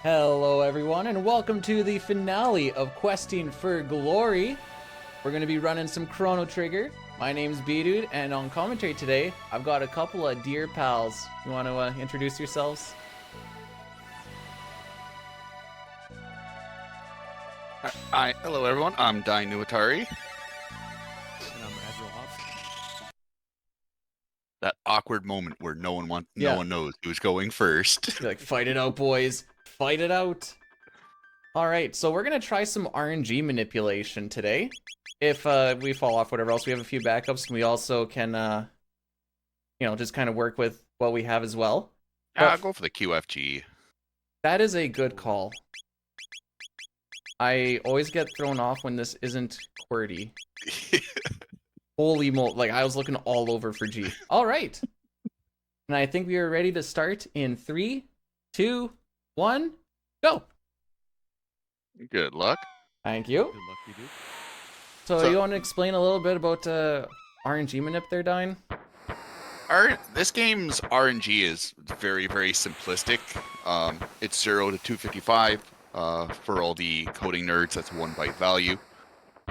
Hello everyone and welcome to the finale of Questing for Glory. We're going to be running some Chrono Trigger. My name's Bdewd and on commentary today I've got a couple of dear pals. You want to introduce yourselves? Hello everyone, I'm Nuatari. And I'm Agile. That awkward moment where no one knows who's going first. You're like, fight it out boys, fight it out. Alright, so we're going to try some RNG manipulation today. If we fall off whatever else, we have a few backups and we also can, just kind of work with what we have as well. I'll go for the QFG. That is a good call. I always get thrown off when this isn't QWERTY. Holy moly, like I was looking all over for G. All right. And I think we are ready to start in 3, 2, 1, go. Good luck. Thank you. Good luck, you do. So you want to explain a little bit about RNG manip there, Dine? This game's RNG is very, very simplistic. It's 0 to 255. For all the coding nerds, that's a 1 byte value.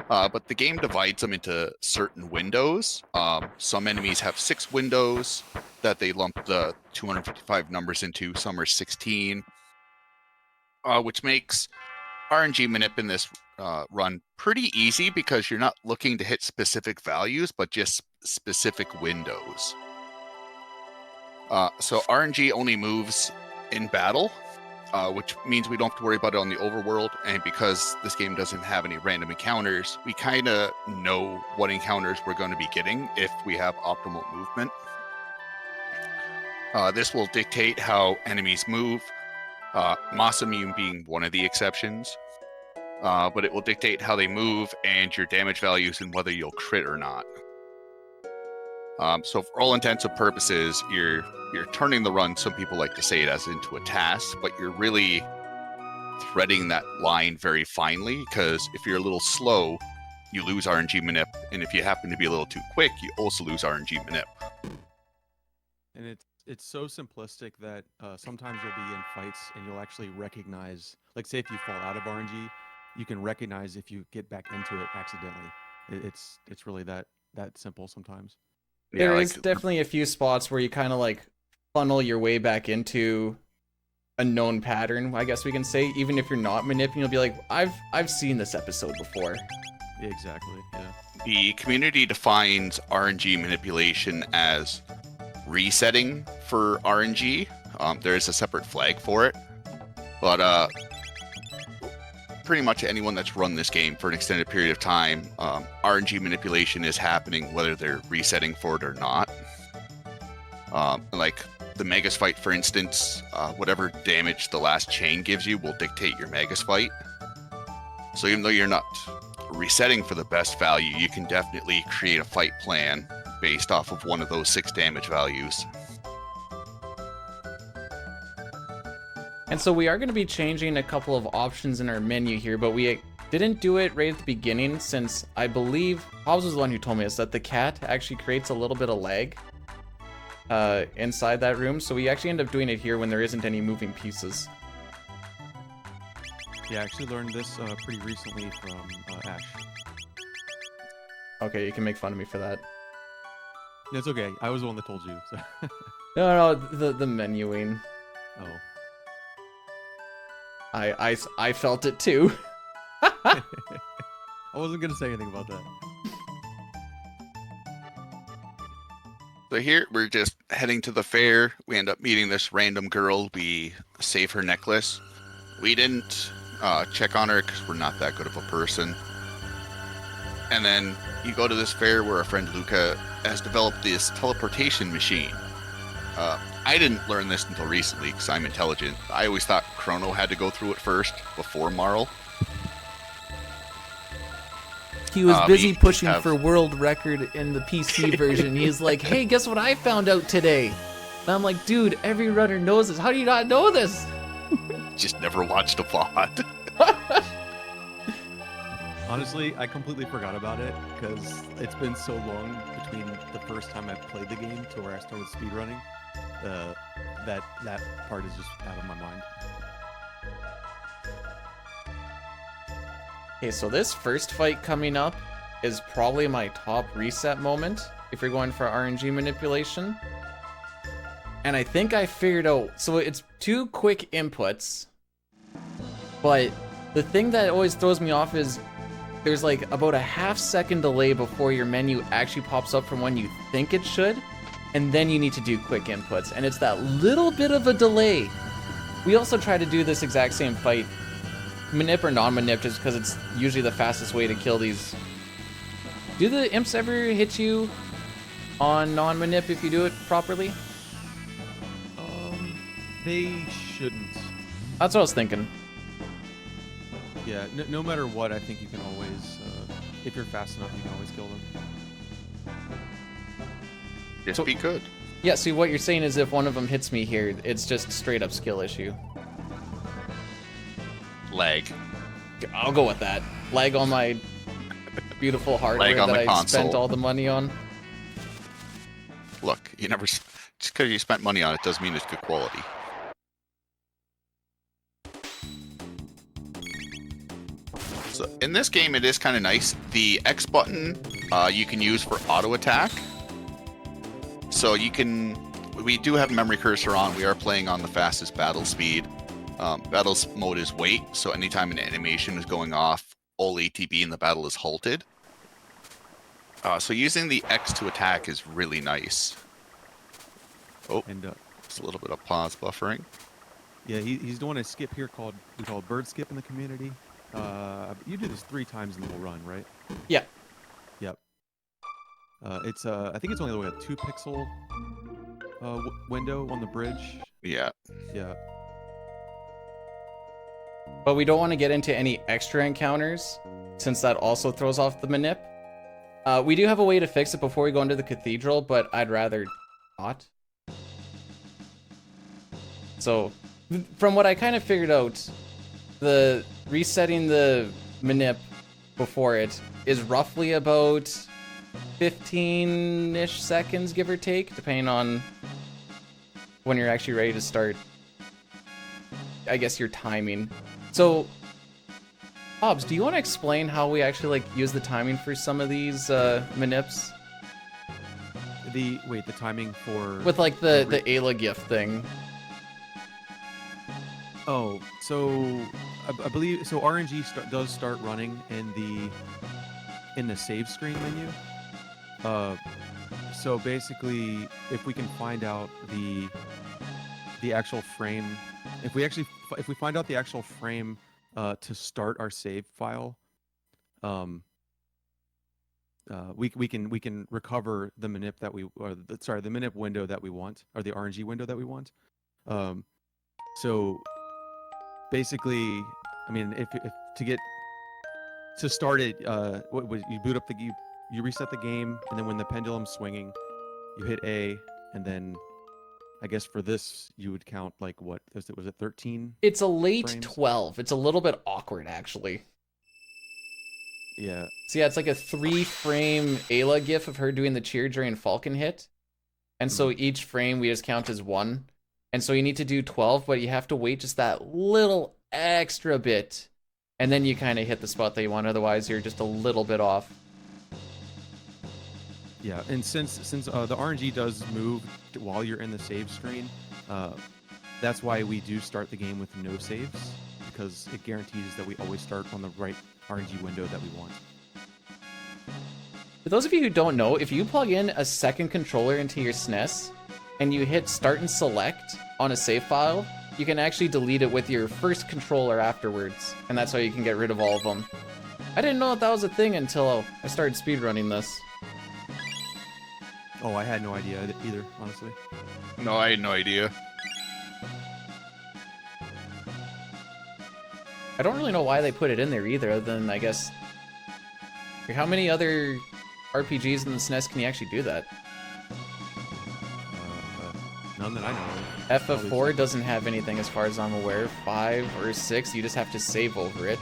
But the game divides them into certain windows. Some enemies have 6 windows that they lump the 255 numbers into. Some are 16, which makes RNG manip in this run pretty easy because you're not looking to hit specific values, but just specific windows. So RNG only moves in battle. Which means we don't have to worry about it on the overworld, and because this game doesn't have any random encounters, we kind of know what encounters we're going to be getting if we have optimal movement. This will dictate how enemies move, Masamune being one of the exceptions, but it will dictate how they move and your damage values and whether you'll crit or not. So for all intents and purposes, you're turning the run, some people like to say it as into a task, but you're really threading that line very finely, because if you're a little slow, you lose RNG manip, and if you happen to be a little too quick, you also lose RNG manip. And it's so simplistic that sometimes you'll be in fights and you'll actually recognize, like say if you fall out of RNG, you can recognize if you get back into it accidentally. It's really that simple sometimes. There is definitely a few spots where you kind of like funnel your way back into a known pattern, I guess we can say. Even if you're not manipulating, you'll be like, I've seen this episode before. Exactly, yeah. The community defines RNG manipulation as resetting for RNG. There is a separate flag for it, but pretty much anyone that's run this game for an extended period of time, RNG manipulation is happening whether they're resetting for it or not. Like the Magus fight, for instance, whatever damage the last chain gives you will dictate your Magus fight. So even though you're not resetting for the best value, you can definitely create a fight plan based off of one of those 6 damage values. And so we are going to be changing a couple of options in our menu here, but we didn't do it right at the beginning, since I believe Hobbs was the one who told me this, that the cat actually creates a little bit of lag inside that room. So we actually end up doing it here when there isn't any moving pieces. Yeah, I actually learned this pretty recently from Ash. Okay, you can make fun of me for that. It's okay. I was the one that told you. So. No, the menuing. Oh. I felt it too. I wasn't gonna say anything about that. So here, we're just heading to the fair. We end up meeting this random girl. We save her necklace. We didn't check on her because we're not that good of a person. And then you go to this fair where our friend Luca has developed this teleportation machine. I didn't learn this until recently because I'm intelligent. I always thought Chrono had to go through it first before Marl. He was busy pushing for world record in the PC version. He's like, hey, guess what I found out today? And I'm like, dude, every runner knows this. How do you not know this? Just never watched a VOD. Honestly, I completely forgot about it because it's been so long between the first time I played the game to where I started speedrunning. That part is just out of my mind. Okay, so this first fight coming up is probably my top reset moment if you're going for RNG manipulation. And I think I figured out, so it's 2 quick inputs, but the thing that always throws me off is there's like about a half-second delay before your menu actually pops up from when you think it should, and then you need to do quick inputs, and it's that little bit of a delay. We also try to do this exact same fight, manip or non-manip, just because it's usually the fastest way to kill these. Do the imps ever hit you on non-manip if you do it properly? They shouldn't. That's what I was thinking. Yeah, no matter what, I think you can always, if you're fast enough, you can always kill them. Just be good. Yeah, see, what you're saying is if one of them hits me here, it's just straight up skill issue. Lag. I'll go with that. Lag on my beautiful hardware Lag on that the I spent console. all the money on. Look, you never. Just because you spent money on it doesn't mean it's good quality. So in this game, it is kind of nice. The X button you can use for auto attack. So you can. We do have memory cursor on. We are playing on the fastest battle speed. Battle mode is wait. So anytime an animation is going off, all ATB in the battle is halted. So using the X to attack is really nice. Oh, And just a little bit of pause buffering. yeah, he's doing a skip here we call bird skip in the community. You do this 3 times in the whole run, right? Yeah. Yep. It's I think it's only like a 2 pixel window on the bridge. Yeah. Yeah. But we don't want to get into any extra encounters, since that also throws off the manip. We do have a way to fix it before we go into the cathedral, but I'd rather not. So, from what I kind of figured out, the resetting the manip before it is roughly about 15-ish seconds, give or take, depending on when you're actually ready to start, I guess, your timing. So, Hobbs, do you want to explain how we actually use the timing for some of these manips? The timing for With the Ayla gift thing. Oh, so I believe so. RNG does start running in the save screen menu. So basically, if we can find out the actual frame, if we find out the actual frame to start our save file, we can recover the manip that the manip window that we want, or the RNG window that we want. So basically, I mean, if to start it, you boot up you reset the game, and then when the pendulum's swinging, you hit A, and then I guess for this you would count what was it 13? It's a late frames? 12. It's a little bit awkward, actually. Yeah. So yeah, it's like a 3-frame Ayla gif of her doing the cheer during Falcon hit. And so each frame we just count as 1. And so you need to do 12, but you have to wait just that little extra bit. And then you kind of hit the spot that you want, otherwise you're just a little bit off. Yeah, and since the RNG does move while you're in the save screen, that's why we do start the game with no saves, because it guarantees that we always start on the right RNG window that we want. For those of you who don't know, if you plug in a second controller into your SNES and you hit start and select on a save file, you can actually delete it with your first controller afterwards, and that's how you can get rid of all of them. I didn't know that was a thing until I started speedrunning this. Oh, I had no idea either, honestly. No, I had no idea. I don't really know why they put it in there either, other than, I guess... How many other RPGs in the SNES can you actually do that? None that I know of. FF4 doesn't have anything as far as I'm aware. 5 or 6, you just have to save over it.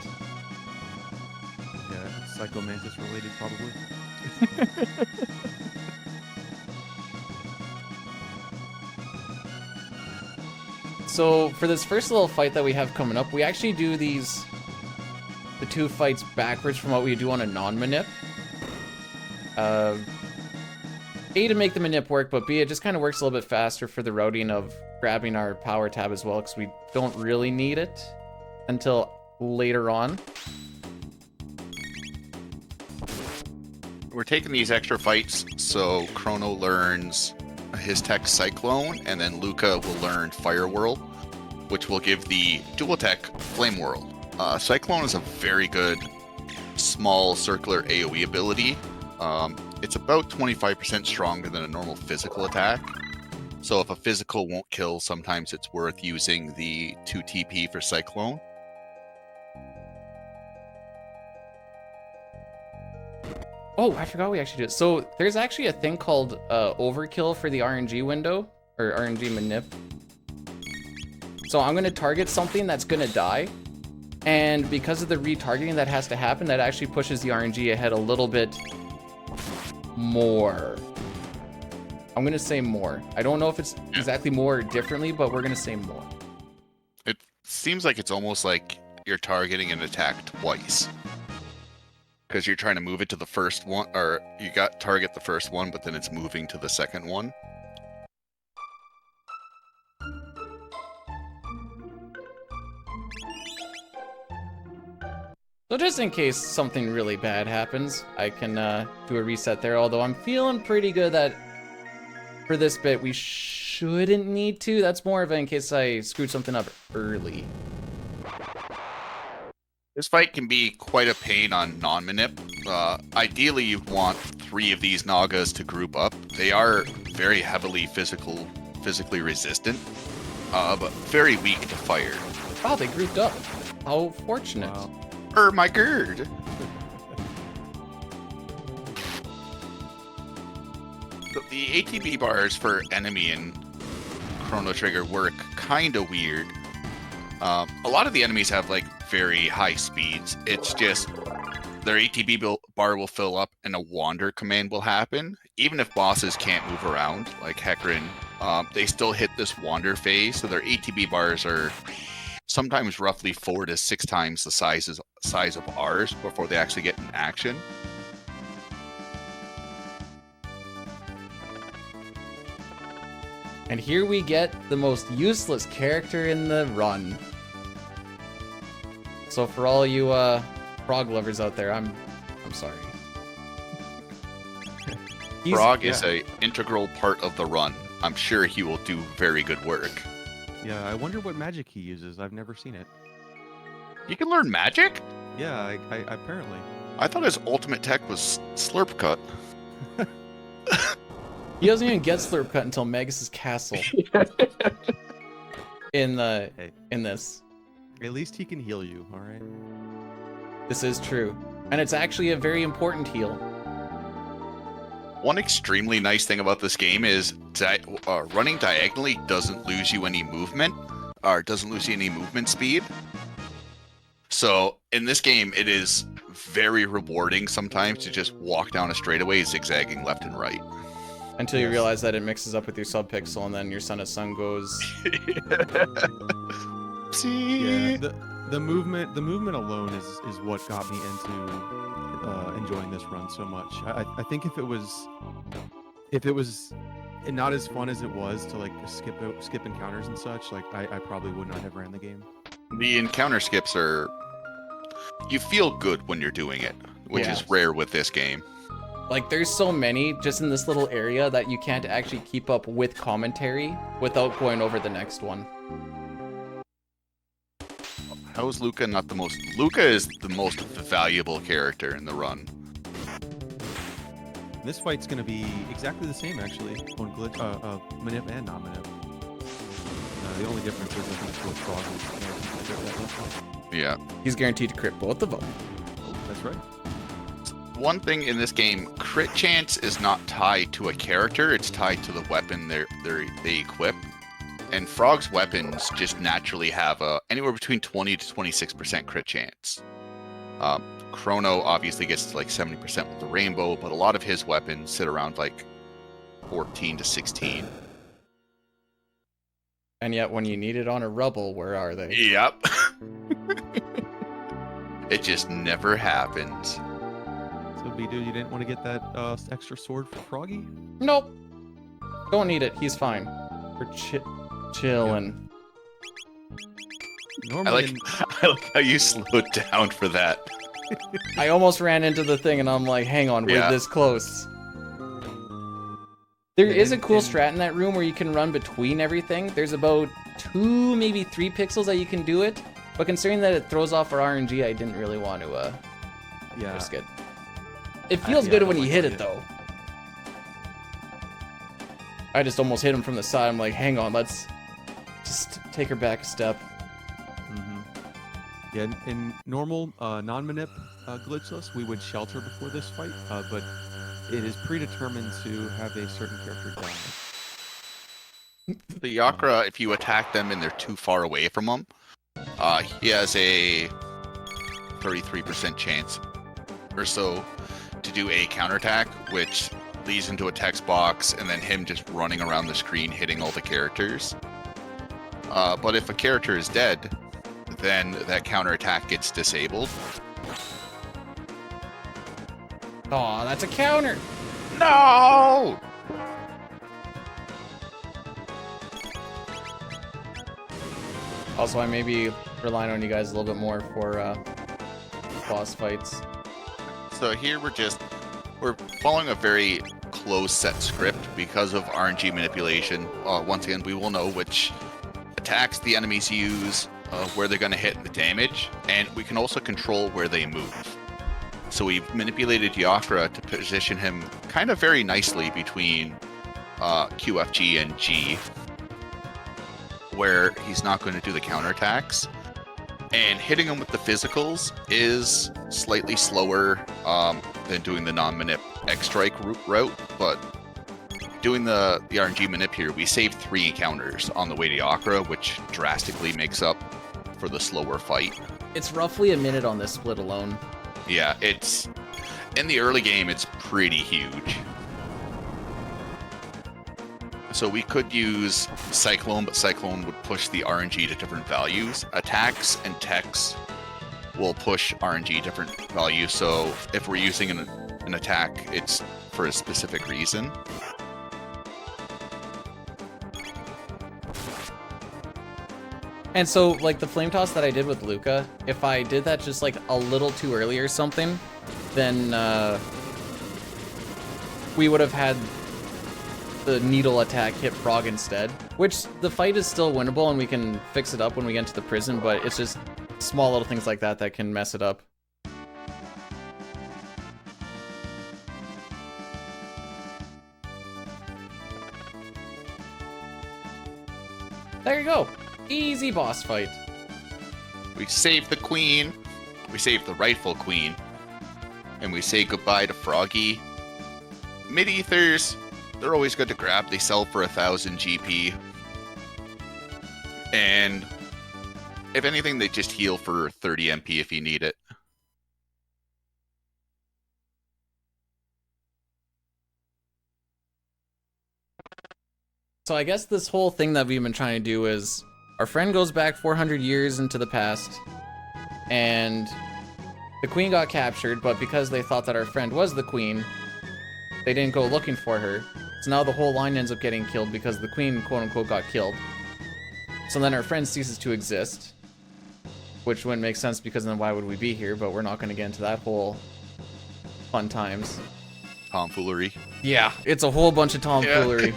Yeah, Psycho Mantis related, probably. So, for this first little fight that we have coming up, we actually do these the two fights backwards from what we do on a non-manip. A, to make the manip work, but B, it just kind of works a little bit faster for the routing of grabbing our power tab as well, because we don't really need it until later on. We're taking these extra fights so Chrono learns his tech Cyclone, and then Luca will learn Fire World, which will give the dual tech Flame World. Cyclone is a very good small circular AoE ability. It's about 25% stronger than a normal physical attack. So if a physical won't kill, sometimes it's worth using the 2 TP for Cyclone. Oh, I forgot we actually did. So there's actually a thing called overkill for the RNG window, or RNG manip. So I'm gonna target something that's gonna die, and because of the retargeting that has to happen, that actually pushes the RNG ahead a little bit more. I'm gonna say more. I don't know if it's exactly more or differently, but we're gonna say more. It seems like it's almost like you're targeting an attack twice. Because you're trying to move it to the first one, or you got target the first one, but then it's moving to the second one. So just in case something really bad happens, I can do a reset there, although I'm feeling pretty good that for this bit we shouldn't need to. That's more of in case I screwed something up early. This fight can be quite a pain on non-manip. Ideally, you want 3 of these Nagas to group up. They are very heavily physically resistant, but very weak to fire. Wow, they grouped up. How fortunate. Wow. My gird! The ATB bars for enemy and Chrono Trigger work kind of weird. A lot of the enemies have like very high speeds. It's just their ATB bar will fill up and a wander command will happen. Even if bosses can't move around, like Hecarim, they still hit this wander phase. So their ATB bars are sometimes roughly 4 to 6 times the size of ours before they actually get in action. And here we get the most useless character in the run. So for all you frog lovers out there, I'm sorry. Frog is an integral part of the run. I'm sure he will do very good work. Yeah, I wonder what magic he uses. I've never seen it. You can learn magic? Yeah, I apparently. I thought his ultimate tech was Slurp Cut. He doesn't even get Slurp Cut until Magus' castle. In this. At least he can heal you, all right? This is true. And it's actually a very important heal. One extremely nice thing about this game is running diagonally doesn't lose you any movement, or doesn't lose you any movement speed. So in this game, it is very rewarding sometimes to just walk down a straightaway, zigzagging left and right. Until you realize that it mixes up with your subpixel, and then your Son of Sun goes. Yeah, the movement alone is what got me into enjoying this run so much. I think if it was not as fun as it was to like skip encounters and such, like I probably would not have ran the game. The encounter skips are, you feel good when you're doing it, which is rare with this game. Like, there's so many just in this little area that you can't actually keep up with commentary without going over the next one. How is Luca not the most? Luca is the most valuable character in the run. This fight's gonna be exactly the same actually on manip and non-manip. The only difference is I think what Frog is. Yeah. He's guaranteed to crit both of them. Oh, that's right. One thing in this game, crit chance is not tied to a character, it's tied to the weapon they equip. And Frog's weapons just naturally have anywhere between 20 to 26% crit chance. Chrono obviously gets to like 70% with the rainbow, but a lot of his weapons sit around like 14 to 16. And yet when you need it on a rubble, where are they? Yep. It just never happens. So, Bdewd, you didn't want to get that extra sword for Froggy? Nope. Don't need it. He's fine. We're chilling. I Normally, like, I like how you slowed down for that. I almost ran into the thing, and I'm like, hang on, we're Yeah. this close. There Yeah, is a cool and- strat in that room where you can run between everything. There's about 2, maybe 3 pixels that you can do it. But considering that it throws off our RNG, I didn't really want to yeah, risk it. It feels yeah, good I when don't you like hit it. it, though. I just almost hit him from the side. I'm like, hang on, let's just take her back a step. Yeah, in normal non-manip glitchless, we would shelter before this fight, but it is predetermined to have a certain character die. The Yakra, if you attack them and they're too far away from him, he has a 33% chance or so to do a counterattack, which leads into a text box and then him just running around the screen hitting all the characters. But if a character is dead, then that counterattack gets disabled. Aw, that's a counter! No! Also, I may be relying on you guys a little bit more for boss fights. So here we're following a very close set script because of RNG manipulation. Once again, we will know which attacks the enemies use, where they're going to hit and the damage, and we can also control where they move. So we've manipulated Yakra to position him kind of very nicely between QFG and G, where he's not going to do the counterattacks. And hitting him with the physicals is slightly slower than doing the non-manip X-Strike route, but doing the RNG manip here, we save 3 encounters on the way to Yakra, which drastically makes up for the slower fight. It's roughly a minute on this split alone. Yeah, it's... in the early game, it's pretty huge. So we could use Cyclone, but Cyclone would push the RNG to different values. Attacks and techs will push RNG different values, so if we're using an attack, it's for a specific reason. And so, like, the flame toss that I did with Luca, if I did that just, like, a little too early or something, then, we would have had the needle attack hit Frog instead. Which, the fight is still winnable, and we can fix it up when we get into the prison, but it's just small little things like that that can mess it up. There you go! Easy boss fight. We save the queen, we save the rightful queen, and we say goodbye to Froggy. Mid-ethers, they're always good to grab. They sell for 1,000 GP. And if anything, they just heal for 30 MP if you need it. So I guess this whole thing that we've been trying to do is our friend goes back 400 years into the past, and the queen got captured, but because they thought that our friend was the queen, they didn't go looking for her. So now the whole line ends up getting killed because the queen, quote-unquote, got killed. So then our friend ceases to exist, which wouldn't make sense because then why would we be here, but we're not going to get into that whole fun times. Tomfoolery. Yeah, it's a whole bunch of tomfoolery.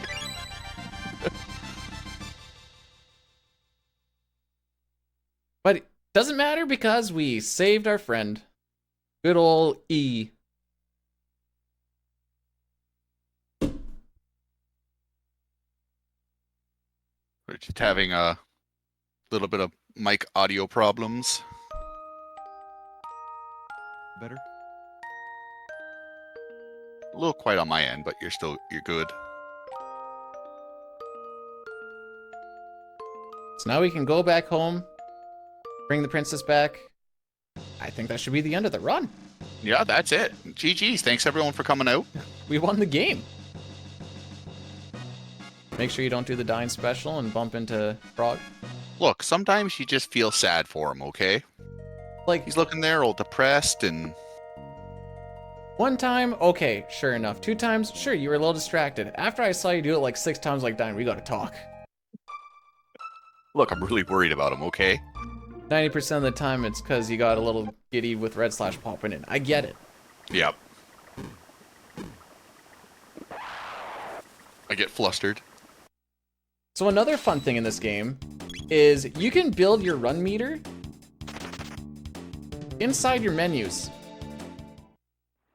But it doesn't matter because we saved our friend. Good ol' E. We're just having a little bit of mic audio problems. Better? A little quiet on my end, but you're good. So now we can go back home, bring the princess back. I think that should be the end of the run. Yeah, that's it. GG's. Thanks everyone for coming out. We won the game. Make sure you don't do the dying special and bump into Frog. Look, sometimes you just feel sad for him, okay? Like, He's looking there all depressed and... one time, okay, sure enough. 2 times, sure, you were a little distracted. After I saw you do it like 6 times, like, Dine, we gotta talk. Look, I'm really worried about him, okay? 90% of the time, it's because you got a little giddy with red slash popping in. I get it. Yep. I get flustered. So another fun thing in this game is you can build your run meter inside your menus.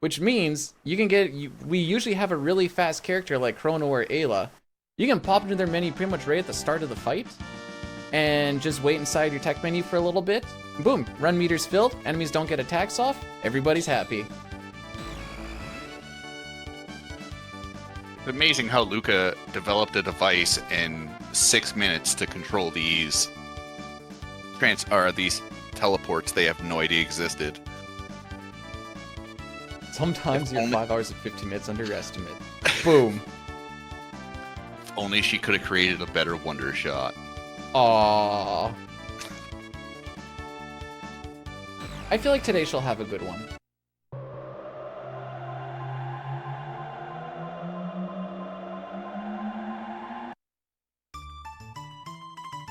Which means you can get, we usually have a really fast character like Chrono or Ayla. You can pop into their menu pretty much right at the start of the fight and just wait inside your tech menu for a little bit. Boom, run meter's filled, enemies don't get attacks off, everybody's happy. It's amazing how Luca developed a device in 6 minutes to control these these teleports they have no idea existed. Sometimes If your only- 5 hours and 15 minutes underestimate. Boom. If only she could have created a better wonder shot. Aww. I feel like today she'll have a good one.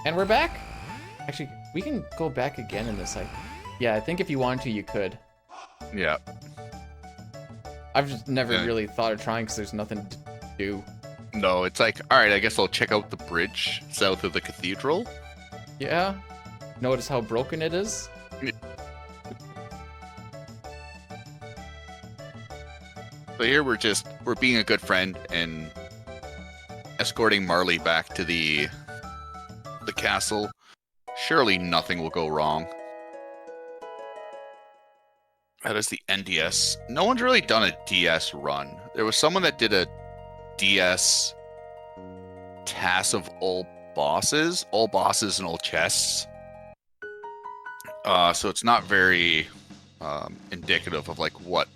And we're back? Actually, we can go back again in this. Yeah, I think if you wanted to, you could. Yeah. I've just never Yeah. really thought of trying because there's nothing to do. No, it's like, alright, I guess I'll check out the bridge south of the cathedral. Yeah? Notice how broken it is? So here we're being a good friend and escorting Marley back to the castle. Surely nothing will go wrong. That is the NDS. No one's really done a DS run. There was someone that did a DS TAS of all bosses and all chests. So it's not very indicative of like what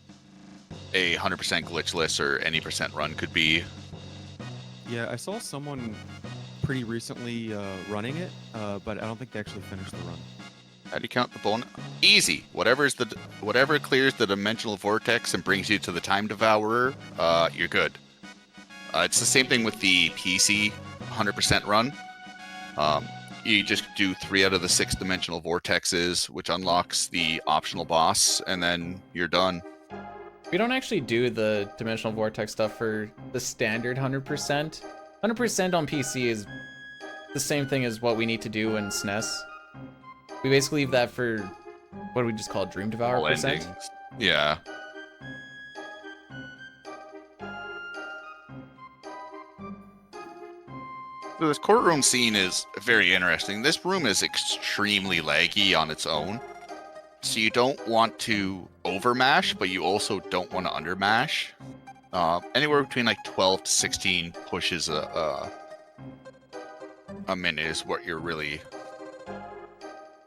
a 100% glitchless or any percent run could be. Yeah, I saw someone pretty recently running it, but I don't think they actually finished the run. How do you count the bonus? Easy. Whatever clears the dimensional vortex and brings you to the time devourer, you're good. It's the same thing with the PC 100% run. You just do 3 out of the 6 dimensional vortexes, which unlocks the optional boss, and then you're done. We don't actually do the dimensional vortex stuff for the standard 100%. 100% on PC is the same thing as what we need to do in SNES. We basically leave that for, what do we just call it, Dream Devour All percent? endings. Yeah. So this courtroom scene is very interesting. This room is extremely laggy on its own. So you don't want to overmash, but you also don't want to undermash. Anywhere between like 12 to 16 pushes a minute is what you're really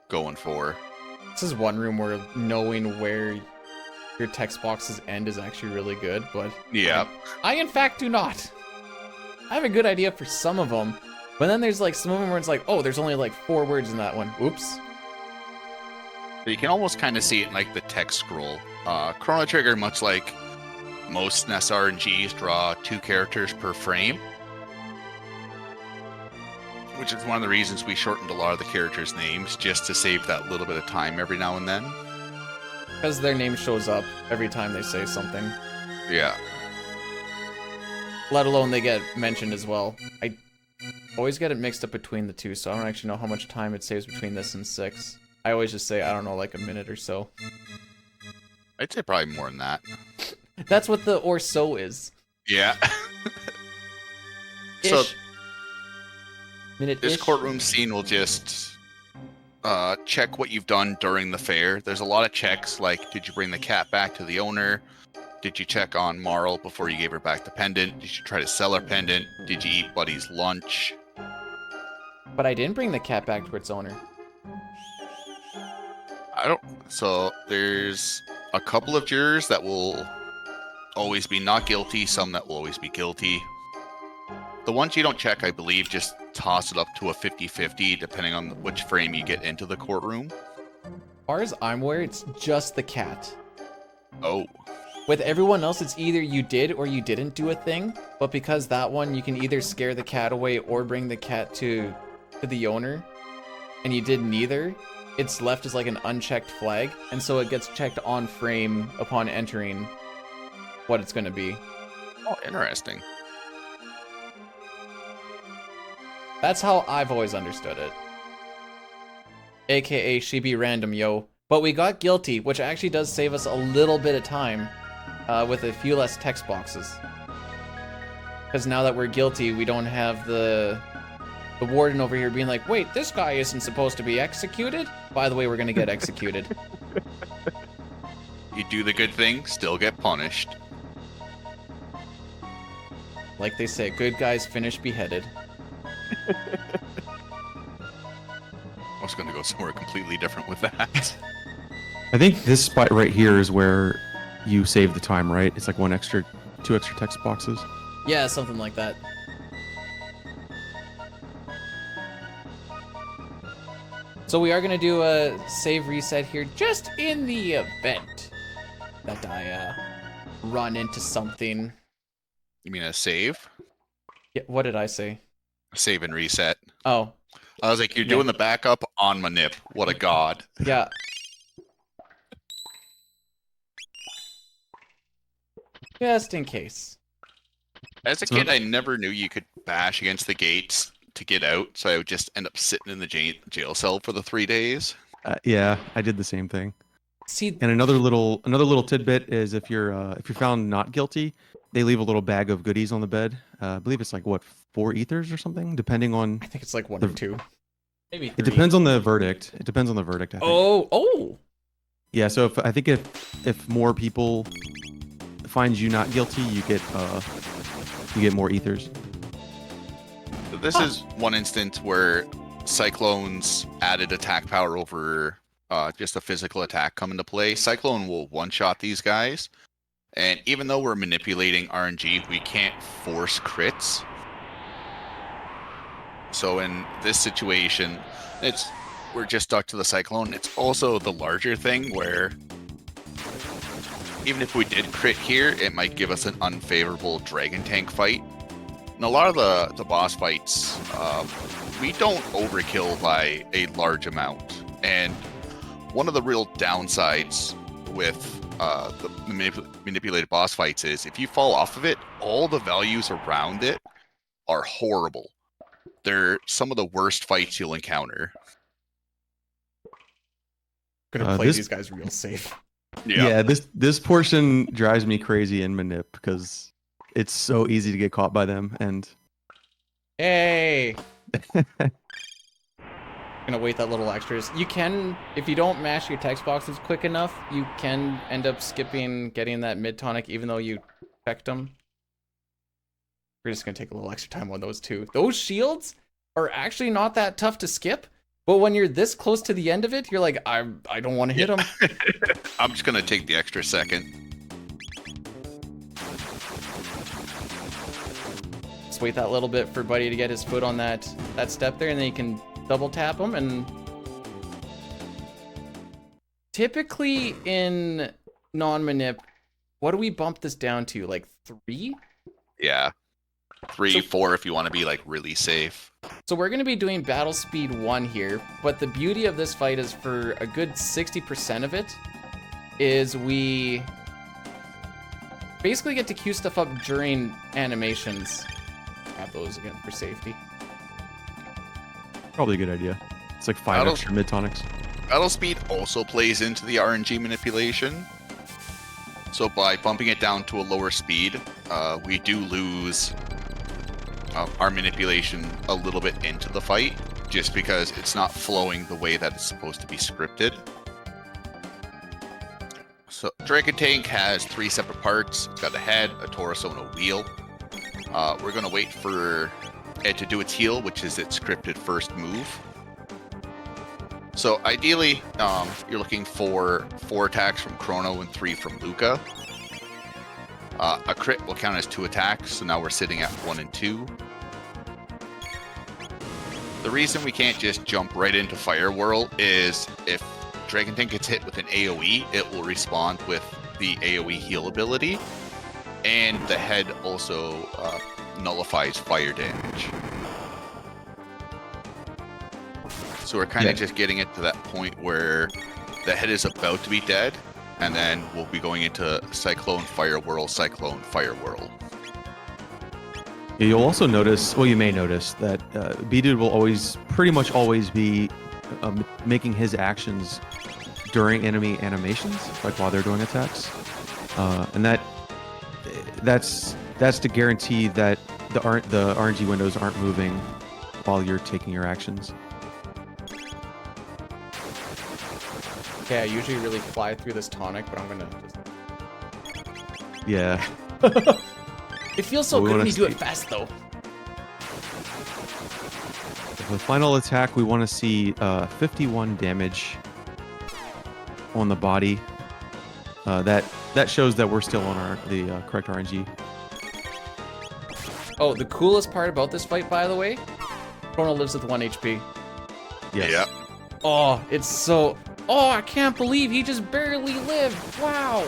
going for. This is one room where knowing where your text boxes end is actually really good, but Yeah. I in fact do not. I have a good idea for some of them, but then there's like some of them where it's like, oh, there's only like 4 words in that one. Oops. You can almost kind of see it in like the text scroll. Chrono Trigger, much like most SNES RNGs, draw 2 characters per frame. Which is one of the reasons we shortened a lot of the characters' names, just to save that little bit of time every now and then. Because their name shows up every time they say something. Yeah. Let alone they get mentioned as well. I always get it mixed up between the two, so I don't actually know how much time it saves between this and 6. I always just say, I don't know, like a minute or so. I'd say probably more than that. That's what the or so is. Yeah. Ish. So Minute-ish. this courtroom scene will just check what you've done during the fair. There's a lot of checks, like did you bring the cat back to the owner? Did you check on Marl before you gave her back the pendant? Did you try to sell her pendant? Did you eat Buddy's lunch? But I didn't bring the cat back to its owner. So there's a couple of jurors that will always be not guilty, some that will always be guilty. The ones you don't check, I believe, just toss it up to a 50-50 depending on which frame you get into the courtroom. far as I'm aware, it's just the cat. Oh. With everyone else, it's either you did or you didn't do a thing, but because that one, you can either scare the cat away or bring the cat to the owner, and you did neither, it's left as like an unchecked flag, and so it gets checked on frame upon entering what it's going to be. Oh, interesting. That's how I've always understood it. AKA she be random, yo. But we got guilty, which actually does save us a little bit of time with a few less text boxes. Because now that we're guilty, we don't have the warden over here being like, wait, this guy isn't supposed to be executed? By the way, we're gonna get executed. You do the good thing, still get punished. Like they say, good guys finish beheaded. I was gonna go somewhere completely different with that. I think this spot right here is where you save the time, right? It's like two extra text boxes. Yeah, something like that. So we are gonna do a save reset here, just in the event that I run into something. You mean a save? Yeah, what did I say? Save and reset. Oh, I was like, you're doing the backup on Manip. What a god. yeah. Just in case. As a kid, I never knew you could bash against the gates to get out, so I would just end up sitting in the jail cell for the 3 days. Yeah, I did the same thing. See, And another little tidbit is if you're found not guilty, they leave a little bag of goodies on the bed. I believe it's like what, 4 ethers or something, depending on. I think it's like 1 or 2. Maybe 3. It depends on the verdict. I think. Oh. Yeah. So if more people find you not guilty, you get more ethers. This is one instance where Cyclone's added attack power over just a physical attack come into play. Cyclone will one-shot these guys, and even though we're manipulating RNG, we can't force crits. So in this situation, we're just stuck to the Cyclone. It's also the larger thing where even if we did crit here, it might give us an unfavorable Dragon Tank fight. In a lot of the boss fights, we don't overkill by a large amount. And one of the real downsides with the manipulated boss fights is if you fall off of it, all the values around it are horrible. They're some of the worst fights you'll encounter. Gonna play these guys real safe. Yeah, this portion drives me crazy in Manip because it's so easy to get caught by them. And hey, gonna wait that little extras. You can, if you don't mash your text boxes quick enough, you can end up skipping getting that mid tonic even though you checked them. We're just gonna take a little extra time on those two. Those shields are actually not that tough to skip, but when you're this close to the end of it, you're like, I don't want to hit them. I'm just gonna take the extra second. Just wait that little bit for Buddy to get his foot on that step there, and then you can double tap him. And typically in non-manip, what do we bump this down to? Like 3? Yeah. 3, 4 if you want to be like really safe. So we're going to be doing battle speed 1 here, but the beauty of this fight is for a good 60% of it is we basically get to queue stuff up during animations. Have those again for safety. probably a good idea. It's like 5 extra mid tonics. Battle speed also plays into the RNG manipulation. So by bumping it down to a lower speed, we do lose our manipulation a little bit into the fight, just because it's not flowing the way that it's supposed to be scripted. So Dragon Tank has 3 separate parts. It's got a head, a torso, and a wheel. We're going to wait for it to do its heal, which is its scripted first move. So ideally, you're looking for 4 attacks from Chrono and 3 from Luca. A crit will count as 2 attacks, so now we're sitting at 1 and 2. The reason we can't just jump right into Fire Whirl is if Dragon Tank gets hit with an AoE, it will respond with the AoE heal ability, and the head also nullifies fire damage. So we're kind of just getting it to that point where the head is about to be dead, and then we'll be going into Cyclone Fire Whirl, Cyclone Fire Whirl. Yeah, you'll also notice, well, you may notice that Bdewd will pretty much always be making his actions during enemy animations, like while they're doing attacks, and that's to guarantee that the RNG windows aren't moving while you're taking your actions. Okay, I usually really fly through this tonic, but I'm gonna just... Yeah. It feels so good when you do it fast, though. The final attack, we want to see 51 damage on the body. That shows that we're still on the correct RNG. Oh, the coolest part about this fight, by the way, Chrono lives with 1 HP. Yes. Yeah. Oh, it's so... Oh, I can't believe he just barely lived. Wow.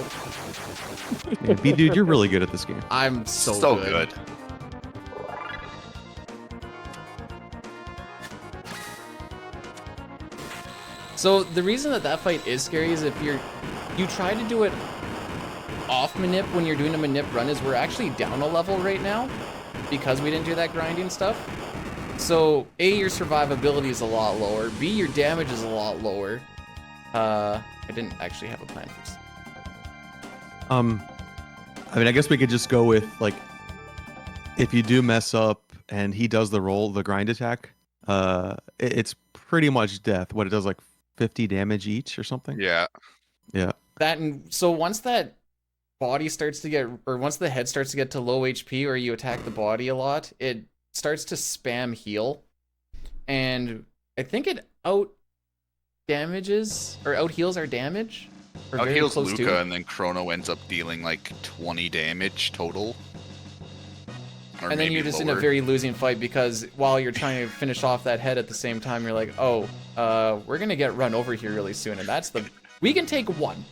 Yeah, Bdewd, you're really good at this game. I'm so good. So the reason that fight is scary is if you try to do it off manip when you're doing a manip run, is we're actually down a level right now because we didn't do that grinding stuff. So A, your survivability is a lot lower. B, your damage is a lot lower. I didn't actually have a plan for this. I mean, I guess we could just go with, like, if you do mess up and he does the grind attack, it's pretty much death. What it does, like 50 damage each or something? Yeah. Yeah. That, and so once that body starts to get, or once the head starts to get to low HP or you attack the body a lot, it starts to spam heal. And I think it out damages, or out heals our damage. Out heals Luca, and then Chrono ends up dealing like 20 damage total. And then you're just in a very losing fight because while you're trying to finish off that head at the same time, you're like, oh, we're gonna get run over here really soon, and that's we can take one.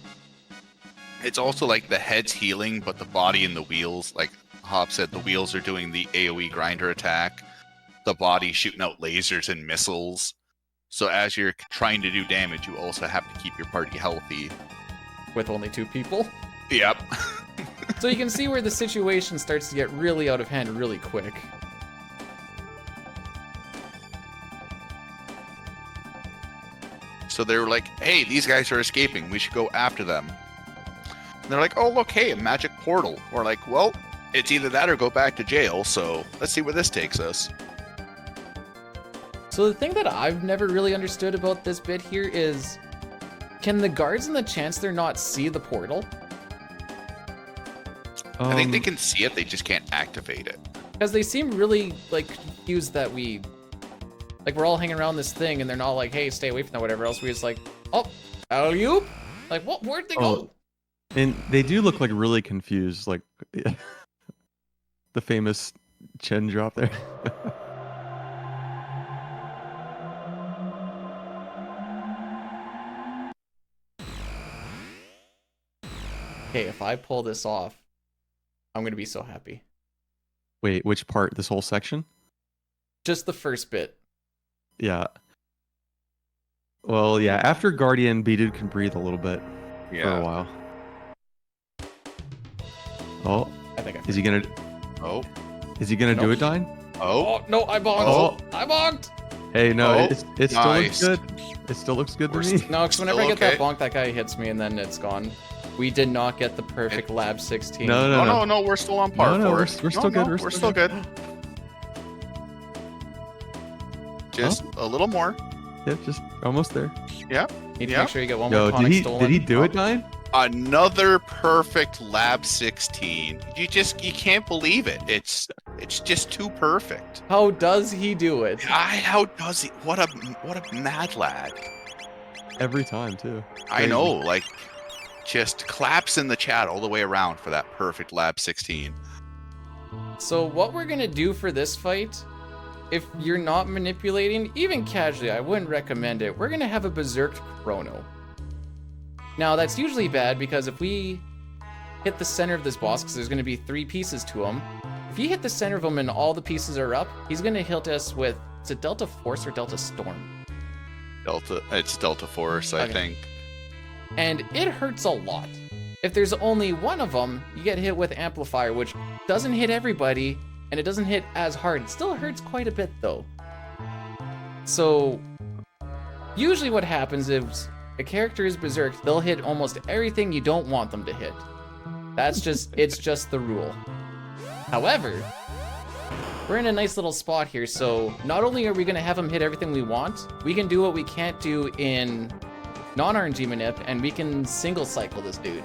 It's also like the head's healing, but the body and the wheels, like Hop said, the wheels are doing the AoE grinder attack, the body shooting out lasers and missiles. So as you're trying to do damage, you also have to keep your party healthy. With only 2 people? Yep. So you can see where the situation starts to get really out of hand really quick. So they were like, hey, these guys are escaping. We should go after them. And they're like, oh, look, hey, a magic portal. We're like, well, it's either that or go back to jail. So let's see where this takes us. So the thing that I've never really understood about this bit here is, can the guards in the Chancellor not see the portal? I think they can see it, they just can't activate it. Because they seem really, like, confused that we're all hanging around this thing and they're not like, hey, stay away from that, whatever else. We're just like, oh, alley-oop? Like, what? Where'd they go? And they do look like really confused, like the famous chin drop there. Okay, if I pull this off, I'm gonna be so happy. Wait, which part? This whole section? Just the first bit. Yeah. Well, yeah, after Guardian, Bdewd can breathe a little bit for a while. Oh, I think is he gonna? Oh, is he gonna do it, Dine? Oh, no, I bonked. Oh. I bonked. Hey, no, Oh, it still looks good. It still looks good to me. No, because whenever I get okay. that bonk, that guy hits me and then it's gone. We did not get the perfect Lab 16. No, we're still on par. We're still good. We're still good. Just a little more. Yeah, just almost there. Yeah. Need to make sure you get one Yo, more did tonic he stolen. did he do it, Dine? Another perfect Lab 16. You can't believe it. It's just too perfect. How does he do it? How does he? What a mad lad. Every time too. I know, like, just claps in the chat all the way around for that perfect Lab 16. So what we're gonna do for this fight, if you're not manipulating, even casually, I wouldn't recommend it. We're gonna have a berserked Chrono. Now, that's usually bad because if we hit the center of this boss, because there's going to be 3 pieces to him, if you hit the center of him and all the pieces are up, he's going to hit us with, is it Delta Force or Delta Storm? It's Delta Force, I Okay. think. And it hurts a lot. If there's only one of them, you get hit with Amplifier, which doesn't hit everybody, and it doesn't hit as hard. It still hurts quite a bit, though. So, usually what happens is a character is berserked, they'll hit almost everything you don't want them to hit. That's just, it's just the rule. However, we're in a nice little spot here, so not only are we going to have him hit everything we want, we can do what we can't do in non-RNG manip, and we can single cycle this dude.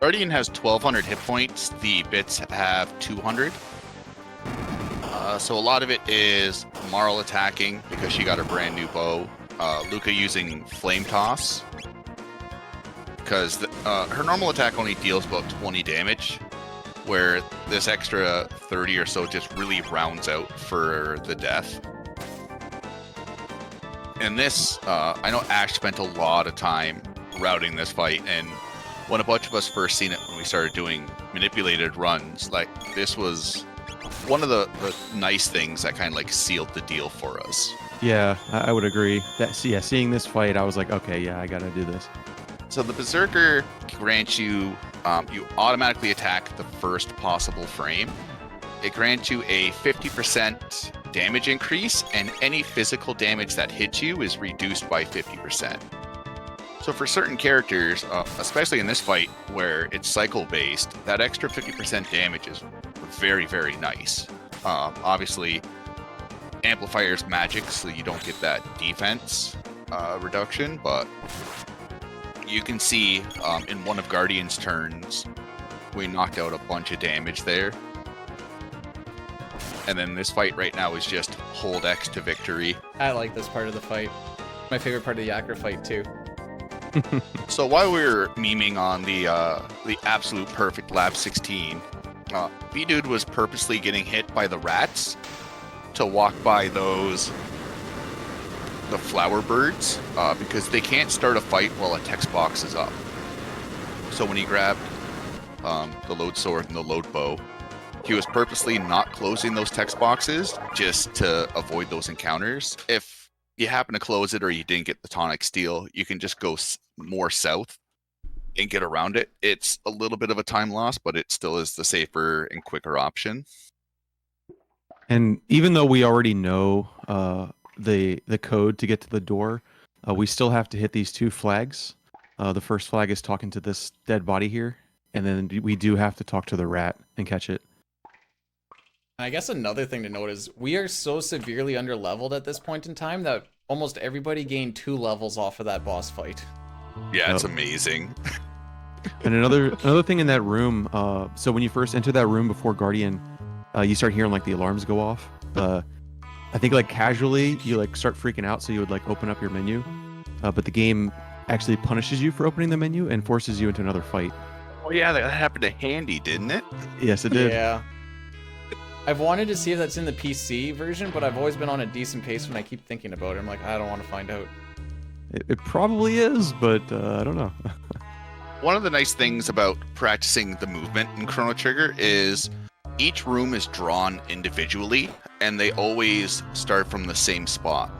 Guardian has 1,200 hit points. The bits have 200. So a lot of it is Marl attacking because she got a brand new bow. Luca using Flame Toss because her normal attack only deals about 20 damage, where this extra 30 or so just really rounds out for the death. And this, I know Ash spent a lot of time routing this fight, and when a bunch of us first seen it when we started doing manipulated runs, like, this was one of the nice things that kind of like sealed the deal for us. Yeah, I would agree. Seeing this fight, I was like, okay, yeah, I gotta do this. So the Berserker grants you, you automatically attack the first possible frame. It grants you a 50% damage increase, and any physical damage that hits you is reduced by 50%. So for certain characters, especially in this fight where it's cycle-based, that extra 50% damage is very, very nice. Obviously, Amplifier's magic, so you don't get that defense reduction, but you can see in one of Guardian's turns, we knocked out a bunch of damage there. And then this fight right now is just hold X to victory. I like this part of the fight. My favorite part of the Yakra fight, too. So while we were memeing on the absolute perfect Lab 16, Bdewd was purposely getting hit by the rats to walk by the flower birds, because they can't start a fight while a text box is up. So when he grabbed the load sword and the load bow, he was purposely not closing those text boxes just to avoid those encounters. If you happen to close it or you didn't get the tonic steel, you can just go more south and get around it. It's a little bit of a time loss, but it still is the safer and quicker option. And even though we already know the code to get to the door, we still have to hit these 2 flags. The first flag is talking to this dead body here, and then we do have to talk to the rat and catch it. I guess another thing to note is we are so severely under-leveled at this point in time that almost everybody gained 2 levels off of that boss fight. Yeah, it's Oh. amazing. And another thing in that room, so when you first enter that room before Guardian, you start hearing like the alarms go off. I think like casually you like start freaking out, so you would like open up your menu, but the game actually punishes you for opening the menu and forces you into another fight. Oh yeah, that happened to Handy, didn't it? Yes, it did. Yeah. I've wanted to see if that's in the PC version, but I've always been on a decent pace when I keep thinking about it. I'm like, I don't want to find out. It probably is, but I don't know. One of the nice things about practicing the movement in Chrono Trigger is each room is drawn individually, and they always start from the same spot.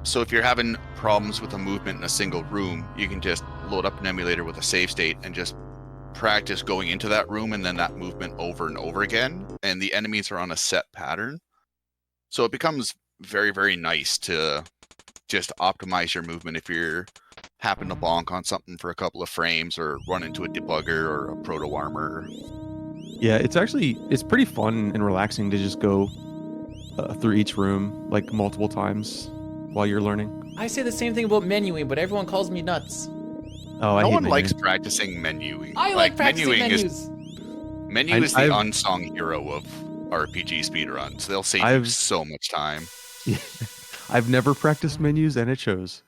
So if you're having problems with a movement in a single room, you can just load up an emulator with a save state and just practice going into that room and then that movement over and over again, and the enemies are on a set pattern. So it becomes very, very nice to just optimize your movement if you're happen to bonk on something for a couple of frames or run into a debugger or a proto armor. Yeah, it's pretty fun and relaxing to just go through each room like multiple times while you're learning. I say the same thing about menuing, but everyone calls me nuts. Oh, I No hate one menuing. likes practicing menuing. I like practicing menus. Menu is the unsung hero of RPG speedruns. They'll save you so much time. I've never practiced menus, and it shows.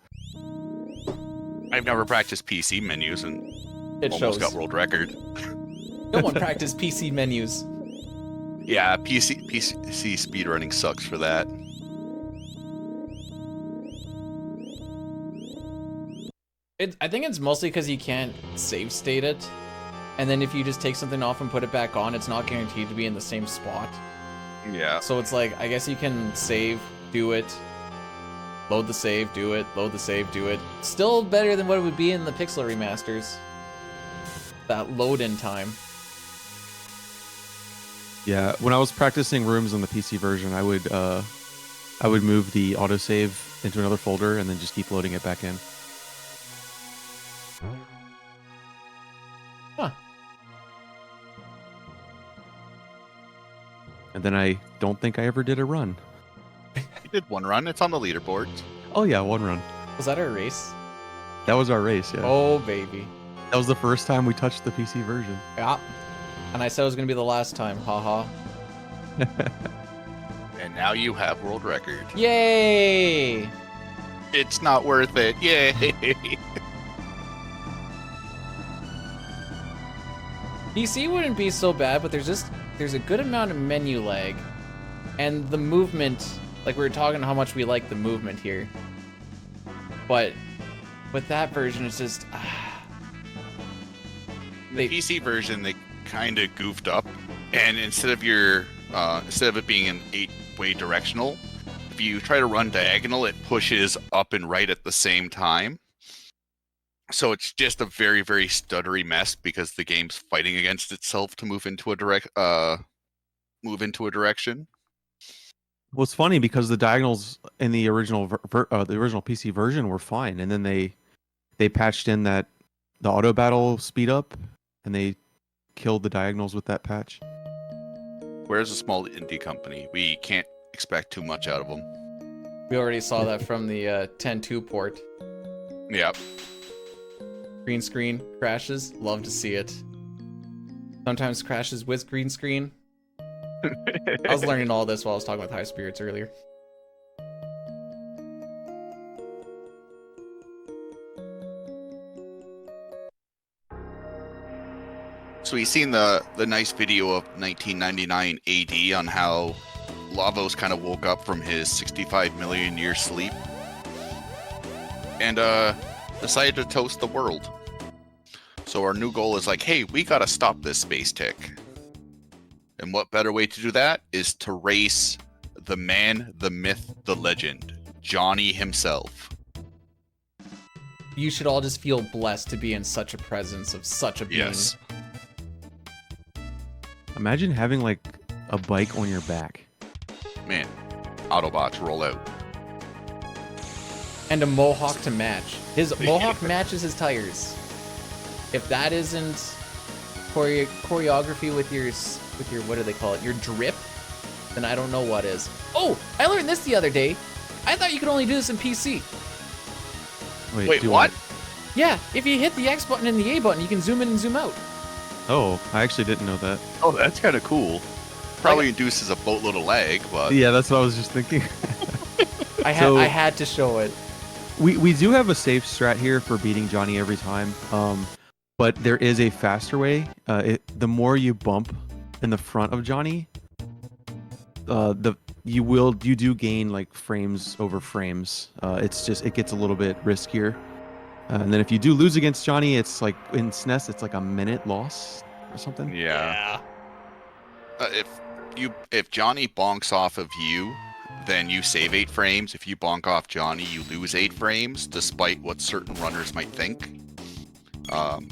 I've never practiced PC menus and It almost shows. got world record. No one practiced PC menus. Yeah, PC speedrunning sucks for that. I think it's mostly because you can't save state it. And then if you just take something off and put it back on, it's not guaranteed to be in the same spot. Yeah. So it's like, I guess you can save, do it, load the save, do it, load the save, do it. Still better than what it would be in the Pixel remasters. That load-in time. Yeah, when I was practicing rooms on the PC version, I would move the autosave into another folder and then just keep loading it back in. Huh. And then I don't think I ever did a run. You did one run. It's on the leaderboard. Oh yeah, one run. Was that our race? That was our race, yeah. Oh, baby. That was the first time we touched the PC version. Yeah. And I said it was going to be the last time. Haha. And now you have world record. Yay! It's not worth it. Yay! PC wouldn't be so bad, but there's a good amount of menu lag. And the movement, like we were talking how much we like the movement here. But with that version, it's just... The PC version, they kind of goofed up, and instead of it being an 8-way directional, if you try to run diagonal, it pushes up and right at the same time. So it's just a very, very stuttery mess because the game's fighting against itself to move into a direction. Well, it's funny because the diagonals in the original the original PC version were fine, and then they patched in the auto battle speed up, and they killed the diagonals with that patch. Whereas a small indie company, we can't expect too much out of them. We already saw that from the 10.2 port. Yep. Green screen crashes. Love to see it. Sometimes crashes with green screen. I was learning all this while I was talking with High Spirits earlier. So we've seen the nice video of 1999 AD on how Lavos kind of woke up from his 65 million year sleep and decided to toast the world. So our new goal is like, hey, we gotta stop this space tick. And what better way to do that is to race the man, the myth, the legend, Johnny himself. You should all just feel blessed to be in such a presence of such a being. Yes. Imagine having like a bike on your back. Man, Autobots roll out. And a mohawk to match. His mohawk matches his tires. If that isn't choreography with your what do they call it? Your drip, then I don't know what is. Oh, I learned this the other day. I thought you could only do this in PC. Wait, what? Yeah, if you hit the X button and the A button, you can zoom in and zoom out. Oh, I actually didn't know that. Oh, that's kind of cool. Probably induces a boatload of lag, but Yeah, that's what I was just thinking. I had to show it. We do have a safe strat here for beating Johnny every time, but there is a faster way. The more you bump in the front of Johnny, you do gain like frames over frames. It gets a little bit riskier. And then if you do lose against Johnny, it's like in SNES, it's like a minute loss or something. yeah. If Johnny bonks off of you, then you save 8 frames. If you bonk off Johnny, you lose 8 frames, despite what certain runners might think. Kind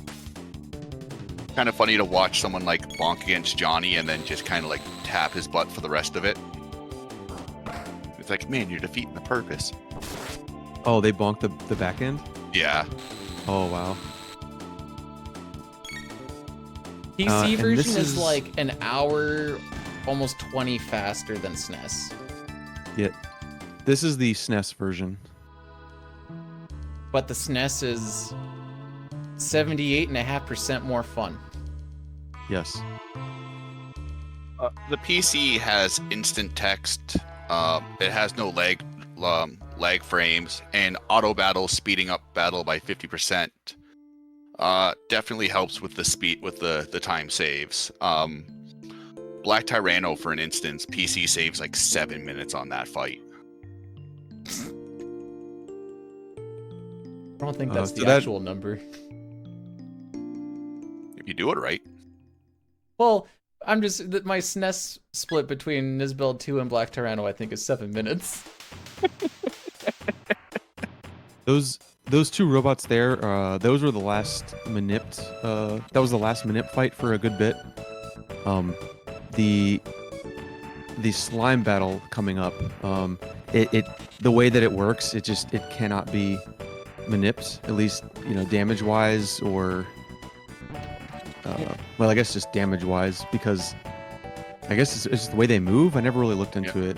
of funny to watch someone like bonk against Johnny and then just kind of like tap his butt for the rest of it. It's like, man, you're defeating the purpose. Oh, they bonked the back end? Yeah. Oh, wow. PC and version this is is- like an hour, almost 20 faster than SNES. Yeah. This is the SNES version. But the SNES is 78.5% more fun. Yes. The PC has instant text. It has no lag frames, and auto battle speeding up battle by 50%. Definitely helps with the speed, with the time saves. Black Tyranno, for an instance, PC saves like 7 minutes on that fight. I don't think that's so the that- actual number. If you do it right. Well, I'm just my SNES split between Nisbel 2 and Black Tyranno, I think, is 7 minutes. Those two robots there, those were the last manipped. That was the last manip fight for a good bit. The slime battle coming up. The way that it works, it cannot be manipped, at least damage wise or well, I guess just damage wise, because I guess it's just the way they move. I never really looked into it.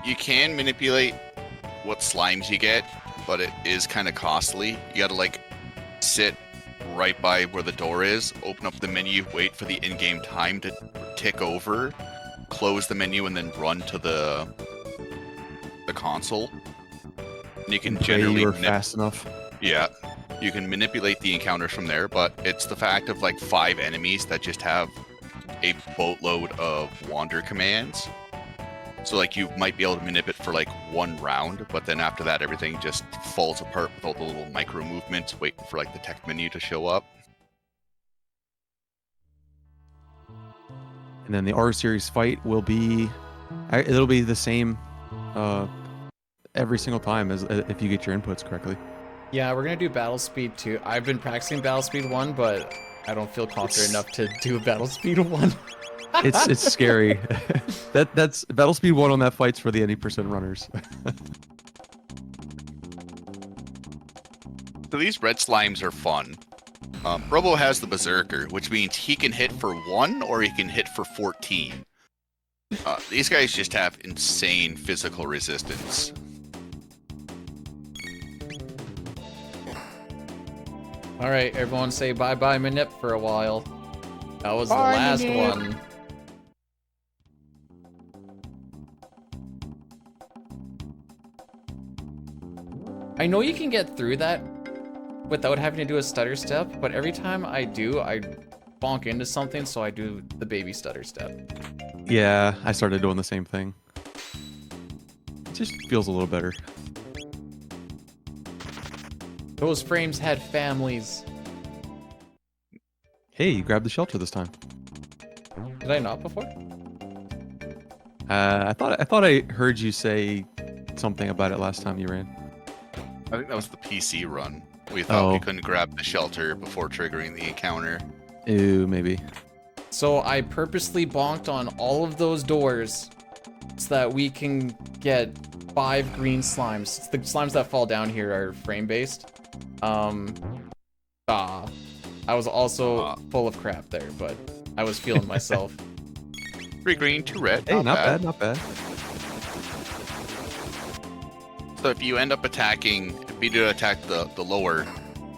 You can manipulate what slimes you get, but it is kind of costly. You gotta like sit right by where the door is, open up the menu, wait for the in-game time to tick over, close the menu, and then run to the console. And you can generally fast enough. Yeah, you can manipulate the encounters from there, but it's the fact of like 5 enemies that just have a boatload of wander commands. So like you might be able to manipulate for like 1 round, but then after that everything just falls apart with all the little micro movements, waiting for like the tech menu to show up. And then the R series fight will be, it'll be the same every single time as if you get your inputs correctly. Yeah, we're gonna do Battle Speed 2. I've been practicing Battle Speed 1, but I don't feel confident enough to do a Battle Speed 1. It's scary. That's Battle Speed 1 on that fight's for the 80% runners. So these red slimes are fun. Robo has the Berserker, which means he can hit for 1 or he can hit for 14. These guys just have insane physical resistance. All right, everyone say bye-bye Manip for a while. That was Bye, the last Manip. one. I know you can get through that without having to do a stutter step, but every time I do, I bonk into something, so I do the baby stutter step. Yeah, I started doing the same thing. It just feels a little better. Those frames had families. Hey, you grabbed the shelter this time. Did I not before? I thought I heard you say something about it last time you ran. I think that was the PC run. We thought Oh. we couldn't grab the shelter before triggering the encounter. Ooh, maybe. So I purposely bonked on all of those doors so that we can get 5 green slimes. The slimes that fall down here are frame-based. I was also full of crap there, but I was feeling myself. 3 green, 2 red. Hey, not bad, not bad. So if you end up attacking, if you do attack the lower,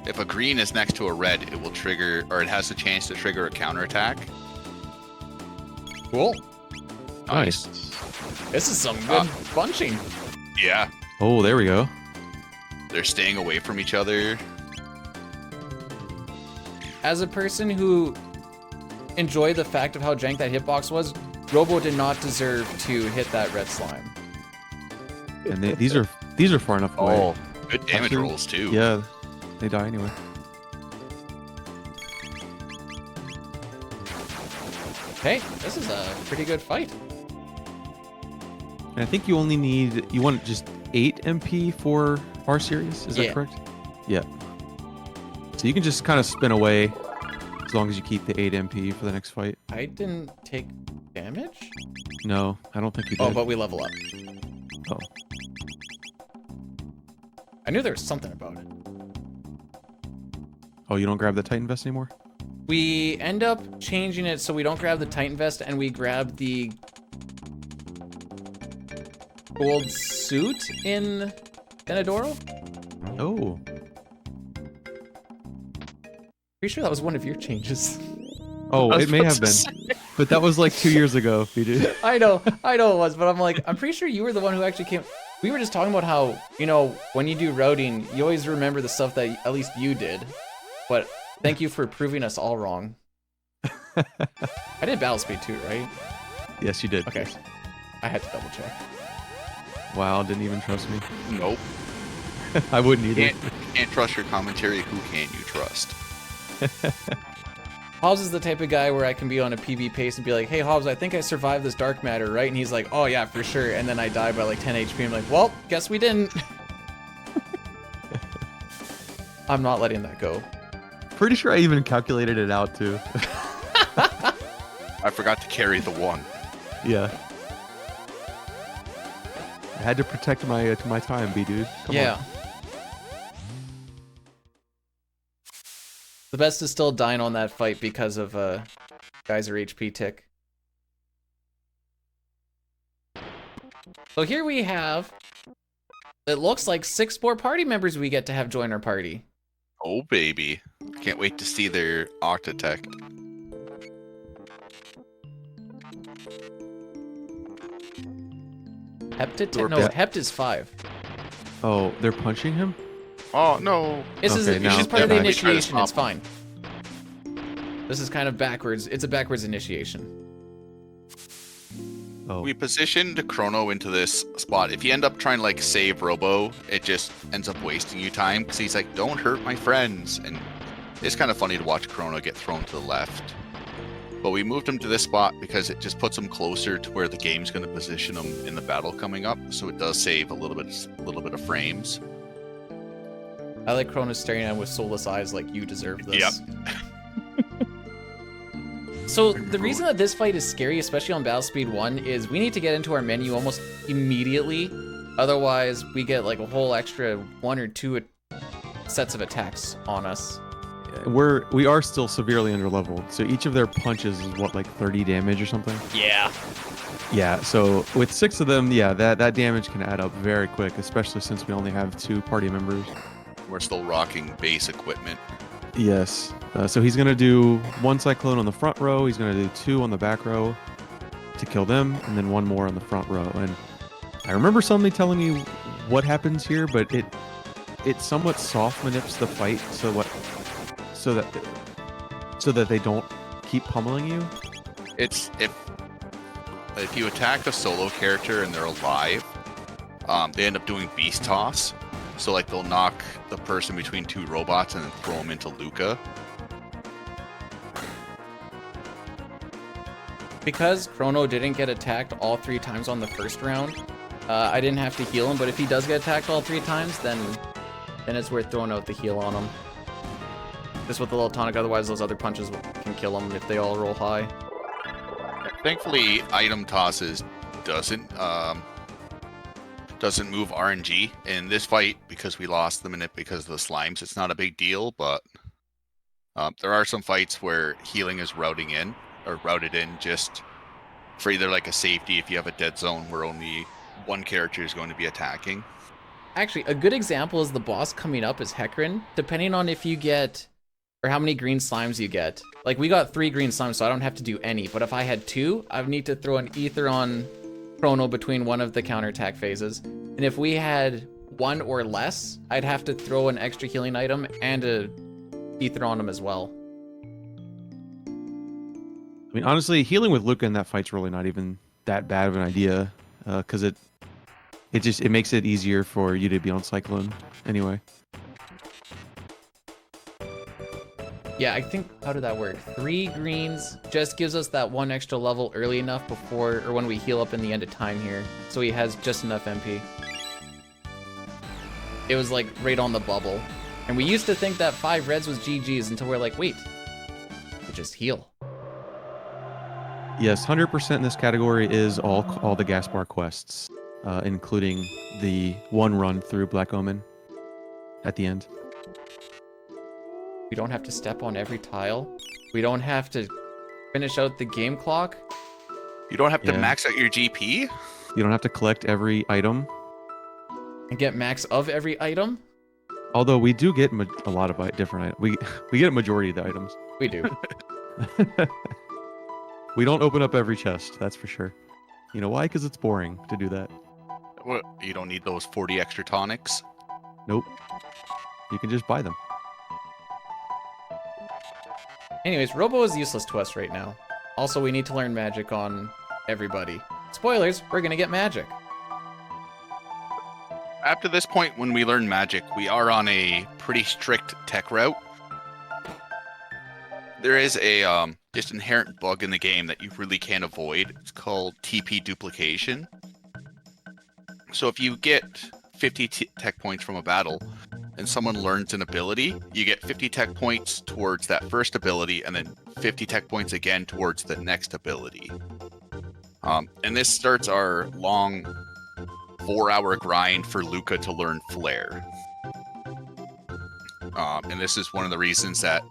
if a green is next to a red, it will trigger, or it has a chance to trigger a counterattack. Cool. Nice. This is some good bunching. Yeah, Oh, there we go. they're staying away from each other. As a person who enjoyed the fact of how jank that hitbox was, Robo did not deserve to hit that red slime. And these are far enough away. Oh, good damage Actually, rolls too. Yeah, they die anyway. Hey, this is a pretty good fight. And I think you want just 8 MP for R series. Is Yeah. that correct? Yeah. So you can just kind of spin away as long as you keep the 8 MP for the next fight. I didn't take damage? No, I don't think you did. Oh, but we level up. Oh. I knew there was something about it. Oh, you don't grab the Titan Vest anymore? We end up changing it so we don't grab the Titan Vest and we grab the gold suit in Bdewd? Oh. Pretty sure that was one of your changes. Oh, I was it may about have to been. say. But that was like 2 years ago, Bdewd. I know it was, but I'm pretty sure you were the one who actually came. We were just talking about how, when you do routing, you always remember the stuff that at least you did. But thank you for proving us all wrong. I did Battle Speed too, right? Yes, you did. Okay. I had to double check. Wow, didn't even trust me. Nope. I wouldn't either. Can't trust your commentary. Who can you trust? Hobbs is the type of guy where I can be on a PB pace and be like, hey Hobbs, I think I survived this dark matter, right? And he's like, oh yeah, for sure. And then I die by like 10 HP. I'm like, well, guess we didn't. I'm not letting that go. Pretty sure I even calculated it out too. I forgot to carry the 1. Yeah. I had to protect my time, Bdewd. Come yeah. on. The best is still dying on that fight because of Geyser HP tick. So here we have, it looks like 6 more party members we get to have join our party. Oh baby, can't wait to see their Octatech. Heptatech? No, Hept is 5. Oh, they're punching him? Oh no! This is Okay, now- she's part of the okay. initiation, it's fine. This is kind of backwards, it's a backwards initiation. Oh. We positioned Chrono into this spot. If you end up trying to like save Robo, it just ends up wasting you time because he's like, "Don't hurt my friends," and it's kind of funny to watch Chrono get thrown to the left. But we moved him to this spot because it just puts him closer to where the game's going to position him in the battle coming up, so it does save a little bit of frames. I like Chrono staring at him with soulless eyes like, you deserve this. Yep. So the reason that this fight is scary, especially on Battle Speed 1, is we need to get into our menu almost immediately. Otherwise, we get like a whole extra 1 or 2 sets of attacks on us. We are still severely underleveled, so each of their punches is what, like 30 damage or something? Yeah. Yeah, so with 6 of them, yeah, that damage can add up very quick, especially since we only have 2 party members. We're still rocking base equipment. Yes. So he's going to do 1 Cyclone on the front row, he's going to do 2 on the back row to kill them, and then 1 more on the front row. And I remember somebody telling me what happens here, but it somewhat soft manips the fight so that they don't keep pummeling you. It's if you attack a solo character and they're alive, they end up doing beast toss. So like they'll knock the person between 2 robots and then throw them into Luca. Because Chrono didn't get attacked all 3 times on the first round, I didn't have to heal him, but if he does get attacked all 3 times, then it's worth throwing out the heal on him. Just with a little tonic, otherwise those other punches can kill him if they all roll high. Thankfully, item tosses doesn't move RNG in this fight because we lost them in it because of the slimes. It's not a big deal, but there are some fights where healing is routed in just for either like a safety if you have a dead zone where only 1 character is going to be attacking. Actually, a good example is the boss coming up is Hecarim. Depending on if you get, or how many green slimes you get. Like, we got 3 green slimes, so I don't have to do any. But if I had 2, I would need to throw an ether on Chrono between one of the counterattack phases. And if we had 1 or less, I'd have to throw an extra healing item and a ether on him as well. I mean, honestly, healing with Luca in that fight's really not even that bad of an idea, because it makes it easier for you to be on Cyclone anyway. Yeah, I think, how did that work? 3 greens just gives us that 1 extra level early enough before, or when we heal up in the end of time here. So he has just enough MP. It was like right on the bubble. And we used to think that 5 reds was GG's until we're like, wait, we just heal. Yes, 100% in this category is all the gas bar quests, including the 1 run through Black Omen at the end. We don't have to step on every tile. We don't have to finish out the game clock. You don't have to Yeah. max out your GP? You don't have to collect every item, And get max of every item. although we do get a lot of different items. We get a majority of the items. We do. We don't open up every chest, that's for sure. You know why? Because it's boring to do that. What, you don't need those 40 extra tonics? Nope. You can just buy them. Anyways, Robo is useless to us right now. Also, we need to learn magic on everybody. Spoilers, we're gonna get magic. after this point, when we learn magic, we are on a pretty strict tech route. There is a just inherent bug in the game that you really can't avoid. It's called TP duplication. So if you get 50 tech points from a battle, and someone learns an ability, you get 50 tech points towards that first ability, and then 50 tech points again towards the next ability. And this starts our long 4-hour grind for Luca to learn Flare. And this is one of the reasons that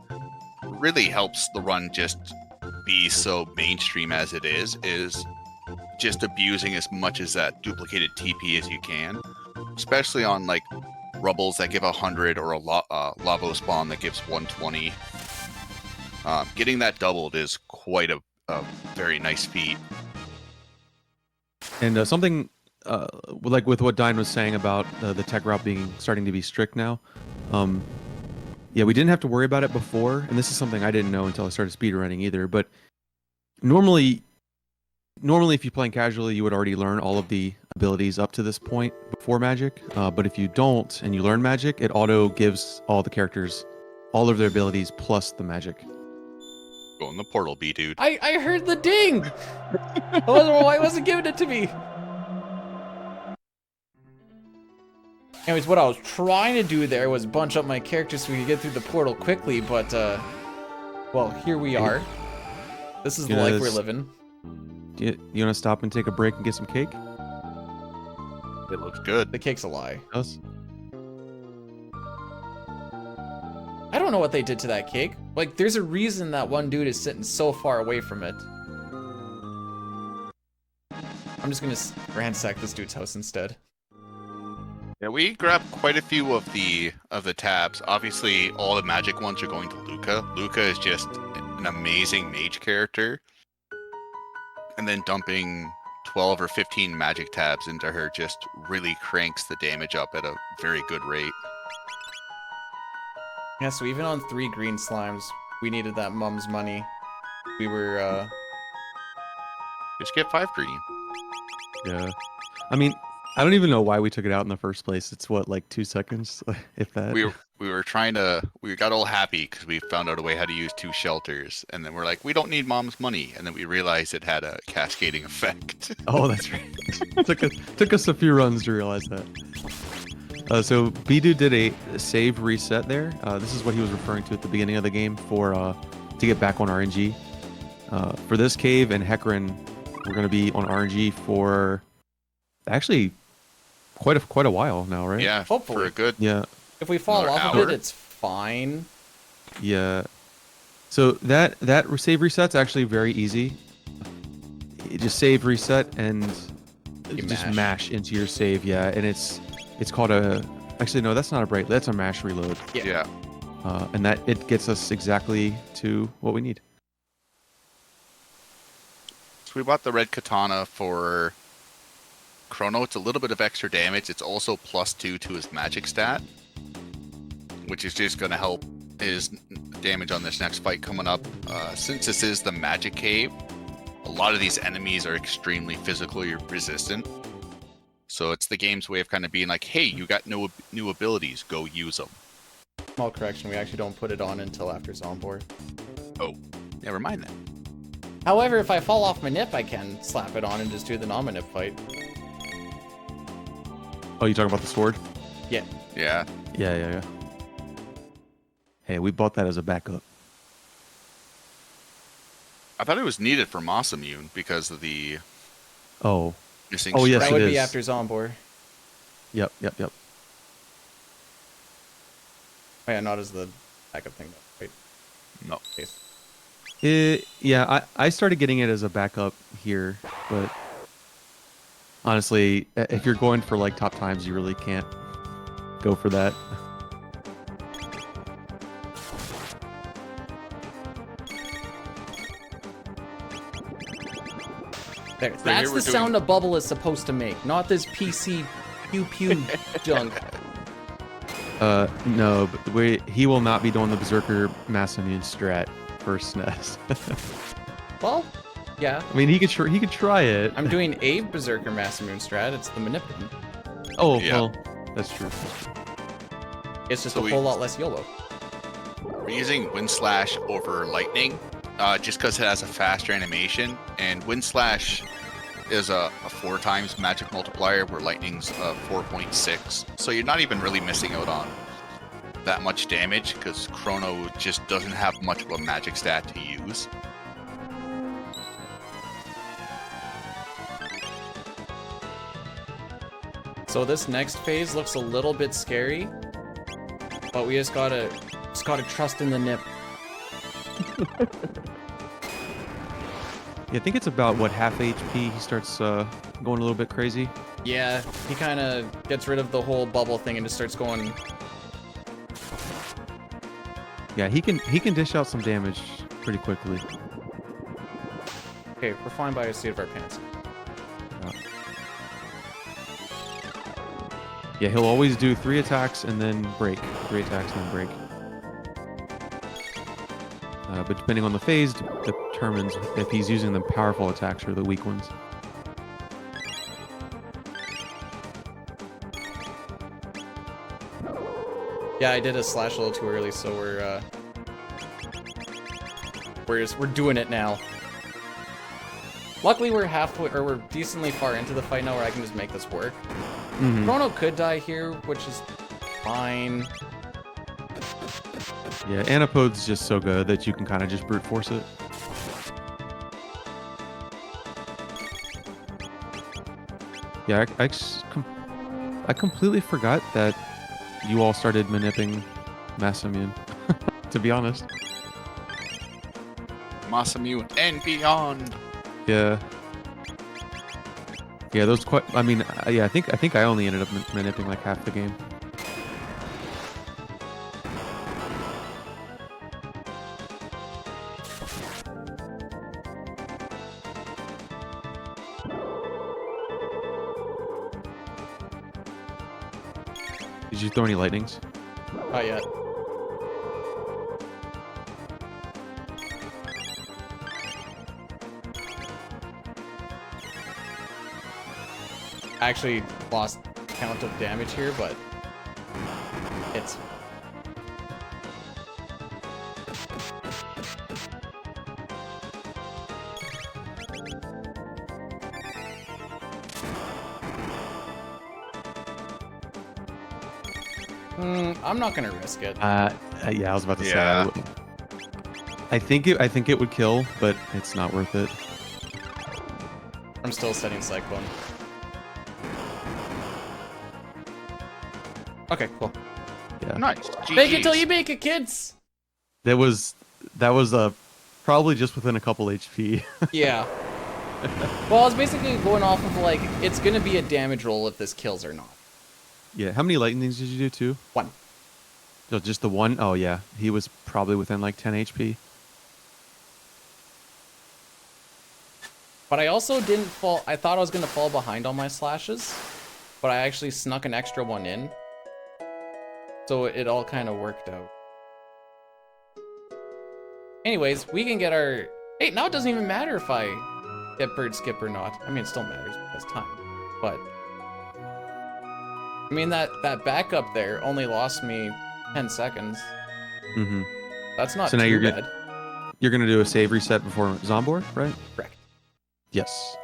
really helps the run just be so mainstream as it is just abusing as much as that duplicated TP as you can, especially on like rubbles that give 100 or a lavo spawn that gives 120. Getting that doubled is quite a very nice feat. And something like with what Dine was saying about the tech route starting to be strict now. Yeah, we didn't have to worry about it before, and this is something I didn't know until I started speedrunning either. But normally, if you're playing casually, you would already learn all of the abilities up to this point before magic. But if you don't and you learn magic, it auto gives all the characters all of their abilities plus the magic. Go in the portal, Bdewd. I heard the ding! I wonder why it wasn't giving it to me. Anyways, what I was trying to do there was bunch up my characters so we could get through the portal quickly, but, well, here we are. This is the life we're living. You want to stop and take a break and get some cake? It looks good. The cake's a lie. Us? I don't know what they did to that cake. Like, there's a reason that one dude is sitting so far away from it. I'm just gonna ransack this dude's house instead. Yeah, we grabbed quite a few of the tabs. Obviously, all the magic ones are going to Luca. Luca is just an amazing mage character. And then dumping 12 or 15 magic tabs into her just really cranks the damage up at a very good rate. Yeah, so even on 3 green slimes, we needed that mum's money. We were, Just get 5 green. Yeah. I mean, I don't even know why we took it out in the first place. It's what, like 2 seconds, if that. We got all happy because we found out a way how to use 2 shelters, and then we're like, we don't need mom's money, and then we realized it had a cascading effect. Oh, that's right. took us a few runs to realize that. So Bdewd did a save reset there. This is what he was referring to at the beginning of the game to get back on RNG. For this cave and Hecarim, we're going to be on RNG for actually quite a while now, right? Yeah, hopefully. for a good. Yeah. If we fall off of it, it's fine. Yeah. So that save reset's actually very easy. You just save reset and just mash into your save. Yeah, and it's called actually no, that's not a break. That's a mash reload. Yeah. And that it gets us exactly to what we need. So we bought the red katana for Chrono. It's a little bit of extra damage. It's also +2 to his magic stat, which is just going to help his damage on this next fight coming up. Since this is the magic cave, a lot of these enemies are extremely physically resistant. So it's the game's way of kind of being like, hey, you got no new abilities, go use them. Small correction, we actually don't put it on until after Zombor. Oh, never mind then. However, if I fall off my nip, I can slap it on and just do the non-nip fight. Oh, you talking about the sword? Yeah. Yeah. Yeah. Hey, we bought that as a backup. I thought it was needed for Moss Immune because of the missing Oh, yes, That it would is. be after Zombor. Yep. Oh yeah, not as the backup thing though. Wait. No. Case. Yeah, I started getting it as a backup here, but honestly, if you're going for like top times, you really can't go for that. There, that's the sound a bubble is supposed to make, not this PC pew junk. No, but he will not be doing the Berserker Mass Immune strat for SNES. Well, yeah. I mean, he could try it. I'm doing a Berserker Mass Immune strat. It's the Manipulum. Oh, Yeah. well, That's true. It's just So a whole lot less YOLO. We're using Wind Slash over Lightning, just because it has a faster animation, and Wind Slash is a 4 times magic multiplier, where Lightning's 4.6. So you're not even really missing out on that much damage, because Chrono just doesn't have much of a magic stat to use. So this next phase looks a little bit scary, but we just gotta trust in the nip. Yeah, I think it's about what, half HP. He starts going a little bit crazy. Yeah, he kind of gets rid of the whole bubble thing and just starts going. Yeah, he can dish out some damage pretty quickly. Okay, we're flying by the seat of our pants. Yeah, he'll always do 3 attacks and then break. 3 attacks and then break. But depending on the phase, determines if he's using the powerful attacks or the weak ones. Yeah, I did a slash a little too early, so we're doing it now. Luckily, we're halfway, or we're decently far into the fight now, where I can just make this work. Mm-hmm. Chrono could die here, which is fine. Yeah, Anipode's just so good that you can kind of just brute force it. Yeah, I completely forgot that you all started manipping Masamune, to be honest. Masamune and beyond. Yeah. Yeah, those quite. I mean, yeah, I think I only ended up manipping like half the game. Did you throw any lightnings? Not yet. I actually lost count of damage here, but it's... I'm not gonna risk it. Yeah, I was about to Yeah. say. I think it would kill, but it's not worth it. I'm still setting Cyclone. Okay, cool. Yeah. Nice. Make it GGs. till you make it, kids! That was probably just within a couple HP. Yeah. Well, I was basically going off of, like, it's gonna be a damage roll if this kills or not. Yeah. How many lightnings did you do? 2? 1. So just the 1? Oh yeah. He was probably within like 10 HP. But I also didn't fall... I thought I was gonna fall behind on my slashes, but I actually snuck an extra one in. So it all kind of worked out. Anyways, we can get our... Hey, now it doesn't even matter if I get bird skip or not. I mean, it still matters because time. But... I mean, that backup there only lost me 10 seconds. Mm-hmm. That's not So now too you're bad. You're gonna do a save reset before Zombor, right? Correct. Yes.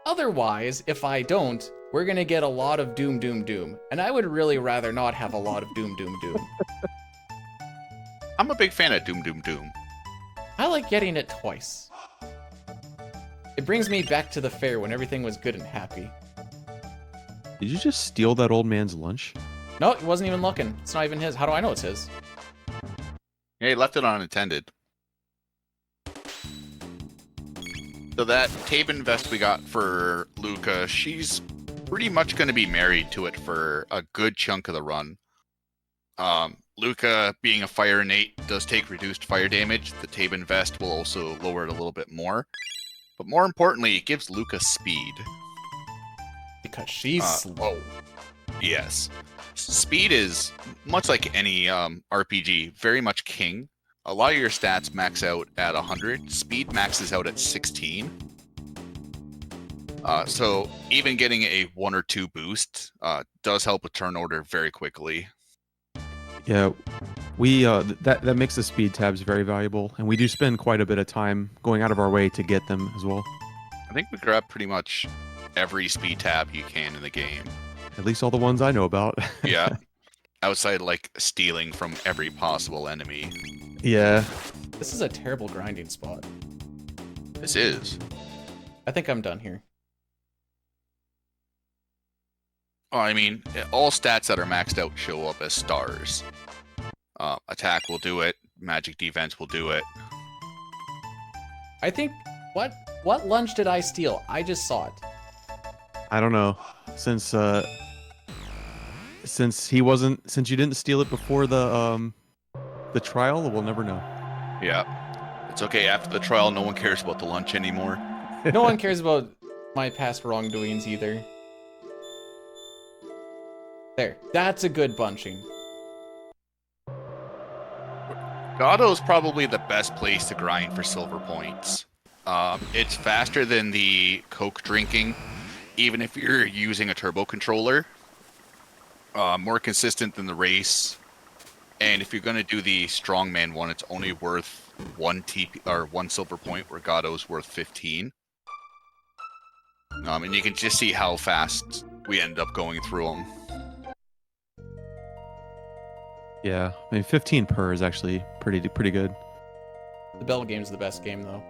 Otherwise, if I don't, we're gonna get a lot of Doom, Doom, Doom. And I would really rather not have a lot of Doom, Doom, Doom. I'm a big fan of Doom Doom Doom. I like getting it twice. It brings me back to the fair when everything was good and happy. Did you just steal that old man's lunch? No, he wasn't even looking. It's not even his. How do I know it's his? Yeah, he left it unattended. So that Tabin vest we got for Luca, she's pretty much going to be married to it for a good chunk of the run. Luca, being a fire innate, does take reduced fire damage. The Tabin vest will also lower it a little bit more. But more importantly, it gives Luca speed. Because she's slow. Yes. Speed is, much like any RPG, very much king. A lot of your stats max out at 100. Speed maxes out at 16. So even getting a 1 or 2 boost does help with turn order very quickly. Yeah, we that makes the speed tabs very valuable, and we do spend quite a bit of time going out of our way to get them as well. I think we grab pretty much every speed tab you can in the game. At least all the ones I know about. Yeah. Outside like stealing from every possible enemy. Yeah. This is a terrible grinding spot. This is. I think I'm done here. Oh, I mean, all stats that are maxed out show up as stars. Attack will do it. Magic defense will do it. I think what lunch did I steal? I just saw it. I don't know. Since you didn't steal it before the trial, we'll never know. Yeah. It's okay. After the trial, no one cares about the lunch anymore. No one cares about my past wrongdoings either. There. That's a good bunching. Gado's probably the best place to grind for silver points. It's faster than the Coke drinking, even if you're using a turbo controller. More consistent than the race. And if you're going to do the strongman one, it's only worth 1 TP or 1 silver point, where Gado's worth 15. And you can just see how fast we end up going through them. Yeah, I mean 15 per is actually pretty good. The Bell game's the best game though.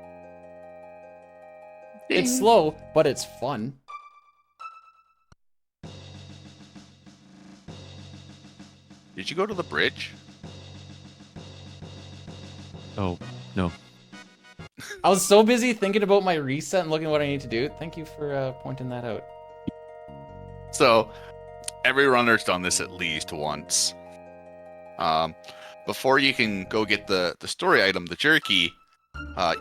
It's slow, but it's fun. Did you go to the bridge? Oh, no. I was so busy thinking about my reset and looking at what I need to do. Thank you for pointing that out. So, every runner's done this at least once. Before you can go get the story item, the jerky,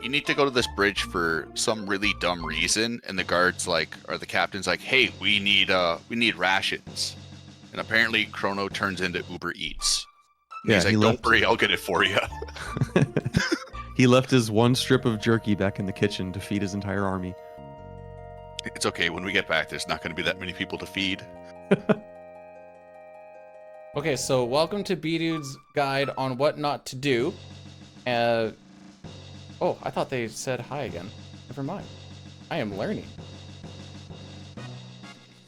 you need to go to this bridge for some really dumb reason, and the guards or the captain's like, "Hey, we need rations." And apparently Chrono turns into Uber Eats. And Yeah, he's like, "Don't worry, I'll get it for you." He left his one strip of jerky back in the kitchen to feed his entire army. It's okay, when we get back, there's not going to be that many people to feed. Okay, so welcome to Bdewd's guide on what not to do. Oh, I thought they said hi again. Never mind. I am learning.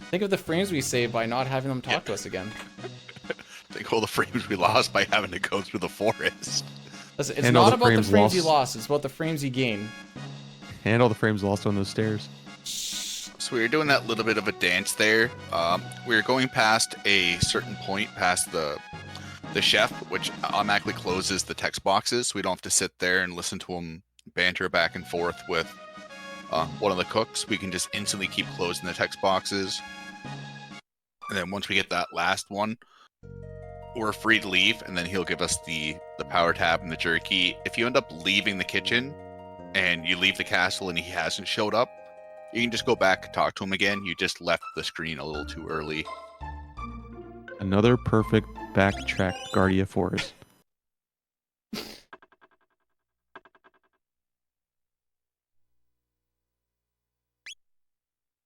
Think of the frames we saved by not having them talk to us again. Think all the frames we lost by having to go through the forest. Listen, it's And all not the about the frames frames you lost. lost, it's about the frames you gain. And all the frames lost on those stairs. So we were doing that little bit of a dance there. We were going past a certain point, past the chef, which automatically closes the text boxes, so we don't have to sit there and listen to him banter back and forth with one of the cooks. We can just instantly keep closing the text boxes. And then once we get that last one, we're free to leave, and then he'll give us the power tab and the jerky. If you end up leaving the kitchen and you leave the castle and he hasn't showed up, you can just go back and talk to him again. You just left the screen a little too early. Another perfect backtracked Guardia Forest.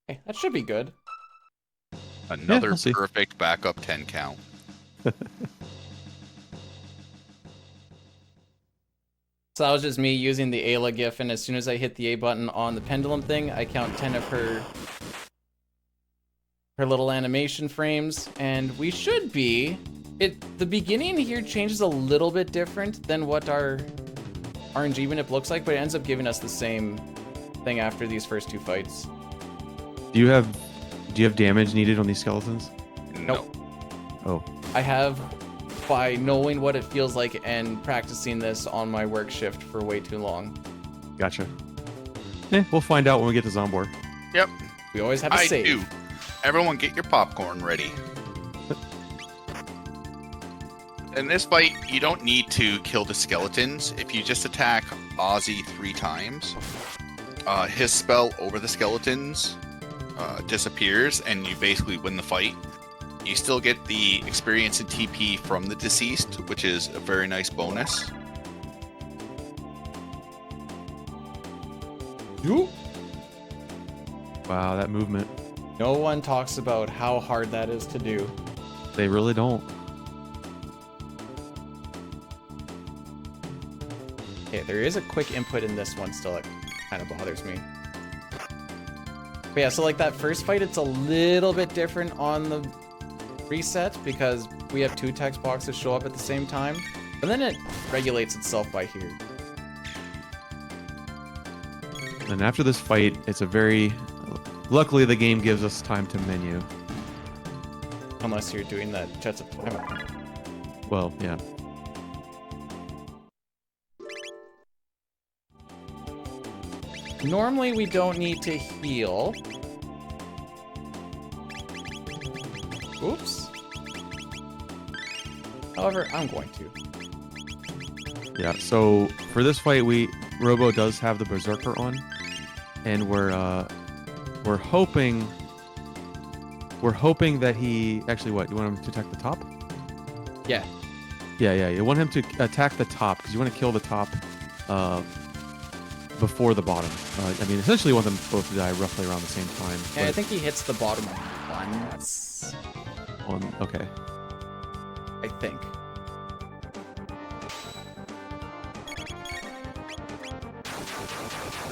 Hey, that should be good. Another we'll see. perfect backup 10 count. So that was just me using the Ayla gif, and as soon as I hit the A button on the pendulum thing, I count 10 of her little animation frames, and we should be... The beginning here changes a little bit different than what our RNG manip looks like, but it ends up giving us the same thing after these first 2 fights. Do you have damage needed on these skeletons? Nope. Oh. I have, by knowing what it feels like and practicing this on my work shift for way too long. Gotcha. We'll find out when we get to Zombor. Yep. We always have a I save. do. Everyone get your popcorn ready. In this fight, you don't need to kill the skeletons. If you just attack Ozzy 3 times, his spell over the skeletons disappears, and you basically win the fight. You still get the experience and TP from the deceased, which is a very nice bonus. Wow, that movement. No one talks about how hard that is to do. They really don't. Okay, there is a quick input in this one still that kind of bothers me. But yeah, so like that first fight, it's a little bit different on the reset because we have 2 text boxes show up at the same time. But then it regulates itself by here. And after this fight, it's a very... Luckily, the game gives us time to menu. Unless you're doing that Jets of Time. Well, yeah. Normally, we don't need to heal. Oops. However, I'm going to. Yeah, so for this fight, Robo does have the Berserker on, and we're hoping that he actually what? You want him to attack the top? Yeah. Yeah. You want him to attack the top because you want to kill the top before the bottom. I mean, essentially, you want them both to die roughly around the same time. Yeah, I think he hits the bottom once. Okay. I think.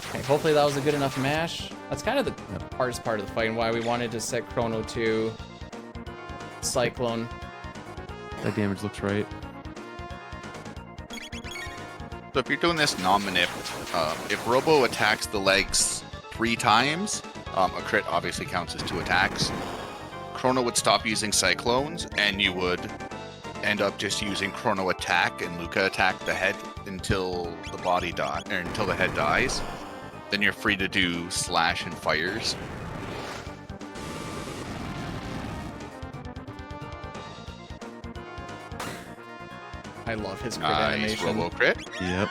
Okay, hopefully that was a good enough mash. That's kind of the hardest part of the fight and why we wanted to set Chrono to Cyclone. That damage looks right. So if you're doing this non-manip, if Robo attacks the legs 3 times, a crit obviously counts as 2 attacks. Chrono would stop using Cyclones, and you would end up just using Chrono attack and Luca attack the head until the body die or until the head dies. Then you're free to do slash and fires. I love his crit Nice animation. Robo crit. Yep.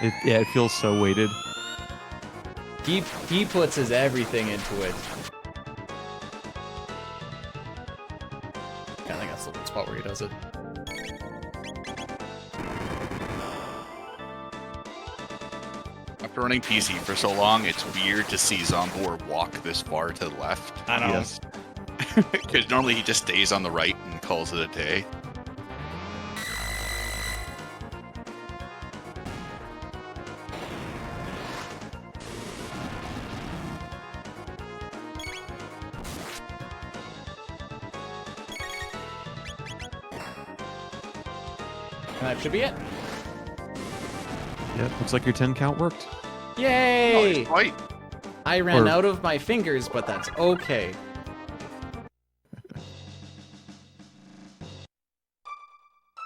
It feels so weighted. He puts his everything into it. I think that's the one spot where he does it. After running PC for so long, it's weird to see Zombor walk this far to the left. I know. Yes. Because normally he just stays on the right and calls it a day. And that should be it. Yep. Looks like your 10 count worked. Yay! Nice fight. I ran Or- out of my fingers, but that's okay.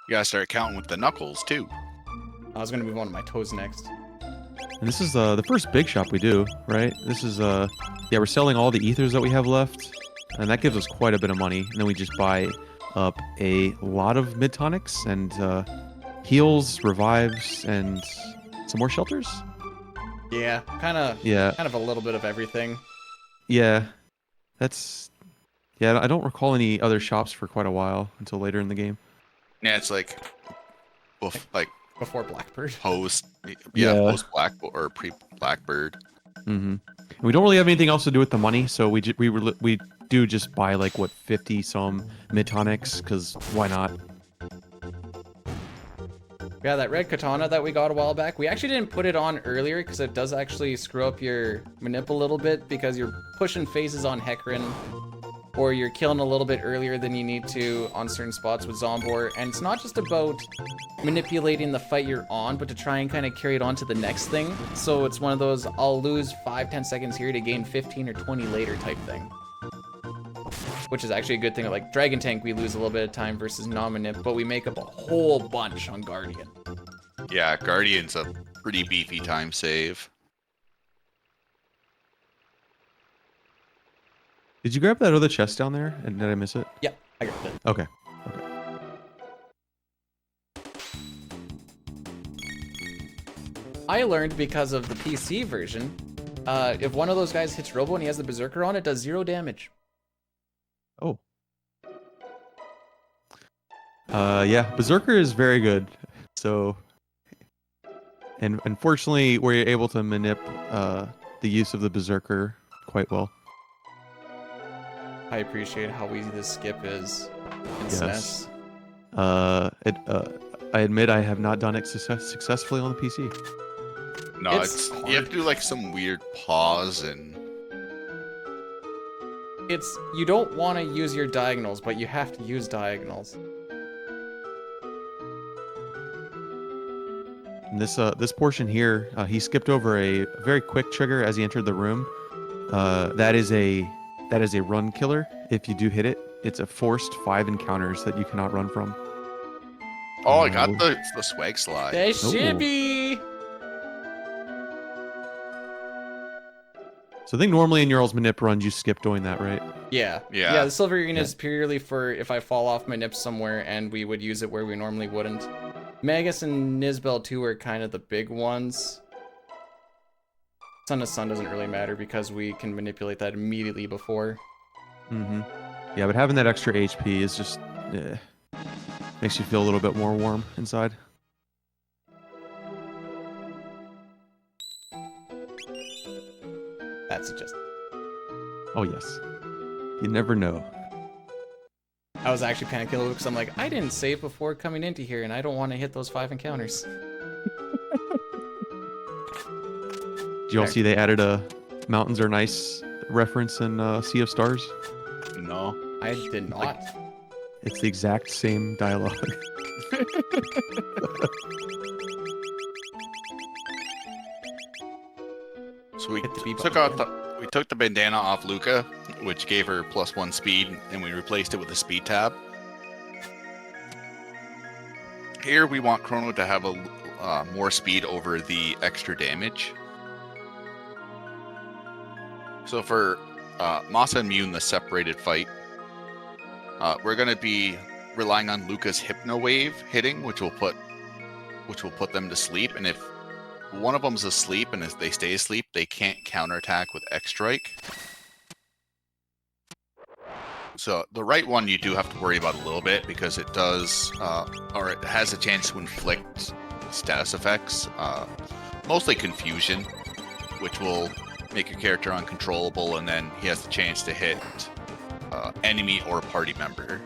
You gotta start counting with the knuckles too. I was gonna move on to my toes next. And this is the first big shop we do, right? This is yeah, we're selling all the ethers that we have left, and that gives us quite a bit of money. And then we just buy up a lot of mid tonics and heals, revives, and some more shelters. Yeah, kind of a little bit of everything. Yeah, I don't recall any other shops for quite a while until later in the game. Yeah, it's like Before Blackbird. post, Yeah. post Blackbird or pre Blackbird. Mm-hmm. We don't really have anything else to do with the money, so we do just buy like what 50 some mid tonics because why not? Yeah, that red katana that we got a while back, we actually didn't put it on earlier because it does actually screw up your manip a little bit because you're pushing phases on Hecarim or you're killing a little bit earlier than you need to on certain spots with Zombor. And it's not just about manipulating the fight you're on, but to try and kind of carry it on to the next thing. So it's one of those, I'll lose 5-10 seconds here to gain 15 or 20 later type thing. Which is actually a good thing. Like Dragon Tank, we lose a little bit of time versus non-manip, but we make up a whole bunch on Guardian. Yeah, Guardian's a pretty beefy time save. Did you grab that other chest down there? And did I miss it? Yep, I got it. Okay. I learned because of the PC version, if one of those guys hits Robo and he has the Berserker on, it does 0 damage. Oh. Yeah, Berserker is very good. So, and unfortunately, we're able to manip the use of the Berserker quite well. I appreciate how easy this skip is in Yes. SNES. I admit I have not done it successfully on the PC. No, It's you have to do like some weird pause and You don't want to use your diagonals, but you have to use diagonals. And this portion here, he skipped over a very quick trigger as he entered the room. That is a run killer. If you do hit it, it's a forced 5 encounters that you cannot run from. oh, I got the swag slide. The shibby! So I think normally in Jarl's Manip runs you skip doing that, right? Yeah. Yeah. Yeah, the silver green Yeah. is purely for if I fall off my nip somewhere and we would use it where we normally wouldn't. Magus and Nizbel too are kind of the big ones. Sun to Sun doesn't really matter because we can manipulate that immediately before. Mm-hmm. Yeah, but having that extra HP is just makes you feel a little bit more warm inside. That's just... Oh yes. You never know. I was actually panicking a little because I'm like, I didn't save before coming into here and I don't want to hit those 5 encounters. Did you all see they added a Mountains Are Nice reference in Sea of Stars? No. I did not. It's the exact same dialogue. So we Hit the B took button out we took the bandana off Luca, which gave her +1 speed, and we replaced it with a speed tab. Here we want Chrono to have a more speed over the extra damage. So for Masa and Mune, the separated fight, we're gonna be relying on Luca's Hypno Wave hitting, which will put them to sleep. And if one of them's asleep and if they stay asleep, they can't counterattack with X Strike. So the right one you do have to worry about a little bit because it does, or it has a chance to inflict status effects, mostly confusion, which will make your character uncontrollable, and then he has the chance to hit enemy or party member.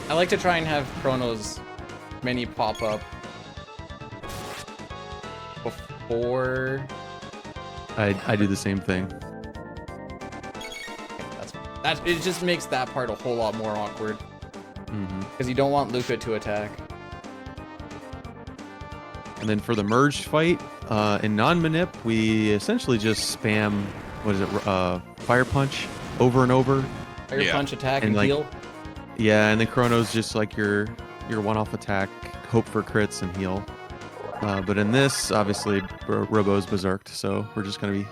I like to try and have Chrono's menu pop up before... I do the same thing. It just makes that part a whole lot more awkward. Mm-hmm. Because you don't want Luca to attack. And then for the merged fight, in non-manip, we essentially just spam, Fire Punch over and over. Fire Punch, attack, And, and like, heal. Yeah, and then Chrono's just like your one-off attack, hope for crits and heal. But in this, obviously, Robo's berserked, so we're just gonna be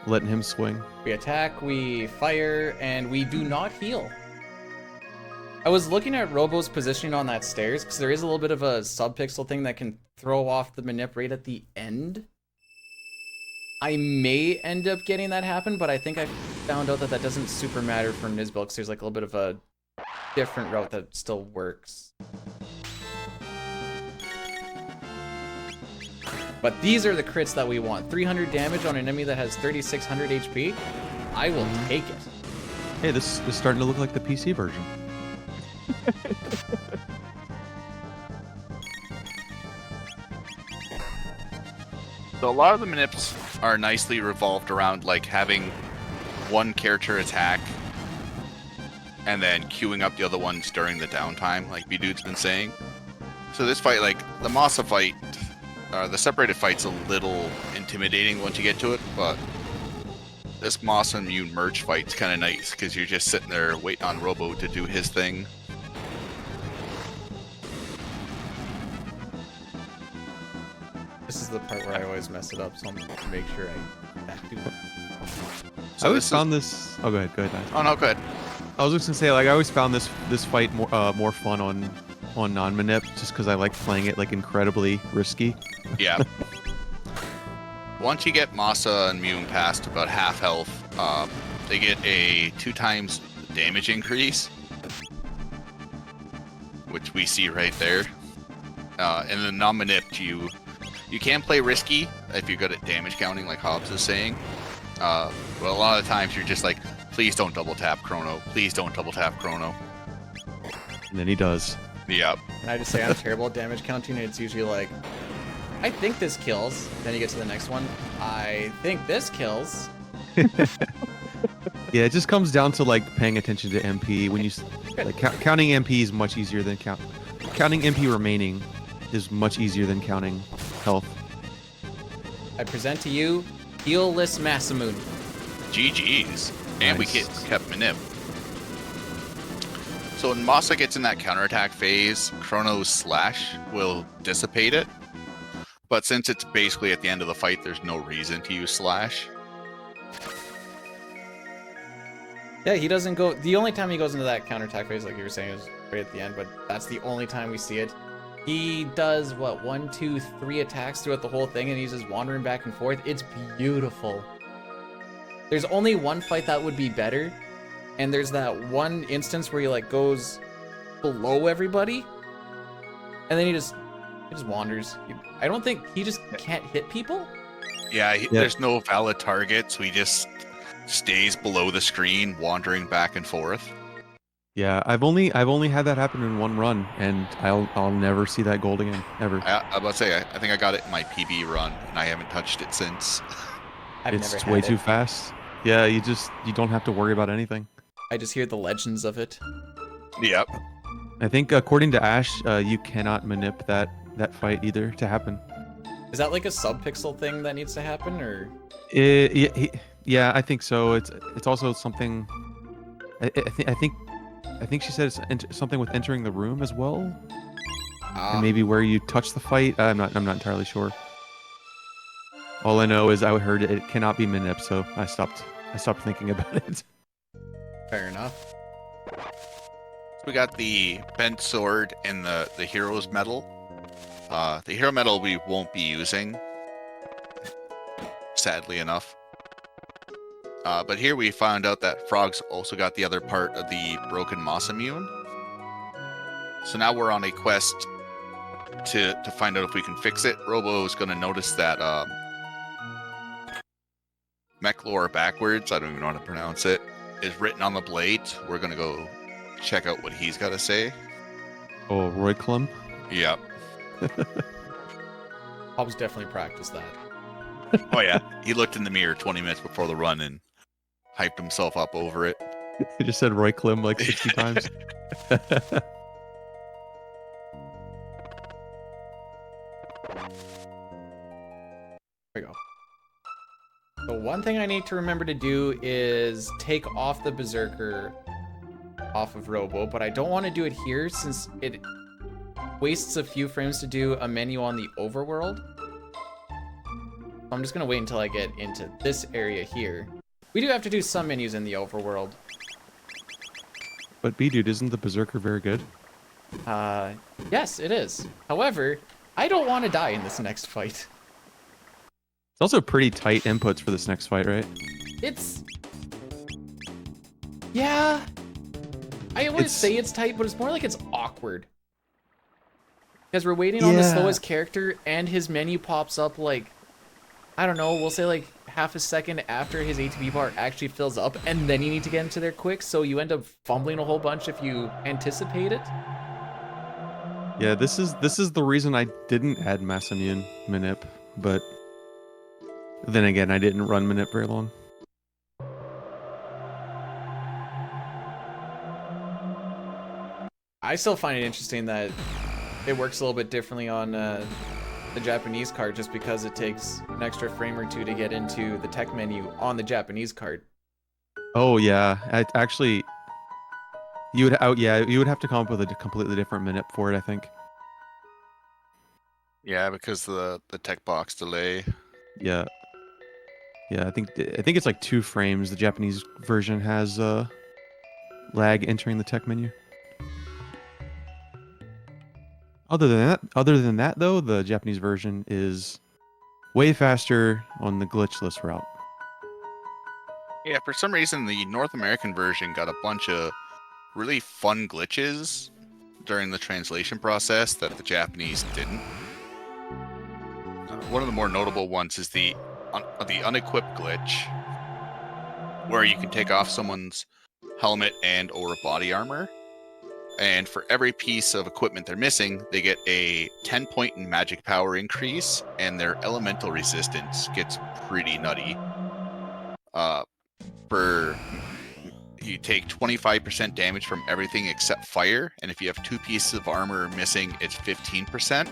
letting him swing. We attack, we fire, and we do not heal. I was looking at Robo's positioning on that stairs, because there is a little bit of a sub-pixel thing that can throw off the manip right at the end. I may end up getting that happen, but I think I found out that that doesn't super matter for Nizbel, because there's like a little bit of a different route that still works. But these are the crits that we want. 300 damage on an enemy that has 3,600 HP. I will take it. Hey, this is starting to look like the PC version. So a lot of the manips are nicely revolved around like having one character attack and then queuing up the other ones during the downtime, like Bdewd's been saying. So this fight, like the Masa fight, the separated fight's a little intimidating once you get to it, but this Masa and Mune merge fight's kind of nice because you're just sitting there waiting on Robo to do his thing. This is the part where I always mess it up, so I'm going to make sure I do it. I always found this. Oh, go ahead. Go ahead. Oh no, go ahead. I was just gonna say, like, I always found this fight more fun on non-manip, just because I like playing it like incredibly risky. Yeah. Once you get Masa and Mune past about half health, they get a 2x damage increase, which we see right there. And then non-manip, You can play risky if you're good at damage counting, like Hobbs is saying. But a lot of times you're just like, please don't double tap Chrono. Please don't double tap Chrono. And then he does. Yep. And I just say I'm terrible at damage counting, and it's usually like, I think this kills. Then you get to the next one. I think this kills. Yeah, it just comes down to like paying attention to MP. When you like counting MP is much easier than counting MP remaining is much easier than counting health. I present to you Heelless Masamune. GG's. And Nice. we kept Manip. So when Masa gets in that counterattack phase, Chrono's Slash will dissipate it. But since it's basically at the end of the fight, there's no reason to use Slash. Yeah, he doesn't go. The only time he goes into that counterattack phase, like you were saying, is right at the end, but that's the only time we see it. He does, what, 1, 2, 3 attacks throughout the whole thing, and he's just wandering back and forth. It's beautiful. There's only one fight that would be better, and there's that one instance where he, like, goes below everybody, and then he just wanders. I don't think he just can't hit people. Yeah, there's no valid target, so he just stays below the screen, wandering back and forth. Yeah, I've only had that happen in one run, and I'll never see that gold again, ever. I about to say, I think I got it in my PB run, and I haven't touched it since. It's never way had too it. fast. Yeah, you don't have to worry about anything. I just hear the legends of it. Yep. I think according to Ash, you cannot manip that fight either to happen. Is that like a subpixel thing that needs to happen, or? Yeah, I think so. It's also something. I think she said it's something with entering the room as well, and maybe where you touch the fight. I'm not entirely sure. All I know is I heard it cannot be manip, so I stopped thinking about it. Fair enough. We got the bent sword and the hero's medal. The hero medal we won't be using, sadly enough. But here we found out that Frog's also got the other part of the broken Masamune. So now we're on a quest to find out if we can fix it. Robo's going to notice that Mechlor backwards, I don't even know how to pronounce it, is written on the blade. We're going to go check out what he's got to say. Oh, Roy Klum. Yep. Hobbs definitely practiced that. Oh yeah, he looked in the mirror 20 minutes before the run and hyped himself up over it. He just said Roy Klum like 60 times. There we go. The one thing I need to remember to do is take off the Berserker off of Robo, but I don't want to do it here since it wastes a few frames to do a menu on the overworld. I'm just going to wait until I get into this area here. We do have to do some menus in the overworld. But Bdewd, isn't the Berserker very good? Yes, it is. However, I don't want to die in this next fight. It's also pretty tight inputs for this next fight, right? It's... Yeah. I always say it's tight, but it's more like it's awkward. Because we're waiting on the slowest character, and his menu pops up like, I don't know, we'll say like half a second after his ATB bar actually fills up, and then you need to get into there quick, so you end up fumbling a whole bunch if you anticipate it. Yeah, this is the reason I didn't add Masamune Manip, but then again, I didn't run Manip very long. I still find it interesting that it works a little bit differently on the Japanese card, just because it takes an extra frame or two to get into the tech menu on the Japanese card. Oh yeah, actually, you would have to come up with a completely different Manip for it, I think. Yeah, because the tech box delay. Yeah, I think it's like 2 frames. The Japanese version has lag entering the tech menu. Other than that though, the Japanese version is way faster on the glitchless route. Yeah, for some reason the North American version got a bunch of really fun glitches during the translation process that the Japanese didn't. one of the more notable ones is the unequipped glitch, where you can take off someone's helmet and or body armor, and for every piece of equipment they're missing, they get a 10-point magic power increase, and their elemental resistance gets pretty nutty. You take 25% damage from everything except fire, and if you have 2 pieces of armor missing, it's 15%.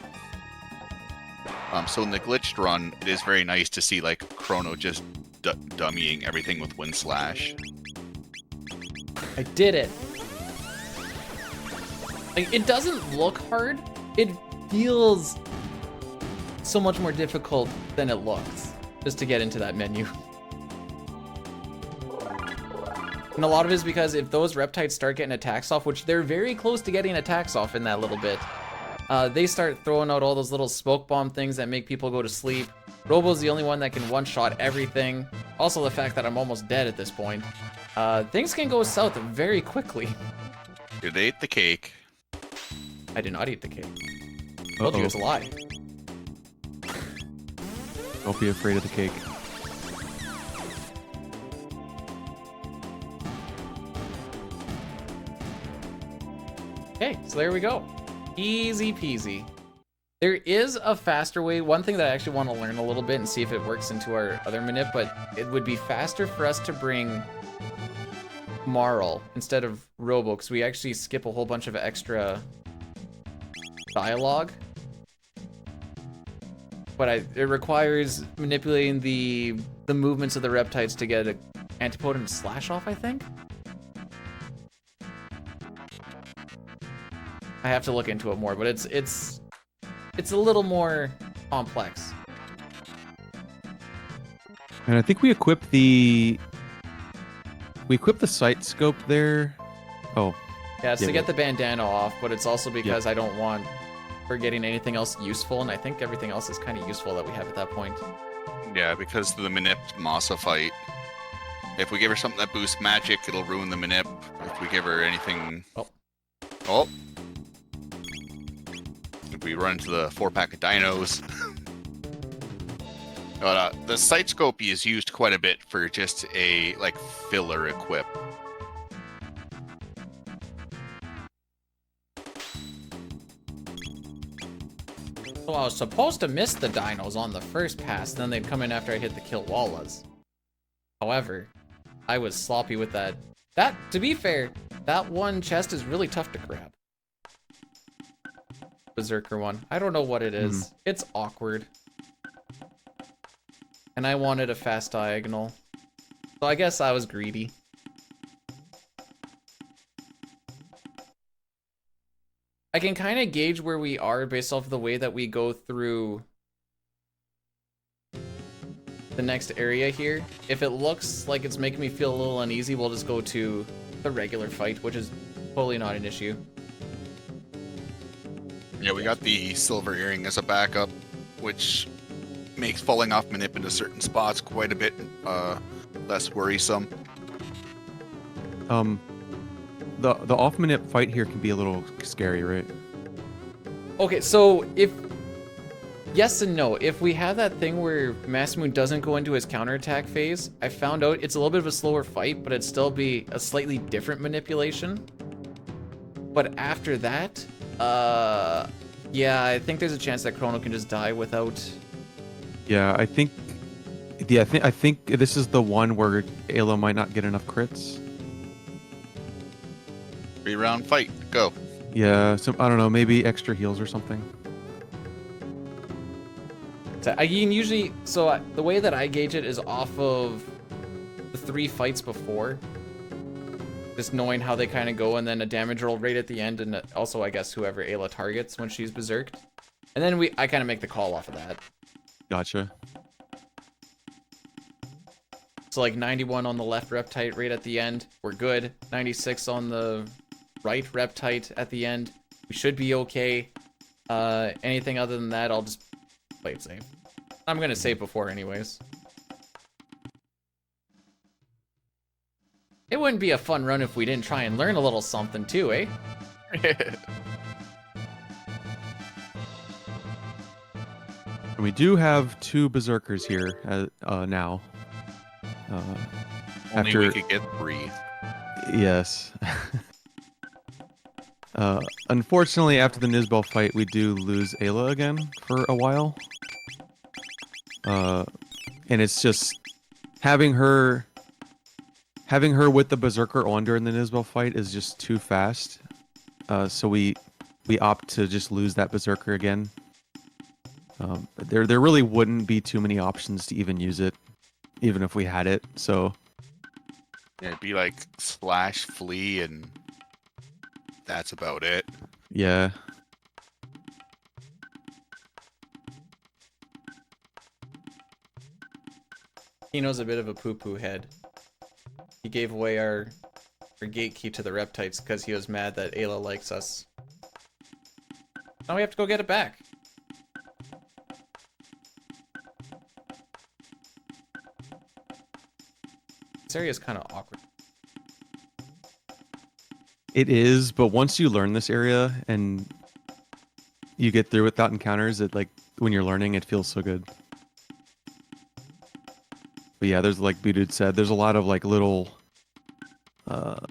So in the glitched run, it is very nice to see like Chrono just dummying everything with Wind Slash. I did it. Like, it doesn't look hard. It feels so much more difficult than it looks, just to get into that menu. And a lot of it is because if those reptiles start getting attacks off, which they're very close to getting attacks off in that little bit, they start throwing out all those little smoke bomb things that make people go to sleep. Robo's the only one that can one-shot everything. Also the fact that I'm almost dead at this point. Things can go south very quickly. Did they eat the cake? I did not eat the cake. Told you it's a lie. Don't be afraid of the cake. Okay, so there we go. Easy peasy. There is a faster way. One thing that I actually want to learn a little bit and see if it works into our other manip, but it would be faster for us to bring Marl instead of Robo, because we actually skip a whole bunch of extra dialogue. But it requires manipulating the movements of the reptiles to get an antipodum slash off, I think. I have to look into it more, but it's a little more complex. And I think we equip the sight scope there. Oh. Yeah, it's Yeah, to get the bandana off, but it's also because I don't want forgetting anything else useful, and I think everything else is kind of useful that we have at that point. Yeah, because of the Manip Masa fight. If we give her something that boosts magic, it'll ruin the Manip. If we give her anything... Oh. If we run into the 4-pack of dinos. But the sight scope is used quite a bit for just a like filler equip. Well, I was supposed to miss the dinos on the first pass, then they'd come in after I hit the kill wallas. However, I was sloppy with that. To be fair, that one chest is really tough to grab. Berserker one. I don't know what it is. It's awkward. And I wanted a fast diagonal. So I guess I was greedy. I can kind of gauge where we are based off of the way that we go through the next area here. If it looks like it's making me feel a little uneasy, we'll just go to the regular fight, which is totally not an issue. Yeah, we got the silver earring as a backup, which makes falling off Manip into certain spots quite a bit less worrisome. The off Manip fight here can be a little scary, right? Okay, so if... Yes and no. If we have that thing where Masamune doesn't go into his counterattack phase, I found out it's a little bit of a slower fight, but it'd still be a slightly different manipulation. But after that, yeah, I think there's a chance that Chrono can just die without... Yeah, I think this is the one where Ayla might not get enough crits. 3-round fight, go. Yeah, I don't know, maybe extra heals or something. So I can usually... So the way that I gauge it is off of the 3 fights before. Just knowing how they kind of go, and then a damage roll right at the end, and also, I guess, whoever Ayla targets when she's berserked. And then I kind of make the call off of that. Gotcha. So like 91 on the left reptite right at the end, we're good. 96 on the right reptite at the end, we should be okay. Anything other than that, I'll just play it safe. I'm gonna save before anyways. It wouldn't be a fun run if we didn't try and learn a little something too, eh? And we do have 2 berserkers here now. Only we could get 3. Yes. Unfortunately, after the Nizbel fight, we do lose Ayla again for a while. And it's just having her with the berserker on during the Nizbel fight is just too fast. So we opt to just lose that berserker again. There really wouldn't be too many options to even use it, even if we had it. So Yeah, it'd be like slash flee, and that's about it. yeah. Kino's a bit of a poo-poo head. He gave away our gatekeep to the Reptites because he was mad that Ayla likes us. Now we have to go get it back. This area is kind of awkward. It is, but once you learn this area and you get through without encounters, it like when you're learning, it feels so good. But yeah, there's like Bdewd said, there's a lot of like little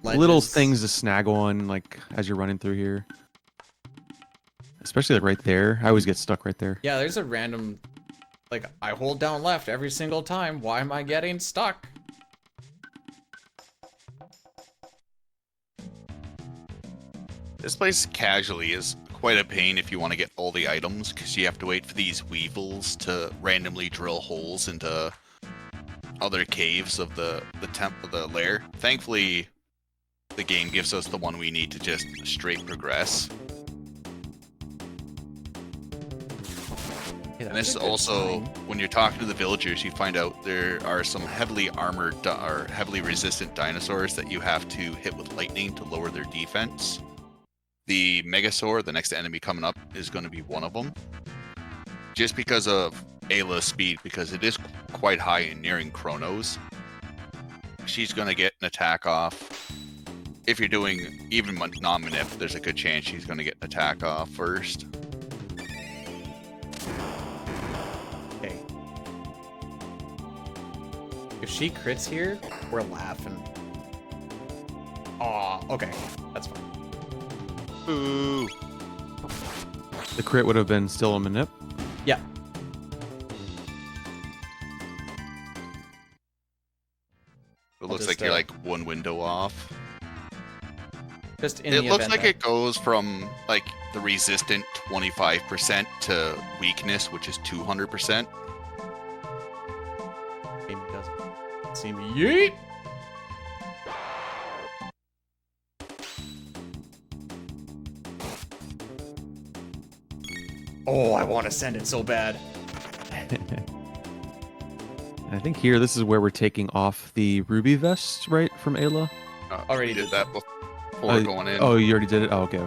Ledges. things to snag on like as you're running through here. Especially like right there. I always get stuck right there. Yeah, there's a random, like, I hold down left every single time. Why am I getting stuck? This place casually is quite a pain if you want to get all the items, because you have to wait for these weevils to randomly drill holes into other caves of the lair. Thankfully, the game gives us the one we need to just straight progress. Yeah, And this is also, when you're talking to the villagers, you find out there are some heavily armored or heavily resistant dinosaurs that you have to hit with lightning to lower their defense. The Megasaur, the next enemy coming up, is going to be one of them. Just because of Ayla's speed, because it is quite high and nearing Chrono's. She's going to get an attack off. If you're doing even non-manip, there's a good chance she's going to get an attack off first. Okay. If she crits here, we're laughing. Aw, okay. That's fine. Ooh. The crit would have been still a manip. Yeah. It looks like you're like one window off. Just in It the looks event like that- it goes from like the resistant 25% to weakness, which is 200%. Game doesn't see me. Yeet! Oh, I want to send it so bad. I think here, this is where we're taking off the ruby vest, right, from Ayla? Already We did did that before going in. Oh, you already did it? Oh, okay.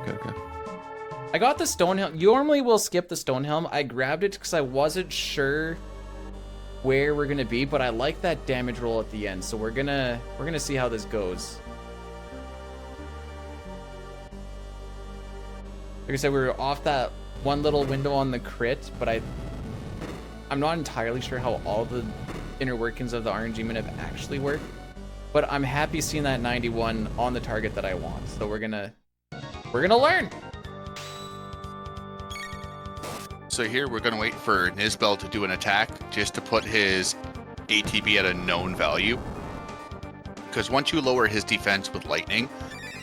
I got the stone helm. Normally we'll skip the stone helm. I grabbed it because I wasn't sure where we're gonna be, but I like that damage roll at the end, so we're gonna see how this goes. Like I said, we were off that one little window on the crit, but I'm not entirely sure how all the inner workings of the RNG manip actually work. But I'm happy seeing that 91 on the target that I want. So we're gonna learn. So here we're going to wait for Nizbel to do an attack just to put his ATB at a known value. Because once you lower his defense with lightning,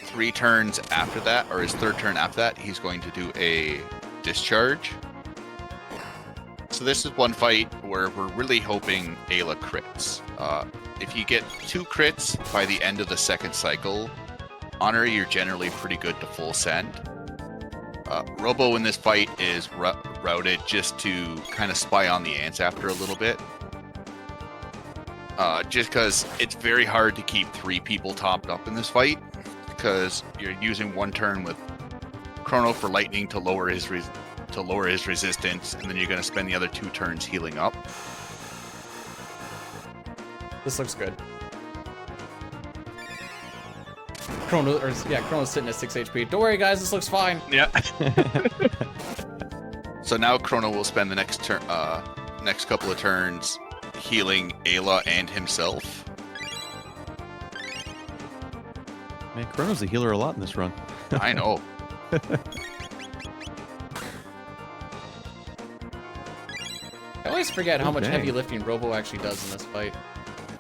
3 turns after that, or his 3rd turn after that, he's going to do a discharge. So this is one fight where we're really hoping Ayla crits. If you get 2 crits by the end of the 2nd cycle, Honor, you're generally pretty good to full send. Robo in this fight is routed just to kind of spy on the ants after a little bit. Just because it's very hard to keep 3 people topped up in this fight, because you're using 1 turn with Chrono for lightning to lower his resistance, and then you're going to spend the other 2 turns healing up. This looks good. Chrono's sitting at 6 HP. Don't worry, guys, this looks fine. Yeah. So now Chrono will spend the next couple of turns healing Ayla and himself. Man, Chrono's a healer a lot in this run. I know. I always forget how much dang. heavy lifting Robo actually does in this fight.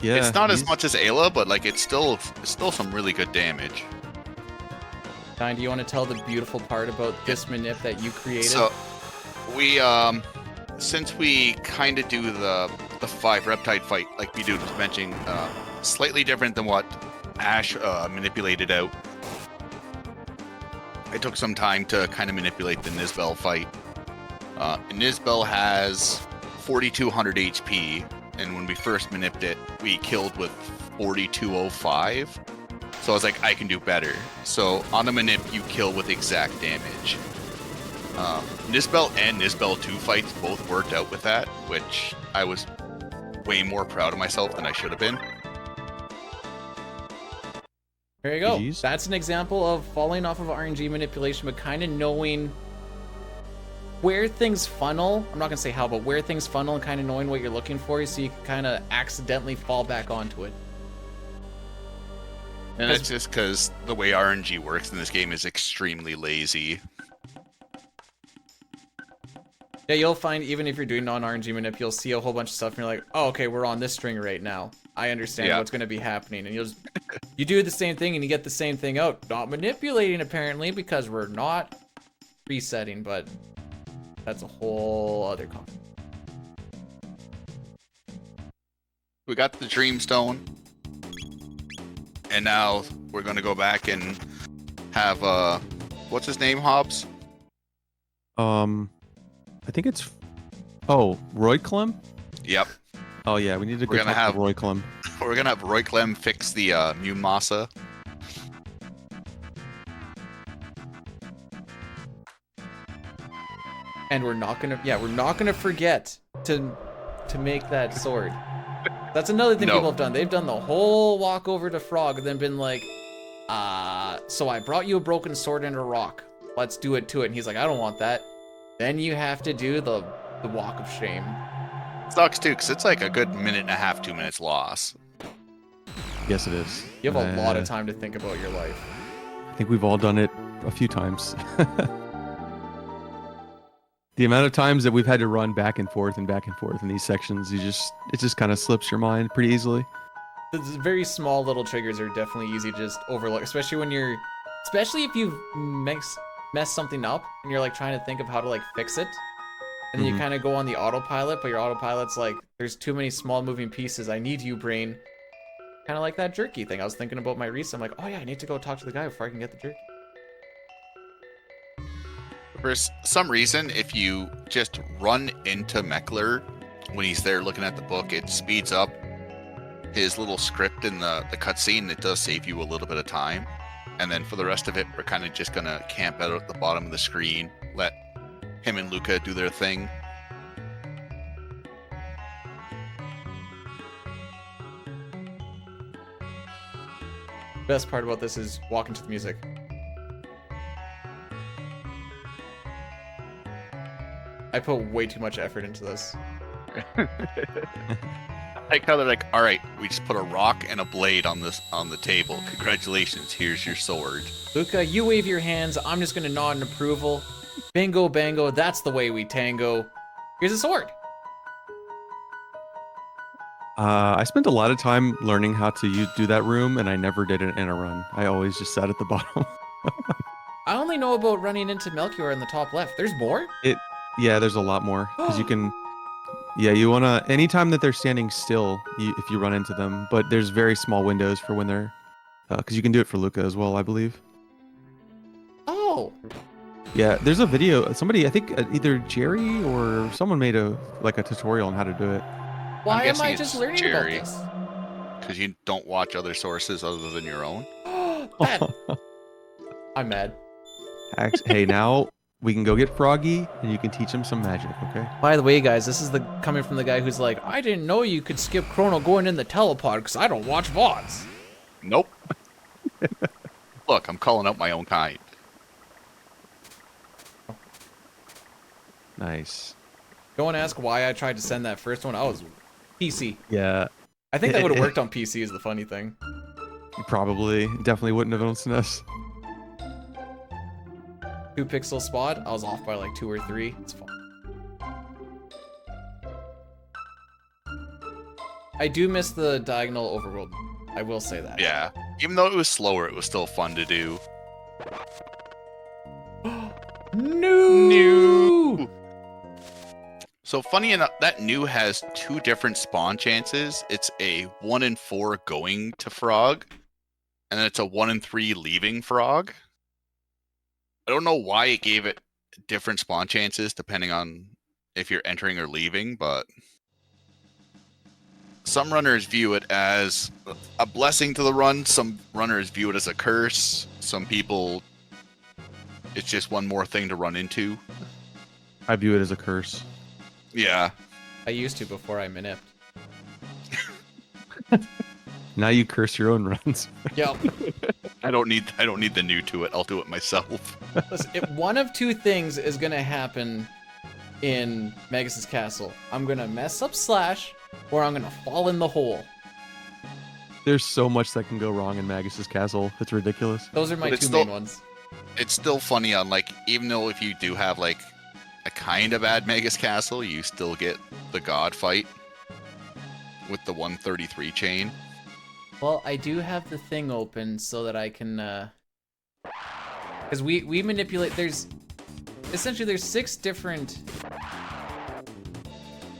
Yeah, It's not as he's- much as Ayla, but like it's still some really good damage. Dine, do you want to tell the beautiful part about this manip that you created? So we since we kind of do the 5 Reptide fight, like Bdewd was mentioning, slightly different than what Ash manipulated out. It took some time to kind of manipulate the Nizbel fight. Nizbel has 4,200 HP, and when we first manipped it, we killed with 4,205. So I was like, I can do better. So on the manip, you kill with exact damage. Nizbel and Nizbel 2 fights both worked out with that, which I was way more proud of myself than I should have been. There you go. GGs. That's an example of falling off of RNG manipulation, but kind of knowing where things funnel. I'm not going to say how, but where things funnel and kind of knowing what you're looking for so you can kind of accidentally fall back onto it. And that's just because the way RNG works in this game is extremely lazy. Yeah, you'll find even if you're doing non-RNG manip, you'll see a whole bunch of stuff and you're like, oh, okay, we're on this string right now. I understand Yeah. what's going to be happening. And you do the same thing and you get the same thing out. Not manipulating, apparently, because we're not resetting, but that's a whole other concept. We got the Dreamstone, and now we're going to go back and have, what's his name, Hobbs? I think it's. Oh, Roy Clem? Yep. Oh yeah, we need to go We're gonna talk have- to Roy Clem. We're going to have Roy Clem fix the Mu Masa. And we're not gonna forget to make that sword. That's another thing No. people have done. They've done the whole walk over to Frog and then been like, so I brought you a broken sword and a rock. Let's do it to it. And he's like, I don't want that. Then you have to do the walk of shame. Sucks too, because it's like a good minute and a half, 2 minutes loss. Yes, it is. You have a lot of Uh, time to think about your life. I think we've all done it a few times. The amount of times that we've had to run back and forth in these sections, it just kind of slips your mind pretty easily. The very small little triggers are definitely easy to just overlook, especially if you've messed something up and you're like trying to think of how to like fix it. And then you Mhm. kind of go on the autopilot, but your autopilot's like, there's too many small moving pieces. I need you, brain. Kind of like that jerky thing. I was thinking about my reset. I'm like, oh yeah, I need to go talk to the guy before I can get the jerky. For some reason, if you just run into Meckler when he's there looking at the book, it speeds up his little script in the cutscene. It does save you a little bit of time. And then for the rest of it, we're kind of just going to camp out at the bottom of the screen, let him and Luca do their thing. Best part about this is walking to the music. I put way too much effort into this. Like how they're like, all right, we just put a rock and a blade on the table. Congratulations, here's your sword. Luca, you wave your hands. I'm just gonna nod in approval. Bingo, bango. That's the way we tango. Here's a sword. I spent a lot of time learning how to do that room, and I never did it in a run. I always just sat at the bottom. I only know about running into Melchior in the top left. There's more? Yeah, there's a lot more because you can. Yeah, you wanna anytime that they're standing still, if you run into them, but there's very small windows for when they're, because you can do it for Luca as well, I believe. Oh. Yeah, there's a video. Somebody, I think either Jerry or someone made a tutorial on how to do it. Why am guessing I it's just learning Jerry. about this? Because you don't watch other sources other than your own. That... I'm mad. Hey, now we can go get Froggy, and you can teach him some magic, okay? By the way, guys, this is coming from the guy who's like, I didn't know you could skip Chrono going in the telepod because I don't watch VODs. Nope. Look, I'm calling out my own kind. Nice. Go and ask why I tried to send that first one. I was PC. Yeah. I think that would have worked on PC is the funny thing. Probably. Definitely wouldn't have on SNES. 2-pixel spot. I was off by like 2 or 3. It's fine. I do miss the diagonal overworld. I will say that. Yeah. Even though it was slower, it was still fun to do. No! So funny enough, that new has 2 different spawn chances. It's a 1 in 4 going to frog, and then it's a 1 in 3 leaving frog. I don't know why it gave it different spawn chances depending on if you're entering or leaving, but some runners view it as a blessing to the run. Some runners view it as a curse. Some people, it's just one more thing to run into. I view it as a curse. Yeah. I used to before I minipped. Now you curse your own runs. Yep. I don't need the new to it. I'll do it myself. Listen, if one of 2 things is gonna happen in Magus' castle, I'm gonna mess up Slash, or I'm gonna fall in the hole. There's so much that can go wrong in Magus' castle. It's ridiculous. Those are my But it's 2 still- main ones. It's still funny on, like, even though if you do have like a kind of bad Magus Castle, you still get the God fight with the 133 chain. Well, I do have the thing open so that I can, because we manipulate. There's 6 different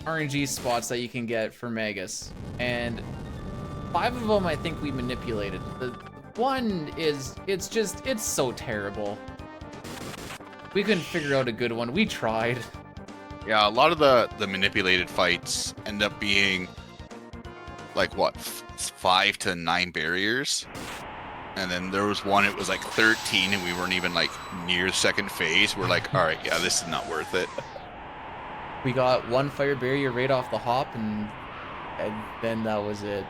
RNG spots that you can get for Magus, and 5 of them I think we manipulated. The one is it's so terrible. We couldn't figure out a good one. We tried. Yeah, a lot of the manipulated fights end up being like what 5 to 9 barriers, and then there was one it was like 13, and we weren't even like near the second phase. We're like, all right, yeah, this is not worth it. We got 1 fire barrier right off the hop, and then that was it.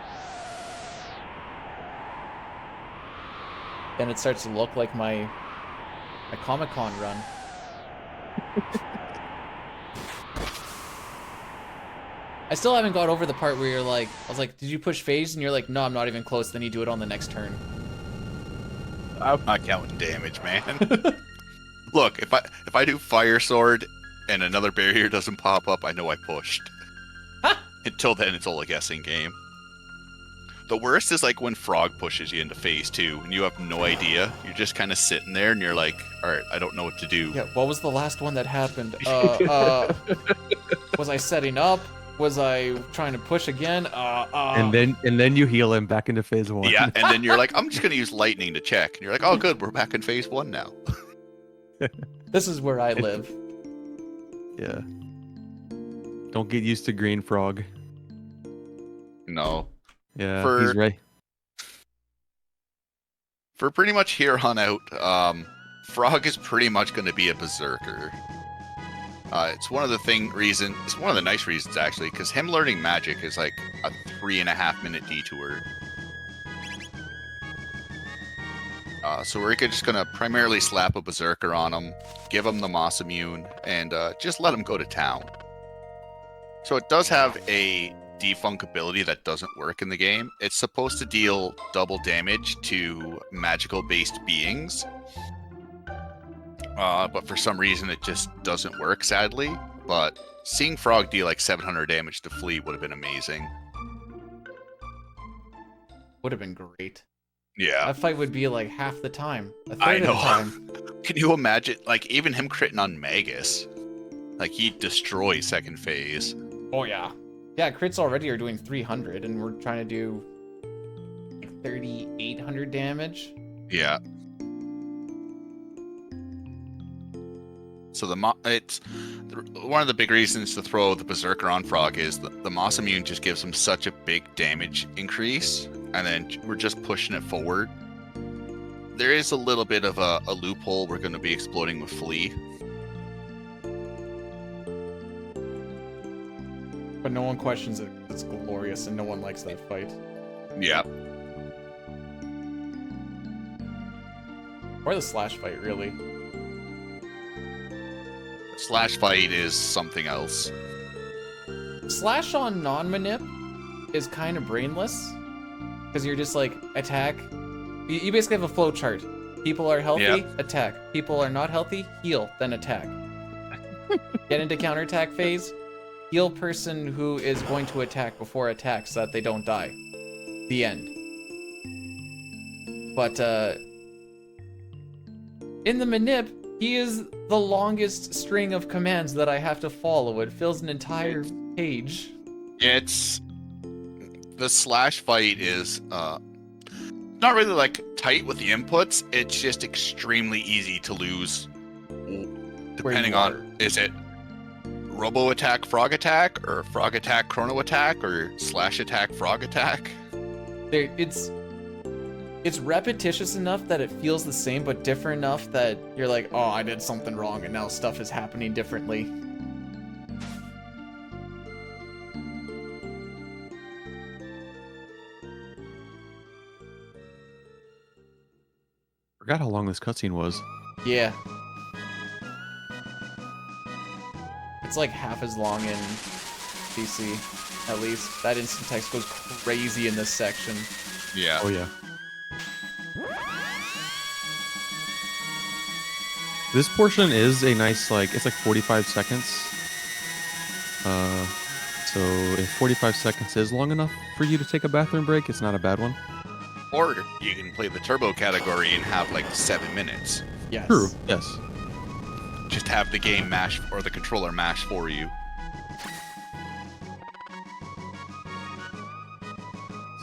Then it starts to look like my Comic-Con run. I still haven't got over the part where you're like, I was like, did you push phase? And you're like, no, I'm not even close. Then you do it on the next turn. I'm not counting damage, man. Look, if I do fire sword and another barrier doesn't pop up, I know I pushed. Until then, it's all a guessing game. The worst is like when Frog pushes you into phase 2 and you have no idea. You're just kind of sitting there and you're like, all right, I don't know what to do. Yeah, what was the last one that happened? Was I setting up? Was I trying to push again? And then you heal him back into phase 1. Yeah, and then you're like, I'm just gonna use lightning to check. And you're like, oh good, we're back in phase 1 now. This is where I live. Yeah. Don't get used to green frog. No. Yeah, For- he's right. For pretty much here on out, Frog is pretty much gonna be a berserker. It's one of the nice reasons actually, because him learning magic is like a 3.5-minute detour. So we're just gonna primarily slap a berserker on him, give him the Moss Immune, and just let him go to town. So it does have a defunk ability that doesn't work in the game. It's supposed to deal double damage to magical-based beings. But for some reason it just doesn't work, sadly. But seeing Frog deal like 700 damage to Flea would have been amazing. Would have been great. Yeah. That fight would be like half the time. A third I of the know. time. Can you imagine, like, even him critting on Magus? Like, he destroys second phase. Oh yeah. Yeah, crits already are doing 300, and we're trying to do like 3,800 damage. Yeah. So one of the big reasons to throw the Berserker on Frog is the Moss Immune just gives him such a big damage increase, and then we're just pushing it forward. There is a little bit of a loophole we're going to be exploiting with Flea. But no one questions it. It's glorious, and no one likes that fight. Yeah. Or the slash fight, really. Slash fight is something else. Slash on non-manip is kind of brainless. Because you're just like, attack. You basically have a flow chart. People are healthy, Yep. attack. People are not healthy, heal, then attack. Get into counterattack phase. Heal person who is going to attack before attack so that they don't die. The end. But, in the manip, he is the longest string of commands that I have to follow. It fills an entire page. It's the slash fight is not really like tight with the inputs. It's just extremely easy to lose, depending on is it robo attack frog attack or frog attack chrono attack or slash attack frog attack. It's repetitious enough that it feels the same, but different enough that you're like, oh, I did something wrong, and now stuff is happening differently. Forgot how long this cutscene was. Yeah. It's like half as long in PC, at least. That instant text goes crazy in this section. Yeah. Oh yeah. This portion is a nice, like, it's like 45 seconds. So if 45 seconds is long enough for you to take a bathroom break, it's not a bad one. Or you can play the turbo category and have like 7 minutes. Yes. True. Yes. Just have the game mash or the controller mash for you.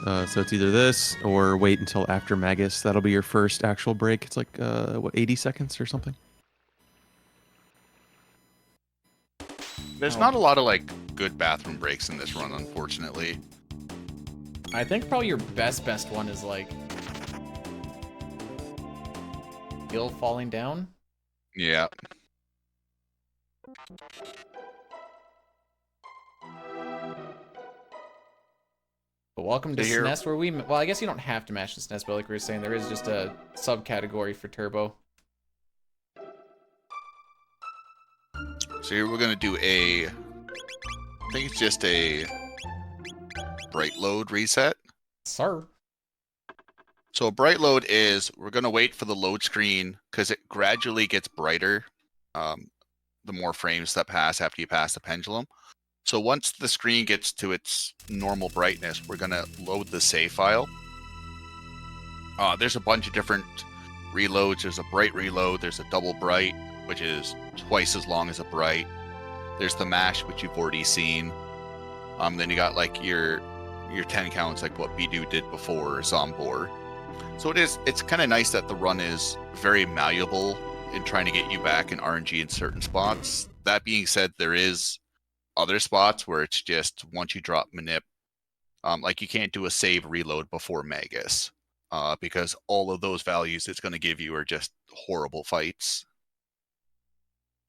So it's either this or wait until after Magus. That'll be your first actual break. It's like, what, 80 seconds or something? There's not a lot of like good bathroom breaks in this run, unfortunately. I think probably your best one is like Gil falling down. Yeah. But welcome to Here- SNES, where well, I guess you don't have to mash the SNES, but like we were saying, there is just a subcategory for turbo. So here we're gonna do I think it's just a bright load reset. Sir. So a bright load is we're gonna wait for the load screen because it gradually gets brighter the more frames that pass after you pass the pendulum. So once the screen gets to its normal brightness, we're gonna load the save file. There's a bunch of different reloads. There's a bright reload. There's a double bright, which is twice as long as a bright. There's the mash, which you've already seen. Then you got like your 10 counts, like what Bdewd did before, or Zombor. So it's kind of nice that the run is very malleable in trying to get you back in RNG in certain spots. That being said, there is other spots where it's just once you drop manip, like you can't do a save reload before Magus, because all of those values it's going to give you are just horrible fights.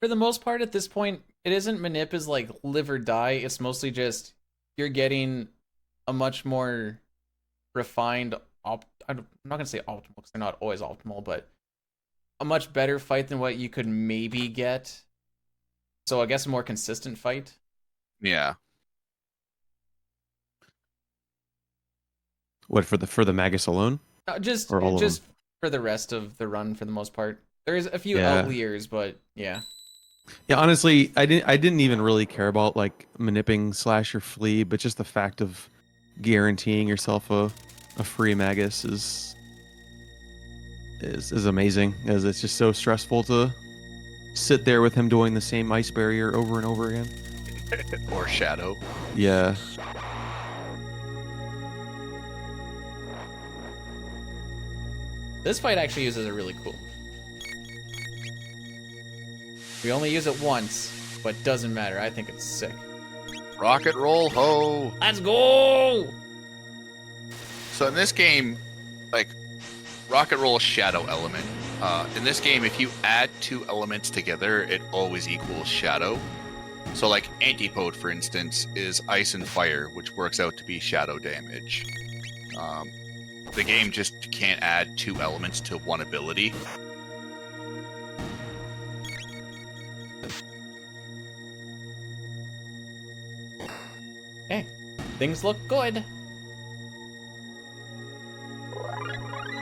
For the most part, at this point, it isn't manip is like live or die. It's mostly just you're getting a much more refined. I'm not gonna say optimal because they're not always optimal, but a much better fight than what you could maybe get. So I guess a more consistent fight. Yeah. What, for the Magus alone? Just Or all of just for the rest of the run, for the most part. There's a few Yeah. outliers, but yeah. Yeah, honestly, I didn't even really care about like manipping slash or flee, but just the fact of guaranteeing yourself a free Magus is amazing, as it's just so stressful to sit there with him doing the same ice barrier over and over again. Or Shadow. Yeah. This fight actually uses a really cool. We only use it once, but doesn't matter. I think it's sick. Rocket roll ho! Let's go! So in this game, like, rocket roll shadow element. In this game, if you add two elements together, it always equals shadow. So like Antipode, for instance, is ice and fire, which works out to be shadow damage. The game just can't add two elements to one ability. Things look good.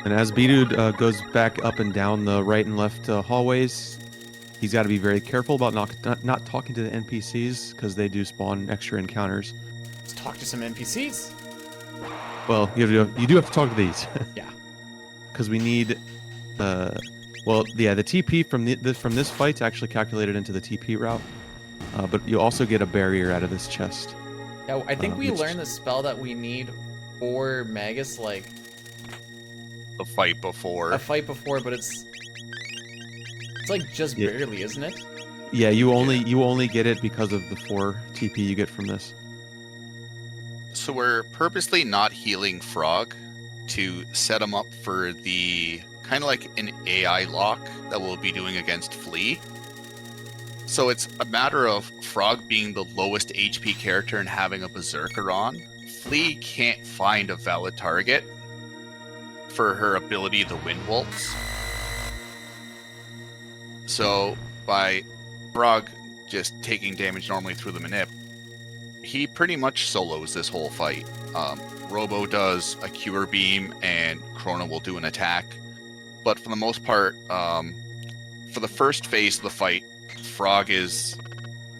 And as Bdewd goes back up and down the right and left hallways, he's got to be very careful about not talking to the NPCs because they do spawn extra encounters. Let's talk to some NPCs. Well, you do have to talk to these. Yeah. Because we need, the TP from this fight's actually calculated into the TP route, but you also get a barrier out of this chest. Yeah, I think we learned the spell that we need for Magus, like The fight before. a fight before, but it's like just barely, isn't it? Yeah, you only get it because of the 4 TP you get from this. So we're purposely not healing Frog to set him up for the kind of like an AI lock that we'll be doing against Flea. So it's a matter of Frog being the lowest HP character and having a Berserker on. Flea can't find a valid target for her ability, the Wind Waltz. So by Frog just taking damage normally through the manip, he pretty much solos this whole fight. Robo does a Cure Beam and Chrono will do an attack. But for the most part, for the first phase of the fight, Frog is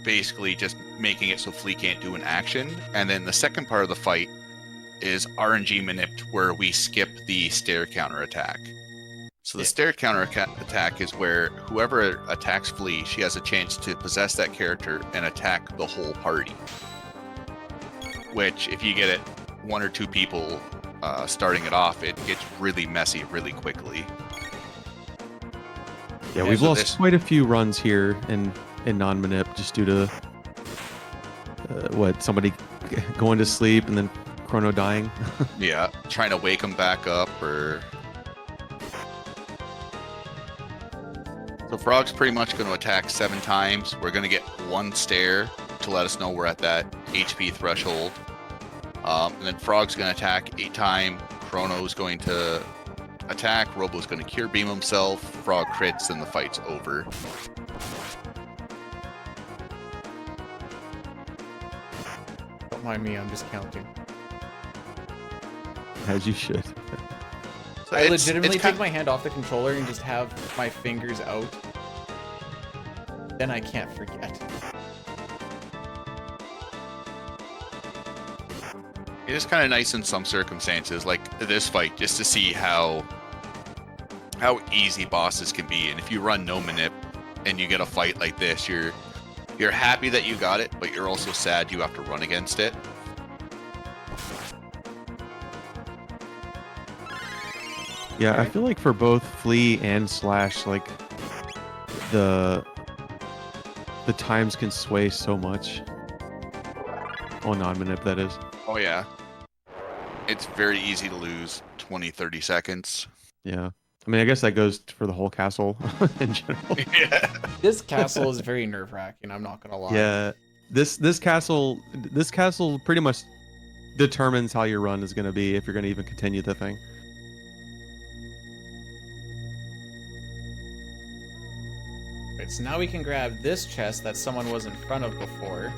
basically just making it so Flea can't do an action. And then the second part of the fight is RNG manipped, where we skip the stair counter attack. So the stair counter attack is where whoever attacks Flea, she has a chance to possess that character and attack the whole party. Which, if you get it 1 or 2 people starting it off, it gets really messy really quickly. Yeah, we've lost quite a few runs here in non-manip just due to somebody going to sleep and then Chrono dying. Yeah, trying to wake him back up or... So Frog's pretty much going to attack 7 times. We're going to get 1 stair to let us know we're at that HP threshold. And then Frog's going to attack 8 times. Chrono's going to attack. Robo's going to Cure Beam himself. Frog crits, and the fight's over. Don't mind me, I'm just counting. As you should. So I legitimately take my hand off the controller and just have my fingers out. Then I can't forget. It is kind of nice in some circumstances, like this fight, just to see how easy bosses can be. And if you run no manip and you get a fight like this, you're happy that you got it, but you're also sad you have to run against it. Yeah, I feel like for both Flea and Slash, like the times can sway so much. On non-manip, that is. Oh yeah. It's very easy to lose 20-30 seconds. Yeah. I mean, I guess that goes for the whole castle in general. Yeah. This castle is very nerve-wracking, I'm not gonna lie. Yeah. This castle pretty much determines how your run is going to be, if you're going to even continue the thing. Right, so now we can grab this chest that someone was in front of before.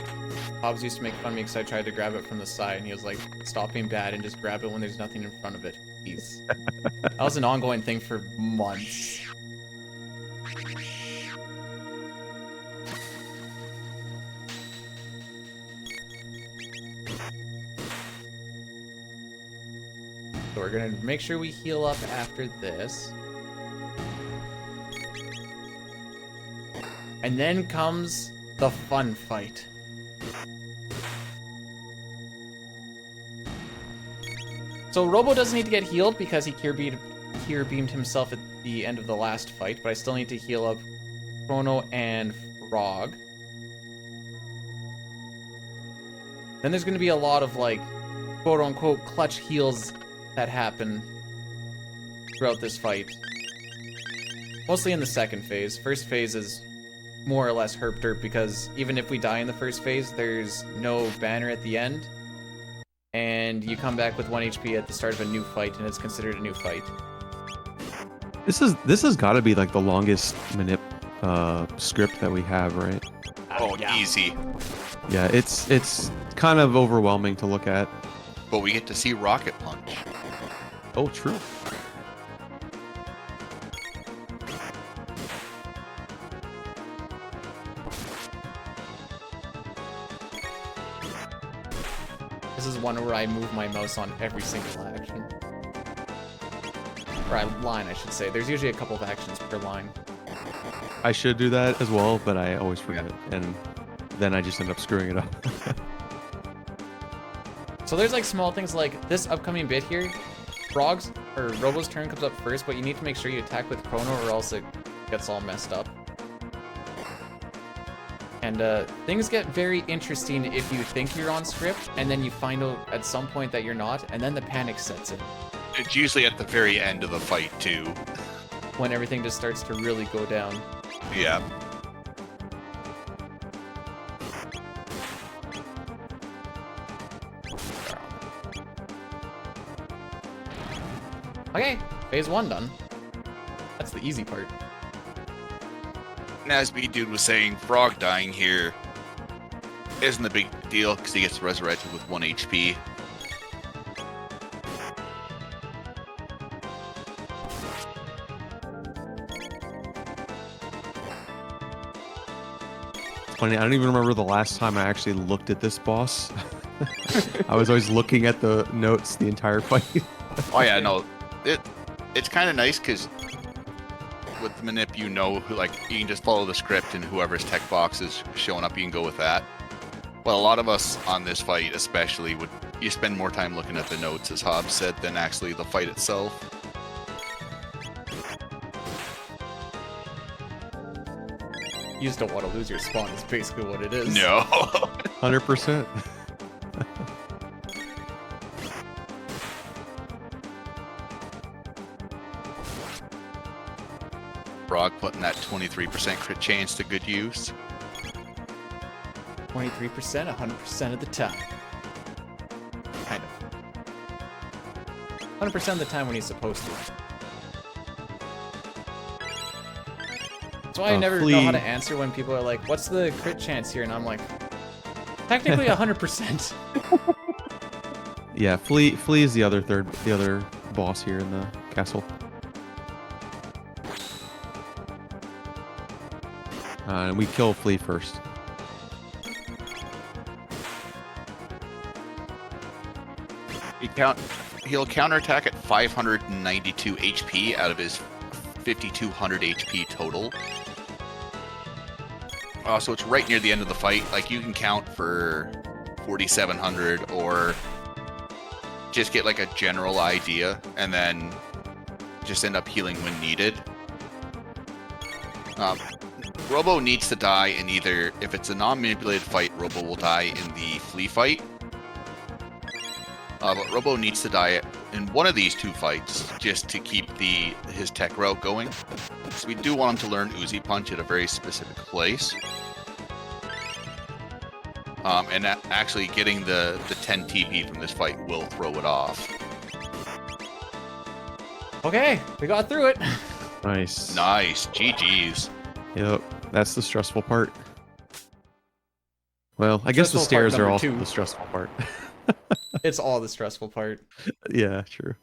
Hobbs used to make fun of me because I tried to grab it from the side, and he was like, stop being bad and just grab it when there's nothing in front of it, please. That was an ongoing thing for months. So we're gonna make sure we heal up after this. And then comes the fun fight. So Robo doesn't need to get healed because he cure beamed himself at the end of the last fight, but I still need to heal up Chrono and Frog. Then there's going to be a lot of, like, quote-unquote clutch heals that happen throughout this fight. Mostly in the second phase. First phase is more or less herp derp because even if we die in the first phase, there's no banner at the end. And you come back with 1 HP at the start of a new fight, and it's considered a new fight. This has got to be like the longest manip script that we have, right? Oh, yeah. easy. Yeah, it's kind of overwhelming to look at. But we get to see Rocket Punch. Oh, true. This is one where I move my mouse on every single action. Or line, I should say. There's usually a couple of actions per line. I should do that as well, but I always forget, and then I just end up screwing it up. So there's like small things like this upcoming bit here. Frog's or Robo's turn comes up first, but you need to make sure you attack with Chrono or else it gets all messed up. And things get very interesting if you think you're on script and then you find out at some point that you're not, and then the panic sets in. It's usually at the very end of the fight, too. When everything just starts to really go down. Yeah. Okay, phase 1 done. That's the easy part. And as Bdewd was saying, Frog dying here isn't a big deal because he gets resurrected with 1 HP. It's funny, I don't even remember the last time I actually looked at this boss. I was always looking at the notes the entire fight. Oh yeah, no, it's kind of nice because with the manip, you know, like you can just follow the script and whoever's tech box is showing up, you can go with that. Well, a lot of us on this fight, especially, you spend more time looking at the notes, as Hobbs said, than actually the fight itself. You just don't want to lose your spawn, is basically what it is. No. 100%. Frog putting that 23% crit chance to good use. 23%, 100% of the time. Kind of. 100% of the time when he's supposed to. That's why I never know how to answer when people are like, what's the crit chance here? And I'm like, technically 100%. Yeah, Flea is the other boss here in the castle. And we kill Flea first. He'll counterattack at 592 HP out of his 5200 HP total. So it's right near the end of the fight. Like you can count for 4700 or just get like a general idea and then just end up healing when needed. Robo needs to die in either, if it's a non-manipulated fight, Robo will die in the Flea fight. But Robo needs to die in one of these 2 fights just to keep his tech route going. So we do want him to learn Uzi Punch at a very specific place. And actually getting the 10 TP from this fight will throw it off. Okay, we got through it. Nice. Nice. GG's. Yep, that's the stressful part. Well, I guess the Stressful part stairs are number also 2. the stressful part. It's all the stressful part. Yeah, true.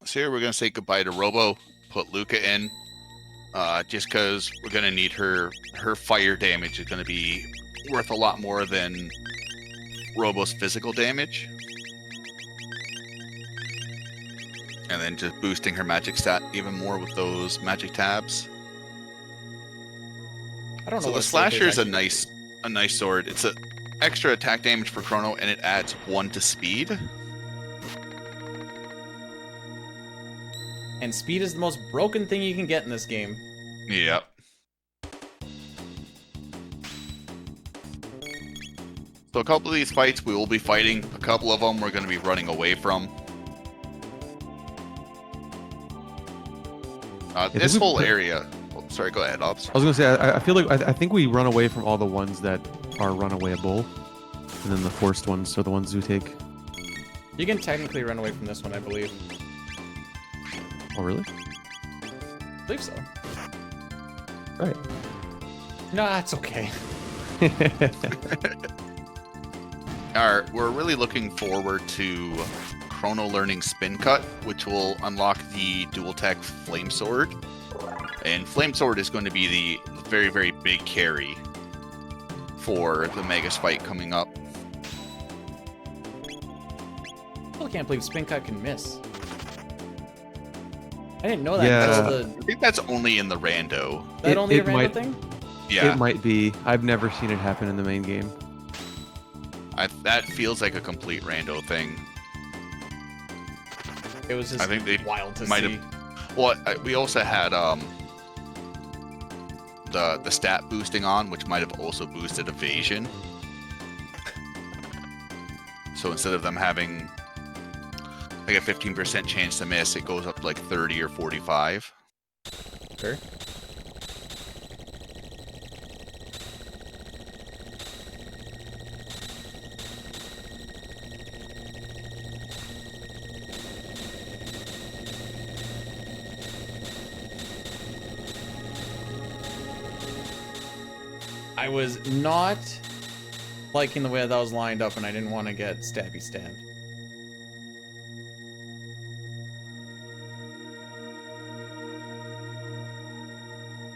So here we're going to say goodbye to Robo, put Luca in, just because we're going to need her fire damage is going to be worth a lot more than Robo's physical damage. And then just boosting her magic stat even more with those magic tabs. I don't know. So the slasher is a nice sword. It's a extra attack damage for Chrono, and it adds 1 to speed. And speed is the most broken thing you can get in this game. Yep. So a couple of these fights we will be fighting. A couple of them we're going to be running away from. This whole area. Oh, sorry, go ahead, Ops. I was gonna say, I feel like I think we run away from all the ones that are runawayable, and then the forced ones are the ones we take. You can technically run away from this one, I believe. Oh, really? I believe so. Right. No, that's okay. We're really looking forward to Chrono learning Spin Cut, which will unlock the dual tech Flame Sword. And Flame Sword is going to be the very, very big carry for the Magus fight coming up. I still can't believe Spin Cut can miss. I didn't know that. Yeah. That's I think that's only in the rando. that only a it random might- thing? Yeah, It might be. I've never seen it happen in the main game. that feels like a complete rando thing. It was just I think they wild to might see. have. Well, we also had the stat boosting on, which might have also boosted evasion. So instead of them having like a 15% chance to miss, it goes up to like 30 or 45. Sure. I was not liking the way that was lined up, and I didn't want to get stabby stabbed.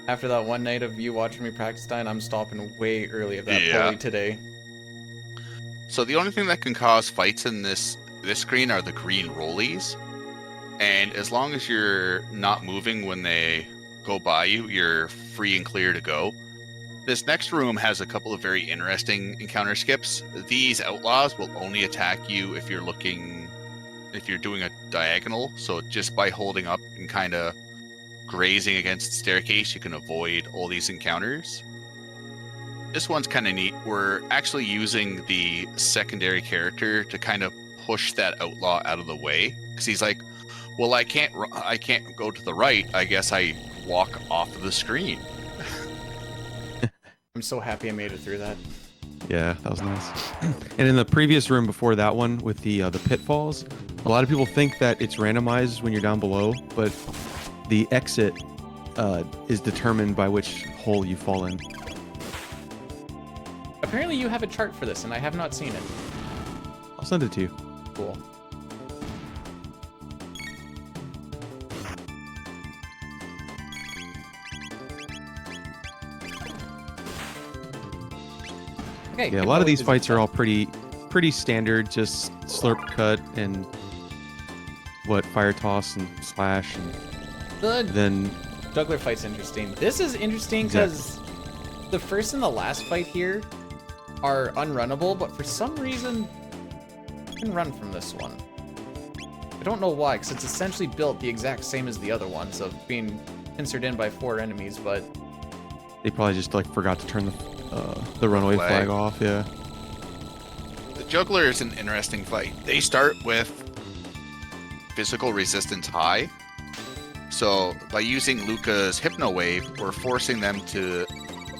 After that one night of you watching me practice dying, I'm stopping way early of that Yeah. pulley today. So the only thing that can cause fights in this screen are the green rollies. And as long as you're not moving when they go by you, you're free and clear to go. This next room has a couple of very interesting encounter skips. These outlaws will only attack you if you're doing a diagonal. So just by holding up and kind of grazing against the staircase, you can avoid all these encounters. This one's kind of neat. We're actually using the secondary character to kind of push that outlaw out of the way, because he's like, well, I can't go to the right. I guess I walk off of the screen. I'm so happy I made it through that. Yeah, that was nice. And in the previous room before that one with the pitfalls, a lot of people think that it's randomized when you're down below, but the exit is determined by which hole you fall in. Apparently you have a chart for this, and I have not seen it. I'll send it to you. Cool. Okay, Yeah, a lot of these fights are all pretty standard, just slurp cut and fire toss and slash, and the then juggler fight's interesting. This is interesting because the first and the last fight here are unrunnable, but for some reason you can run from this one. I don't know why, because it's essentially built the exact same as the other ones of being pincered in by 4 enemies, but they probably just like forgot to turn the runaway flag off. Yeah. The juggler is an interesting fight. They start with physical resistance high. So by using Luca's Hypno Wave, we're forcing them to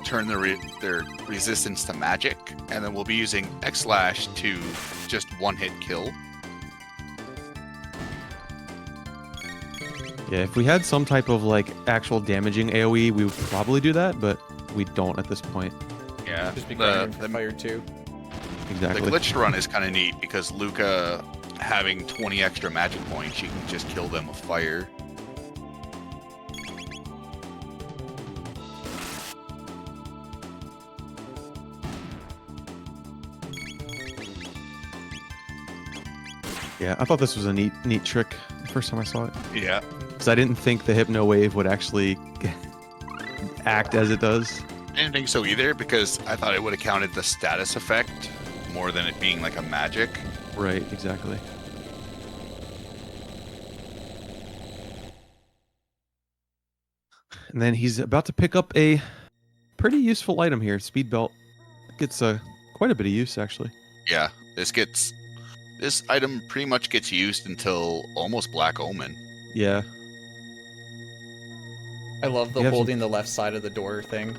turn their resistance to magic, and then we'll be using X-Slash to just one-hit kill. Yeah, if we had some type of like actual damaging AoE, we would probably do that, but we don't at this point. Yeah, just be grinding for fire too. Exactly. The glitched run is kind of neat because Luca having 20 extra magic points, you can just kill them with fire. Yeah, I thought this was a neat trick the first time I saw it. Yeah. Because I didn't think the Hypno Wave would actually act as it does. I didn't think so either, because I thought it would have counted the status effect more than it being like a magic. Right, exactly. And then he's about to pick up a pretty useful item here, Speed Belt. Gets quite a bit of use, actually. Yeah, this item pretty much gets used until almost Black Omen. Yeah. I love the You have some- holding the left side of the door thing.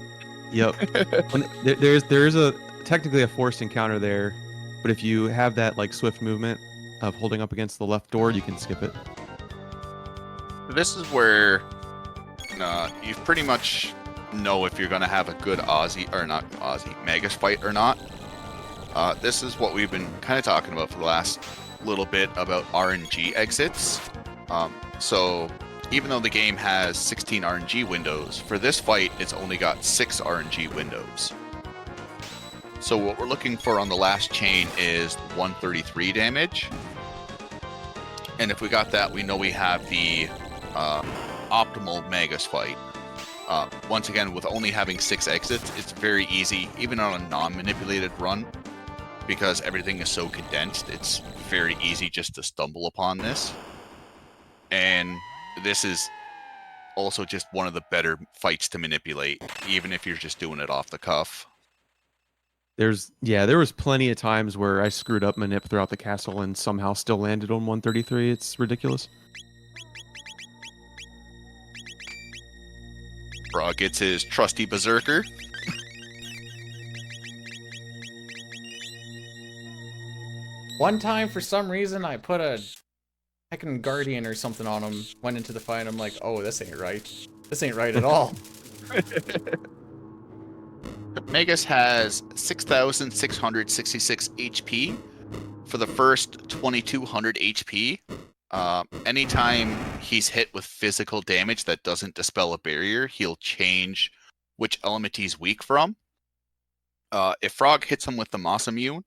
Yep. there is technically a forced encounter there, but if you have that like swift movement of holding up against the left door, you can skip it. This is where you've pretty much know if you're gonna have a good Magus fight or not. This is what we've been kind of talking about for the last little bit about RNG exits. So even though the game has 16 RNG windows, for this fight it's only got 6 RNG windows. So what we're looking for on the last chain is 133 damage. And if we got that, we know we have the optimal Magus fight. Once again, with only having 6 exits, it's very easy, even on a non-manipulated run, because everything is so condensed, it's very easy just to stumble upon this. And this is also just one of the better fights to manipulate, even if you're just doing it off the cuff. There was plenty of times where I screwed up manip throughout the castle and somehow still landed on 133. It's ridiculous. Frog gets his trusty berserker. One time, for some reason, I put a heckin' guardian or something on him, went into the fight, I'm like, oh, this ain't right. This ain't right at all. Magus has 6,666 HP. For the first 2,200 HP, anytime he's hit with physical damage that doesn't dispel a barrier, he'll change which element he's weak from. If Frog hits him with the Moss Immune,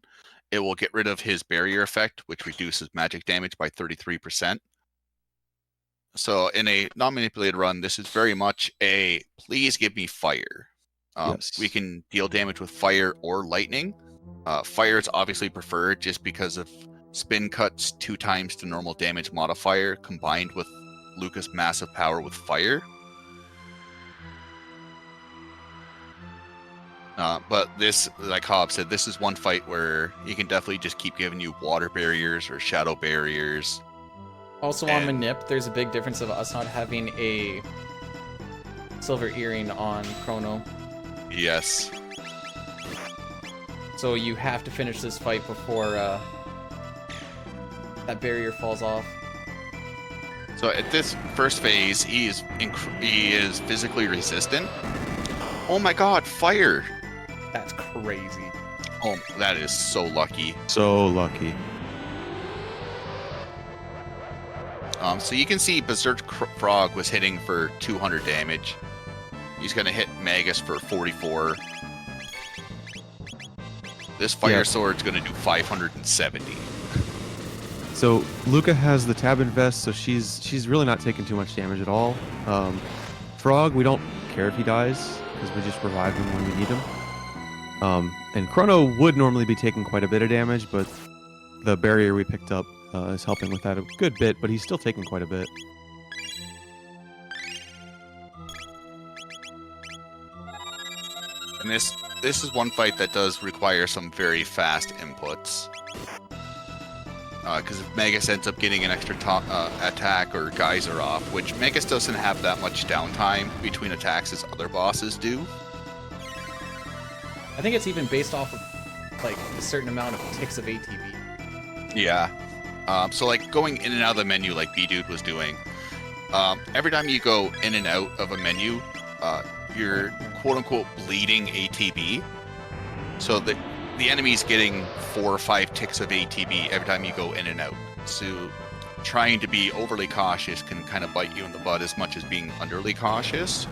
it will get rid of his barrier effect, which reduces magic damage by 33%. So in a non-manipulated run, this is very much a please give me fire. Yes. We can deal damage with fire or lightning. Fire is obviously preferred just because of spin cuts 2 times to normal damage modifier combined with Lucas' massive power with fire. But this, like Hobb said, this is one fight where he can definitely just keep giving you water barriers or shadow barriers. Also on Manip, there's a big difference of us not having a silver earring on Chrono. Yes. So you have to finish this fight before that barrier falls off. So at this first phase, he is physically resistant. Oh my god, fire! That's crazy. Oh, that is so lucky. So lucky. So you can see Berserk Frog was hitting for 200 damage. He's gonna hit Magus for 44. This fire sword's gonna do 570. So Luca has the tab invest, so she's really not taking too much damage at all. Frog, we don't care if he dies because we just revive him when we need him. And Chrono would normally be taking quite a bit of damage, but the barrier we picked up is helping with that a good bit, but he's still taking quite a bit. And this is one fight that does require some very fast inputs. Because if Magus ends up getting an extra attack or geyser off, which Magus doesn't have that much downtime between attacks as other bosses do. I think it's even based off of like a certain amount of ticks of ATB. Yeah. So like going in and out of the menu like Bdewd was doing, every time you go in and out of a menu, you're quote-unquote bleeding ATB. So the enemy's getting 4 or 5 ticks of ATB every time you go in and out. So trying to be overly cautious can kind of bite you in the butt as much as being underly cautious.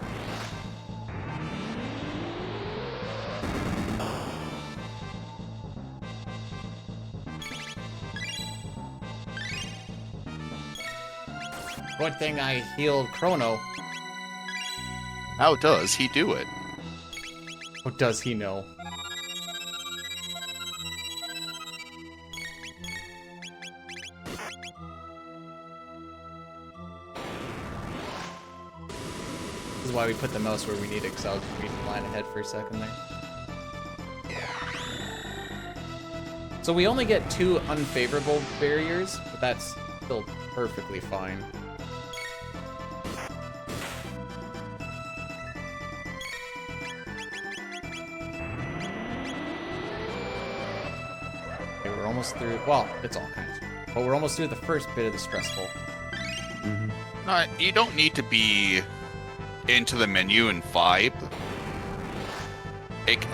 Good thing I healed Chrono. How does he do it? What does he know? This is why we put the mouse where we need it, because I was reading the line ahead for a second there. So we only get 2 unfavorable barriers, but that's still perfectly fine. Okay, we're almost through. Well, it's all kinds, but we're almost through the first bit of the stressful. Mm-hmm. You don't need to be into the menu and vibe.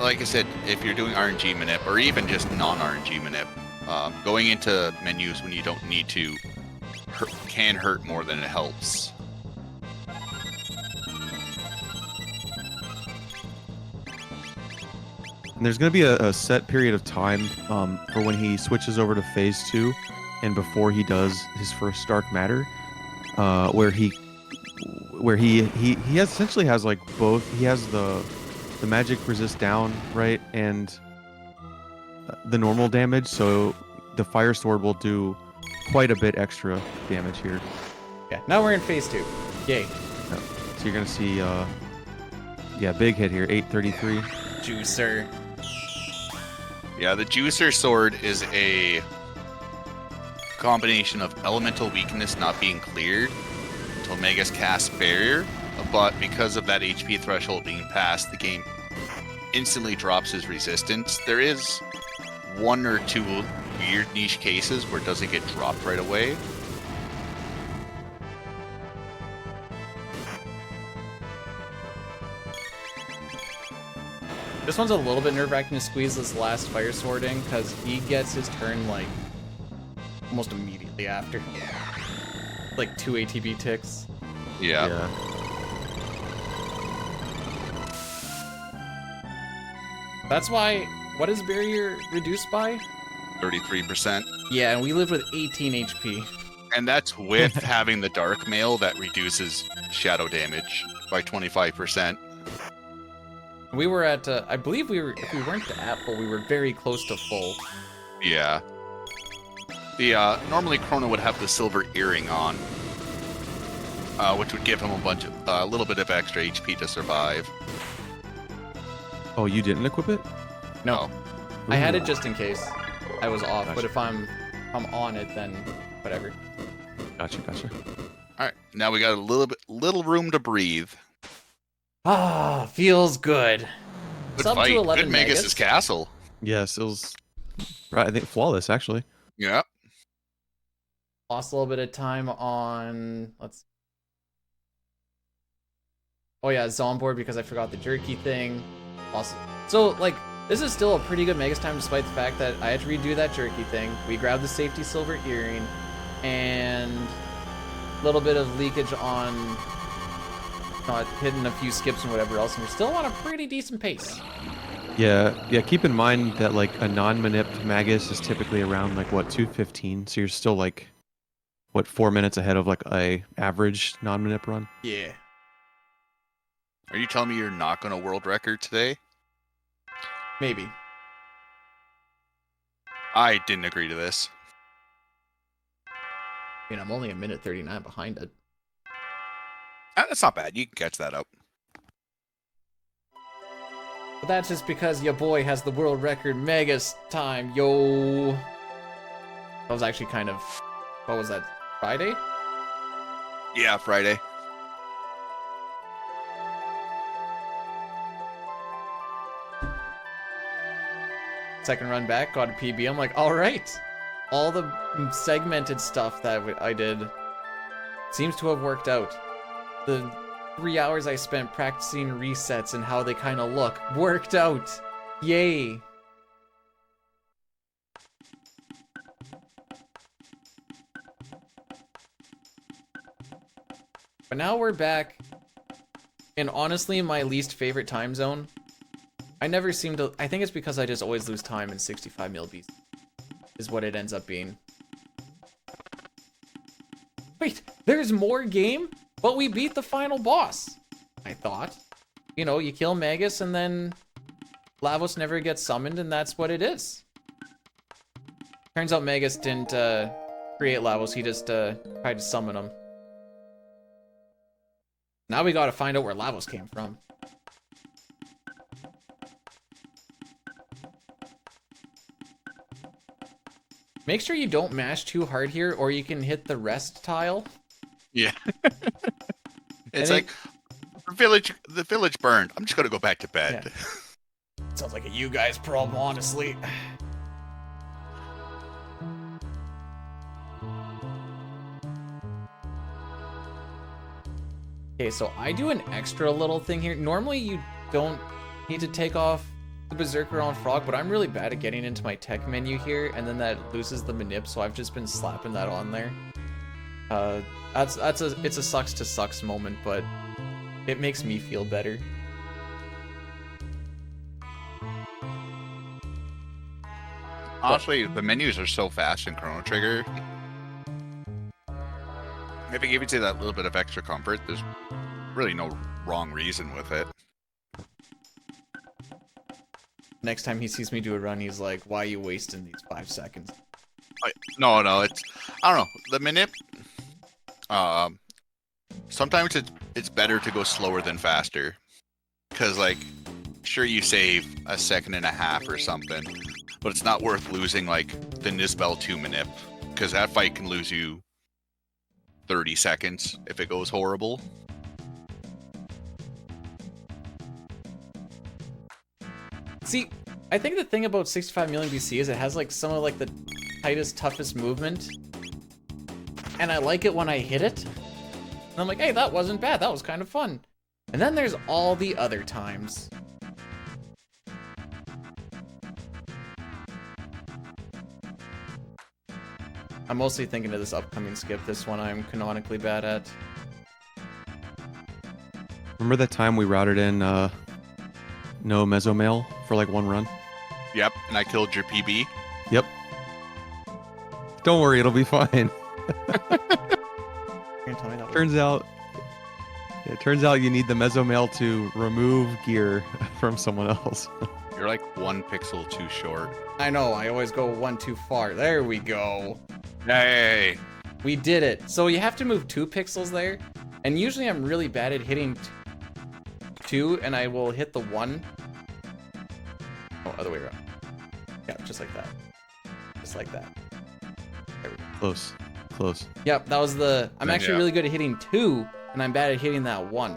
Like I said, if you're doing RNG manip or even just non-RNG manip, going into menus when you don't need to can hurt more than it helps. And there's going to be a set period of time for when he switches over to phase 2 and before he does his first dark matter, where he has essentially has like both. He has the magic resist down, right, and the normal damage, so the fire sword will do quite a bit extra damage here. Yeah, now we're in phase 2. Yay. Yeah. So you're going to see yeah, big hit here, 833. Juicer. Yeah, the Juicer sword is a combination of elemental weakness not being cleared until Magus casts Barrier, but because of that HP threshold being passed, the game instantly drops his resistance. There is one or two weird niche cases where it doesn't get dropped right away. This one's a little bit nerve-wracking to squeeze this last fire swording because he gets his turn like almost immediately after. Like 2 ATB ticks. Yeah. That's why. What is barrier reduced by? 33%. Yeah, and we live with 18 HP. And that's with having the Dark Mail that reduces shadow damage by 25%. We were at, I believe we were, if we weren't at full, we were very close to full. Yeah. The normally Chrono would have the silver earring on, which would give him a little bit of extra HP to survive. Oh, you didn't equip it? No, I had it just in case I was off. Gotcha. But if I'm on it, then whatever. Gotcha. All right, now we got a little room to breathe. Ah, feels good. Good Sub fight. to 11 Good Magus' castle. Yes, it was, right, I think flawless, actually. Yeah. Lost a little bit of time on, oh yeah, Zomboard because I forgot the jerky thing. Awesome. So, like, this is still a pretty good Magus time despite the fact that I had to redo that jerky thing. We grabbed the safety silver earring, and a little bit of leakage on not hitting a few skips and whatever else, and we're still on a pretty decent pace. Yeah, keep in mind that, like, a non-manip Magus is typically around, like, what, 215? So you're still, like, what, 4 minutes ahead of, like, a average non-manip run? Yeah. Are you telling me you're not going to world record today? Maybe. I didn't agree to this. I mean, I'm only a minute 39 behind it. That's not bad. You can catch that up. But that's just because your boy has the world record Magus time, yo. That was actually kind of, what was that, Friday? Yeah, Friday. Second run back, got a PB. I'm like, all right. All the segmented stuff that I did seems to have worked out. The 3 hours I spent practicing resets and how they kind of look worked out. Yay. But now we're back in honestly my least favorite time zone. I never seem to, I think it's because I just always lose time in 65 mil beast is what it ends up being. Wait, there's more game? But we beat the final boss, I thought. You know, you kill Magus and then Lavos never gets summoned and that's what it is. Turns out Magus didn't create Lavos, he just tried to summon him. Now we gotta find out where Lavos came from. Make sure you don't mash too hard here or you can hit the rest tile. Yeah. It's like the village burned. I'm just gonna go back to bed. Yeah. Sounds like a you guys problem, honestly. Okay, so I do an extra little thing here. Normally you don't need to take off the Berserker on Frog, but I'm really bad at getting into my tech menu here, and then that loses the manip, so I've just been slapping that on there. It's a sucks to sucks moment, but it makes me feel better. Honestly, the menus are so fast in Chrono Trigger. If it gives you that little bit of extra comfort, there's really no wrong reason with it. Next time he sees me do a run, he's like, "Why are you wasting these 5 seconds?" No, it's I don't know. The manip. Sometimes it's better to go slower than faster, because like, sure you save a second and a half or something, but it's not worth losing like the Nisbel 2 manip, because that fight can lose you 30 seconds if it goes horrible. See, I think the thing about 65 million BC is it has like some of like the tightest, toughest movement, and I like it when I hit it. And I'm like, hey, that wasn't bad. That was kind of fun. And then there's all the other times. I'm mostly thinking of this upcoming skip. This one I'm canonically bad at. Remember that time we routed in no Mesomail for like 1 run? Yep, and I killed your PB. Yep. Don't worry, it'll be fine. You're gonna tell me that It turns out you need the Mesomail to remove gear from someone else. You're like 1 pixel too short. I know, I always go 1 too far. There we go. Hey! We did it. So you have to move 2 pixels there, and usually I'm really bad at hitting 2, and I will hit the 1. Oh, other way around. Yeah, just like that. Just like that. There we go. Close. Yep, that was the... I'm actually Yeah. really good at hitting 2, and I'm bad at hitting that 1.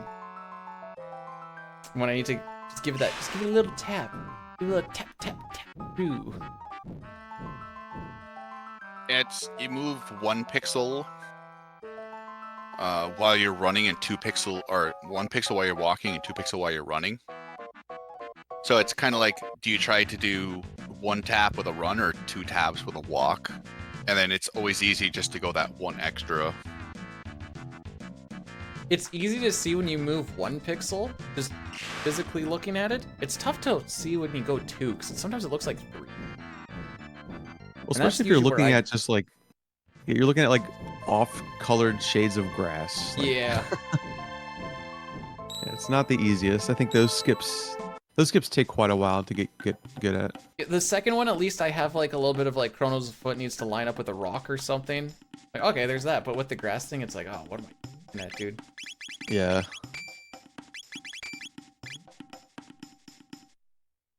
When I need to just give it a little tap. Give it a little tap, tap, tap. Ooh. You move 1 pixel while you're running, and 2 pixel, or 1 pixel while you're walking and 2 pixel while you're running. So it's kind of like, do you try to do 1 tap with a run or 2 taps with a walk? And then it's always easy just to go that 1 extra. It's easy to see when you move 1 pixel, just physically looking at it. It's tough to see when you go 2, because sometimes it looks like 3. Well, especially if you're looking at just like, you're looking at like off-colored shades of grass. Like, Yeah. yeah, it's not the easiest. I think those skips take quite a while to get good at. The second one, at least I have like a little bit of like Chrono's foot needs to line up with a rock or something. Like, okay, there's that. But with the grass thing, it's like, oh, what am I doing at, dude? Yeah.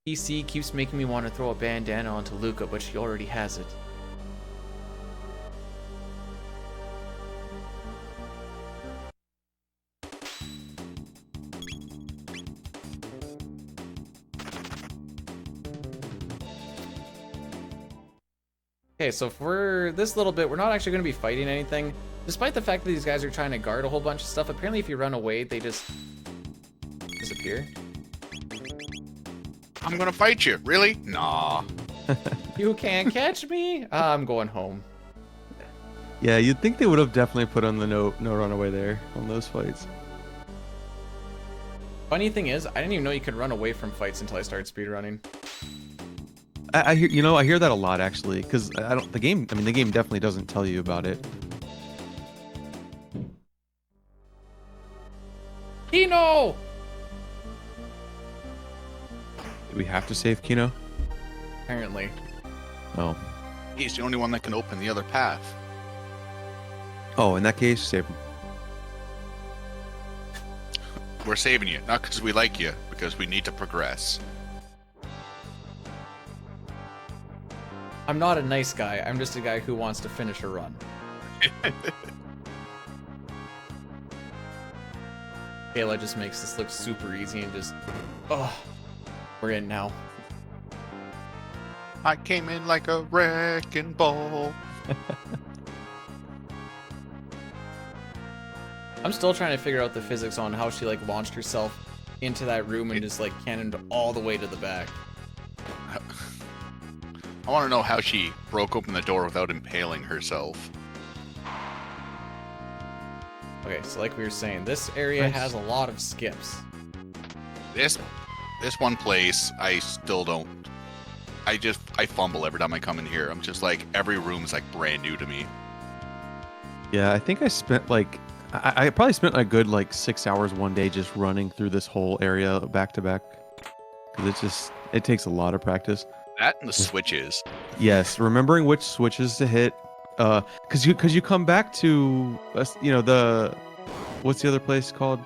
PC keeps making me want to throw a bandana onto Luca, but she already has it. Okay, so for this little bit, we're not actually going to be fighting anything. Despite the fact that these guys are trying to guard a whole bunch of stuff, apparently if you run away, they just disappear. I'm gonna fight you. Really? Nah. You can't catch me? I'm going home. Yeah, you'd think they would have definitely put on the no runaway there on those fights. Funny thing is, I didn't even know you could run away from fights until I started speedrunning. I hear that a lot actually, because the game definitely doesn't tell you about it. Kino! Do we have to save Kino? Apparently. Oh. He's the only one that can open the other path. Oh, in that case, save him. We're saving you, not because we like you, because we need to progress. I'm not a nice guy. I'm just a guy who wants to finish a run. Kayla just makes this look super easy and just... Oh, we're in now. I came in like a wrecking ball. I'm still trying to figure out the physics on how she like launched herself into that room and just like cannoned all the way to the back. I want to know how she broke open the door without impaling herself. Okay, so like we were saying, this area Nice. has a lot of skips. This one place, I still don't. I fumble every time I come in here. I'm just like, every room is like brand new to me. Yeah, I think I spent like I probably spent a good like 6 hours one day just running through this whole area back to back. Because it takes a lot of practice. That and the switches. Yes, remembering which switches to hit. Because you come back to what's the other place called?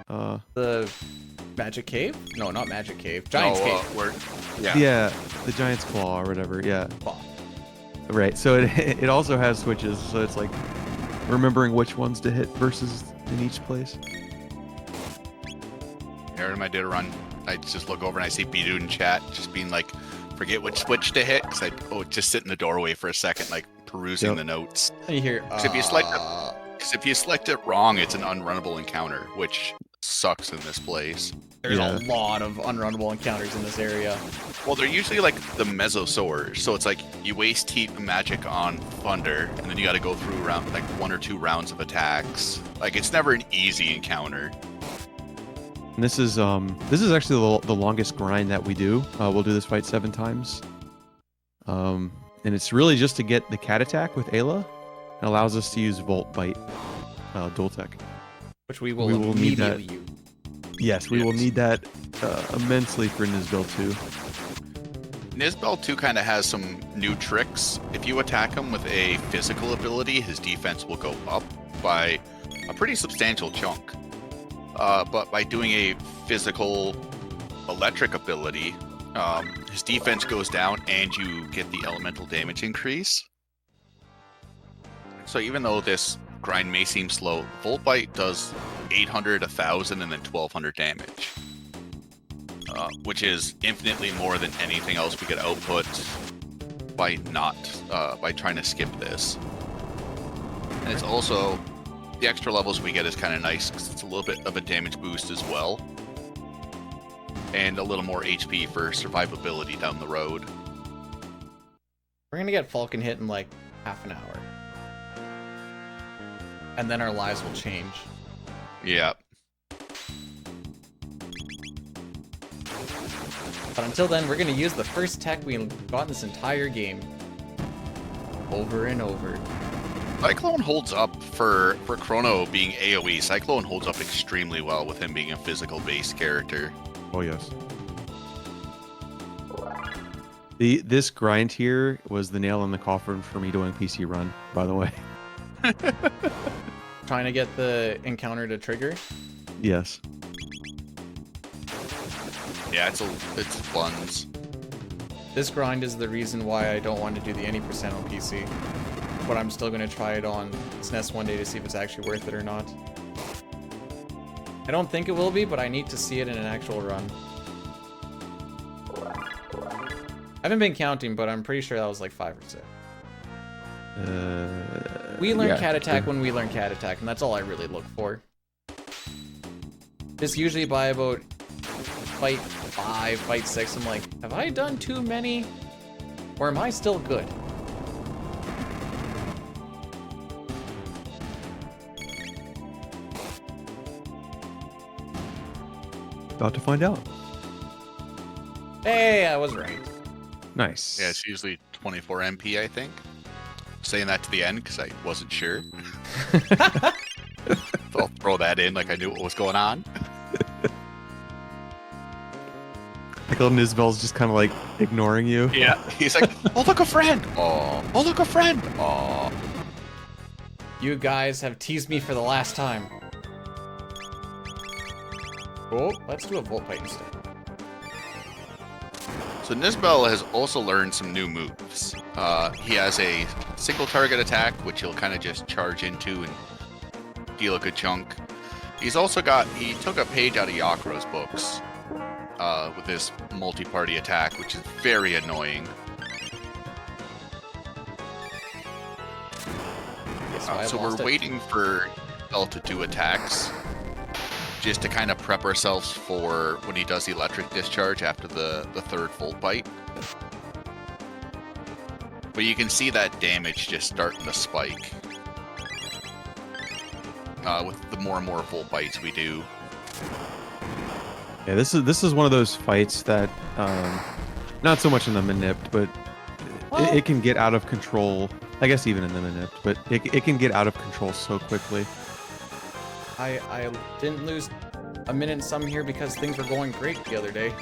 The Magic Cave? No, not Magic Cave. Giant's Cave. Yeah, the Giant's Claw or whatever. Yeah. Claw. Right. So it also has switches. So it's like remembering which ones to hit versus in each place. Every time I did a run, I just look over and I see Bdewd in chat, just being like, forget which switch to hit, because just sit in the doorway for a second, like perusing the notes. And you hear, Because if you select it wrong, it's an unrunnable encounter, which sucks in this place. There's a lot of unrunnable encounters in this area. Well, they're usually like the mesosaurs, so it's like you waste heat magic on thunder, and then you got to go through around like 1 or 2 rounds of attacks. Like it's never an easy encounter. And this is actually the longest grind that we do. We'll do this fight 7 times. And it's really just to get the cat attack with Ayla. It allows us to use Volt Bite dual tech. Which we will need that. immediately use. Yes, we will need that immensely for Nizbel 2. Nizbel 2 kind of has some new tricks. If you attack him with a physical ability, his defense will go up by a pretty substantial chunk. But by doing a physical electric ability, his defense goes down and you get the elemental damage increase. So even though this grind may seem slow, Volt Bite does 800, 1,000, and then 1,200 damage. Which is infinitely more than anything else we could output by trying to skip this. And it's also, the extra levels we get is kind of nice because it's a little bit of a damage boost as well. And a little more HP for survivability down the road. We're gonna get Falcon hit in like half an hour. And then our lives will change. Yeah. But until then, we're gonna use the first tech we got in this entire game. Over and over. Cyclone holds up for Chrono being AoE. Cyclone holds up extremely well with him being a physical-based character. Oh yes. This grind here was the nail in the coffin for me doing PC run, by the way. Trying to get the encounter to trigger. Yes. Yeah, it's buns. This grind is the reason why I don't want to do the any % on PC. But I'm still going to try it on SNES one day to see if it's actually worth it or not. I don't think it will be, but I need to see it in an actual run. I haven't been counting, but I'm pretty sure that was like 5 or 6. We learn cat attack when we learn cat attack, and that's all I really look for. Just usually by about fight 5, fight 6, I'm like, have I done too many? Or am I still good? About to find out. Hey, I was right. Nice. Yeah, it's usually 24 MP, I think. Saying that to the end because I wasn't sure. So I'll throw that in like I knew what was going on. Michael Nizbel's just kind of like ignoring you. Yeah, he's like, oh, look, a friend. Oh, look, a friend. Oh. You guys have teased me for the last time. Oh, let's do a Volt Bite instead. So Nizbel has also learned some new moves. He has a single target attack, which he'll kind of just charge into and deal a good chunk. He's also he took a page out of Yakuro's books with this multi-party attack, which is very annoying. So we're waiting for Nizbel to do attacks, just to kind of prep ourselves for when he does the electric discharge after the third Volt Bite. But you can see that damage just starting to spike. With the more and more full bites we do. Yeah, this is one of those fights that, not so much in the Manipped, but it can get out of control. I guess even in the Manipped, but it can get out of control so quickly. I didn't lose a minute and some here because things were going great the other day.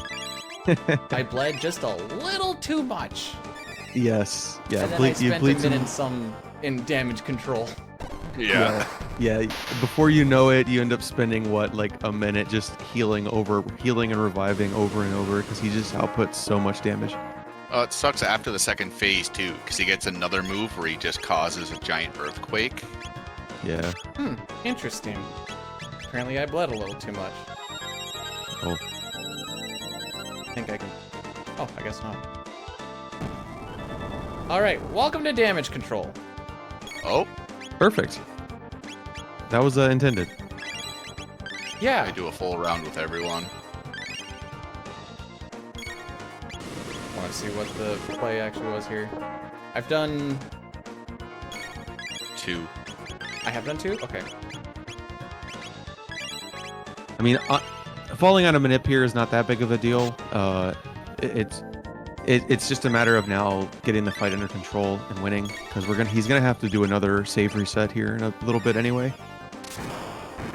I bled just a little too much. Yes. Yeah. And then I spent a minute and some in damage control. Yeah. Yeah. Before you know it, you end up spending like a minute just healing and reviving over and over because he just outputs so much damage. It sucks after the second phase too, because he gets another move where he just causes a giant earthquake. Yeah. Interesting. Apparently I bled a little too much. Oh. I think I can... Oh, I guess not. Alright, welcome to damage control. Oh, Perfect. That was intended. Yeah. I do a full round with everyone. Want to see what the play actually was here. I've done... 2. I have done 2? Okay. I mean, falling on a manip here is not that big of a deal. It's just a matter of now getting the fight under control and winning, because he's gonna have to do another save reset here in a little bit anyway.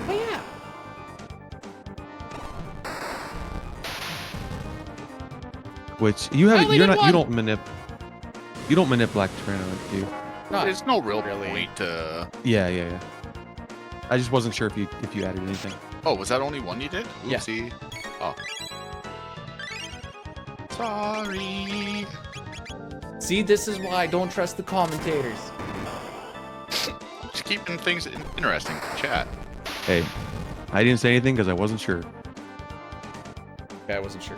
Oh yeah. Which you have, only you did one. don't manip Black Chrono, do you? Not There's no real really. point to... Yeah. I just wasn't sure if you added anything. Oh, was that only one you did? Yeah. Oopsie. Oh. Sorry. See, this is why I don't trust the commentators. Just keeping things interesting. Chat. Hey, I didn't say anything because I wasn't sure. Okay, I wasn't sure.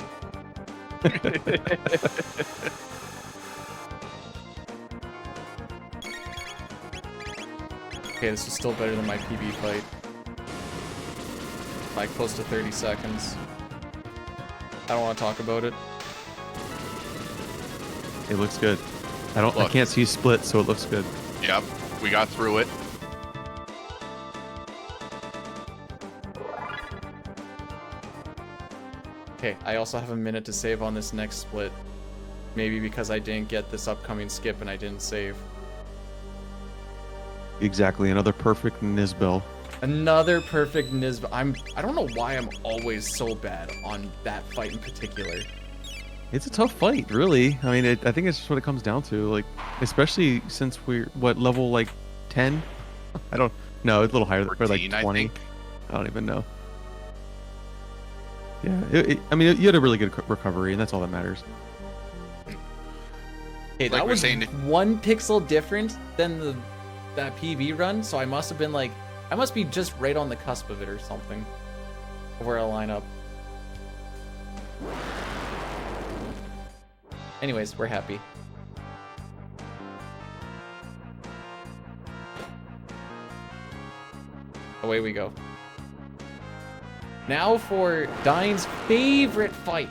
Okay, this is still better than my PB fight. By close to 30 seconds. I don't want to talk about it. It looks good. I Look. can't see split, so it looks good. Yep, we got through it. Okay, I also have a minute to save on this next split. Maybe because I didn't get this upcoming skip and I didn't save. Exactly, another perfect Nizbel. Another perfect Nizba. I don't know why I'm always so bad on that fight in particular. It's a tough fight, really. I mean, I think it's just what it comes down to. Like, especially since we're level like 10. I don't know. It's a little higher. We're like 14, 20. I think. I don't even know. Yeah, I mean, you had a really good recovery, and that's all that matters. Okay, Like that we're was saying, 1 pixel different than that PB run, so I must have been like, I must be just right on the cusp of it or something. Of where I line up. Anyways, we're happy. Away we go. Now for Dine's favorite fight.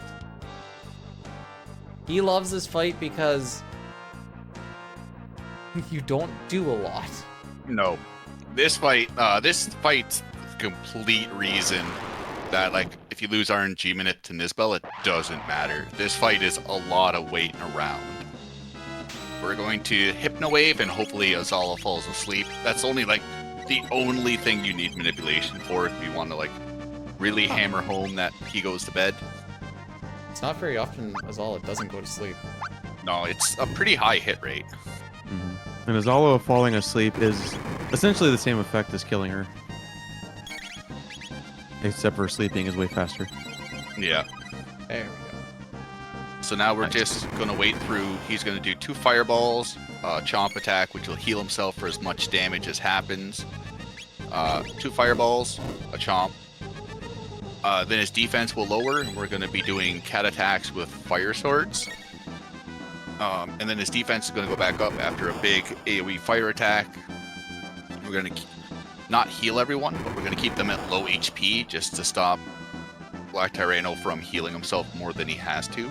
He loves this fight because you don't do a lot. No. This fight's the complete reason that, like, if you lose RNG minute to Nizbel, it doesn't matter. This fight is a lot of waiting around. We're going to Hypno Wave and hopefully Azala falls asleep. That's only, like, the only thing you need manipulation for if you want to, like, really hammer home that he goes to bed. It's not very often Azala doesn't go to sleep. No, it's a pretty high hit rate. And Azala falling asleep is essentially the same effect as killing her. Except for sleeping is way faster. Yeah. There we go. So now we're Nice. just going to wait through. He's going to do 2 fireballs, chomp attack, which will heal himself for as much damage as happens. 2 fireballs, a chomp. Then his defense will lower, and we're going to be doing cat attacks with fire swords. And then his defense is going to go back up after a big AoE fire attack. We're going to not heal everyone, but we're going to keep them at low HP just to stop Black Tyranno from healing himself more than he has to.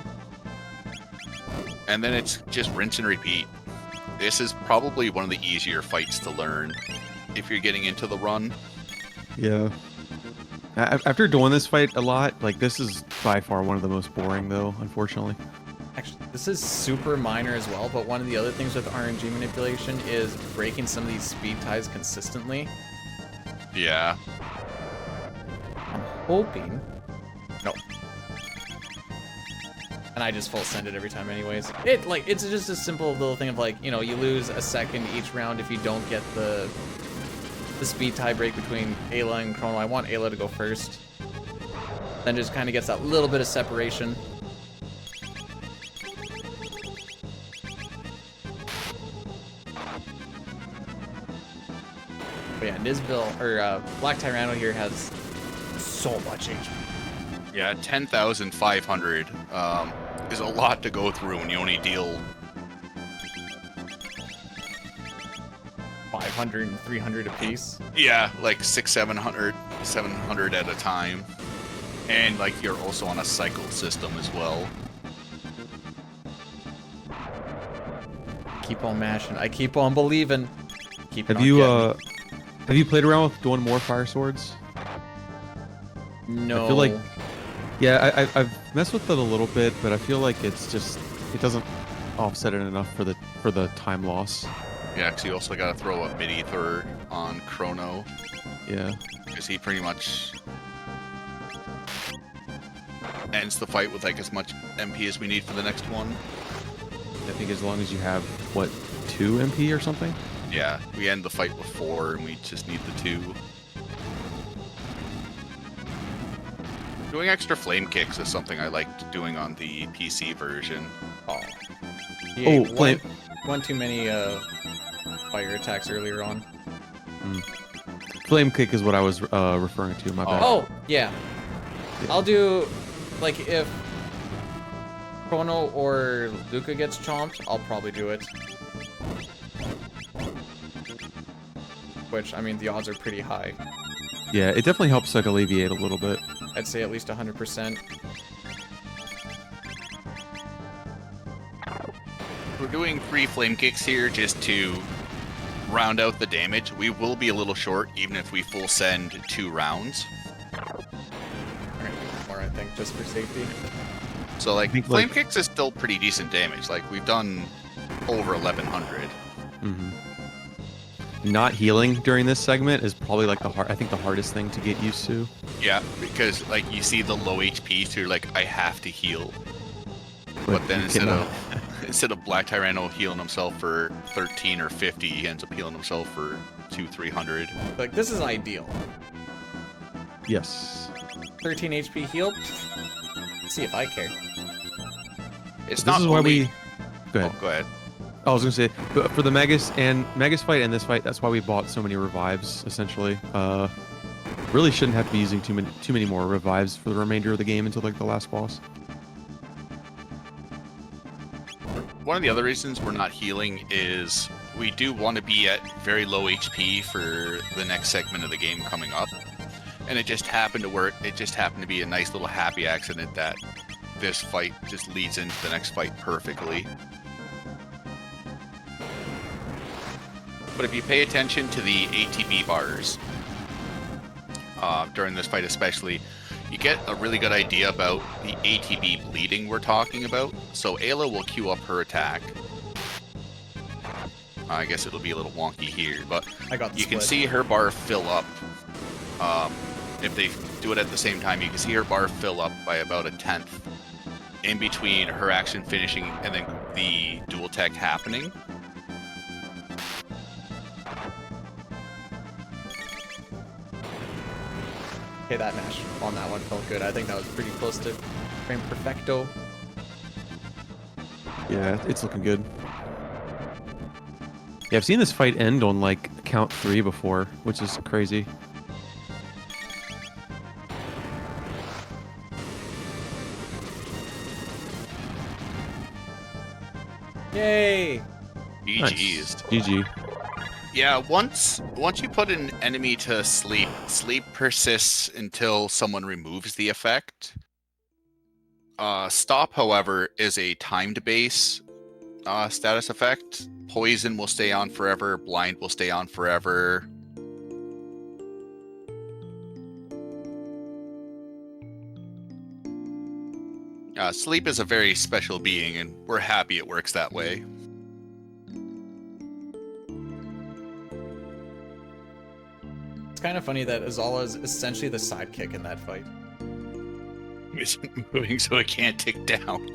And then it's just rinse and repeat. this is probably one of the easier fights to learn if you're getting into the run. Yeah. After doing this fight a lot, like this is by far one of the most boring though, unfortunately. Actually, this is super minor as well, but one of the other things with RNG manipulation is breaking some of these speed ties consistently. Yeah. I'm hoping... No. And I just full send it every time anyways. It's just a simple little thing of like, you know, you lose a second each round if you don't get the speed tie break between Ayla and Chrono. I want Ayla to go first. Then just kind of gets that little bit of separation. But yeah, Nizbil, or Black Tyranno here has so much HP. Yeah, 10,500 is a lot to go through when you only deal 500 and 300 apiece. Yeah, like 700 at a time. And like you're also on a cycle system as well. Keep on mashing. I keep on believing. Have you played around with doing more fire swords? No. I feel like, yeah, I've messed with it a little bit, but I feel like it doesn't offset it enough for the time loss. Yeah, because you also got to throw a mid-ether on Chrono. Yeah. Because he pretty much ends the fight with like as much MP as we need for the next one. I think as long as you have, what, 2 MP or something? Yeah, we end the fight with 4 and we just need the 2. Doing extra flame kicks is something I liked doing on the PC version. Oh. Oh, flame. One too many fire attacks earlier on. Flame kick is what I was referring to. My bad. Oh, yeah. I'll do, like, if Chrono or Luca gets chomped, I'll probably do it. Which, I mean, the odds are pretty high. Yeah, it definitely helps like alleviate a little bit. I'd say at least 100%. We're doing 3 flame kicks here just to round out the damage. We will be a little short even if we full send 2 rounds. We're gonna do more, I think, just for safety. So like flame kicks is still pretty decent damage. Like we've done over 1100. Mm-hmm. Not healing during this segment is probably like I think the hardest thing to get used to. Yeah, because like you see the low HP, so you're like, I have to heal. But then instead of Black Tyranno healing himself for 13 or 50, he ends up healing himself for 200-300. Like, this is ideal. Yes. 13 HP heal. Let's see if I care. It's This not is why only... Go ahead. Oh, go ahead. I was gonna say, but for the Magus fight and this fight, that's why we bought so many revives. Essentially, really shouldn't have to be using too many more revives for the remainder of the game until like the last boss. One of the other reasons we're not healing is we do want to be at very low HP for the next segment of the game coming up, and it just happened to work. It just happened to be a nice little happy accident that this fight just leads into the next fight perfectly. But if you pay attention to the ATB bars, during this fight especially, you get a really good idea about the ATB bleeding we're talking about. So Ayla will queue up her attack. I guess it'll be a little wonky here, but you can see her bar fill up. If they do it at the same time, you can see her bar fill up by about 1/10 in between her action finishing and then the dual tech happening. Okay, that mash on that one felt good. I think that was pretty close to frame perfecto. Yeah, it's looking good. Yeah, I've seen this fight end on like count 3 before, which is crazy. Yay! GG's. Nice. GG. Yeah, once you put an enemy to sleep, sleep persists until someone removes the effect. Stop, however, is a timed base status effect. Poison will stay on forever. Blind will stay on forever. Sleep is a very special being, and we're happy it works that way. It's kind of funny that Azala is essentially the sidekick in that fight. It's moving so it can't tick down.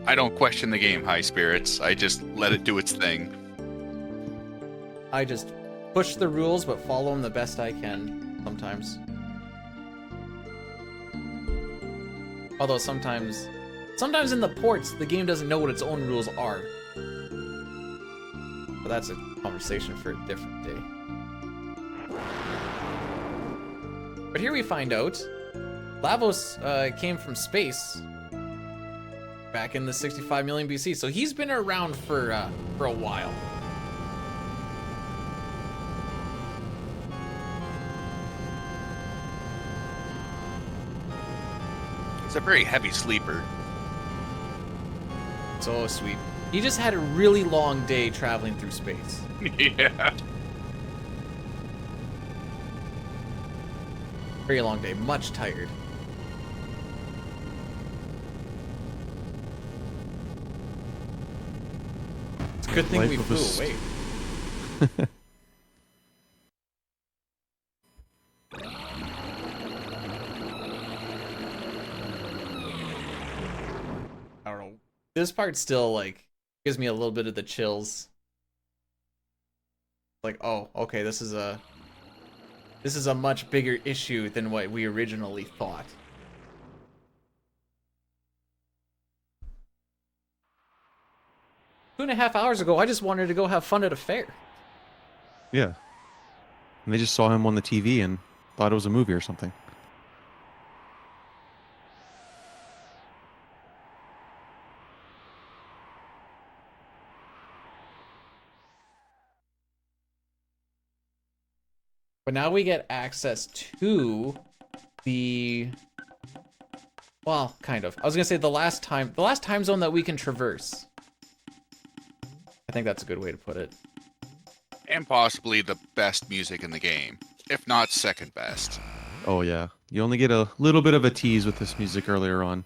I don't question the game, High Spirits. I just let it do its thing. I just push the rules, but follow them the best I can sometimes. Although sometimes in the ports, the game doesn't know what its own rules are. But that's a conversation for a different day. But here we find out Lavos came from space back in the 65 million BC, so he's been around for a while. It's a very heavy sleeper. So sweet. He just had a really long day traveling through space. Yeah. Very long day, much tired. It's a good thing we flew away. I don't know. This part still like gives me a little bit of the chills. Like, oh, okay, this is a much bigger issue than what we originally thought. Two and a half hours ago, I just wanted to go have fun at a fair. Yeah. And they just saw him on the TV and thought it was a movie or something. But now we get access to the, well, kind of. I was gonna say the last time zone that we can traverse. I think that's a good way to put it. And possibly the best music in the game, if not second best. Oh yeah. You only get a little bit of a tease with this music earlier on.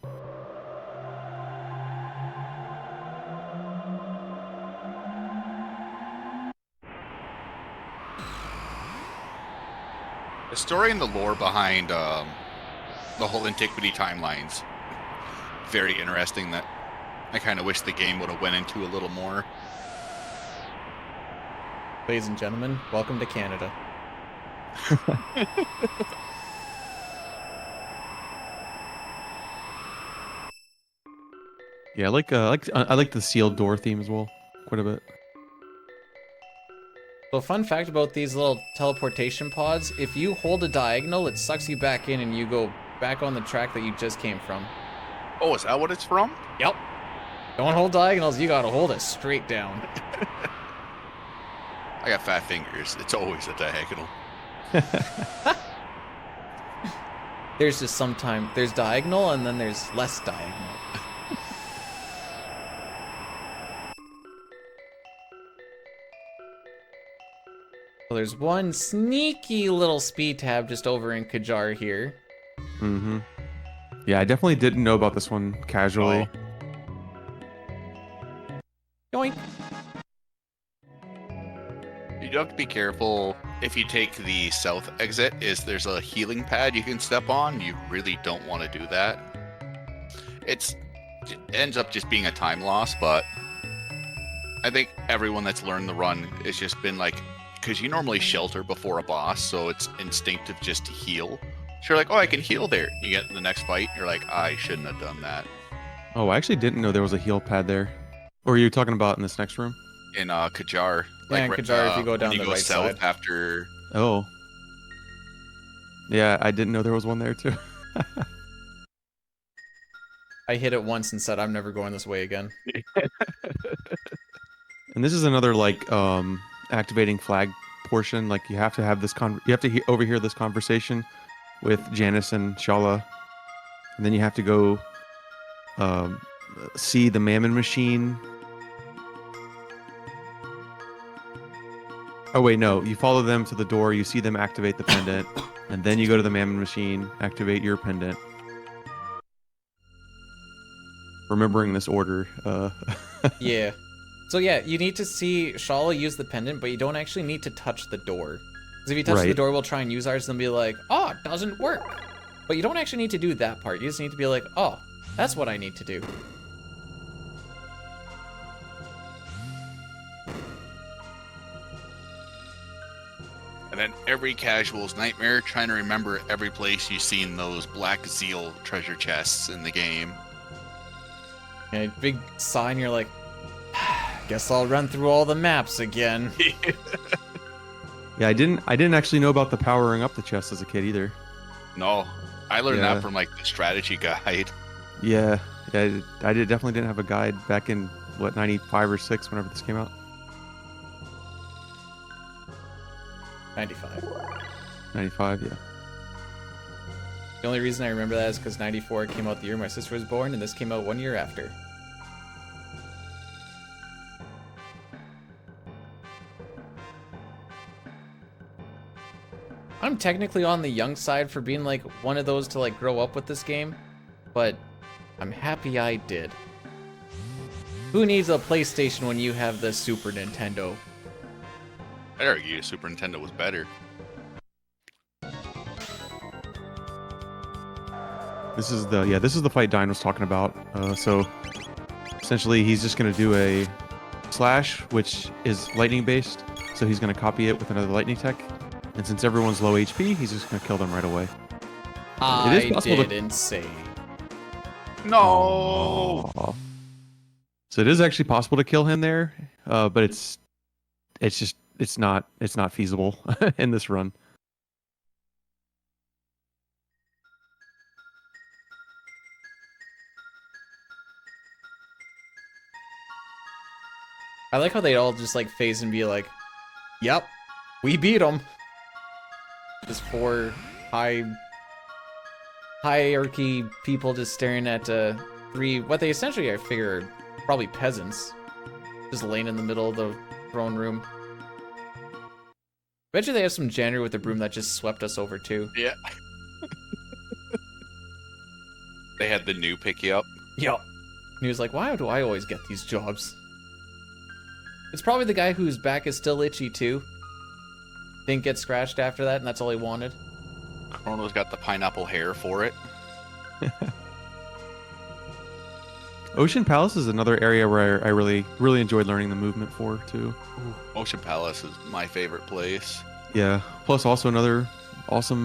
The story and the lore behind the whole Antiquity timelines, very interesting. That I kind of wish the game would have went into a little more. Ladies and gentlemen, welcome to Canada. Yeah, I like the sealed door theme as well, quite a bit. So fun fact about these little teleportation pods, if you hold a diagonal, it sucks you back in and you go back on the track that you just came from. Oh, is that what it's from? Yep. Don't hold diagonals, you gotta hold it straight down. I got fat fingers. It's always a diagonal. There's just there's diagonal and then there's less diagonal. Well, there's one sneaky little speed tab just over in Kajar here. Mm-hmm. Yeah, I definitely didn't know about this one casually. Yoink. You do have to be careful if you take the south exit. There's a healing pad you can step on. You really don't want to do that. It ends up just being a time loss, but I think everyone that's learned the run has just been like, because you normally shelter before a boss, so it's instinctive just to heal. So you're like, oh, I can heal there. You get in the next fight, you're like, I shouldn't have done that. Oh, I actually didn't know there was a heal pad there. Or are you talking about in this next room? In Kajar. Yeah, in Kajar, if you go down when the you go right south side. after. Oh. Yeah, I didn't know there was one there too. I hit it once and said, I'm never going this way again. And this is another like activating flag portion. Like you have to have this you have to overhear this conversation with Janice and Shala, and then you have to go see the Mammon Machine. Oh wait, no. You follow them to the door. You see them activate the pendant, and then you go to the Mammon Machine, activate your pendant. Remembering this order. Yeah. So yeah, you need to see Shala use the pendant, but you don't actually need to touch the door. Because if you touch the Right. door, we'll try and use ours and be like, oh, it doesn't work. But you don't actually need to do that part. You just need to be like, oh, that's what I need to do. And then every casual's nightmare, trying to remember every place you've seen those black zeal treasure chests in the game. And a big sign, you're like, guess I'll run through all the maps again. Yeah, I didn't actually know about the powering up the chest as a kid either. No, I learned Yeah. that from like the strategy guide. Yeah, definitely didn't have a guide back in what 95 or 6 whenever this came out. 95. 95, yeah. The only reason I remember that is because 94 came out the year my sister was born, and this came out 1 year after. I'm technically on the young side for being like one of those to like grow up with this game, but I'm happy I did. Who needs a PlayStation when you have the Super Nintendo? I'd argue Super Nintendo was better. This is the fight Dine was talking about. So essentially, he's just gonna do a slash, which is lightning based. So he's gonna copy it with another lightning tech, and since everyone's low HP, he's just gonna kill them right away. I possible to- didn't say. No. Aw. So it is actually possible to kill him there, but it's not feasible in this run. I like how they all just like phase and be like, "Yep, we beat them." Just four hierarchy people just staring at three what they essentially I figure are probably peasants, just laying in the middle of the throne room. Bet you they have some janitor with a broom that just swept us over too. Yeah. They had the new pick you up. Yep. And he was like, "Why do I always get these jobs?" It's probably the guy whose back is still itchy too. Didn't get scratched after that, and that's all he wanted. Chrono's got the pineapple hair for it. Ocean Palace is another area where I really enjoyed learning the movement for too. Ocean Palace is my favorite place. Yeah. Plus also another awesome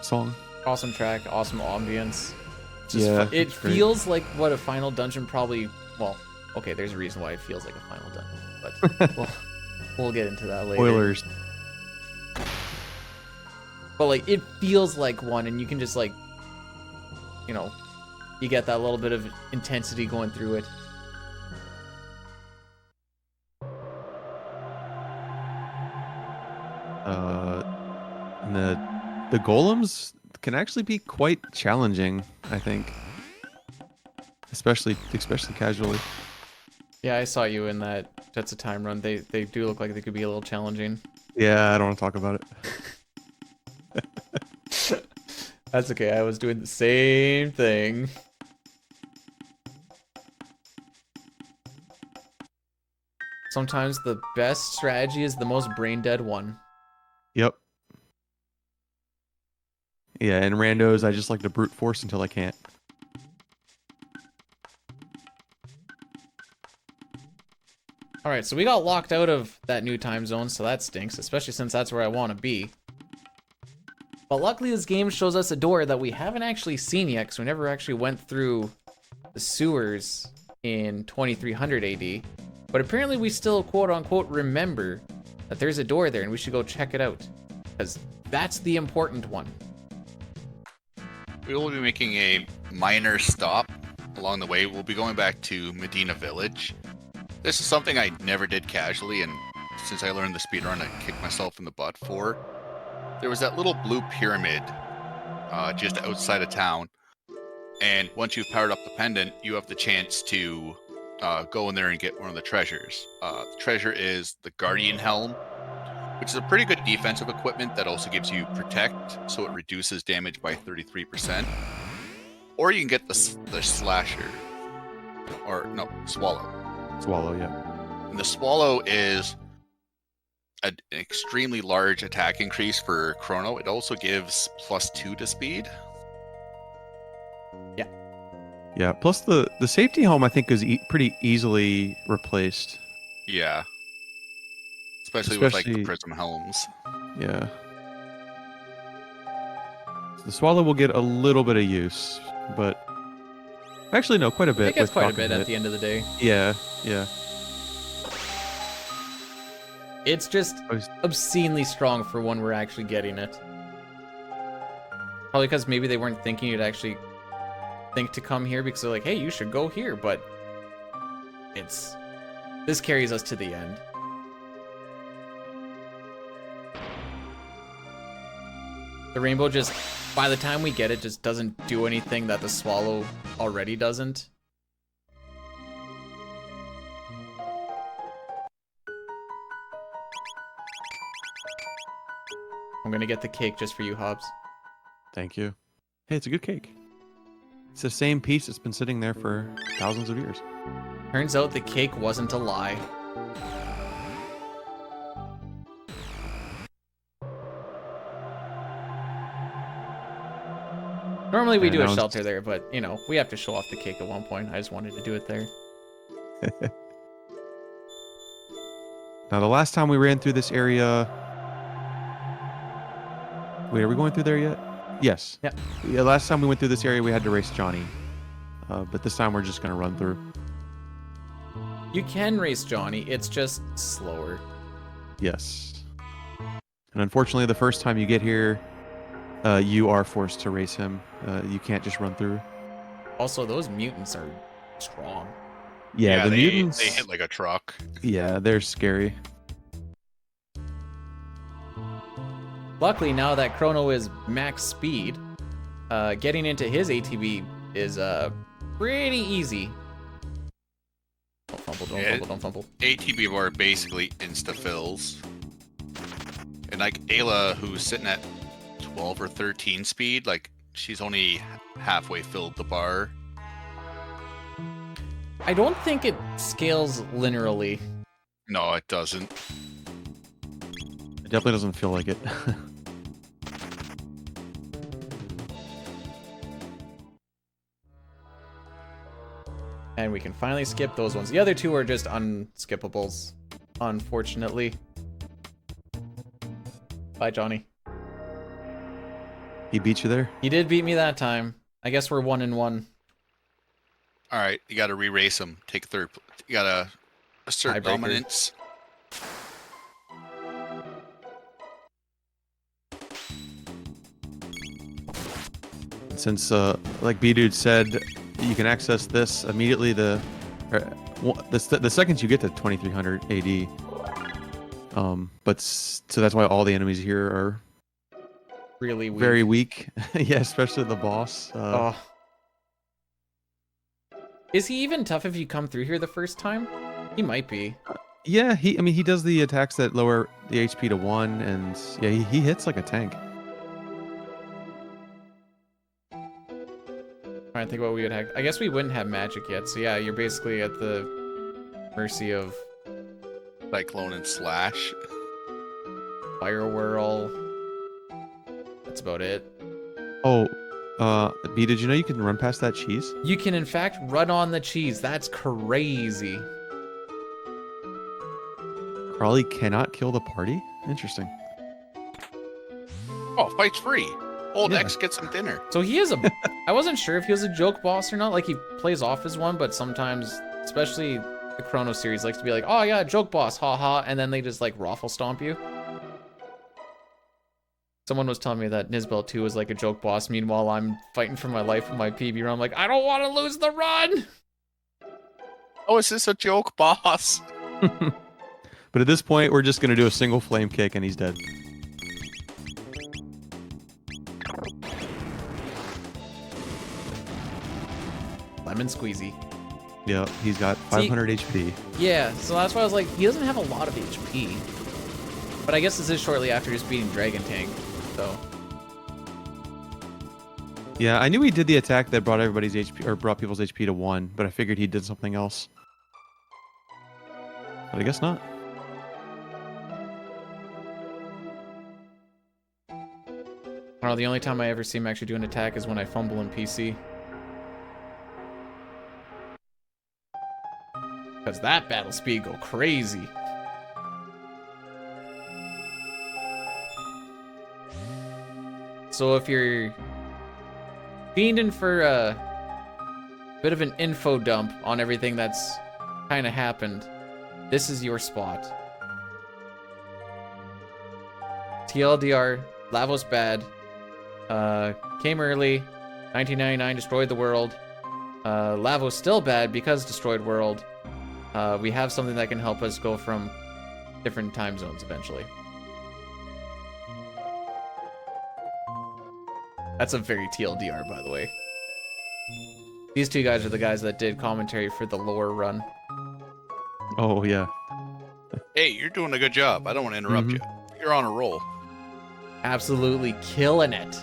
song. Awesome track, awesome ambience. Just Yeah, it it's great. feels like what a final dungeon probably. Well, okay, there's a reason why it feels like a final dungeon, but we'll get into that later. Spoilers. But like, it feels like one, and you can just like, you know, you get that little bit of intensity going through it. And the golems can actually be quite challenging, I think. Especially casually. Yeah, I saw you in that Jets of Time run. They do look like they could be a little challenging. Yeah, I don't want to talk about it. That's okay. I was doing the same thing. Sometimes the best strategy is the most brain dead one. Yep. Yeah, and randos, I just like to brute force until I can't. Alright, so we got locked out of that new time zone, so that stinks, especially since that's where I want to be. But luckily this game shows us a door that we haven't actually seen yet, because we never actually went through the sewers in 2300 AD. But apparently we still quote-unquote remember that there's a door there and we should go check it out. Because that's the important one. We will be making a minor stop along the way. We'll be going back to Medina Village. This is something I never did casually, and since I learned the speedrun, I kicked myself in the butt for. There was that little blue pyramid just outside of town. And once you've powered up the pendant, you have the chance to go in there and get one of the treasures. The treasure is the Guardian Helm, which is a pretty good defensive equipment that also gives you Protect, so it reduces damage by 33%. Or you can get the Slasher, or no, Swallow. Swallow, yeah. And the Swallow is an extremely large attack increase for Chrono. It also gives +2 to speed. Yeah. Plus the safety helm, I think, is pretty easily replaced. Yeah. Especially with like the Especially- prism helms. Yeah. The Swallow will get a little bit of use, but actually no, quite a bit. It gets with quite a Falcon bit Hit. at the end of the day. Yeah, yeah. It's just I was- obscenely strong for when we're actually getting it. Probably because maybe they weren't thinking you'd actually think to come here because they're like, hey, you should go here, but this carries us to the end. The rainbow just, by the time we get it, just doesn't do anything that the Swallow already doesn't. I'm gonna get the cake just for you, Hobbs. Thank you. Hey, it's a good cake. It's the same piece that's been sitting there for thousands of years. Turns out the cake wasn't a lie. Normally we And do a now it's- shelter there, but, you know, we have to show off the cake at one point. I just wanted to do it there. Now, the last time we ran through this area... Wait, are we going through there yet? Yes. Yeah. Yeah, last time we went through this area, we had to race Johnny. But this time we're just going to run through. You can race Johnny, it's just slower. Yes. And unfortunately, the first time you get here, you are forced to race him. You can't just run through. Also, those mutants are strong. Yeah, the they, mutants... they hit like a truck. Yeah, they're scary. Luckily, now that Chrono is max speed, getting into his ATB is pretty easy. Don't fumble, don't Yeah. fumble, don't fumble. ATB are basically insta-fills. And like Ayla, who's sitting at 12 or 13 speed, like she's only halfway filled the bar. I don't think it scales linearly. No, it doesn't. It definitely doesn't feel like it. And we can finally skip those ones. The other two are just unskippables, unfortunately. Bye, Johnny. He beat you there? He did beat me that time. I guess we're 1-1. All right, you got to re-race him. Take third. You got to assert Tiebreaker. dominance. Since, like Bdewd said, you can access this immediately. The second you get to 2300 AD. So that's why all the enemies here are Really weak. very weak. Yeah, especially the boss. Oh. Is he even tough if you come through here the first time? He might be. Yeah, he does the attacks that lower the HP to 1, and yeah, he hits like a tank. Trying to think what we would have. I guess we wouldn't have magic yet. So yeah, you're basically at the mercy of Cyclone and Slash. Fire Whirl. That's about it. Oh, B, did you know you can run past that cheese? You can in fact run on the cheese. That's crazy. Crawley cannot kill the party? Interesting. Oh, fight's free. Old Yeah. X gets some dinner. So he is a. I wasn't sure if he was a joke boss or not. Like he plays off as one, but sometimes, especially the Chrono series, likes to be like, "Oh yeah, joke boss, haha," and then they just like raffle stomp you. Someone was telling me that Nisbel 2 was like a joke boss. Meanwhile, I'm fighting for my life with my PB run. I'm like, I don't want to lose the run. Oh, is this a joke, boss? But at this point, we're just going to do a single flame kick and he's dead. lemon squeezy. Yeah, he's got 500 HP. Yeah, so that's why I was like, he doesn't have a lot of HP. But I guess this is shortly after just beating Dragon Tank, so. Yeah, I knew he did the attack that brought everybody's HP or brought people's HP to 1, but I figured he did something else. But I guess not. I don't know, the only time I ever see him actually do an attack is when I fumble in PC. Because that battle speed go crazy. So if you're fiending for a bit of an info dump on everything that's kind of happened, this is your spot. TLDR, Lavos bad. Came early. 1999 destroyed the world. Lavos still bad because destroyed world. We have something that can help us go from different time zones eventually. That's a very TLDR, by the way. These two guys are the guys that did commentary for the lore run. Oh, yeah. Hey, you're doing a good job. I don't want to interrupt you. You're on a roll. Absolutely killing it.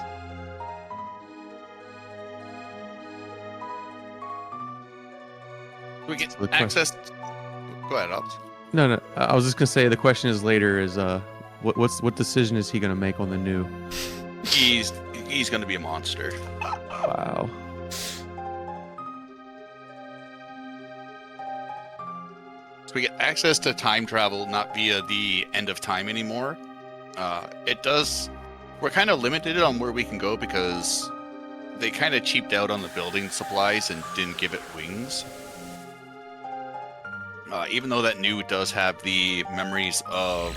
We get The access. Go ahead, Ops. No. I was just gonna say the question is later is what decision is he gonna make on the new? He's going to be a monster. Wow. So we get access to time travel, not via the end of time anymore. It does. We're kind of limited on where we can go because they kind of cheaped out on the building supplies and didn't give it wings. Even though that new does have the memories of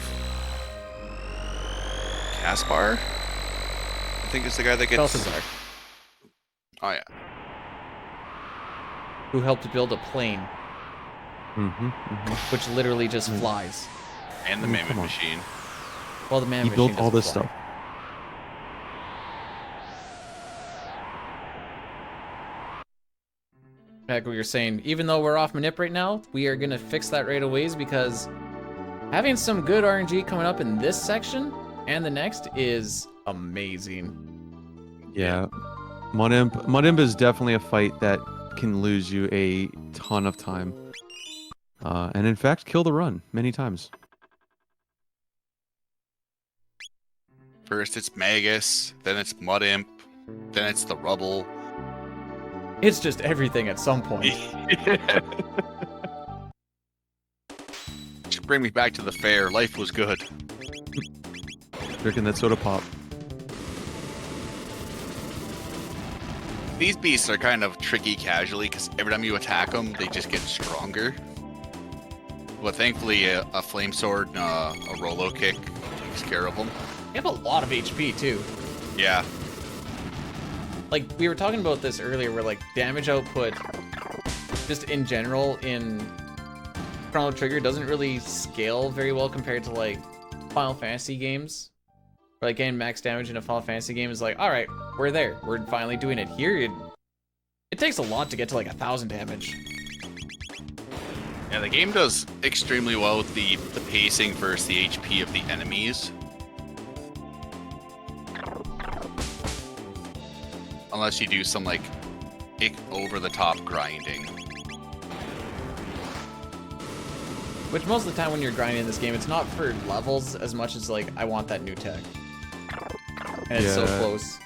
Caspar, I think it's the guy that gets. Balthazar, Oh yeah. who helped build a plane, which literally just flies. And the Oh, Mammoth come on. Machine. Well, the man He machine built all doesn't this fly. stuff. Like what you're saying, even though we're off Manip right now, we are gonna fix that right away because having some good RNG coming up in this section and the next is amazing. Yeah. Mudimp is definitely a fight that can lose you a ton of time. And in fact, kill the run many times. First it's Magus, then it's Mud Imp, then it's the Rubble. It's just everything at some point. Just bring me back to the fair. Life was good. Drinking that soda pop. These beasts are kind of tricky casually because every time you attack them, they just get stronger. But thankfully, a flame sword and a Rolo kick takes care of them. You have a lot of HP too. Yeah. Like we were talking about this earlier, where like damage output, just in general in Chrono Trigger doesn't really scale very well compared to like Final Fantasy games. Where, like getting max damage in a Final Fantasy game is like, all right, we're there. We're finally doing it here. It takes a lot to get to like 1,000 damage. Yeah, the game does extremely well with the pacing versus the HP of the enemies. Unless you do some like over-the-top grinding. Which most of the time when you're grinding this game, it's not for levels as much as like, I want that new tech. And it's so Yeah. close.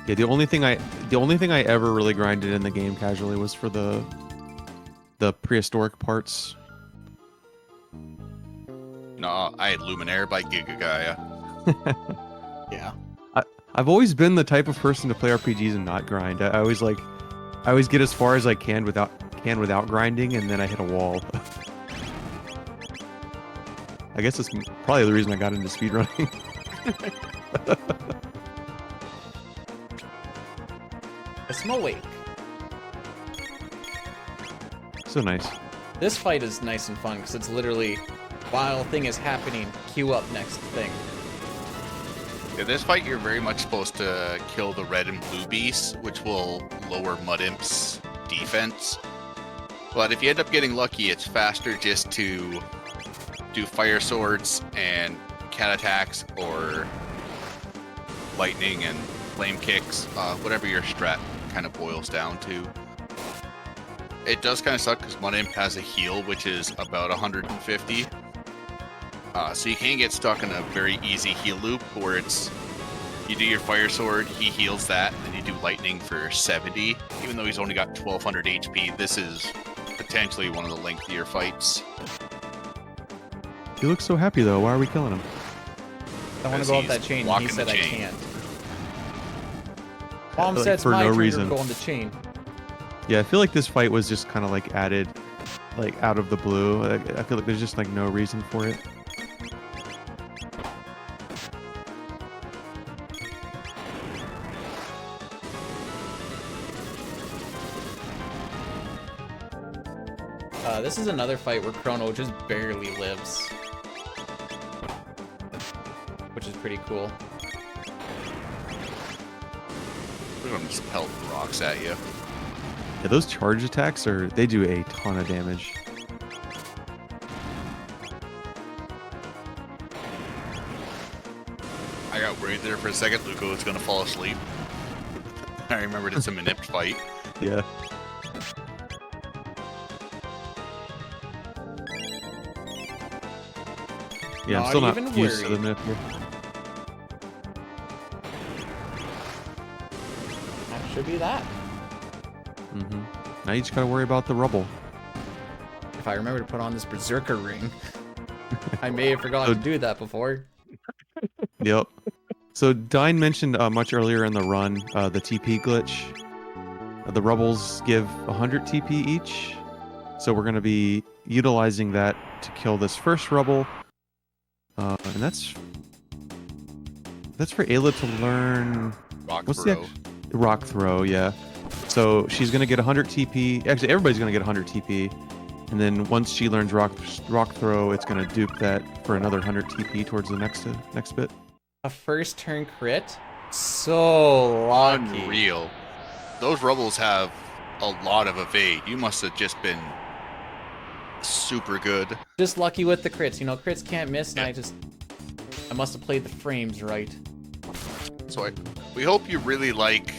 Yeah, the only thing I ever really grinded in the game casually was for the prehistoric parts. No, I had Luminaire by Gigagaya. Yeah. I've always been the type of person to play RPGs and not grind. I always get as far as I can without grinding, and then I hit a wall. I guess that's probably the reason I got into speedrunning. A small wake. So nice. This fight is nice and fun because it's literally, while thing is happening, queue up next thing. In this fight, you're very much supposed to kill the red and blue beasts, which will lower Mud Imp's defense. But if you end up getting lucky, it's faster just to do fire swords and cat attacks or lightning and flame kicks, whatever your strat kind of boils down to. It does kind of suck because Mud Imp has a heal, which is about 150. So you can get stuck in a very easy heal loop where it's you do your fire sword, he heals that, and then you do lightning for 70. Even though he's only got 1200 HP, this is potentially one of the lengthier fights. He looks so happy though. Why are we killing him? I want to go up that chain. He said I can't. Mom Like, said it's for my no turn reason. to go on the chain. Yeah, I feel like this fight was just kind of like added, like out of the blue. I feel like there's just like no reason for it. This is another fight where Chrono just barely lives, which is pretty cool. We're gonna just pelt rocks at you. Yeah, those charge attacks they do a ton of damage. I got worried there for a second. Luco was gonna fall asleep. I remembered it's a Manip fight. Yeah. Yeah, I'm Not still not even used to the worried. myth here. That should be that. Now you just gotta worry about the rubble. If I remember to put on this Berserker ring. I may have forgotten to do that before. Yep. So Dine mentioned much earlier in the run the TP glitch. The rubbles give 100 TP each, so we're gonna be utilizing that to kill this first rubble. And that's for Ayla to learn Rock what's throw. the rock throw, yeah. So she's gonna get 100 TP. Actually, everybody's gonna get 100 TP, and then once she learns rock throw, it's gonna dupe that for another 100 TP towards the next bit. A first turn crit? So lucky. Unreal. Those rubbles have a lot of evade. You must have just been super good. Just lucky with the crits. You know, crits can't miss, and I must have played the frames right. So we hope you really like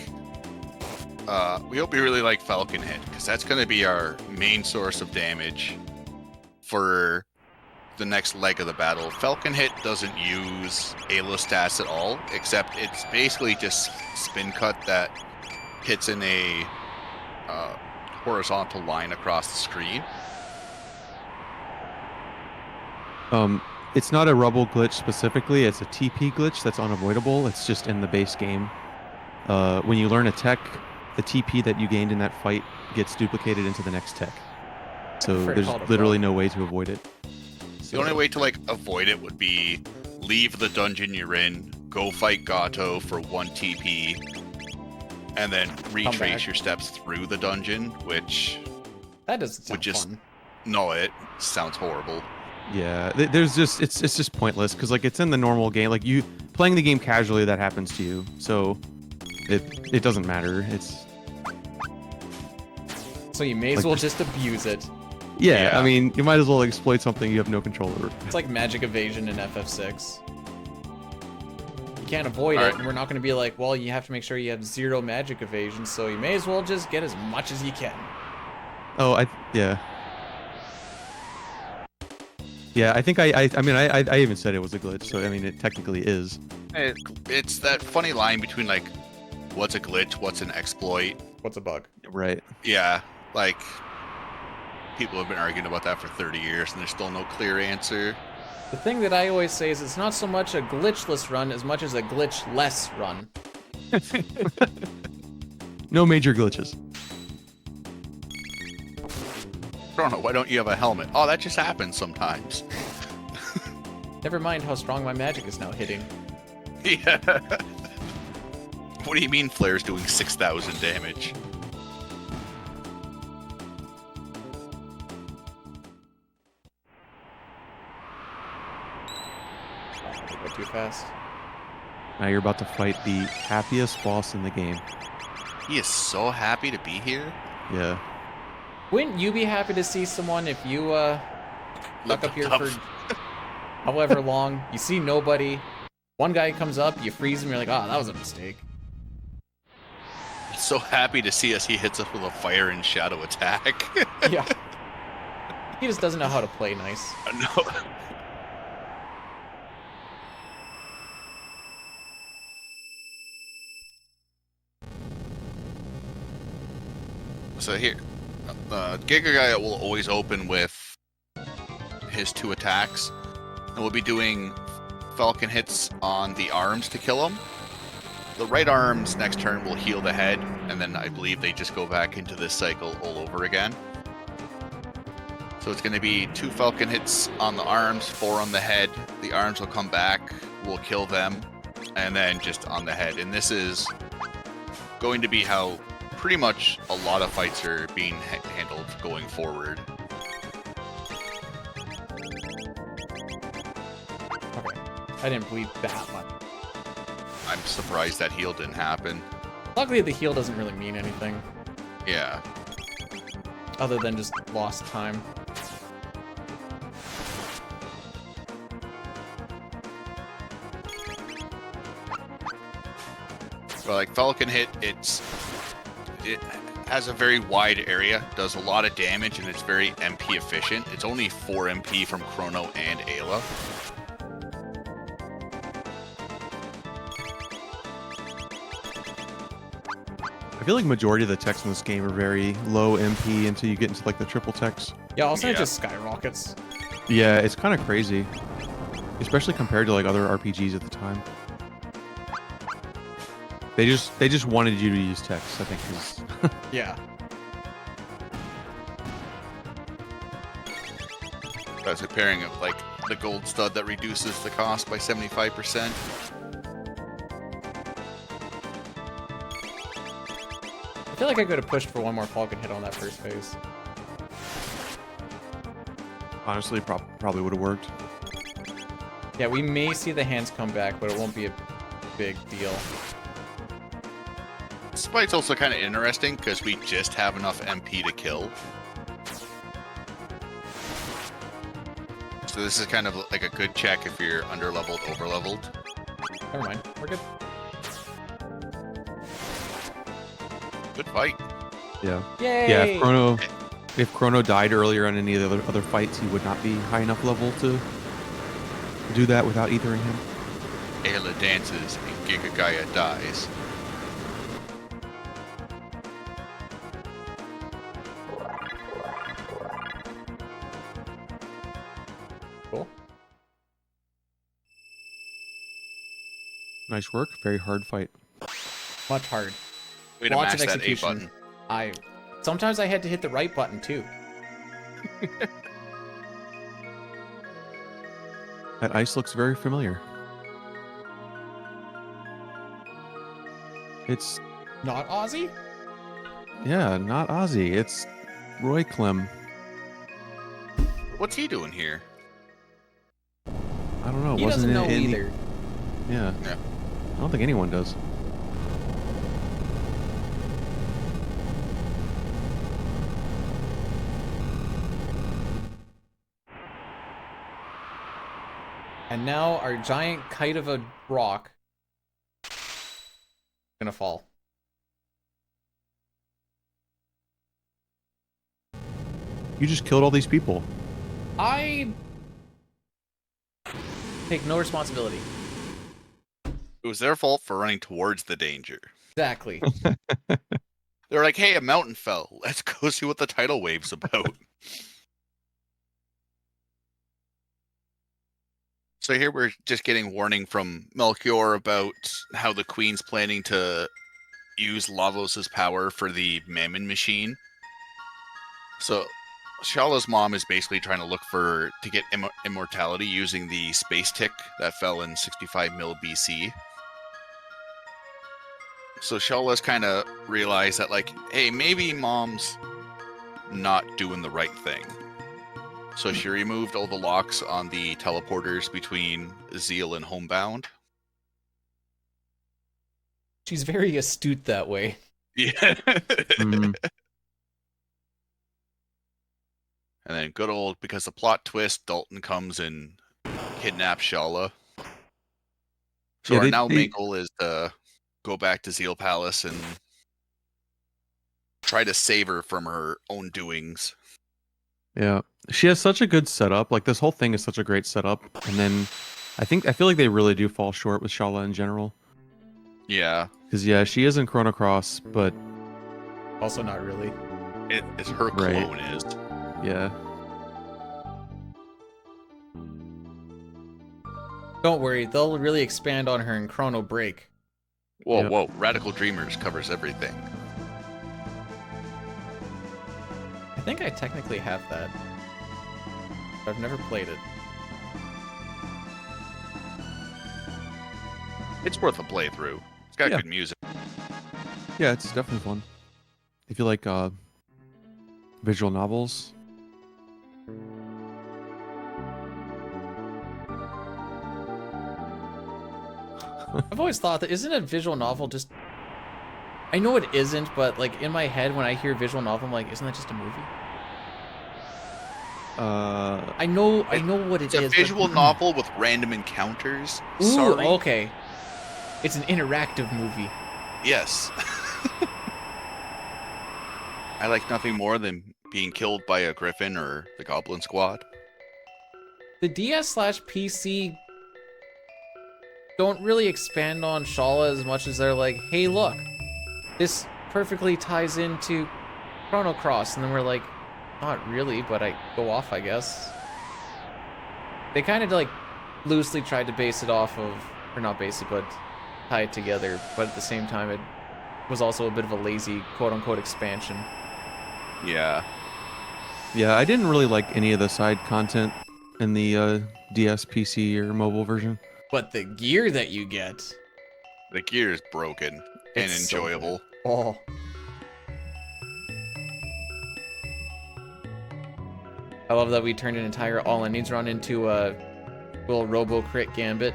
Falcon Hit, because that's going to be our main source of damage for the next leg of the battle. Falcon Hit doesn't use Ayla stats at all, except it's basically just spin cut that hits in a horizontal line across the screen. It's not a rubble glitch specifically. It's a TP glitch that's unavoidable. It's just in the base game. When you learn a tech, the TP that you gained in that fight gets duplicated into the next tech. So there's literally no way to avoid it. The only way to avoid it would be leave the dungeon you're in, go fight Gato for 1 TP, and then retrace your steps through the dungeon, which That doesn't sound fun. No, it sounds horrible. Yeah, there's just it's just pointless because like it's in the normal game. Like you playing the game casually, that happens to you. So it doesn't matter. So you may as well just abuse it. Yeah, I mean, you might as well exploit something you have no control over. It's like magic evasion in FF6. You can't avoid it, and we're not going to be like, well, you have to make sure you have 0 magic evasion, so you may as well just get as much as you can. Oh, yeah. Yeah, I think I even said it was a glitch, so I mean, it technically is. It's that funny line between like, what's a glitch, what's an exploit. What's a bug? Right. Yeah, like, people have been arguing about that for 30 years, and there's still no clear answer. The thing that I always say is it's not so much a glitchless run as much as a glitchless run. No major glitches. Chrono, why don't you have a helmet? Oh, that just happens sometimes. Never mind how strong my magic is now hitting. Yeah. What do you mean Flare's doing 6,000 damage? Go too fast. Now you're about to fight the happiest boss in the game. He is so happy to be here. Yeah. Wouldn't you be happy to see someone if you stuck up here for however long? You see nobody. One guy comes up, you freeze him, you're like, oh, that was a mistake. So happy to see us. He hits us with a fire and shadow attack. Yeah. He just doesn't know how to play nice. No. So here, Giga Guy will always open with his 2 attacks, and we'll be doing Falcon hits on the arms to kill him. The right arms next turn will heal the head, and then I believe they just go back into this cycle all over again. So it's going to be 2 Falcon hits on the arms, 4 on the head. The arms will come back, we'll kill them, and then just on the head. And this is going to be how pretty much a lot of fights are being handled going forward. Okay. I didn't bleed that much. I'm surprised that heal didn't happen. Luckily, the heal doesn't really mean anything, Yeah. other than just lost time. But like Falcon hit, it has a very wide area, does a lot of damage, and it's very MP efficient. It's only 4 MP from Chrono and Ayla. I feel like majority of the techs in this game are very low MP until you get into like the triple techs. Yeah, also it Yeah. just skyrockets. Yeah, it's kind of crazy, especially compared to like other RPGs at the time. They just wanted you to use techs, I think. 'Cause Yeah. I was comparing it like the gold stud that reduces the cost by 75%. I feel like I could have pushed for one more Falcon hit on that first phase. honestly, probably would have worked. Yeah, we may see the hands come back, but it won't be a big deal. This fight's also kind of interesting because we just have enough MP to kill. So this is kind of like a good check if you're under-leveled, over-leveled. Never mind. We're good. Good fight. Yeah. Yay! Yeah, if Chrono died earlier on any of the other fights, he would not be high enough level to do that without ethering him. Ayla dances and Giga Gaia dies. Cool. Nice work. Very hard fight. Much hard. Way to Lots mash of that A execution. button. Sometimes I had to hit the right button too. That ice looks very familiar. It's, Not Aussie? yeah, not Ozzy. It's Roy Clem. What's he doing here? I don't know. He wasn't doesn't know in any- either. Yeah. Yeah. I don't think anyone does. And now our giant kite of a rock gonna fall. You just killed all these people. I take no responsibility. It was their fault for running towards the danger. Exactly. They're like, hey, a mountain fell. Let's go see what the tidal wave's about. So here we're just getting warning from Melchior about how the Queen's planning to use Lavos' power for the Mammon machine. So Shalah's mom is basically trying to look to get immortality using the space tick that fell in 65 mil BC. So Shalah's kind of realized that, like, hey, maybe mom's not doing the right thing. So she removed all the locks on the teleporters between Zeal and Homebound. She's very astute that way. Yeah. Mhm. And then good old, because the plot twist, Dalton comes and kidnaps Shala. So Yeah, our now main goal is to go back to Zeal Palace and try to save her from her own doings. Yeah, she has such a good setup. Like this whole thing is such a great setup, and then I feel like they really do fall short with Shala in general. Yeah. Because yeah, she is in Chrono Cross, but Also not really. It's her Right. clone is. yeah, Don't worry, they'll really expand on her in Chrono Break. Whoa, Yep. whoa! Radical Dreamers covers everything. I think I technically have that. But I've never played it. It's worth a playthrough. It's got Yeah. good music. yeah, it's definitely fun. If you like visual novels, I've always thought that isn't a visual novel just... I know it isn't, but like in my head when I hear visual novel, I'm like, isn't that just a movie? I know what it It's is. a visual but... novel with random encounters. Ooh, Sorry. okay. It's an interactive movie. Yes. I like nothing more than being killed by a griffin or the Goblin Squad. The DS/PC don't really expand on Shala as much as they're like, hey, look, this perfectly ties into Chrono Cross, and then we're like, not really, but I go off, I guess. They kind of like loosely tried to base it off of, or not base it, but tie it together, but at the same time, it was also a bit of a lazy quote-unquote expansion. Yeah. yeah, I didn't really like any of the side content in the DS, PC, or mobile version. But the gear that you get, The gear is broken and it's so good. enjoyable. Oh. I love that we turned an entire all-endings run into a little robo-crit gambit.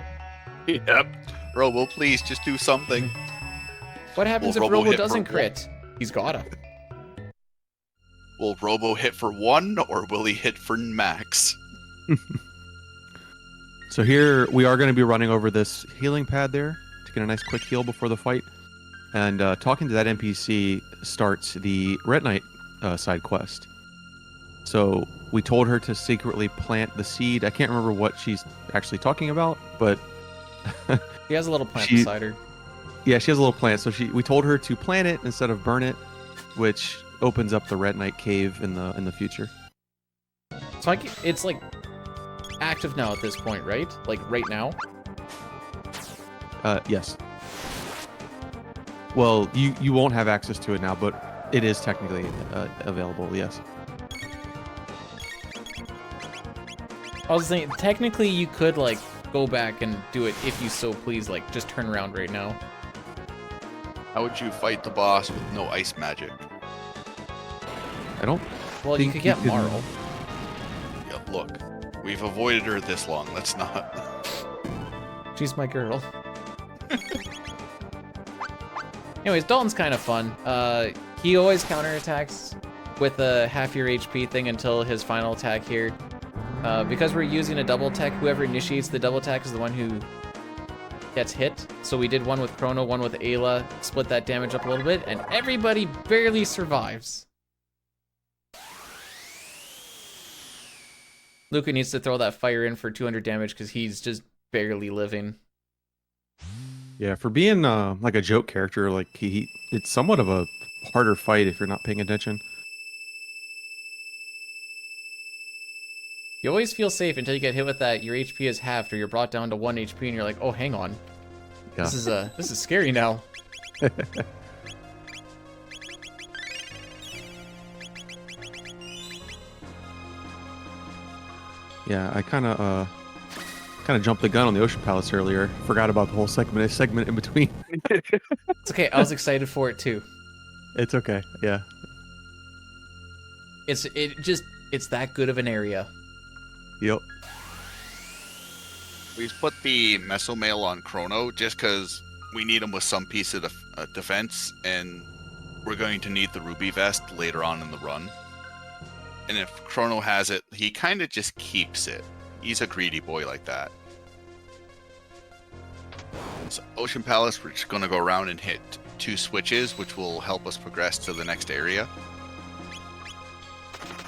Yep. Robo, please just do something. What happens Will if Robo Robo hit for doesn't one? crit? He's gotta. Will Robo hit for 1 or will he hit for max? So here we are going to be running over this healing pad there to get a nice quick heal before the fight. And talking to that NPC starts the Red Knight side quest. So we told her to secretly plant the seed. I can't remember what she's actually talking about, but He has a little plant She- beside her. yeah, she has a little plant. So we told her to plant it instead of burn it, which opens up the Red Knight cave in the future. So it's like active now at this point, right? Like right now? Yes. Well, you won't have access to it now, but it is technically available. Yes. I was thinking, technically you could like go back and do it if you so please, like just turn around right now. How would you fight the boss with no ice magic? I don't. Well, you Think could you get can- Marl. Yeah, look, we've avoided her this long. Let's not. She's my girl. Anyways, Dalton's kind of fun. He always counterattacks with a half your HP thing until his final attack here. Because we're using a double tech, whoever initiates the double attack is the one who gets hit. So we did one with Chrono, one with Ayla, split that damage up a little bit, and everybody barely survives. Luca needs to throw that fire in for 200 damage because he's just barely living. Yeah, for being like a joke character, like it's somewhat of a harder fight if you're not paying attention. You always feel safe until you get hit with that. Your HP is halved, or you're brought down to 1 HP, and you're like, "Oh, hang on, Yeah. this is scary now." Yeah, I kind of jumped the gun on the Ocean Palace earlier. Forgot about the whole segment in between. It's okay. I was excited for it too. It's okay. Yeah. It's that good of an area. Yep. We've put the Mesomail on Chrono just because we need him with some piece of defense, and we're going to need the Ruby Vest later on in the run. And if Chrono has it, he kind of just keeps it. He's a greedy boy like that. So Ocean Palace, we're just going to go around and hit 2 switches, which will help us progress to the next area.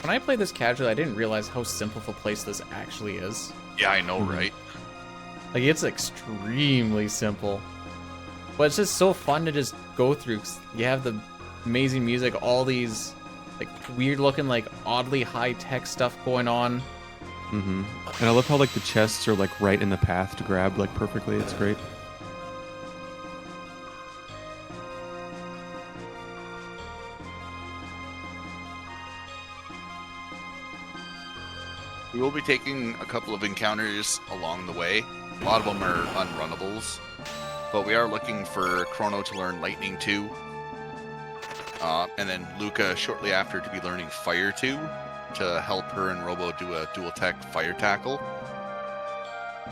When I played this casually, I didn't realize how simple of a place this actually is. Yeah, I know, right? Like, it's extremely simple. But it's just so fun to just go through. 'Cause you have the amazing music, all these like weird looking, like oddly high-tech stuff going on. And I love how like the chests are like right in the path to grab like perfectly. It's great. We will be taking a couple of encounters along the way. A lot of them are unrunnables, but we are looking for Chrono to learn Lightning 2, and then Luca shortly after to be learning Fire 2 to help her and Robo do a dual tech fire tackle.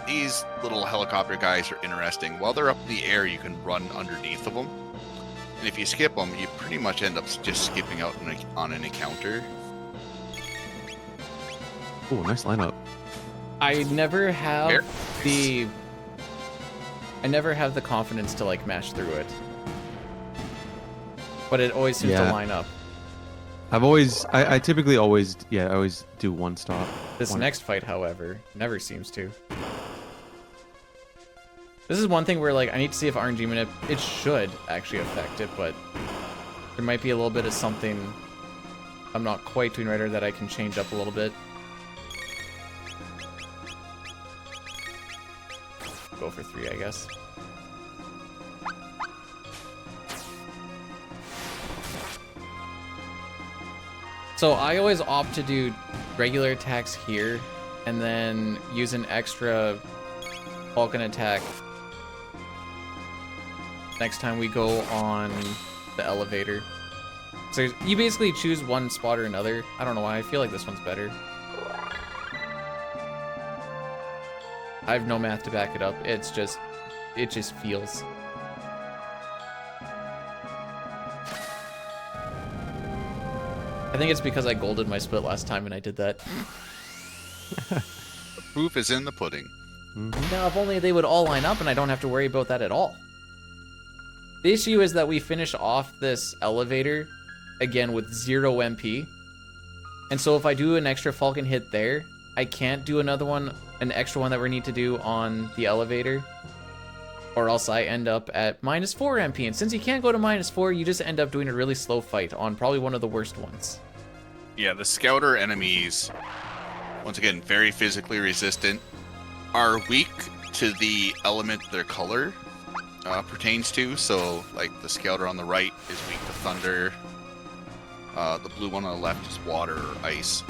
These little helicopter guys are interesting. While they're up in the air, you can run underneath of them, and if you skip them, you pretty much end up just skipping out on an encounter. Oh, nice lineup. I never have the confidence to like mash through it. But it always seems to line up. I typically always do one stop. This next fight, however, never seems to. This is one thing where like I need to see if RNG it should actually affect it, but there might be a little bit of something I'm not quite doing right or that I can change up a little bit. Go for 3, I guess. So I always opt to do regular attacks here and then use an extra Falcon attack next time we go on the elevator. So you basically choose one spot or another. I don't know why, I feel like this one's better. I have no math to back it up. It just feels. I think it's because I golded my split last time and I did that. The proof is in the pudding. Now, if only they would all line up and I don't have to worry about that at all. The issue is that we finish off this elevator, again, with 0 MP. And so if I do an extra Falcon hit there, I can't do another one, an extra one that we need to do on the elevator, or else I end up at -4 MP. And since you can't go to -4, you just end up doing a really slow fight on probably one of the worst ones. Yeah, the Scouter enemies, once again, very physically resistant, are weak to the element their color pertains to. So, like, the Scouter on the right is weak to thunder. The blue one on the left is water or ice.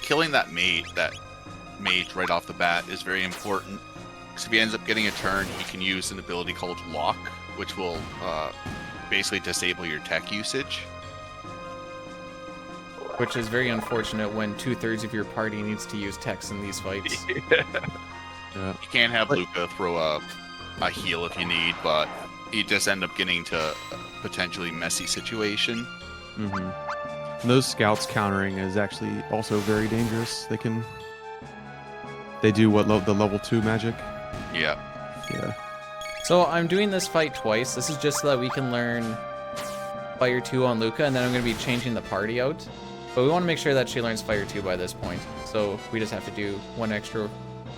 Killing that mage right off the bat is very important, because if he ends up getting a turn, he can use an ability called Lock, which will basically disable your tech usage. Which is very unfortunate when 2/3 of your party needs to use techs in these fights. Yeah. You can't have Luca throw a heal if you need, but you just end up getting to a potentially messy situation. And those scouts countering is actually also very dangerous. They do what the level 2 magic. Yeah. Yeah. So I'm doing this fight twice. This is just so that we can learn Fire 2 on Luca, and then I'm going to be changing the party out. But we want to make sure that she learns Fire 2 by this point. So we just have to do one extra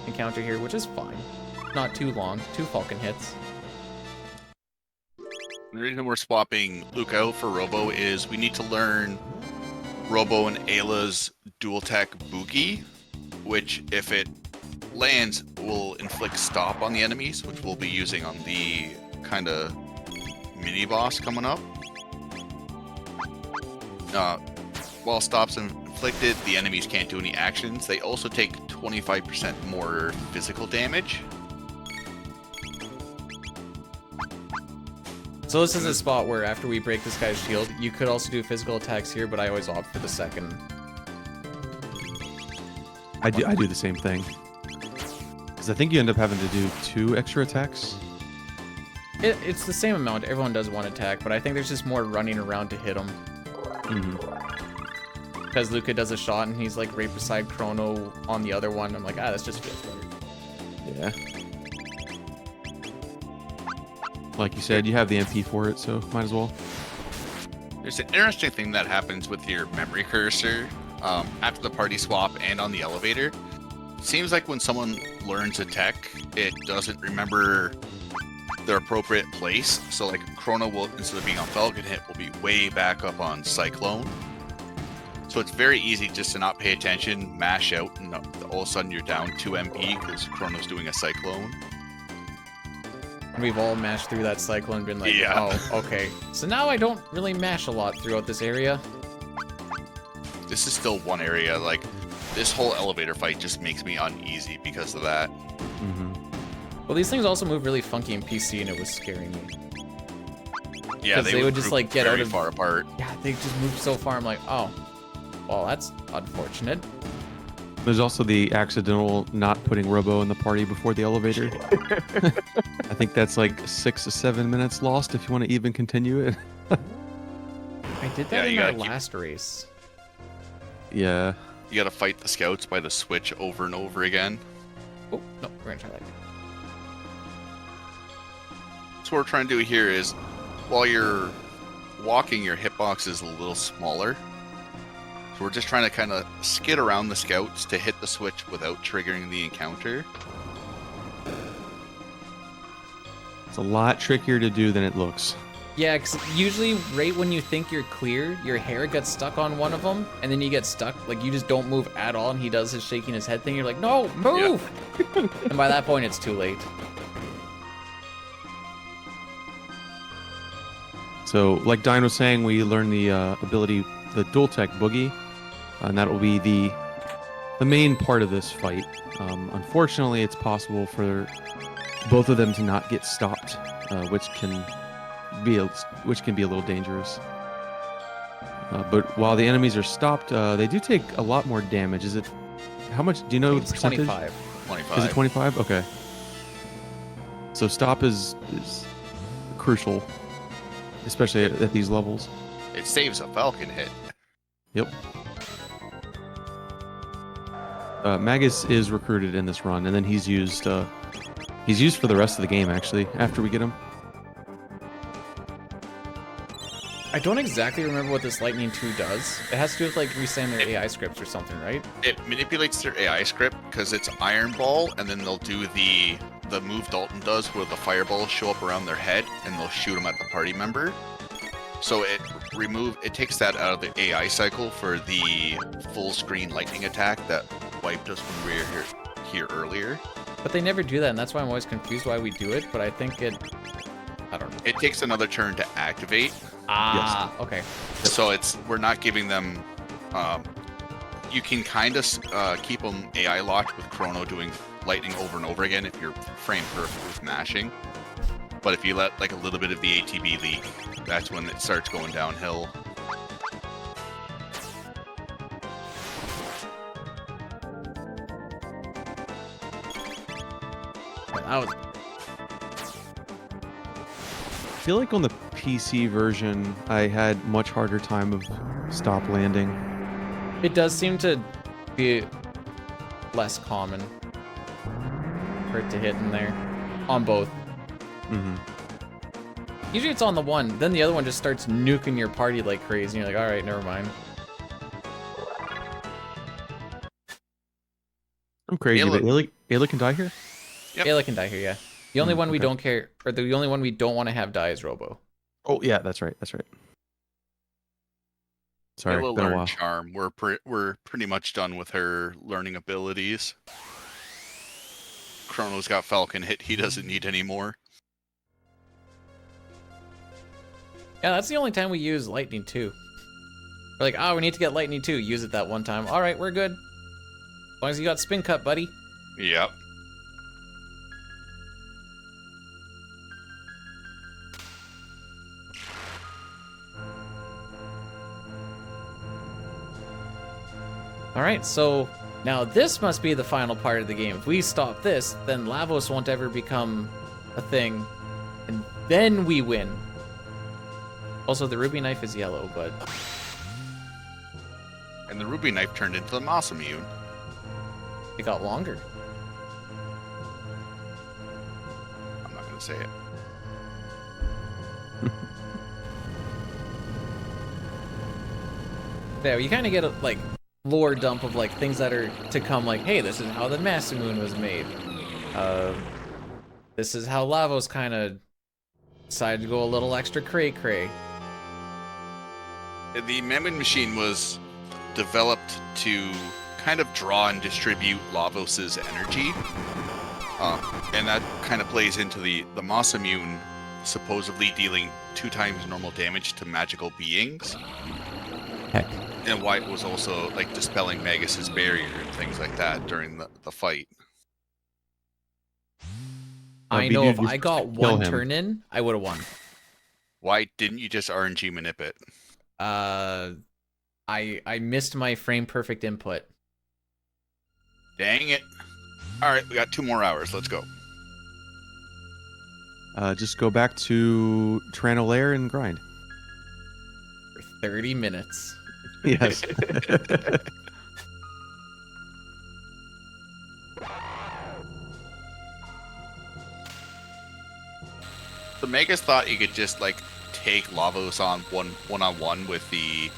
encounter here, which is fine. Not too long. 2 Falcon hits. The reason we're swapping Luca out for Robo is we need to learn Robo and Ayla's dual tech Boogie, which, if it lands, will inflict stop on the enemies, which we'll be using on the kind of mini boss coming up. While stop's inflicted, the enemies can't do any actions. They also take 25% more physical damage. So this is a spot where after we break this guy's shield, you could also do physical attacks here, but I always opt for the second. I do the same thing. Because I think you end up having to do 2 extra attacks. It's the same amount. Everyone does 1 attack, but I think there's just more running around to hit them. because Luca does a shot and he's like right beside Chrono on the other one. I'm like, this just feels better. Yeah. Like you said, you have the MP for it, so might as well. There's an interesting thing that happens with your memory cursor after the party swap and on the elevator. It seems like when someone learns a tech, it doesn't remember their appropriate place. So like Chrono will, instead of being on Falcon Hit, will be way back up on Cyclone. So it's very easy just to not pay attention, mash out, and all of a sudden you're down 2 MP because Chrono's doing a Cyclone. We've all mashed through that cycle and been like, Yeah. oh, okay. So now I don't really mash a lot throughout this area. This is still one area. Like, this whole elevator fight just makes me uneasy because of that. Mm-hmm. Well, these things also move really funky in PC, and it was scaring me. Yeah, they would just group like get out very of far apart. Yeah, they just moved so far. I'm like, oh, well, that's unfortunate. There's also the accidental not putting Robo in the party before the elevator. I think that's like 6 to 7 minutes lost if you want to even continue it. I did that in our last race. Yeah. You gotta fight the scouts by the switch over and over again. Oh, no, we're gonna try that again. So what we're trying to do here is, while you're walking, your hitbox is a little smaller. So we're just trying to kind of skid around the scouts to hit the switch without triggering the encounter. It's a lot trickier to do than it looks. Yeah, because usually right when you think you're clear, your hair gets stuck on one of them, and then you get stuck, like you just don't move at all, and he does his shaking his head thing, you're like, no, move! Yeah. And by that point, it's too late. So, like Dine was saying, we learned the ability, the dual tech boogie, and that will be the main part of this fight. Unfortunately, it's possible for both of them to not get stopped, which can be a little dangerous. But while the enemies are stopped, they do take a lot more damage. Is it how much? Do you know the percentage? 25. 25. Is it 25? Okay. So stop is crucial, especially at these levels. It saves a Falcon hit. Yep. Magus is recruited in this run, and then he's used for the rest of the game, actually, after we get him. I don't exactly remember what this Lightning 2 does. It has to do with like resetting their AI scripts or something, right? It manipulates their AI script because it's Iron Ball, and then they'll do the move Dalton does where the fireballs show up around their head, and they'll shoot them at the party member. So it takes that out of the AI cycle for the full screen lightning attack that wiped us when we were here earlier. But they never do that, and that's why I'm always confused why we do it, but I think I don't know. It takes another turn to activate. Ah, yes. Okay. So we're not giving them, you can kind of keep them AI locked with Chrono doing lightning over and over again if you're frame perfect with mashing. But if you let like a little bit of the ATB leak, that's when it starts going downhill. That was... I feel like on the PC version, I had much harder time of stop landing. It does seem to be less common for it to hit in there. On both. Mm-hmm. Usually it's on the one, then the other one just starts nuking your party like crazy, and you're like, alright, never mind. I'm crazy, but Ayla can die here? Yep. Ayla can die here, yeah. The only one we don't care, or the only one we don't want to have die is Robo. Oh, yeah, that's right, that's right. Sorry, Ayla been a while. learned Charm. We're pretty much done with her learning abilities. Chrono's got Falcon hit, he doesn't need any more. Yeah, that's the only time we use Lightning 2. We're like, we need to get Lightning 2. Use it that one time. Alright, we're good. As long as you got Spin Cut, buddy. Yep. Alright, so now this must be the final part of the game. If we stop this, then Lavos won't ever become a thing. And then we win. Also, the ruby knife is yellow, but... And the ruby knife turned into the moss immune. It got longer. I'm not gonna say it. Yeah, you kind of get a like lore dump of like things that are to come. Like, hey, this is how the Masamune was made. This is how Lavos kind of decided to go a little extra cray-cray. The Mammon machine was developed to kind of draw and distribute Lavos's energy. And that kind of plays into the moss immune supposedly dealing 2 times normal damage to magical beings. Heck. And why it was also like dispelling Magus's barrier and things like that during the fight. I know Bdewd if was I got supposed to kill one him. turn in, I would have won. Why didn't you just RNG manip it? I missed my frame perfect input. Dang it. Alright, we got 2 more hours. Let's go. Just go back to Chrono lair and grind. For 30 minutes. Yes. The Magus thought you could just like take Lavos on one-on-one with the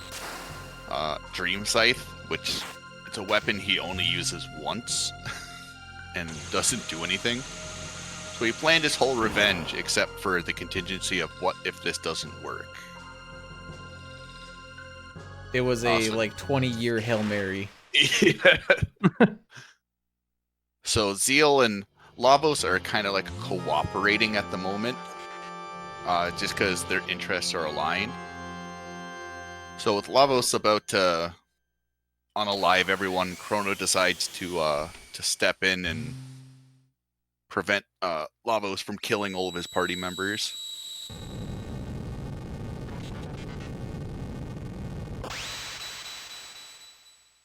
Dream Scythe, which it's a weapon he only uses once and doesn't do anything. So he planned his whole revenge except for the contingency of what if this doesn't work. It was a Awesome. like 20-year Hail Mary. So Zeal and Lavos are kind of like cooperating at the moment, just because their interests are aligned. So with Lavos about to unalive everyone, Chrono decides to step in and prevent Lavos from killing all of his party members.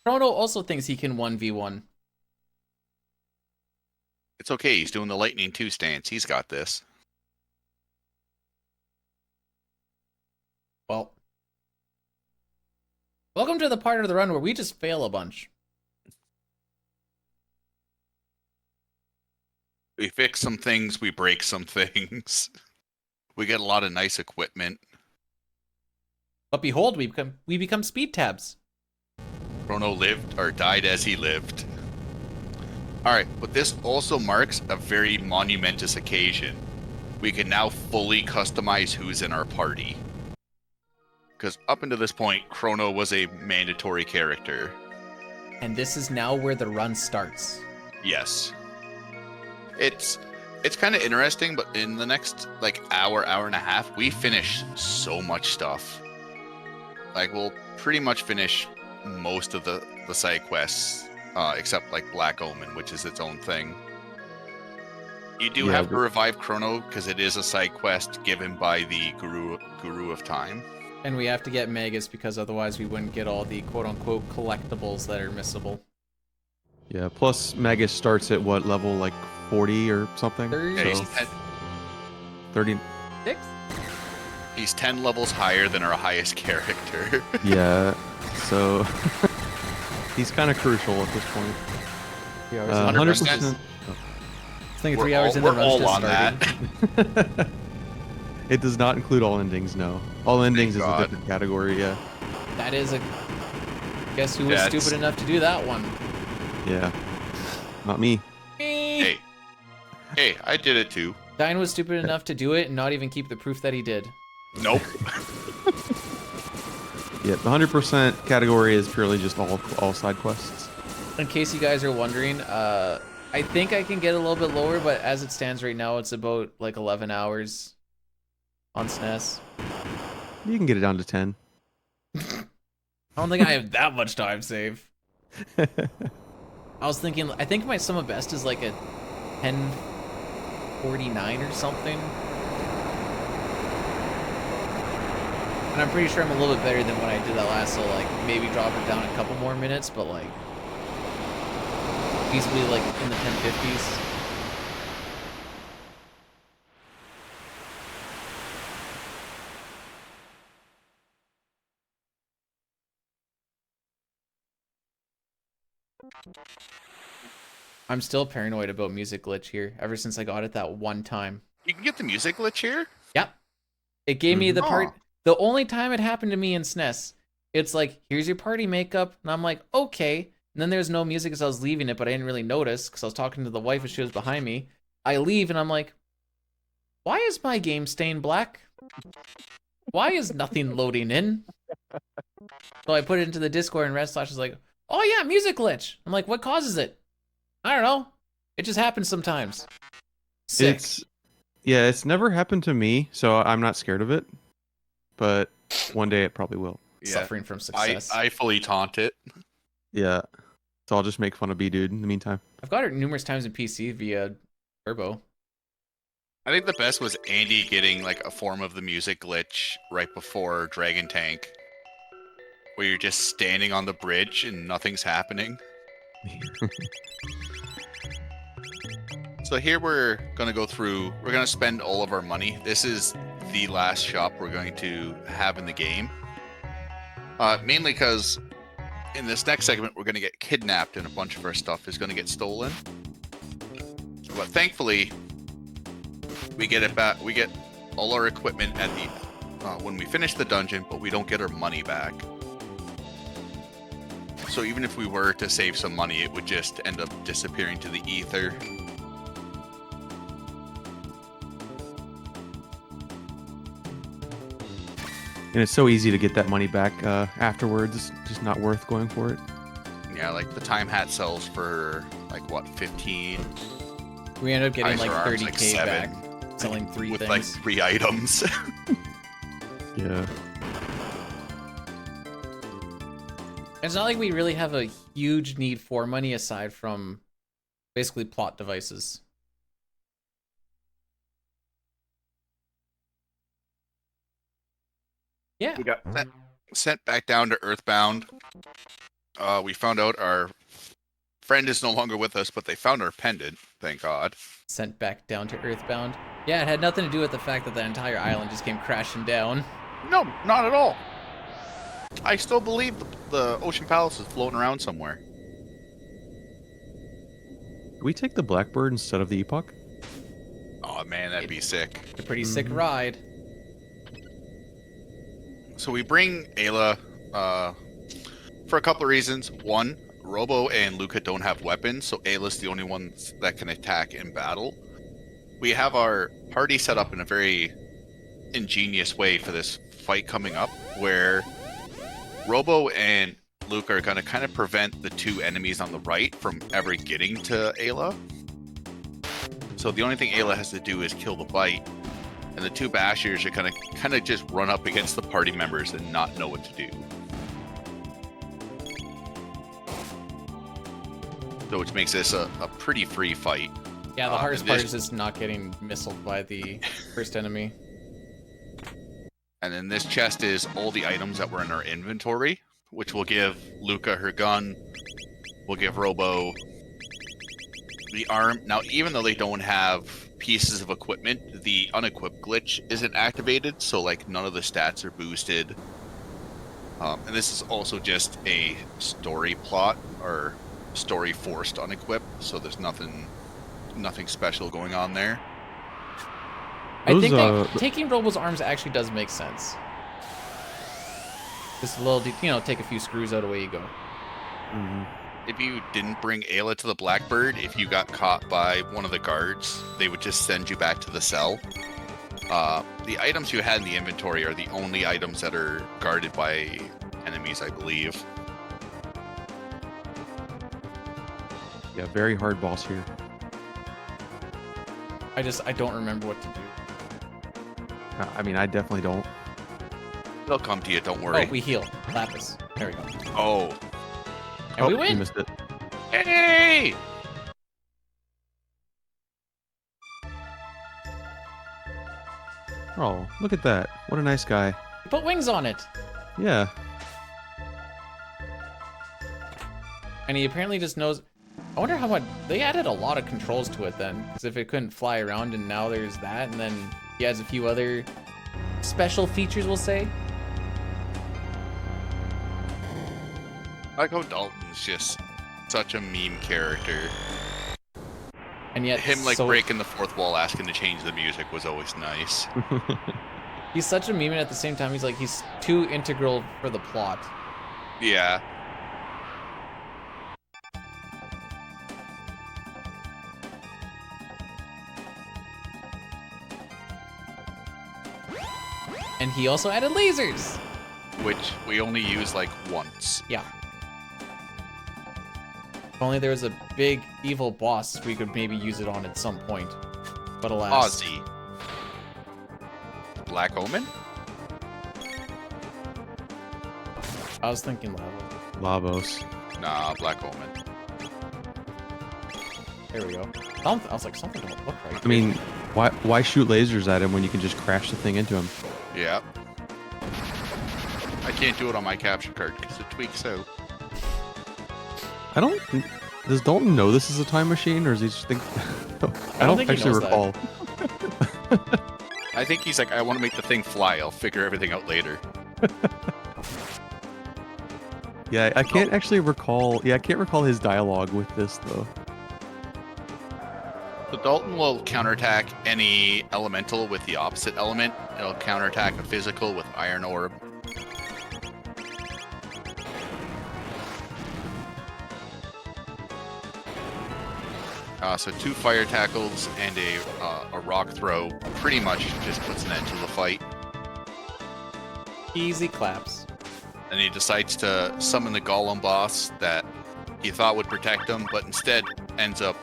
Chrono also thinks he can 1v1. It's okay, he's doing the Lightning 2 stance. He's got this. Well, welcome to the part of the run where we just fail a bunch. We fix some things, we break some things. We get a lot of nice equipment. But behold, we become speed tabs. Chrono lived or died as he lived. Alright, but this also marks a very monumentous occasion. We can now fully customize who's in our party. Because up until this point, Chrono was a mandatory character. And this is now where the run starts. Yes. It's kind of interesting, but in the next like hour and a half, we finish so much stuff. Like we'll pretty much finish most of the side quests, except like Black Omen, which is its own thing. You do have to revive Chrono because it is a side quest given by the Guru of Time. And we have to get Magus because otherwise we wouldn't get all the quote-unquote collectibles that are missable. Yeah, plus Magus starts at what level, like 40 or something? 30? Yeah, So 30. 6? He's 10 levels higher than our highest character. Yeah, so he's kind of crucial at this point. 3 hours 100%. I think 3 hours in the We're run's all just on starting. that. It does not include all endings, no. All endings is a God. different category, yeah. That is a... Guess who was Yeah, it's- stupid enough to do that one? Yeah. Not me. Hey, I did it too. Dine was stupid enough to do it and not even keep the proof that he did. Nope. Yeah, the 100% category is purely just all side quests. In case you guys are wondering, I think I can get a little bit lower, but as it stands right now, it's about like 11 hours on SNES. You can get it down to 10. I don't think I have that much time saved. I was thinking, I think my sum of best is like a 1049 or something. And I'm pretty sure I'm a little bit better than when I did that last, so like maybe drop it down a couple more minutes, but like easily like in the 1050s. I'm still paranoid about music glitch here, ever since I got it that one time. You can get the music glitch here? Yep. It gave me the part, Oh. the only time it happened to me in SNES, it's like, here's your party makeup, and I'm like, okay. And then there's no music as I was leaving it, but I didn't really notice, because I was talking to the wife as she was behind me. I leave, and I'm like, why is my game stained black? Why is nothing loading in? So I put it into the Discord, and Red Slash is like, oh yeah, music glitch. I'm like, what causes it? I don't know. It just happens sometimes. Sick. It's never happened to me, so I'm not scared of it. But one day it probably will. Suffering from success. I fully taunt it. Yeah. So I'll just make fun of Bdewd in the meantime. I've got it numerous times in PC via Turbo. I think the best was Andy getting like a form of the music glitch right before Dragon Tank, where you're just standing on the bridge and nothing's happening. So here we're going to go through, we're going to spend all of our money. This is the last shop we're going to have in the game. Mainly because in this next segment, we're going to get kidnapped and a bunch of our stuff is going to get stolen. But thankfully, we get it back. We get all our equipment at the when we finish the dungeon, but we don't get our money back. So even if we were to save some money, it would just end up disappearing to the ether. And it's so easy to get that money back afterwards. It's just not worth going for it. Yeah, like the time hat sells for like what, 15? We end up getting like Eyes are 30k arms, like 7, back, selling 3 with things. like 3 items. Yeah. It's not like we really have a huge need for money aside from basically plot devices. Yeah. We got sent back down to Earthbound. We found out our friend is no longer with us, but they found our pendant. Thank God. Sent back down to Earthbound. Yeah, it had nothing to do with the fact that the entire island just came crashing down. No, not at all. I still believe the Ocean Palace is floating around somewhere. Can we take the Blackbird instead of the Epoch? Oh man, that'd be sick. A pretty sick ride. So we bring Ayla for a couple of reasons. One, Robo and Luca don't have weapons, so Ayla's the only ones that can attack in battle. We have our party set up in a very ingenious way for this fight coming up, where Robo and Luca are going to kind of prevent the 2 enemies on the right from ever getting to Ayla. So the only thing Ayla has to do is kill the bite, and the 2 Bashirs are going to kind of just run up against the party members and not know what to do. So which makes this a pretty free fight. Yeah, the hardest part is just not getting missiled by the first enemy. And then this chest is all the items that were in our inventory, which will give Luca her gun. We'll give Robo the arm. Now, even though they don't have pieces of equipment, the unequipped glitch isn't activated, so like none of the stats are boosted. And this is also just a story plot or story forced unequipped, so there's nothing special going on there. I think that taking Robo's arms actually does make sense. Just a little, take a few screws out, away you go. Mm-hmm. If you didn't bring Ayla to the Blackbird, if you got caught by one of the guards, they would just send you back to the cell. The items you had in the inventory are the only items that are guarded by enemies, I believe. Yeah, very hard boss here. I don't remember what to do. I mean, I definitely don't. They'll come to you, don't worry. Oh, we heal. Lapis. There we go. Oh. And we You win. missed it. Hey! Oh, look at that. What a nice guy. Put wings on it. Yeah. And he apparently just knows. I wonder how much they added a lot of controls to it then, because if it couldn't fly around, and now there's that, and then he has a few other special features, we'll say. I like how Dalton's just such a meme character. And yet, Him like so, breaking the fourth wall, asking to change the music was always nice. he's such a meme, and at the same time, he's too integral for the plot. Yeah. And he also added lasers. Which we only use like once. Yeah. If only there was a big evil boss we could maybe use it on at some point. But alas. Ozzy. Black Omen? I was thinking Lava. Lavos. Nah, Black Omen. There we go. I was like, something don't look right. I mean, why shoot lasers at him when you can just crash the thing into him? Yeah. I can't do it on my capture card because it tweaks out. I don't. Does Dalton know this is a time machine, or does he just think? I don't think he actually knows recall. I think he's like, I want to make the thing fly. I'll figure everything out later. Yeah, I can't actually recall. Yeah, I can't recall his dialogue with this though. So Dalton will counterattack any elemental with the opposite element. It'll counterattack a physical with Iron Orb. So 2 fire tackles and a rock throw pretty much just puts an end to the fight. Easy claps. And he decides to summon the Golem boss that he thought would protect him, but instead ends up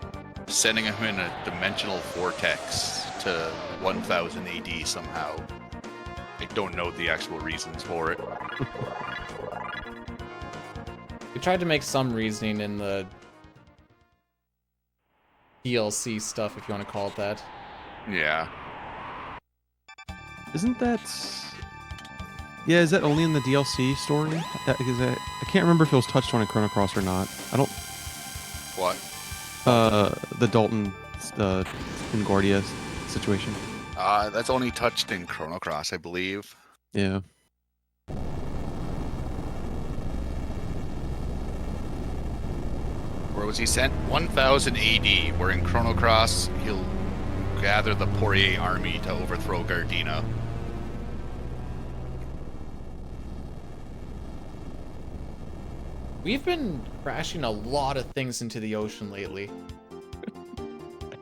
sending him in a dimensional vortex to 1000 AD somehow. I don't know the actual reasons for it. We tried to make some reasoning in the DLC stuff, if you want to call it that. Yeah. Isn't that? Yeah, is that only in the DLC story? I can't remember if it was touched on in Chrono Cross or not. I don't. What? The Dalton, the Concordia situation. That's only touched in Chrono Cross, I believe. Yeah. Where was he sent? 1000 AD, where in Chrono Cross, he'll gather the Poirier army to overthrow Gardena. We've been crashing a lot of things into the ocean lately.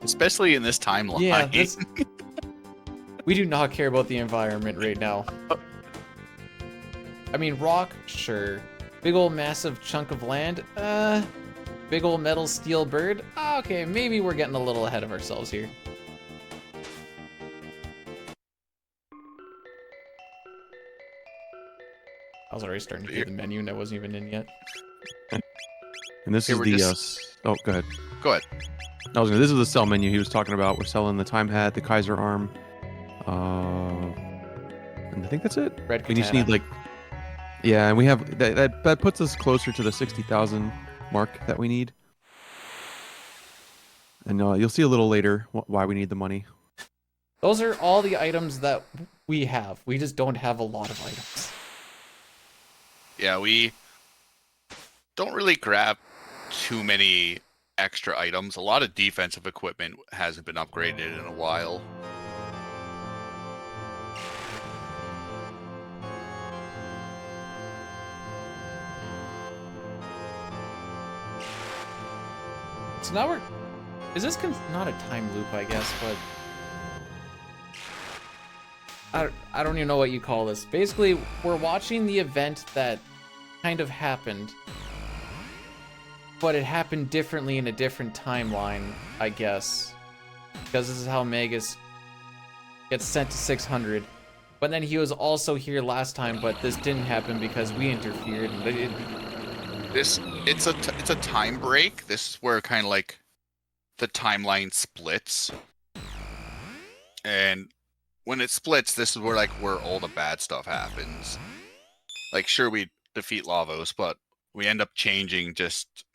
Especially in this timeline. Yeah, we do not care about the environment right now. I mean, rock, sure. Big old massive chunk of land, big old metal steel bird, okay, maybe we're getting a little ahead of ourselves here. I was already starting to do the menu and I wasn't even in yet. And this Here, is the. Oh, go ahead. Go ahead. This is the sell menu he was talking about. We're selling the time hat, the Kaiser arm, and I think that's it. Red We just katana. need yeah, and we have that puts us closer to the 60,000 mark that we need. And you'll see a little later why we need the money. Those are all the items that we have. We just don't have a lot of items. Yeah, we don't really grab too many extra items. A lot of defensive equipment hasn't been upgraded in a while. So now is this not a time loop, I guess, but I don't even know what you call this. Basically, we're watching the event that kind of happened, but it happened differently in a different timeline, I guess. Because this is how Magus gets sent to 600. But then he was also here last time, but this didn't happen because we interfered. It's a time break. This is where kind of like the timeline splits. And when it splits, this is where all the bad stuff happens. Like, sure, we defeat Lavos, but we end up changing just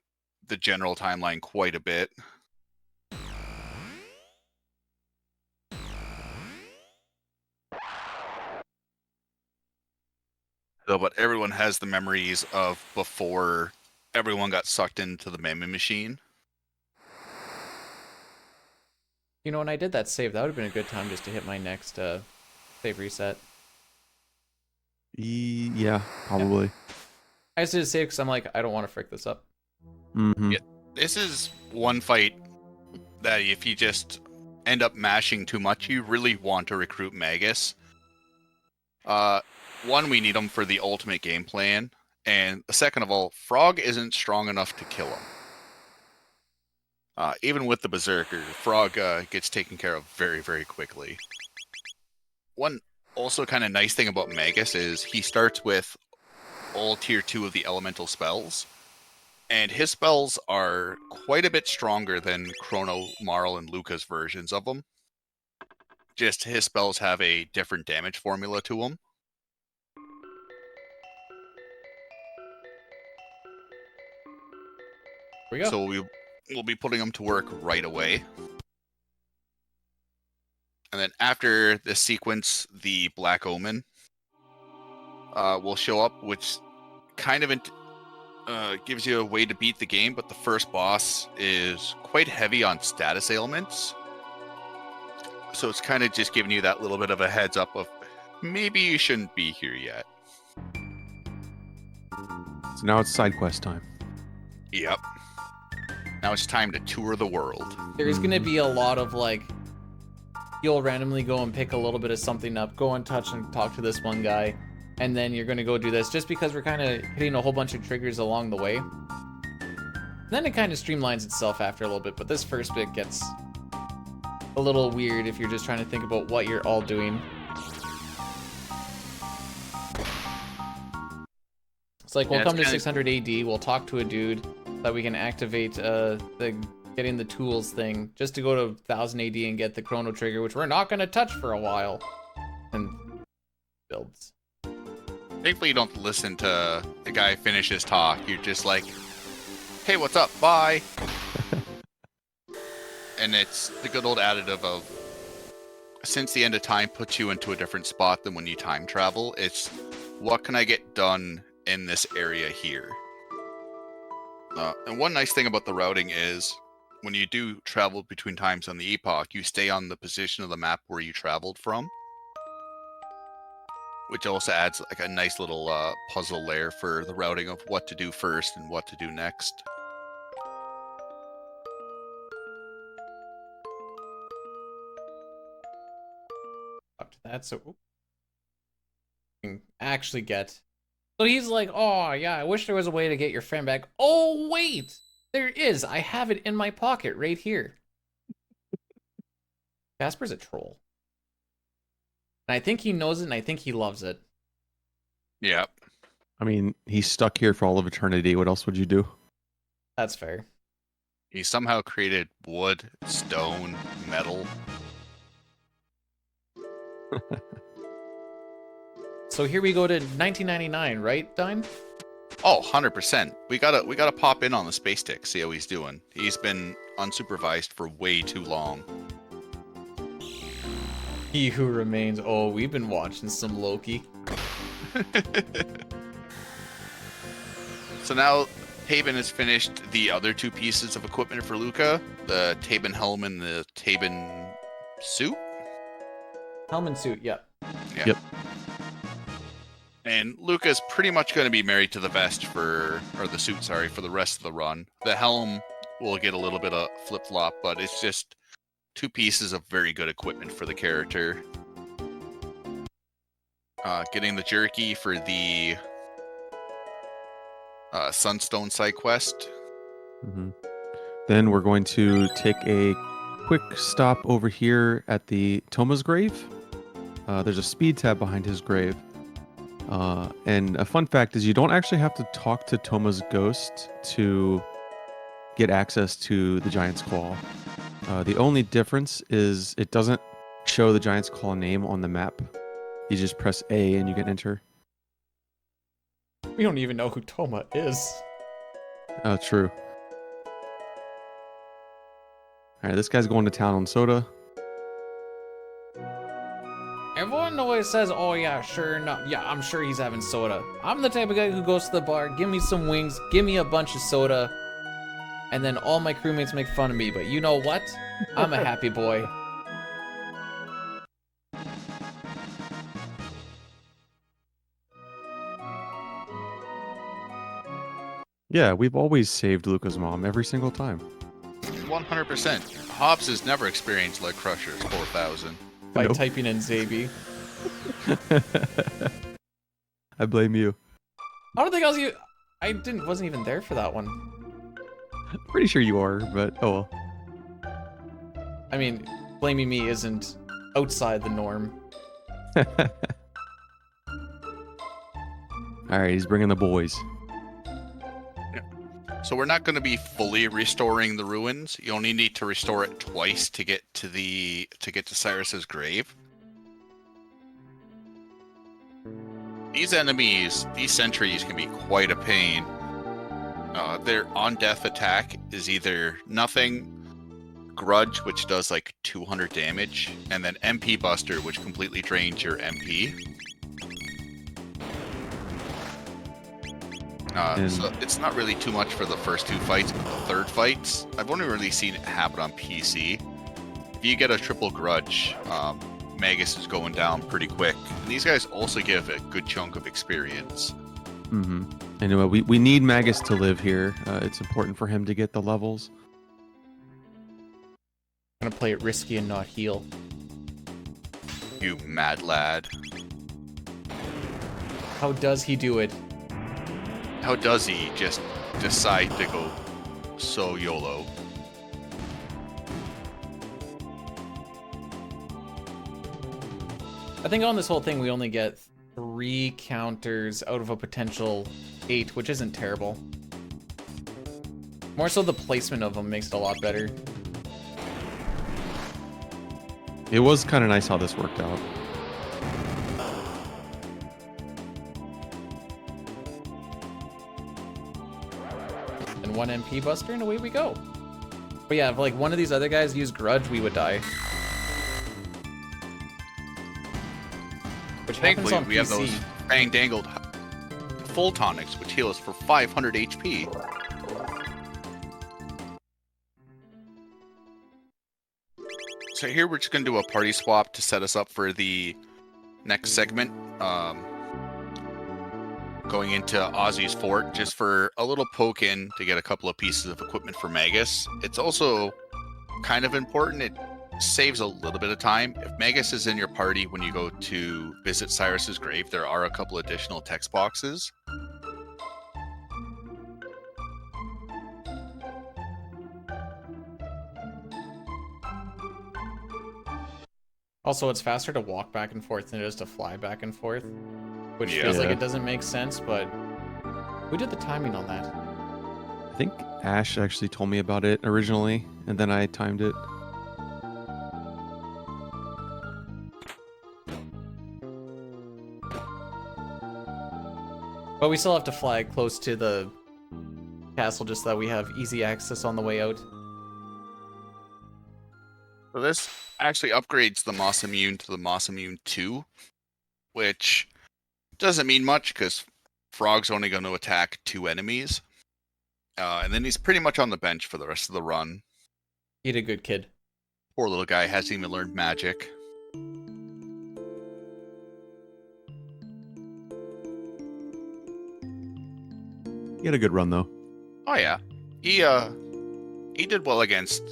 the general timeline quite a bit. So, but everyone has the memories of before everyone got sucked into the meme machine. You know, when I did that save, that would have been a good time just to hit my next save reset. Yeah, probably. I just did a save because I'm like, I don't want to frick this up. Mm-hmm. Yeah, this is one fight that if you just end up mashing too much, you really want to recruit Magus. One, we need him for the ultimate game plan, and second of all, Frog isn't strong enough to kill him. Even with the Berserker, Frog gets taken care of very, very quickly. One also kind of nice thing about Magus is he starts with all tier 2 of the elemental spells, and his spells are quite a bit stronger than Chrono, Marl, and Luca's versions of them. Just his spells have a different damage formula to them. Here we go. So we'll be putting them to work right away. And then after this sequence, the Black Omen will show up, which kind of gives you a way to beat the game, but the first boss is quite heavy on status ailments. So it's kind of just giving you that little bit of a heads up of maybe you shouldn't be here yet. So now it's side quest time. Yep. Now it's time to tour the world. There's going to be a lot of like, you'll randomly go and pick a little bit of something up, go and touch and talk to this one guy, and then you're going to go do this just because we're kind of hitting a whole bunch of triggers along the way. Then it kind of streamlines itself after a little bit, but this first bit gets a little weird if you're just trying to think about what you're all doing. It's like, we'll come to 600 AD, we'll talk to a dude, that we can activate the getting the tools thing, just to go to 1000 AD and get the Chrono trigger, which we're not going to touch for a while. And builds. Thankfully, you don't listen to the guy finish his talk. You're just like, hey, what's up? Bye. And it's the good old additive of, since the end of time puts you into a different spot than when you time travel, it's what can I get done in this area here? And one nice thing about the routing is when you do travel between times on the epoch, you stay on the position of the map where you traveled from, which also adds like a nice little puzzle layer for the routing of what to do first and what to do next. Up to that, so we can actually get. So he's like, oh yeah, I wish there was a way to get your friend back. Oh wait, there is. I have it in my pocket right here. Casper's a troll. And I think he knows it, and I think he loves it. Yeah. I mean, he's stuck here for all of eternity. What else would you do? That's fair. He somehow created wood, stone, metal. So here we go to 1999, right, Dime? Oh, 100%. We gotta pop in on the space stick, see how he's doing. He's been unsupervised for way too long. He who remains. Oh, we've been watching some Loki. So now Tabin has finished the other two pieces of equipment for Luca, the Tabin helm and the Tabin suit. Helm and suit, yep. Yeah. Yep. And Luca's pretty much going to be married to the vest or the suit, sorry, for the rest of the run. The helm will get a little bit of flip-flop, but it's just two pieces of very good equipment for the character. Getting the jerky for the Sunstone side quest. Mm-hmm. Then we're going to take a quick stop over here at the Toma's grave. There's a speed tab behind his grave. And a fun fact is you don't actually have to talk to Toma's ghost to get access to the Giant's Claw. The only difference is it doesn't show the Giant's Claw name on the map. You just press A and you can enter. We don't even know who Toma is. Oh, true. Alright, this guy's going to town on soda. And everyone always says, oh yeah, sure, no, yeah, I'm sure he's having soda. I'm the type of guy who goes to the bar, give me some wings, give me a bunch of soda, and then all my crewmates make fun of me, but you know what? I'm a happy boy. Yeah, we've always saved Luca's mom every single time. 100%. Hobbs has never experienced Leg Crushers 4000. By Nope. typing in Zabi. I blame you. I don't think I wasn't even there for that one. Pretty sure you are, but oh I mean, blaming me isn't outside the norm. well. Alright, he's bringing the boys. So we're not going to be fully restoring the ruins. You only need to restore it twice to get to Cyrus's grave. These enemies, these sentries, can be quite a pain. Their on-death attack is either nothing, Grudge, which does like 200 damage, and then MP Buster, which completely drains your MP. So it's not really too much for the first two fights, but the third fights, I've only really seen it happen on PC. If you get a triple Grudge, Magus is going down pretty quick. And these guys also give a good chunk of experience. Mm-hmm. Anyway, we need Magus to live here. It's important for him to get the levels. I'm gonna play it risky and not heal. You mad lad. How does he do it? How does he just decide to go so YOLO? I think on this whole thing we only get 3 counters out of a potential 8, which isn't terrible. More so the placement of them makes it a lot better. It was kind of nice how this worked out. And 1 MP Buster and away we go. But yeah, if like one of these other guys used Grudge, we would die. Which happens Thankfully, on we have PC. those fang-dangled full tonics, which heal us for 500 HP. So here we're just going to do a party swap to set us up for the next segment. Going into Ozzy's fort just for a little poke in to get a couple of pieces of equipment for Magus. It's also kind of important. It saves a little bit of time. If Magus is in your party when you go to visit Cyrus's grave, there are a couple additional text boxes. Also, it's faster to walk back and forth than it is to fly back and forth. Which Yeah. feels like it doesn't make sense, but who did the timing on that? I think Ash actually told me about it originally, and then I timed it. But we still have to fly close to the castle just so that we have easy access on the way out. So this actually upgrades the Moss Immune to the Moss Immune 2, which doesn't mean much because Frog's only going to attack 2 enemies. And then he's pretty much on the bench for the rest of the run. Eat a good kid. Poor little guy hasn't even learned magic. He had a good run though. Oh yeah. He did well against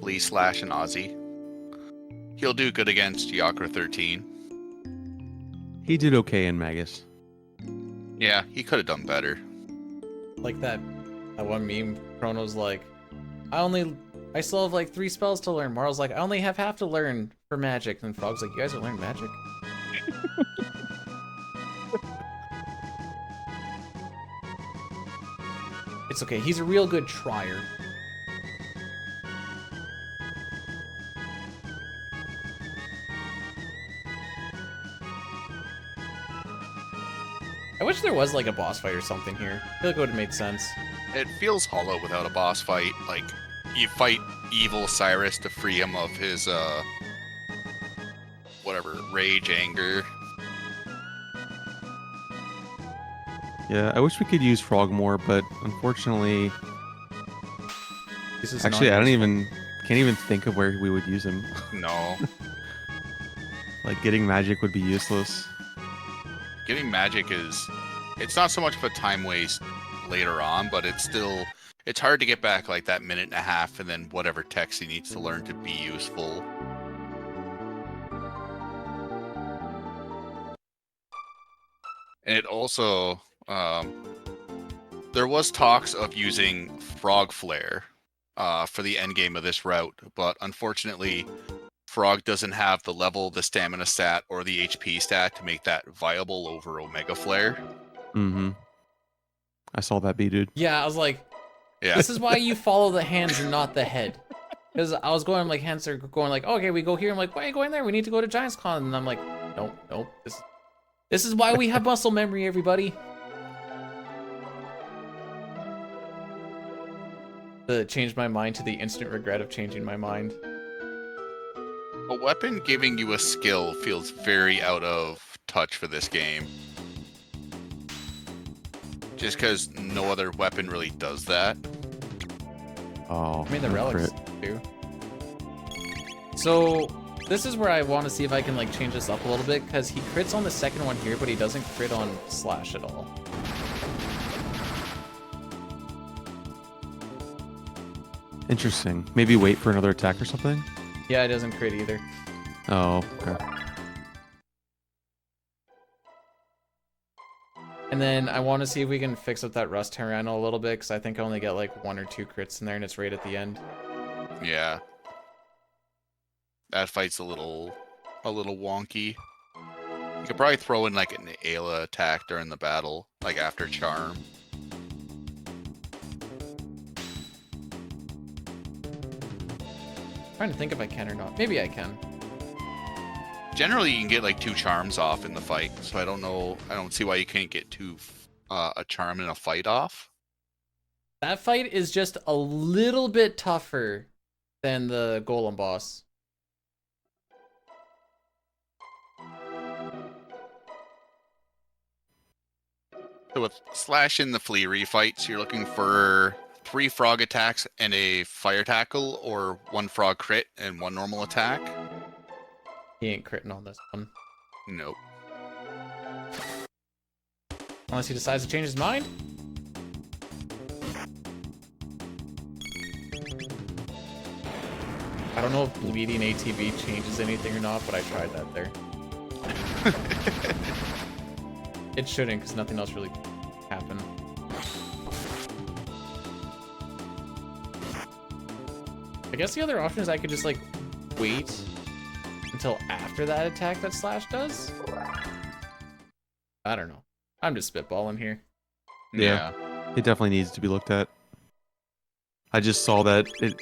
Lee Slash and Ozzy. He'll do good against Yakra 13. He did okay in Magus. Yeah, he could have done better. Like that one meme, Chrono's like, I still have like 3 spells to learn. Marl's like, I only have half to learn for magic. And Frog's like, you guys are learning magic? It's okay, he's a real good trier. I wish there was like a boss fight or something here. I feel like it would have made sense. It feels hollow without a boss fight. Like, you fight evil Cyrus to free him of his, whatever whatever, rage, anger. Yeah, I wish we could use frog more, but unfortunately, This is actually, non-useful. can't even think of where we would use him. No. Like getting magic would be useless. Getting magic is, it's not so much of a time waste later on, but it's still, it's hard to get back like that minute and a half and then whatever text he needs to learn to be useful. And it also, there was talks of using Frog Flare for the end game of this route, but unfortunately, Frog doesn't have the level, the stamina stat, or the HP stat to make that viable over Omega Flare. Mm-hmm. I saw that Bdewd. Yeah, I was like, Yeah. this is why you follow the hands and not the head. Because I was going, like, hands are going like, okay, we go here. I'm like, why are you going there? We need to go to Giants Con. And I'm like, nope. This is why we have muscle memory, everybody. Changed my mind to the instant regret of changing my mind. A weapon giving you a skill feels very out of touch for this game. Just because no other weapon really does that. Oh, I mean, the no relics crit. do. So, this is where I want to see if I can, like, change this up a little bit, because he crits on the second one here, but he doesn't crit on Slash at all. Interesting. Maybe wait for another attack or something? Yeah, it doesn't crit either. Oh, okay. And then I want to see if we can fix up that Rust Tyranno a little bit, because I think I only get like 1 or 2 crits in there, and it's right at the end. Yeah. That fight's a little wonky. You could probably throw in like an Ayla attack during the battle, like after Charm. Trying to think if I can or not. Maybe I can. Generally, you can get like 2 charms off in the fight, so I don't see why you can't get a charm in a fight off. That fight is just a little bit tougher than the Golem boss. So with Slash in the Flea refights, you're looking for 3 frog attacks and a fire tackle, or 1 frog crit and 1 normal attack. He ain't critting on this one. Nope. Unless he decides to change his mind. I don't know if bleeding ATB changes anything or not, but I tried that there. It shouldn't, because nothing else really happened. I guess the other option is I could just, like, wait until after that attack that Slash does? I don't know. I'm just spitballing here. Yeah. It definitely needs to be looked at. I just saw that it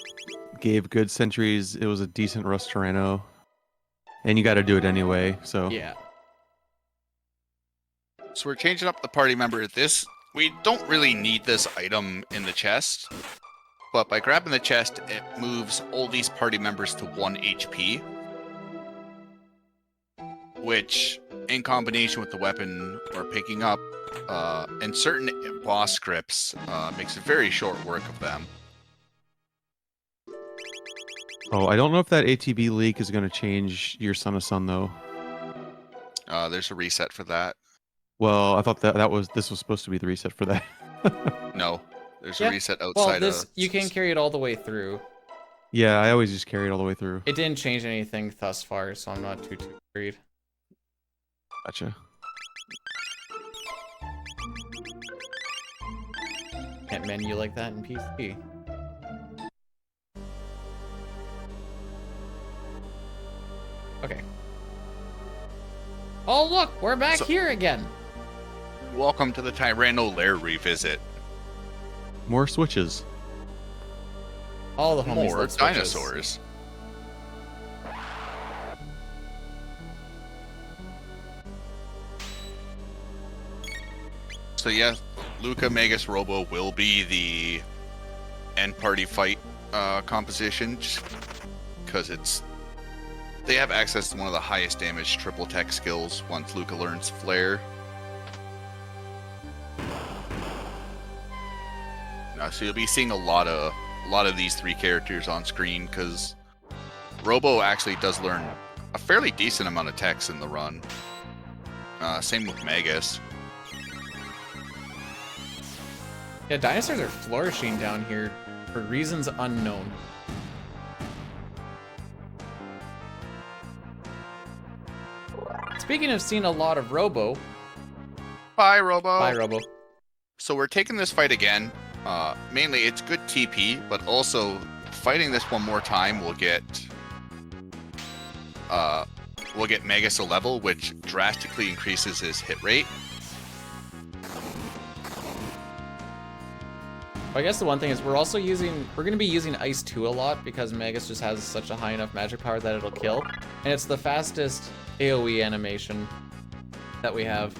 gave good sentries. It was a decent Rust Tyranno. And you got to do it anyway, so. Yeah. So we're changing up the party member. We don't really need this item in the chest, but by grabbing the chest, it moves all these party members to 1 HP, which, in combination with the weapon we're picking up, and certain boss scripts, makes very short work of them. Oh, I don't know if that ATB leak is going to change your Son of Sun, though. There's a reset for that. Well, I thought this was supposed to be the reset for that. No, there's Yeah. a reset Well, outside this of... you can carry it all the way through. Yeah, I always just carry it all the way through. It didn't change anything thus far, so I'm not too worried. Gotcha. Can't menu like that in PC. Okay. Oh look, we're back here again. Welcome to the Tyranno Lair revisit. More switches. All the homies More love switches. dinosaurs. So yeah, Luca Magus Robo will be the end party fight composition, just because it's they have access to one of the highest damage triple tech skills once Luca learns Flare. So you'll be seeing a lot of these three characters on screen because Robo actually does learn a fairly decent amount of techs in the run. Same with Magus. Yeah, dinosaurs are flourishing down here for reasons unknown. Speaking of seeing a lot of Robo. Bye, Robo. Bye, Robo. So we're taking this fight again. Mainly, it's good TP, but also fighting this one more time will get Magus a level, which drastically increases his hit rate. I guess the one thing is we're going to be using Ice 2 a lot because Magus just has such a high enough magic power that it'll kill. And it's the fastest AoE animation that we have.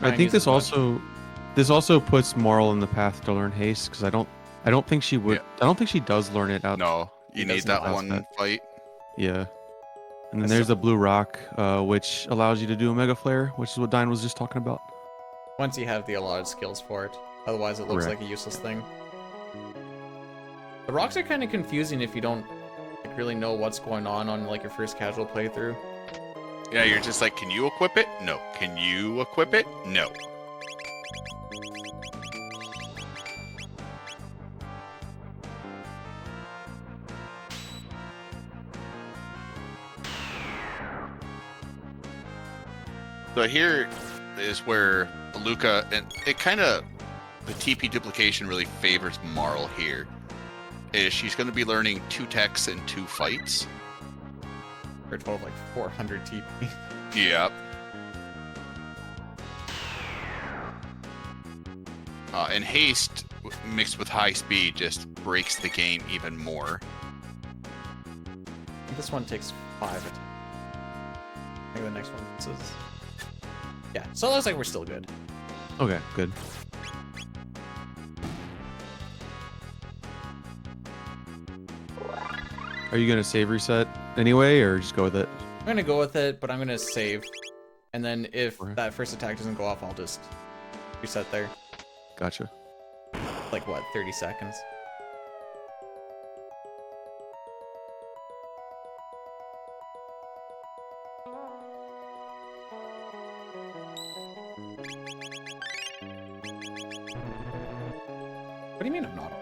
I think this also puts Marl in the path to learn haste because I don't think she would. Yeah. I don't think she does learn it out. No, you need that one fight. Yeah. And then there's the blue rock, which allows you to do a mega flare, which is what Dine was just talking about. Once you have the allotted skills for it. Otherwise, it looks like a useless thing. The rocks are kind of confusing if you don't really know what's going on like your first casual playthrough. Yeah, you're just like, can you equip it? No. Can you equip it? No. So here is where Luca, and it kind of, the TP duplication really favors Marl here. Is she's going to be learning 2 techs and 2 fights. For a total of like 400 TP. Yep. And haste mixed with high speed just breaks the game even more. This one takes 5 attacks. I think the next one says... Yeah, so it looks like we're still good. Okay, good. Are you gonna save reset anyway, or just go with it? I'm gonna go with it, but I'm gonna save. And then if that first attack doesn't go off, I'll just reset there. Gotcha. Like what, 30 seconds? What do you mean I'm not?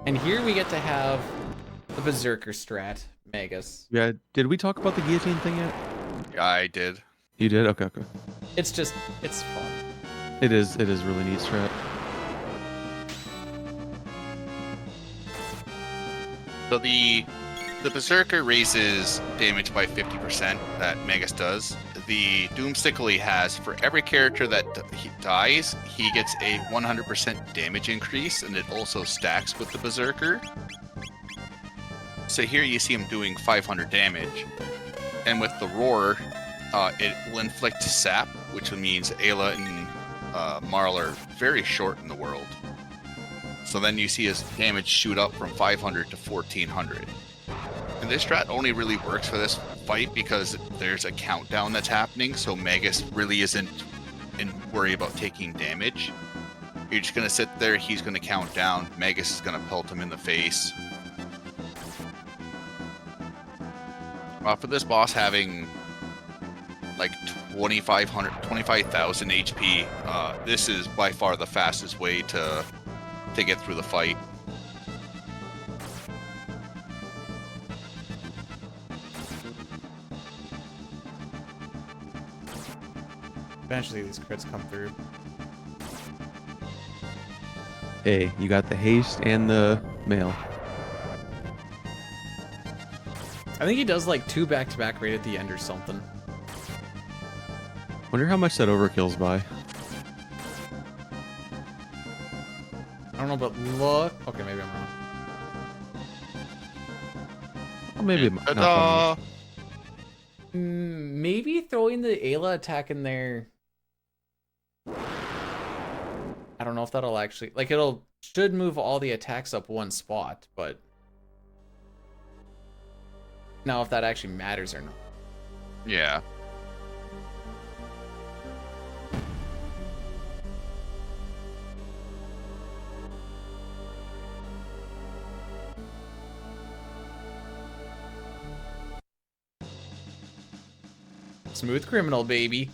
And here we get to have the Berserker strat, Magus. Yeah, did we talk about the guillotine thing yet? Yeah, I did. You did? Okay, okay. It's fun. It is really neat strat. So the Berserker raises damage by 50% that Magus does. The Doomstickle he has, for every character that he dies, he gets a 100% damage increase, and it also stacks with the Berserker. So here you see him doing 500 damage. And with the Roar, it will inflict sap, which means Ayla and Marl are very short in the world. So then you see his damage shoot up from 500 to 1400. And this strat only really works for this fight because there's a countdown that's happening, so Magus really isn't worried about taking damage. You're just going to sit there, he's going to count down, Magus is going to pelt him in the face. For this boss having like 25,000 HP, this is by far the fastest way to get through the fight. Eventually these crits come through. Hey, you got the haste and the mail. I think he does like 2 back-to-back right at the end or something. Wonder how much that overkill's by. I don't know, but look. Okay, maybe I'm wrong. Well, maybe not. Maybe throwing the Ayla attack in there. I don't know if that'll actually, like, it'll should move all the attacks up one spot, but now if that actually matters or not. Yeah. Smooth criminal, baby.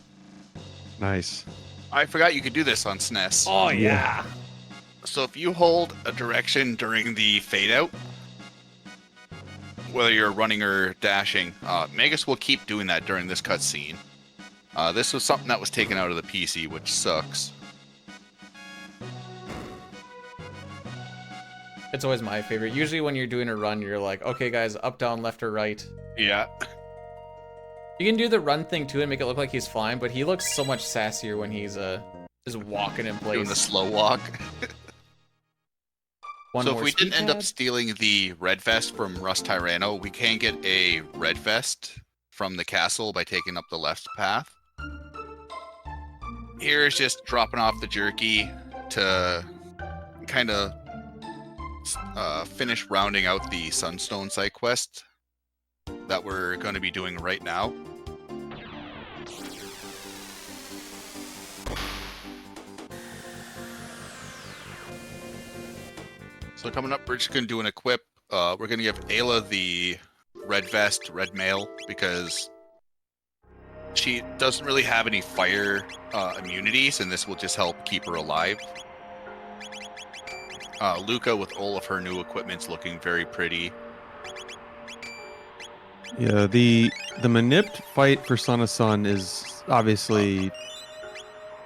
Nice. I forgot you could do this on SNES. Oh yeah. So if you hold a direction during the fade out, whether you're running or dashing, Magus will keep doing that during this cutscene. This was something that was taken out of the PC, which sucks. It's always my favorite. Usually when you're doing a run, you're like, okay guys, up, down, left, or right. Yeah. You can do the run thing too and make it look like he's flying, but he looks so much sassier when he's just walking in place. Doing the slow walk. One so more if we speed didn't end up pad. stealing the red vest from Rust Tyranno, we can get a red vest from the castle by taking up the left path. Here's just dropping off the jerky to kind of finish rounding out the Sunstone side quest that we're going to be doing right now. So coming up, we're just going to do an equip. We're going to give Ayla the red vest, red mail, because she doesn't really have any fire immunities, and this will just help keep her alive. Luca, with all of her new equipment's looking very pretty. Yeah, the manipped fight for Son of Sun is obviously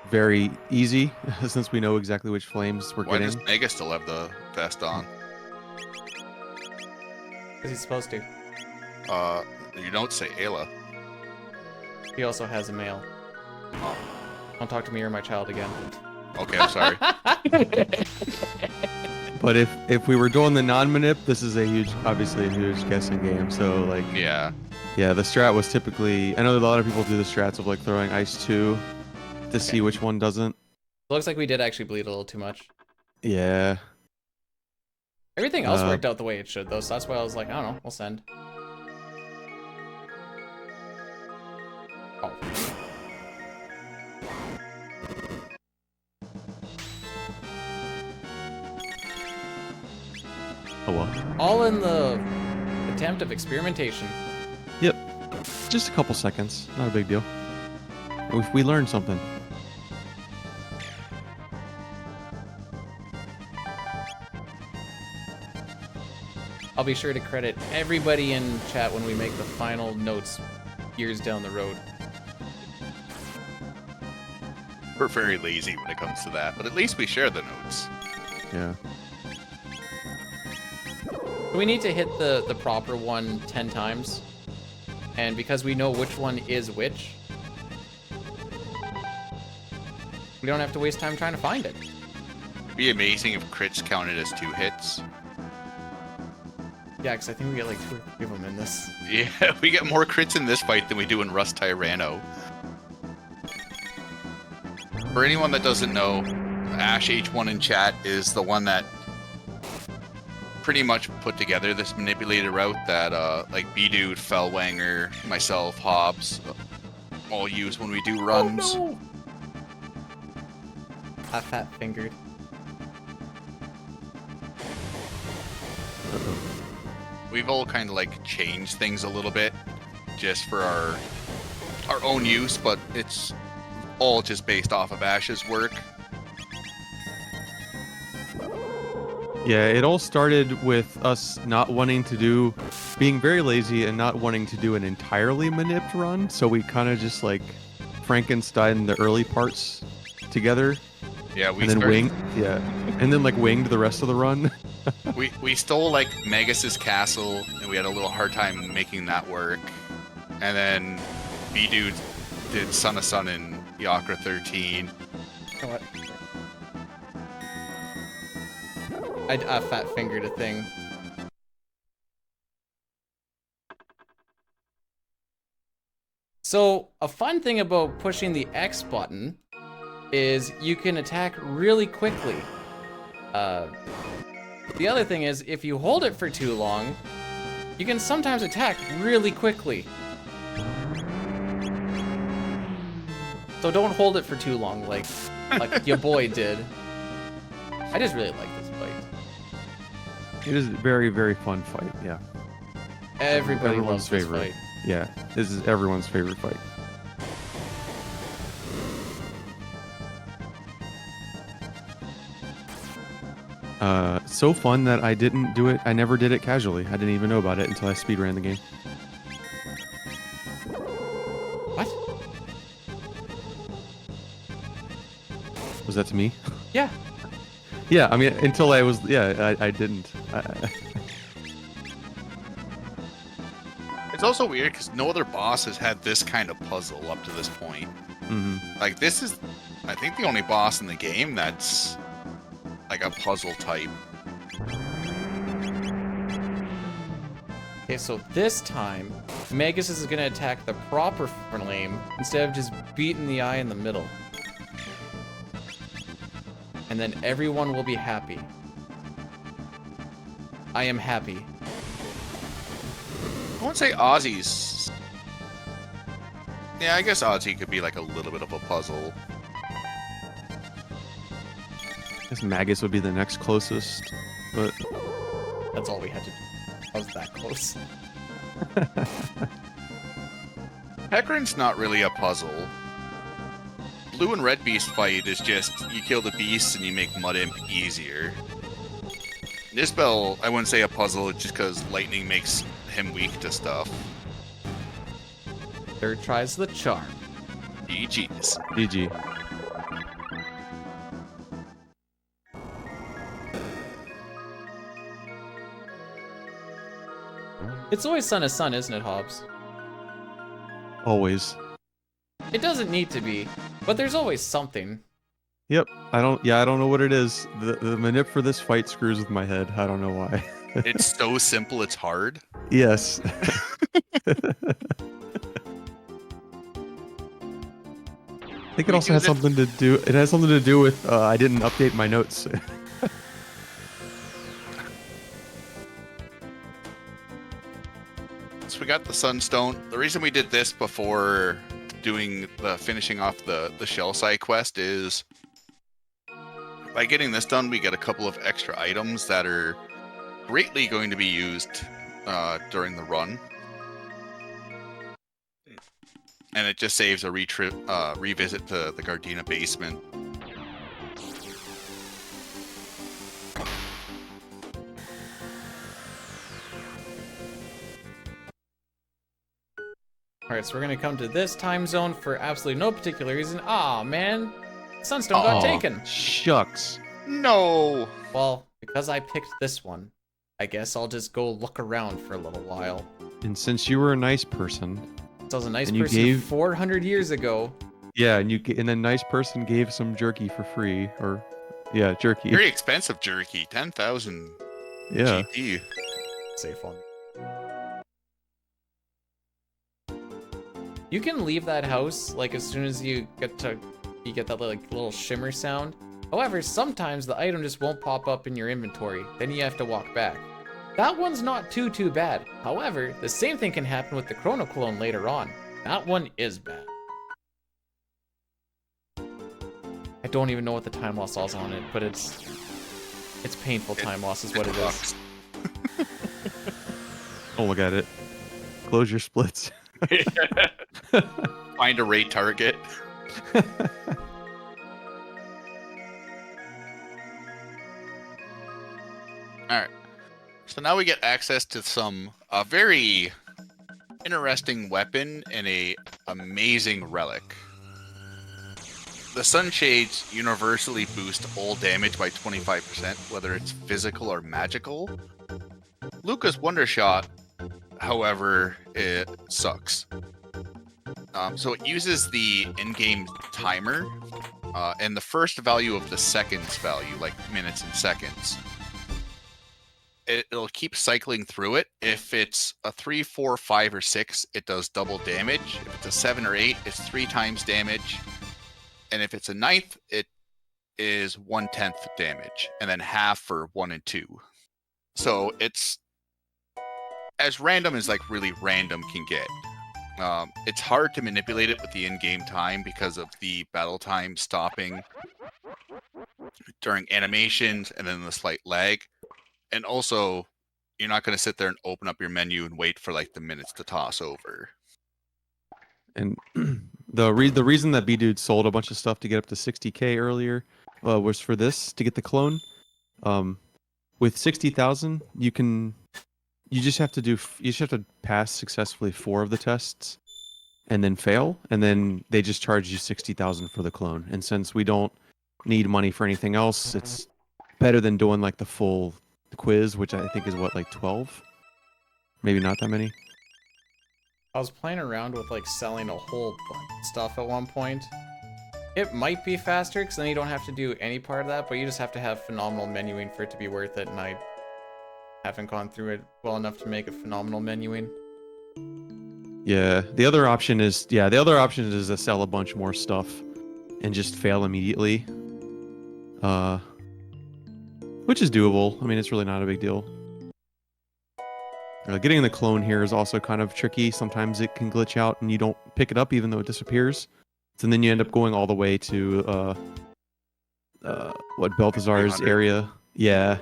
very easy since we know exactly which flames we're Why getting. does Mega still have the vest on? Because he's supposed to. You don't say Ayla. He also has a male. Don't talk to me or my child again. Okay, I'm sorry. But if we were doing the non-manip, this is obviously a huge guessing game. So like, Yeah. yeah, the strat was typically. I know that a lot of people do the strats of like throwing ice 2 to see which one doesn't. Looks like we did actually bleed a little too much. Yeah. Everything else worked out the way it should, though, so that's why I was like, I don't know, we'll send. Oh. Oh well. All in the attempt of experimentation. Yep. Just a couple seconds. Not a big deal. We learned something. I'll be sure to credit everybody in chat when we make the final notes years down the road. We're very lazy when it comes to that, but at least we share the notes. Yeah. We need to hit the proper one 10 times. And because we know which one is which, we don't have to waste time trying to find it. It'd be amazing if crits counted as 2 hits. Yeah, because I think we get like 2 or 3 of them in this. Yeah, we get more crits in this fight than we do in Rust Tyranno. For anyone that doesn't know, Ash H1 in chat is the one that pretty much put together this manipulated route that like Bdewd, Fellwanger, myself, Hobbs all use when we do runs. Oh, no. I fat fingered. We've all kind of like changed things a little bit just for our own use, but it's all just based off of Ash's work. Yeah, it all started with us not wanting to being very lazy and not wanting to do an entirely manipped run. So we kind of just like Frankenstein the early parts together. Yeah, we and then started, and then like winged the rest of the run. we stole like Magus's castle, and we had a little hard time making that work. And then Bdewd did Son of Sun and Yakra 13. You know what? I fat fingered a thing. So, a fun thing about pushing the X button is you can attack really quickly. The other thing is, if you hold it for too long, you can sometimes attack really quickly. So don't hold it for too long, like your boy did. I just really like this fight. It is a very, very fun fight. Yeah. Everybody Everyone's loves this favorite. fight. Yeah, this is everyone's favorite fight. So fun that I didn't do it. I never did it casually. I didn't even know about it until I speedran the game. What? Was that to me? Yeah. Yeah, I mean, until I was, yeah, I didn't. It's also weird because no other boss has had this kind of puzzle up to this point. Like, this is, I think, the only boss in the game that's like a puzzle type. Okay, so this time, Magus is gonna attack the proper flame instead of just beating the eye in the middle. And then everyone will be happy. I am happy. I won't say Ozzy's. Yeah, I guess Ozzy could be like a little bit of a puzzle. I guess Magus would be the next closest, but That's all we had to do. I was that close. Hecarim's not really a puzzle. Blue and Red Beast fight is just, you kill the beasts and you make Mud Imp easier. Nisbel, I wouldn't say a puzzle just because lightning makes him weak to stuff. Third tries the charm. GG's. GG. It's always Son of Sun, isn't it, Hobbs? Always. It doesn't need to be, but there's always something. Yep. I don't know what it is. The manip for this fight screws with my head. I don't know why. It's so simple, it's hard. Yes. I think it also has something to do. It has something to do with I didn't update my notes. So we got the Sunstone. The reason we did this before doing the finishing off the shell side quest is by getting this done, we get a couple of extra items that are greatly going to be used during the run. And it just saves a revisit to the Gardena basement. Alright, so we're gonna come to this time zone for absolutely no particular reason. Aw, man. Sunstone got taken. Shucks. No! Well, because I picked this one, I guess I'll just go look around for a little while. And since you were a nice person, So I was a nice And you person gave- 400 years ago. yeah, and a nice person gave some jerky for free, or yeah, jerky. Very expensive jerky, 10,000 Yeah. GP. Safe on. You can leave that house like as soon as you get that like little shimmer sound. However, sometimes the item just won't pop up in your inventory. Then you have to walk back. That one's not too bad. However, the same thing can happen with the Chrono clone later on. That one is bad. I don't even know what the time loss is on it, but it's painful time loss is what it is. Oh, look at it. Close your splits. Find a raid target. Alright. So now we get access to some very interesting weapon and a amazing relic. The Sunshades universally boost all damage by 25%, whether it's physical or magical. Lucas Wondershot, however, it sucks. So it uses the in-game timer, and the first value of the seconds value, like minutes and seconds. It'll keep cycling through it. If it's a 3, 4, 5, or 6, it does double damage. If it's a 7 or 8, it's 3 times damage. and if it's a ninth, it is 1/10 damage, and then half for 1 and 2. So it's as random as like really random can get. It's hard to manipulate it with the in-game time because of the battle time stopping during animations and then the slight lag. And also, you're not going to sit there and open up your menu and wait for like the minutes to toss over. And the reason that Bdewd sold a bunch of stuff to get up to 60K earlier was for this, to get the clone. With 60,000, you just have to pass successfully 4 of the tests and then fail, and then they just charge you 60,000 for the clone. And since we don't need money for anything else, it's better than doing like the full quiz, which I think is what, like 12? Maybe not that many. I was playing around with like selling a whole bunch of stuff at one point. It might be faster because then you don't have to do any part of that, but you just have to have phenomenal menuing for it to be worth it, and I haven't gone through it well enough to make a phenomenal menuing. Yeah, the other option is to sell a bunch more stuff and just fail immediately. Which is doable. I mean, it's really not a big deal. Getting the clone here is also kind of tricky. Sometimes it can glitch out and you don't pick it up even though it disappears. And then you end up going all the way to Balthazar's area. Yeah.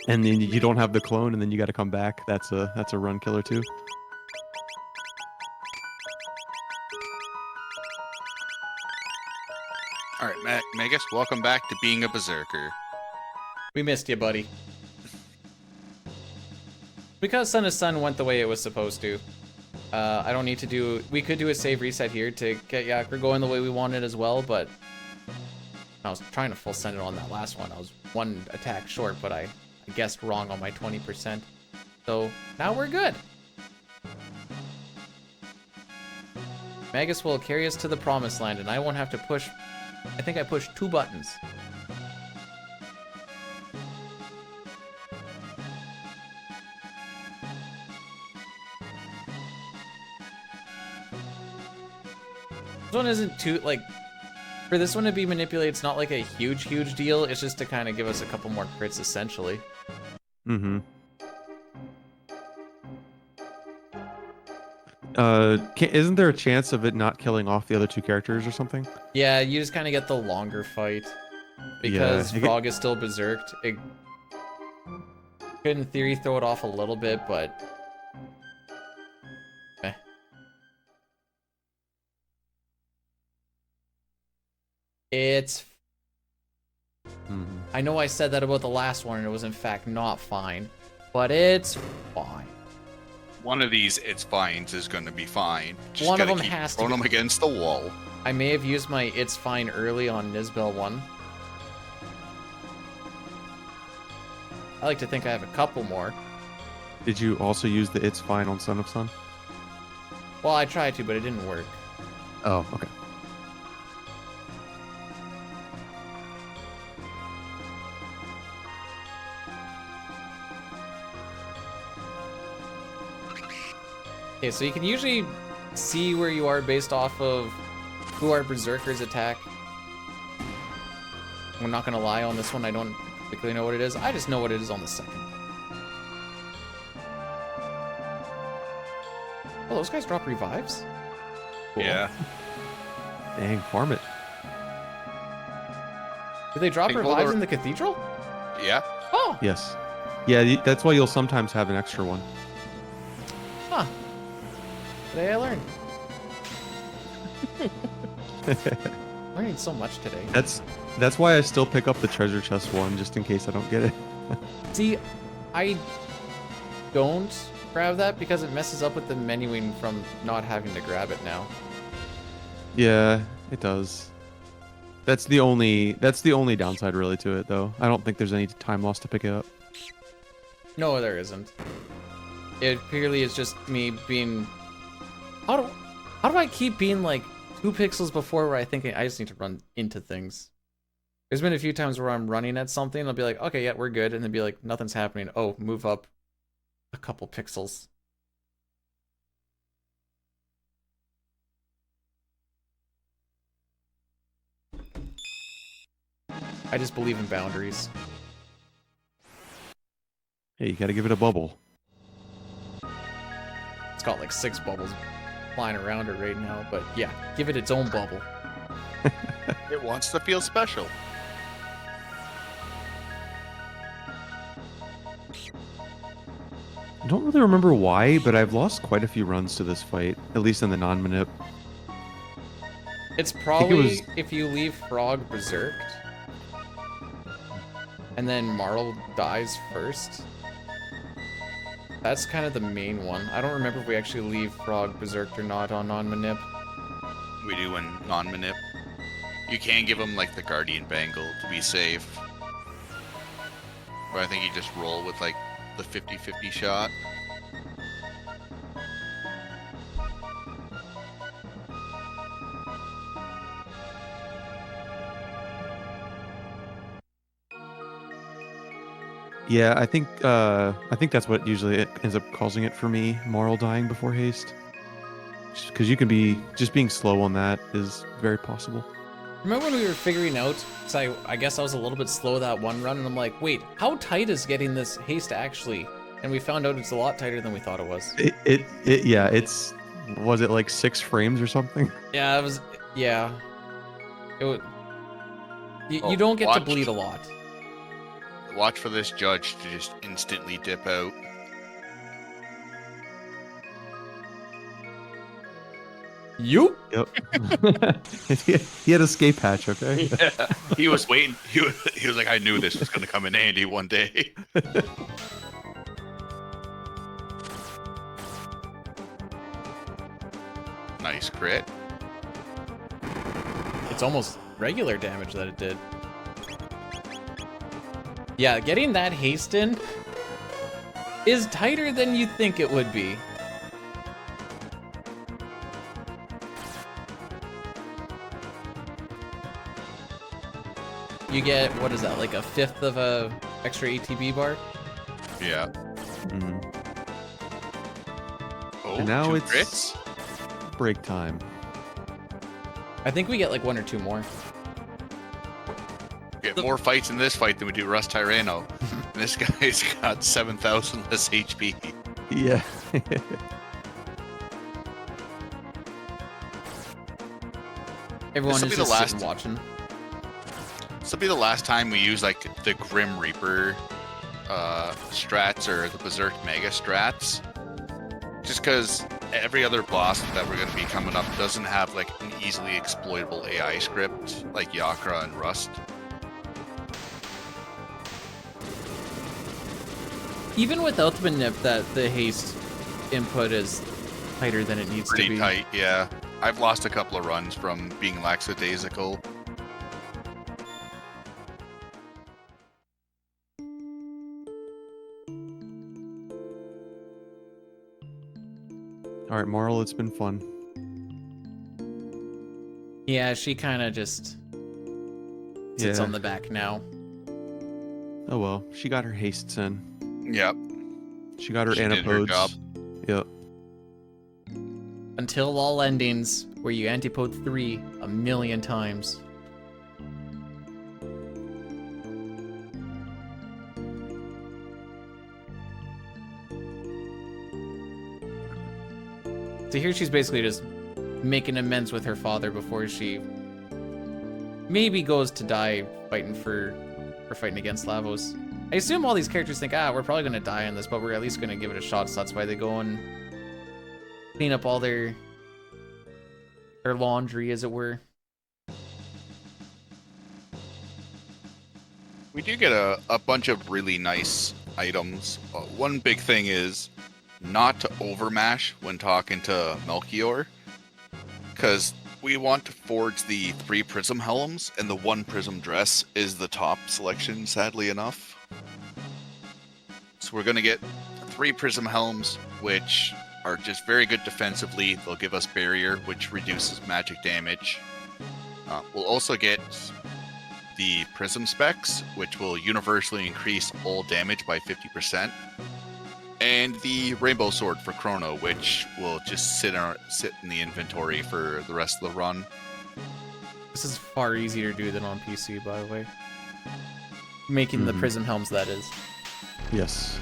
And then you don't have the clone and then you got to come back. That's a run killer too. All right, Magus, welcome back to being a berserker. We missed you, buddy. Because Son of Sun went the way it was supposed to. I don't need to do... We could do a save reset here to get Yakra going the way we wanted as well, but... I was trying to full send it on that last one. I was 1 attack short, but I guessed wrong on my 20%. So, now we're good. Magus will carry us to the promised land, and I won't have to push... I think I pushed 2 buttons. This one isn't too, like, for this one to be manipulated, it's not like a huge deal. It's just to kind of give us a couple more crits, essentially. Mm-hmm. Isn't there a chance of it not killing off the other 2 characters or something? Yeah, you just kind of get the longer fight. Because Yeah, Frog is still berserked. It could, in theory, throw it off a little bit, but... It's... I know I said that about the last one, and it was in fact not fine. But it's fine. One of these it's fines is going to be fine. Just One of gotta them keep has to throwing be. them against the wall. I may have used my It's Fine early on Nizbel 1. I like to think I have a couple more. Did you also use the It's Fine on Son of Sun? Well, I tried to, but it didn't work. Oh, okay. Okay, so you can usually see where you are based off of who our berserkers attack. I'm not gonna lie, on this one I don't particularly know what it is. I just know what it is on the second. Oh, those guys drop revives? Cool. Yeah. Dang, farm it. Do they drop Hey, hold revives on. in the cathedral? Yeah. Oh! Yes. Yeah, that's why you'll sometimes have an extra one. Huh. Today I learned. Learning so much today. That's why I still pick up the treasure chest one, just in case I don't get it. See, I don't grab that because it messes up with the menuing from not having to grab it now. Yeah, it does. That's the only downside really to it, though. I don't think there's any time loss to pick it up. No, there isn't. It purely is just me being... How do I keep being like 2 pixels before where I think I just need to run into things? There's been a few times where I'm running at something and I'll be like, okay, yeah, we're good. And then be like, nothing's happening. Oh, move up a couple pixels. I just believe in boundaries. Hey, you got to give it a bubble. It's got like 6 bubbles flying around it right now, but yeah, give it its own bubble. It wants to feel special. I don't really remember why, but I've lost quite a few runs to this fight, at least in the non-manip. It's probably was- if you leave Frog berserked, and then Marl dies first. That's kind of the main one. I don't remember if we actually leave Frog berserked or not on non-manip. We do in non-manip. You can give him like the Guardian Bangle to be safe. But I think you just roll with like the 50-50 shot. Yeah, I think that's what usually it ends up causing it for me. Moral dying before haste, because you can be just being slow on that is very possible. Remember when we were figuring out, because I guess I was a little bit slow that one run, and I'm like, wait, how tight is getting this haste actually? And we found out it's a lot tighter than we thought it was. Yeah, was it like 6 frames or something? Yeah, it was, yeah. It would, Oh, you don't get to watch. bleed a lot. Watch for this judge to just instantly dip out. You? Yep. He had escape hatch, okay? Yeah, he was waiting. He was like, I knew this was going to come in handy one day. Nice crit. It's almost regular damage that it did. Yeah, getting that haste in is tighter than you think it would be. You get, what is that, like a 1/5 of a extra ATB bar? Yeah. Mhm. Oh, And now 2 it's- crits. Break time. I think we get like 1 or 2 more. Get more fights in this fight than we do Rust Tyranno. And this guy's got 7,000 less HP. Yeah. Everyone This'll is be the just sitting last- watching. This will be the last time we use like the Grim Reaper strats or the Berserk Mega strats. Just because every other boss that we're going to be coming up doesn't have like an easily exploitable AI script like Yakra and Rust. Even without the manip, that the haste input is tighter than it needs to Pretty be. tight, yeah. I've lost a couple of runs from being lackadaisical. All right, Marl, it's been fun. Yeah, she kind of just sits Yeah. on the back now. Oh well, she got her hastes in. Yep. She got her She did her antipodes. job. Yep. Until all endings, where you antipode 3 a million times. So here she's basically just making amends with her father before she maybe goes to die fighting for fighting against Lavos. I assume all these characters think, we're probably gonna die in this, but we're at least gonna give it a shot, so that's why they go and clean up all their laundry, as it were. We do get a bunch of really nice items. One big thing is not to overmash when talking to Melchior, because we want to forge the 3 prism helms, and the 1 prism dress is the top selection, sadly enough. So we're going to get 3 prism helms, which are just very good defensively. They'll give us barrier, which reduces magic damage. We'll also get the prism specs, which will universally increase all damage by 50%. And the rainbow sword for Chrono, which will just sit in the inventory for the rest of the run. This is far easier to do than on PC, by the way. Making the prism helms, that is. Yes.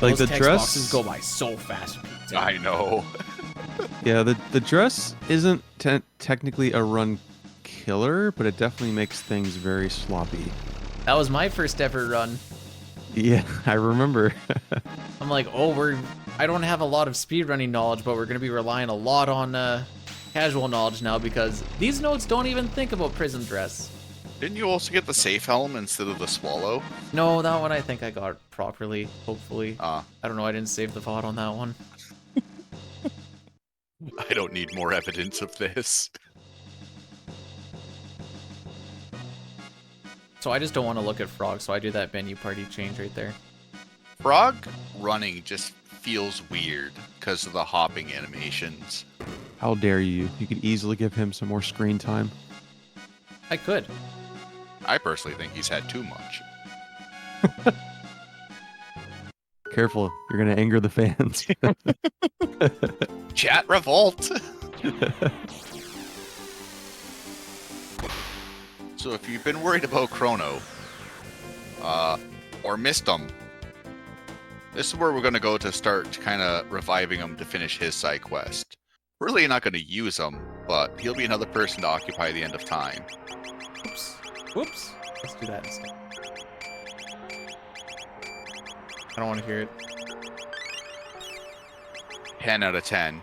Like Those the text dress boxes go by so fast. Pete. I know. Yeah, the dress isn't technically a run killer, but it definitely makes things very sloppy. That was my first ever run. Yeah, I remember. I'm like, oh, I don't have a lot of speedrunning knowledge, but we're gonna be relying a lot on casual knowledge now because these nodes don't even think about prism dress. Didn't you also get the safe helm instead of the swallow? No, that one I think I got properly, hopefully. I I don't know, I didn't save the VOD on that one. don't need more evidence of this. So I just don't want to look at Frog, so I do that menu party change right there. Frog running just feels weird because of the hopping animations. How dare you? You could easily give him some more screen time. I could. I personally think he's had too much. Careful, you're gonna anger the fans. Chat revolt! So if you've been worried about Chrono, or missed him, this is where we're going to go to start kind of reviving him to finish his side quest. We're really not going to use him, but he'll be another person to occupy the end of time. Oops. Whoops. Let's do that instead. I don't want to hear it. 10 out of 10.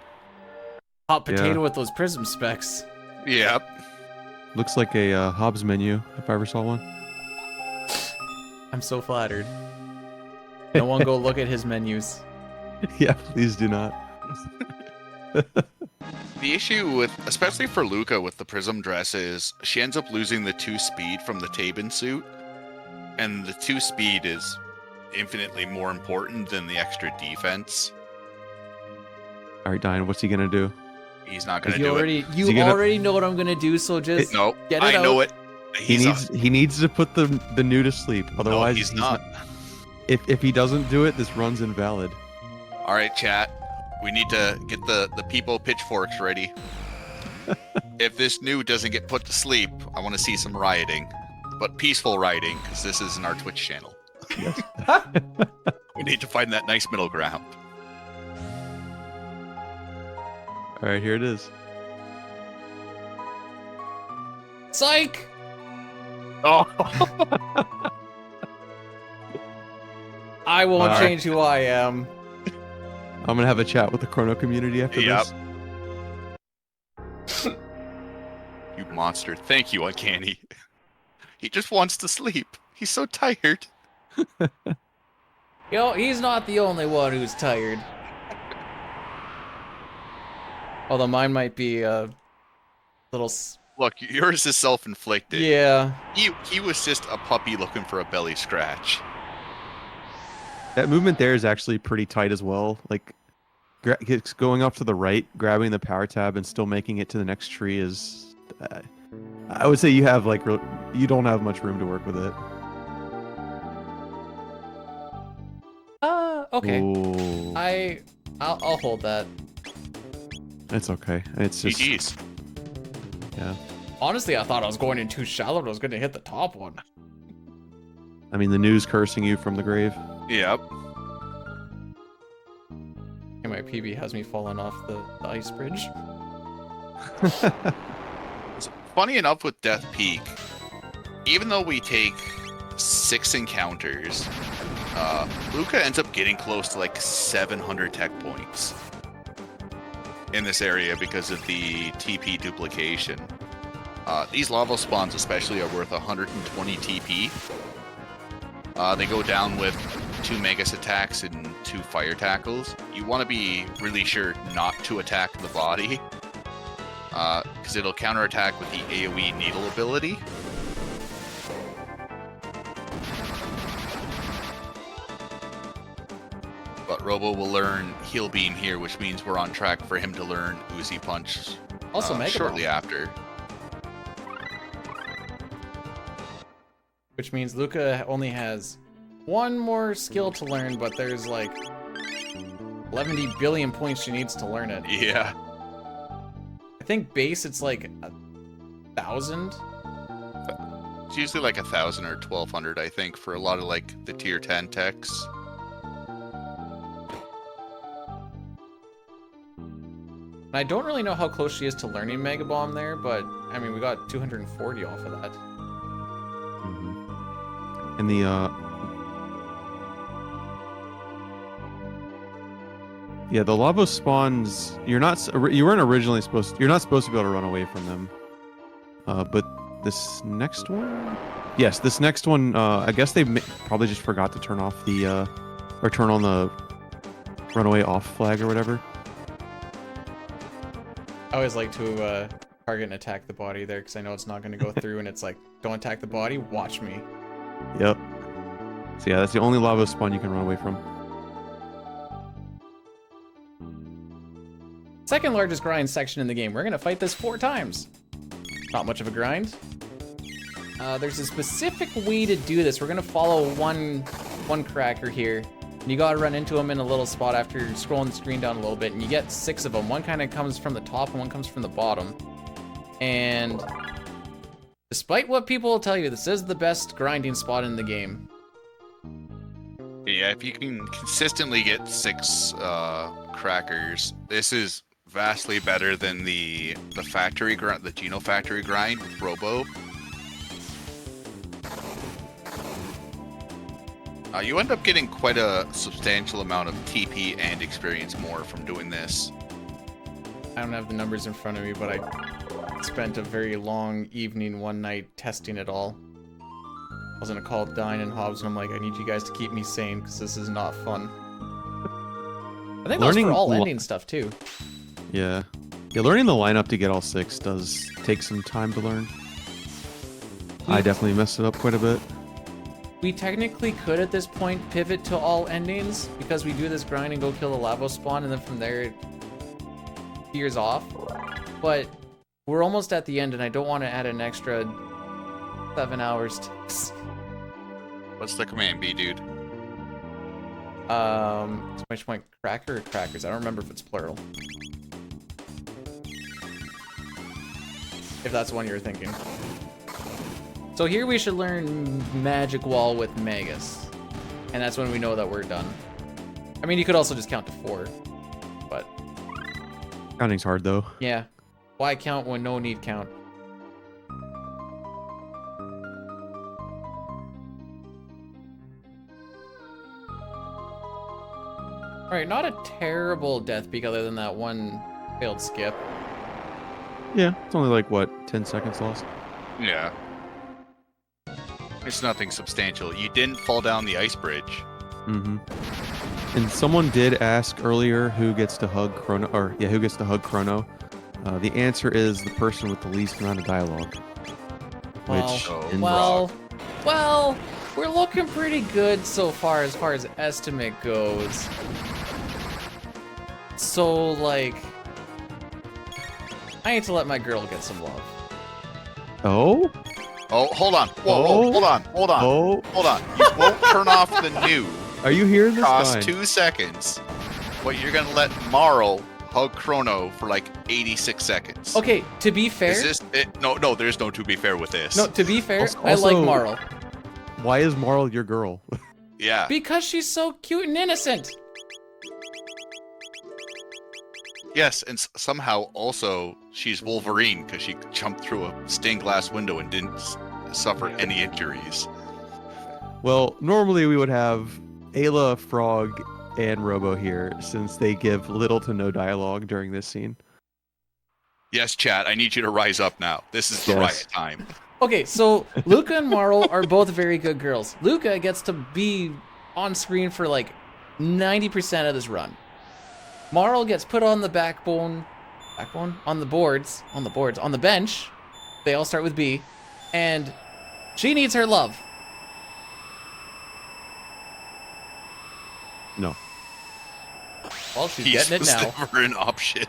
Hot potato Yeah. with those prism specs. Yep. Looks like a Hobbs menu, if I ever saw one. I'm so flattered. No one go look at his menus. Yeah, please do not. The issue with, especially for Luca with the Prism dress, is she ends up losing the 2 speed from the Tabin suit, and the 2 speed is infinitely more important than the extra defense. All right, Diane, what's he gonna do? He's not going to You do already, it. you he gonna- already know what I'm gonna do, so just No, get it I know out. it. He needs to put the new to sleep. Otherwise, no, he's not. If he doesn't do it, this run's invalid. All right, chat. We need to get the people pitchforks ready. If this new doesn't get put to sleep, I want to see some rioting, but peaceful rioting, because this isn't our Twitch channel. Yes. We need to find that nice middle ground. All right, here it is. Psych! Oh, I won't Alright. change who I am. I'm gonna have a chat with the Chrono community after Yep. this. you monster! Thank you, Uncanny. He just wants to sleep. He's so tired. You know, he's not the only one who's tired. Although mine might be a little... Look, yours is self-inflicted. Yeah. He was just a puppy looking for a belly scratch. That movement there is actually pretty tight as well. Like, it's going off to the right, grabbing the power tab, and still making it to the next tree is. I would say you have like you don't have much room to work with it. Okay. Ooh, I'll hold that. it's okay. It's just GG's. yeah. Honestly, I thought I was going in too shallow, but I was going to hit the top one. I mean, the news cursing you from the grave. Yep. And my PB has me falling off the ice bridge. Funny enough with Death Peak, even though we take 6 encounters, Luca ends up getting close to like 700 tech points in this area because of the TP duplication. These lava spawns especially are worth 120 TP. They go down with 2 Megas attacks and 2 fire tackles. You want to be really sure not to attack the body, because it'll counterattack with the AoE needle ability. But Robo will learn Heal Beam here, which means we're on track for him to learn Uzi Punch Also, Mega shortly Bomb, after. which means Luca only has one more skill to learn, but there's like 11 billion points she needs to learn it. Yeah. I think base it's like 1,000. It's usually like 1,000 or 1,200, I think, for a lot of like the tier 10 techs. I don't really know how close she is to learning Mega Bomb there, but I mean, we got 240 off of that. Mm-hmm. And the yeah, the lava spawns. You weren't originally supposed. You're not supposed to be able to run away from them. But this next one, yes, this next one. I guess they probably just forgot to turn off the or turn on the runaway off flag or whatever. I always like to target and attack the body there because I know it's not going to go through, and it's like, don't attack the body, watch me. Yep. So yeah, that's the only lava spawn you can run away from. Second largest grind section in the game. We're going to fight this 4 times. Not much of a grind. There's a specific way to do this. We're going to follow one cracker here. And you gotta run into them in a little spot after scrolling the screen down a little bit, and you get 6 of them. One kind of comes from the top and one comes from the bottom. And despite what people will tell you, this is the best grinding spot in the game. Yeah, if you can consistently get 6 crackers, this is vastly better than the factory grind, the Geno factory grind with Robo. You end up getting quite a substantial amount of TP and experience more from doing this. I don't have the numbers in front of me, but I spent a very long evening one night testing it all. I was gonna call Dine and Hobbs, and I'm like, I need you guys to keep me sane, because this is not fun. I think that's for all ending stuff, too. Yeah. Yeah, learning the lineup to get all 6 does take some time to learn. I definitely messed it up quite a bit. We technically could, at this point, pivot to all endings, because we do this grind and go kill the lava spawn, and then from there, it veers off. But we're almost at the end, and I don't want to add an extra 7 hours to this. What's the command, Bdewd? Which point, cracker or crackers? I don't remember if it's plural. If that's the one you were thinking. So here we should learn Magic Wall with Magus. And that's when we know that we're done. I mean, you could also just count to 4. But Counting's hard, though. yeah. Why count when no need count? Alright, not a terrible death peak other than that one failed skip. Yeah, it's only like, what, 10 seconds lost? Yeah. It's nothing substantial. You didn't fall down the ice bridge. Mm-hmm. And someone did ask earlier who gets to hug Chrono, or yeah, who gets to hug Chrono. The answer is the person with the least amount of dialogue. Which, Well, we're looking pretty good so far as estimate goes. So, like, I need to let my girl get some love. Oh? Oh, hold on. Whoa, hold on. Oh? Hold on. You won't turn off the new. Are you hearing this? Cost Fine. 2 seconds. But you're gonna let Marl hug Chrono for like 86 seconds. Okay, to be fair... Is this it? No, there's no to be fair with this. No, to be fair, Also, I like Marl. Why is Marl your girl? Yeah. Because she's so cute and innocent. Yes, and somehow also she's Wolverine because she jumped through a stained glass window and didn't suffer any injuries. Well, normally we would have Ayla, Frog, and Robo here since they give little to no dialogue during this scene. Yes, chat, I need you to rise up now. This is the right time. Okay, so Luca and Marl are both very good girls. Luca gets to be on screen for like 90% of this run. Marl gets put on the on the bench. They all start with B, and she needs her love. No. Well, she's getting it now. Never an option.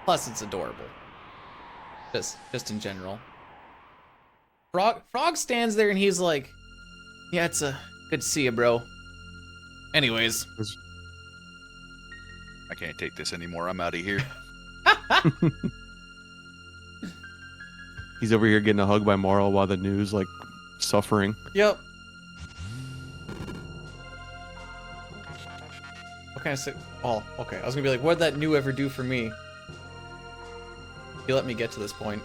Plus, it's adorable. Just in general. Frog stands there and he's like, Yeah, it's good to see you, bro. Anyways. I can't take this anymore. I'm out of here. He's over here getting a hug by Marl while the news like suffering. Yep. What kind of sick? Oh, okay. I was gonna be like, what did that new ever do for me? You let me get to this point.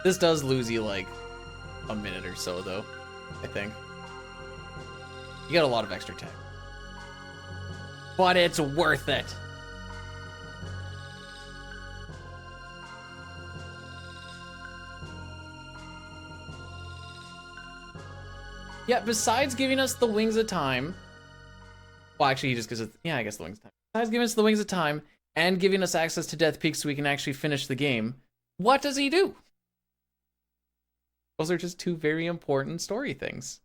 This does lose you like a minute or so, though. I think you get a lot of extra tech, but it's worth it. Yeah, besides giving us the wings of time. Well, actually, he just gives us, yeah, I guess the wings of time. Besides giving us the wings of time and giving us access to Death Peak so we can actually finish the game, what does he do? Those are just two very important story things.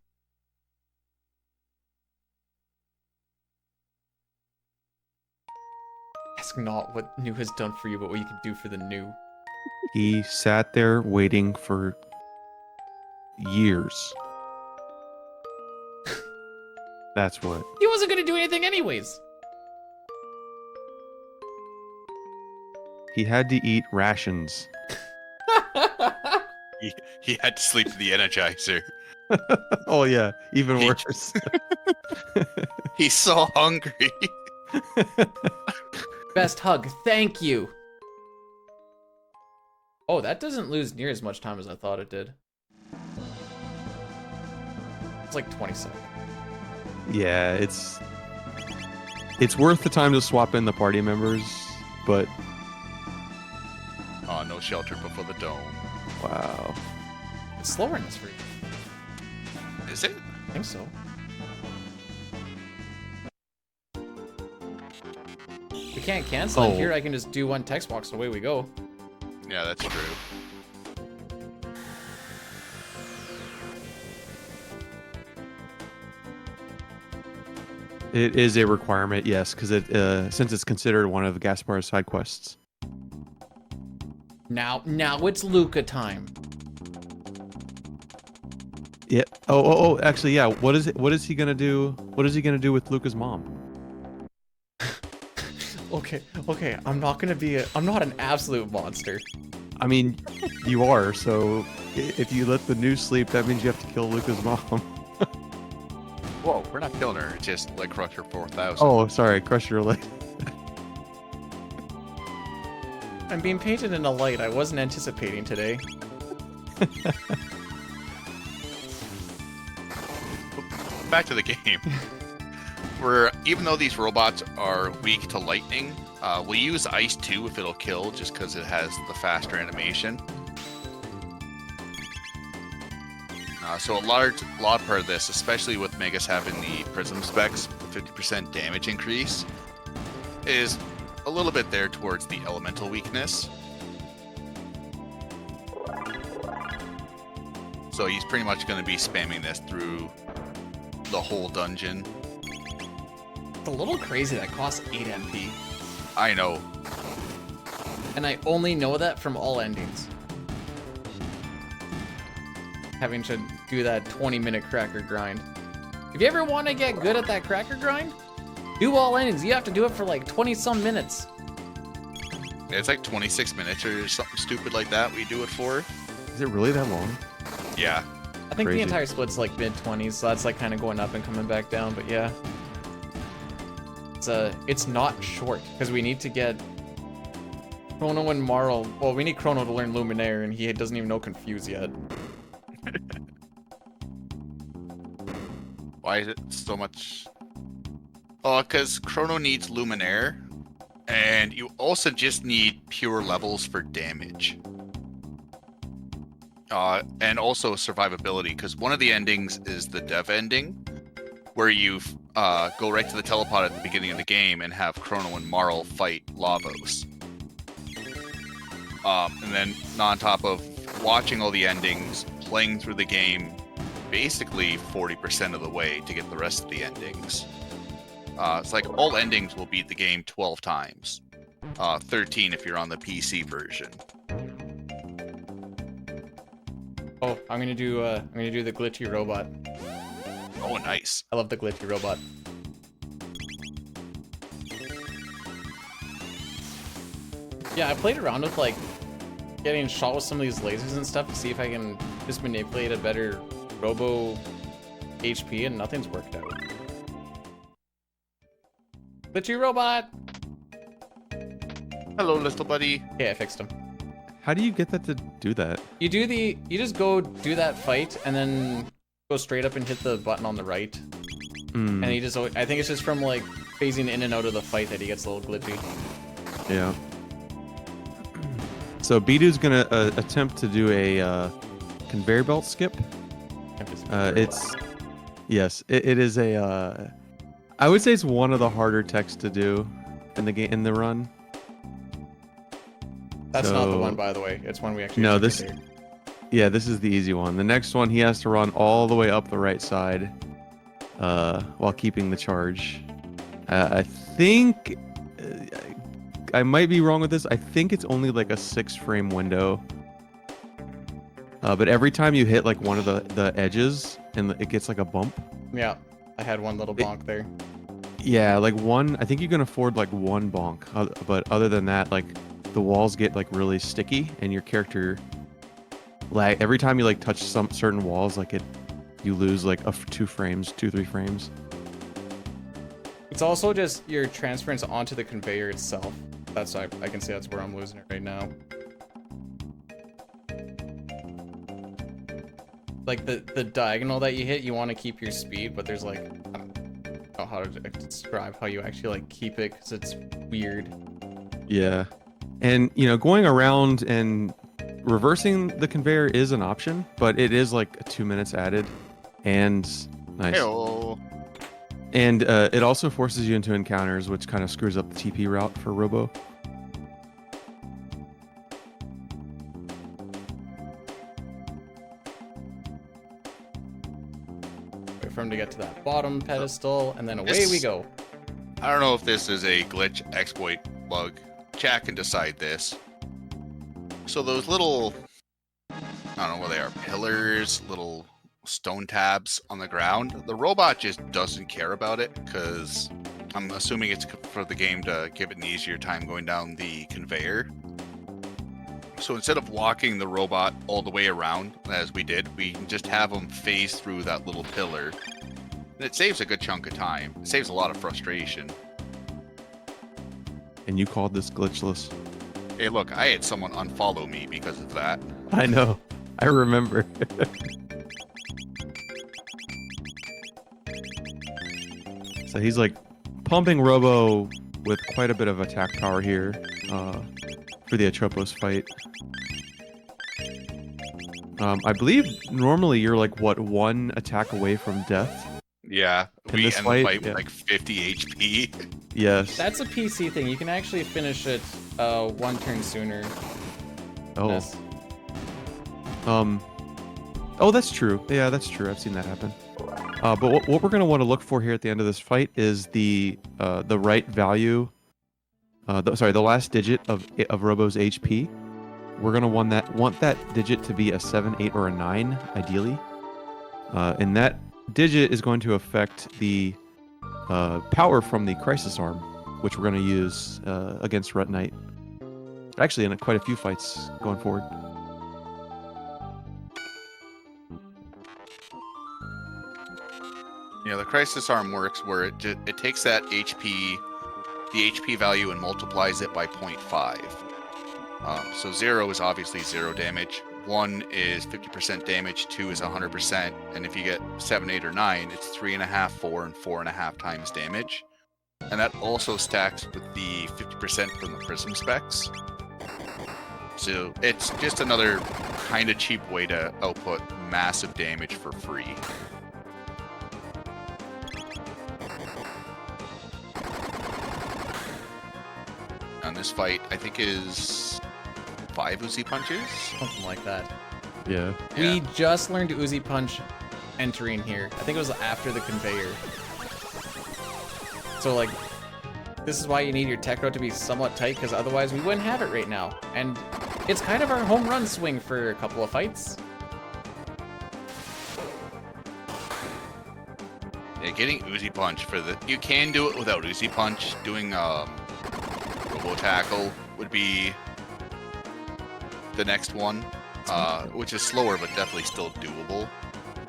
Ask not what new has done for you, but what you can do for the new. He sat there waiting for years. That's what. He wasn't going to do anything anyways. He had to eat rations. He had to sleep in the Energizer. Oh yeah, even He worse. He's so hungry. Best hug, thank you. Oh, that doesn't lose near as much time as I thought it did. It's like 20 seconds. Yeah, it's worth the time to swap in the party members, but Oh, no shelter before the dome. wow. It's slower in this region. Is it? I think so. We can't cancel it here. I can just do one text box and away we go. Yeah, that's true. It is a requirement, yes, because it since it's considered one of Gaspar's side quests. Now it's Luca time. Yeah. Oh. Actually, yeah. What is he gonna do? What is he gonna do with Luca's mom? Okay. I'm not an absolute monster. I mean, you are. So if you let the news sleep, that means you have to kill Luca's mom. Whoa, we're not killing her. It's just like Crusher 4000. Oh, sorry, crush your leg. I'm being painted in a light I wasn't anticipating today. Back to the game. Even though these robots are weak to lightning, we'll use Ice 2 if it'll kill, just because it has the faster animation. So a large part of this, especially with Megas having the Prism specs, the 50% damage increase, is a little bit there towards the elemental weakness. So he's pretty much going to be spamming this through the whole dungeon. It's a little crazy that costs 8 MP. I know. And I only know that from all endings. Having to do that 20-minute cracker grind. If you ever want to get good at that cracker grind, do all endings. You have to do it for like 20-some minutes. It's like 26 minutes or something stupid like that we do it for. Is it really that long? Yeah. I think Crazy. the entire split's like mid-20s, so that's like kind of going up and coming back down, but yeah. It's not short, because we need to get Chrono and Marl. Well, we need Chrono to learn Luminaire, and he doesn't even know Confuse yet. Why is it so much? Oh, because Chrono needs Luminaire, and you also just need pure levels for damage. And also survivability, because one of the endings is the dev ending, where you go right to the telepod at the beginning of the game and have Chrono and Marl fight Lavos. And then on top of watching all the endings, playing through the game basically 40% of the way to get the rest of the endings. It's like all endings will beat the game 12 times. 13 if you're on the PC version. Oh, I'm gonna do the glitchy robot. Oh, nice. I love the glitchy robot. Yeah, I played around with like getting shot with some of these lasers and stuff to see if I can just manipulate a better robo HP, and nothing's worked out. Glitchy robot! Hello, little buddy. Okay, I fixed him. How do you get that to do that? You just go do that fight and then go straight up and hit the button on the right. Mm, And he just, I think it's just from like phasing in and out of the fight that he gets a little glitchy. yeah. So Bdewd's gonna attempt to do a conveyor belt skip. It is a. I would say it's one of the harder techs to do in the game, in the run. That's not the So- one, by the way. It's one we actually. No, took this- here. Yeah, this is the easy one. The next one, he has to run all the way up the right side, while keeping the charge. I think I might be wrong with this. I think it's only like a 6-frame window. But every time you hit like one of the edges, and it gets like a bump. Yeah, I had one little bonk there. Yeah, like one. I think you can afford like one bonk, but other than that, like the walls get like really sticky, and your character lag every time you like touch some certain walls. Like you lose like 2 frames, 2-3 frames. It's also just your transference onto the conveyor itself. That's I can see that's where I'm losing it right now. Like the diagonal that you hit, you want to keep your speed, but there's like I don't know how to describe how you actually like keep it because it's weird. Yeah, and going around and reversing the conveyor is an option, but it is like 2 minutes added, and nice. Hey-oh. And it also forces you into encounters, which kind of screws up the TP route for Robo. Wait for him to get to that bottom pedestal, and then away This- we go. I don't know if this is a glitch, exploit, bug. Chat can decide this. So those little, I don't know what they are, pillars, little stone tabs on the ground, the robot just doesn't care about it because I'm assuming it's for the game to give it an easier time going down the conveyor. So instead of walking the robot all the way around, as we did, we can just have him phase through that little pillar. And it saves a good chunk of time. It saves a lot of frustration. And you called this glitchless. Hey, look, I had someone unfollow me because of that. I know. I remember. So he's like pumping Robo with quite a bit of attack power here for the Atropos fight. I believe normally you're like, what, 1 attack away from death? Yeah, In we this end fight, the fight yeah. with like 50 HP. Yes. That's a PC thing. You can actually finish it 1 turn sooner. Oh. Yes. Oh, that's true. Yeah, that's true. I've seen that happen. But what we're going to want to look for here at the end of this fight is the right value. The last digit of Robo's HP. We're going to want that digit to be a 7, 8, or a 9, ideally. And that digit is going to affect the power from the Crisis Arm, which we're going to use against Ret Knight. Actually, in quite a few fights going forward. Yeah, the Crisis Arm works where it takes that HP, the HP value, and multiplies it by 0.5. So 0 is obviously 0 damage. 1 is 50% damage. 2 is 100%. And if you get 7, 8, or 9, it's 3.5, 4, and 4.5 times damage. And that also stacks with the 50% from the Prism specs. So it's just another kind of cheap way to output massive damage for free. And this fight, I think, is 5 Uzi punches. Something like that. Yeah. We just learned Uzi Punch entering here. I think it was after the conveyor. So like, This is why you need your tech row to be somewhat tight, because otherwise we wouldn't have it right now. And it's kind of our home run swing for a couple of fights. Yeah, getting Uzi Punch for the... You can do it without Uzi Punch. Doing Robo Tackle would be the next one, which is slower but definitely still doable.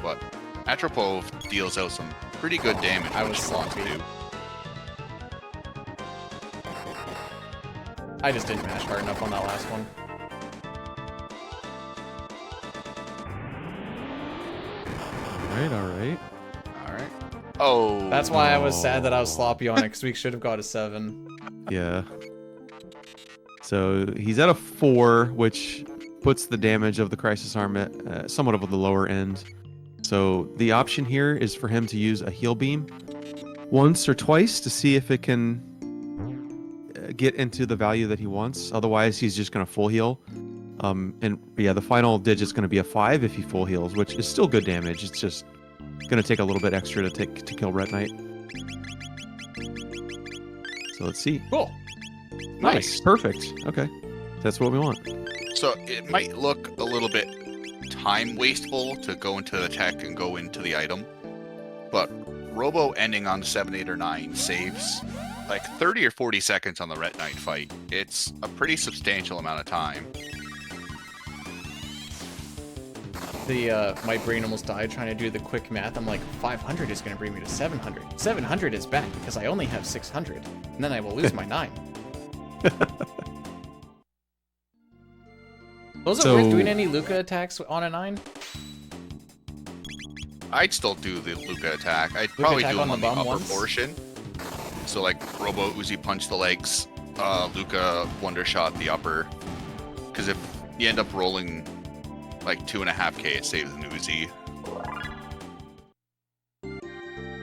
But Atropov deals out some pretty good damage. I was sloppy. I just didn't mash hard enough on that last one. All right. Oh. That's why I was sad that I was sloppy on it, because we should have got a 7. Yeah. So he's at a 4, which puts the damage of the Crisis Arm at somewhat of the lower end. So the option here is for him to use a heal beam once or twice to see if it can get into the value that he wants. Otherwise, he's just going to full heal. And yeah, the final digit's going to be a 5 if he full heals, which is still good damage. It's just going to take a little bit extra to kill Red Knight. So let's see. Cool. Nice. Perfect. Okay. That's what we want. So it might look a little bit time wasteful to go into the tech and go into the item, but Robo ending on 7, 8, or 9 saves like 30 or 40 seconds on the Red Knight fight. It's a pretty substantial amount of time. My brain almost died trying to do the quick math. I'm like, 500 is going to bring me to 700. 700 is bad because I only have 600, and then I will lose my 9. Was it worth doing any Luca attacks on a 9? I'd still do the Luca attack. I'd probably do them on the upper portion. So like Robo Uzi Punch the legs, Luca Wonder Shot the upper. Because if you end up rolling like 2.5k, it saves an Uzi.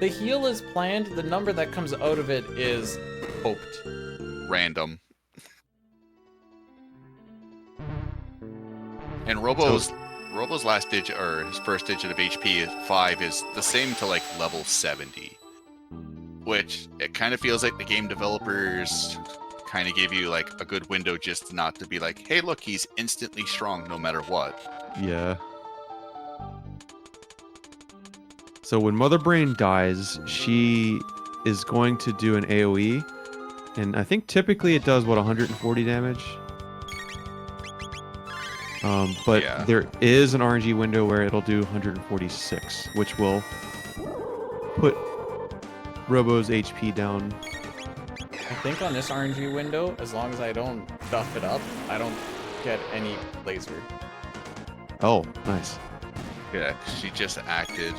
The heal is planned. The number that comes out of it is hoped. Random. And Robo's last digit, or his first digit of HP is 5, is the same to like level 70. Which, it kind of feels like the game developers kind of give you like a good window just not to be like, hey look, he's instantly strong no matter what. Yeah. So when Mother Brain dies, she is going to do an AoE. And I think typically it does, what, 140 damage? But Yeah. there is an RNG window where it'll do 146, which will put Robo's HP down. I think on this RNG window, as long as I don't buff it up, I don't get any laser. Oh, nice. Yeah, she just acted.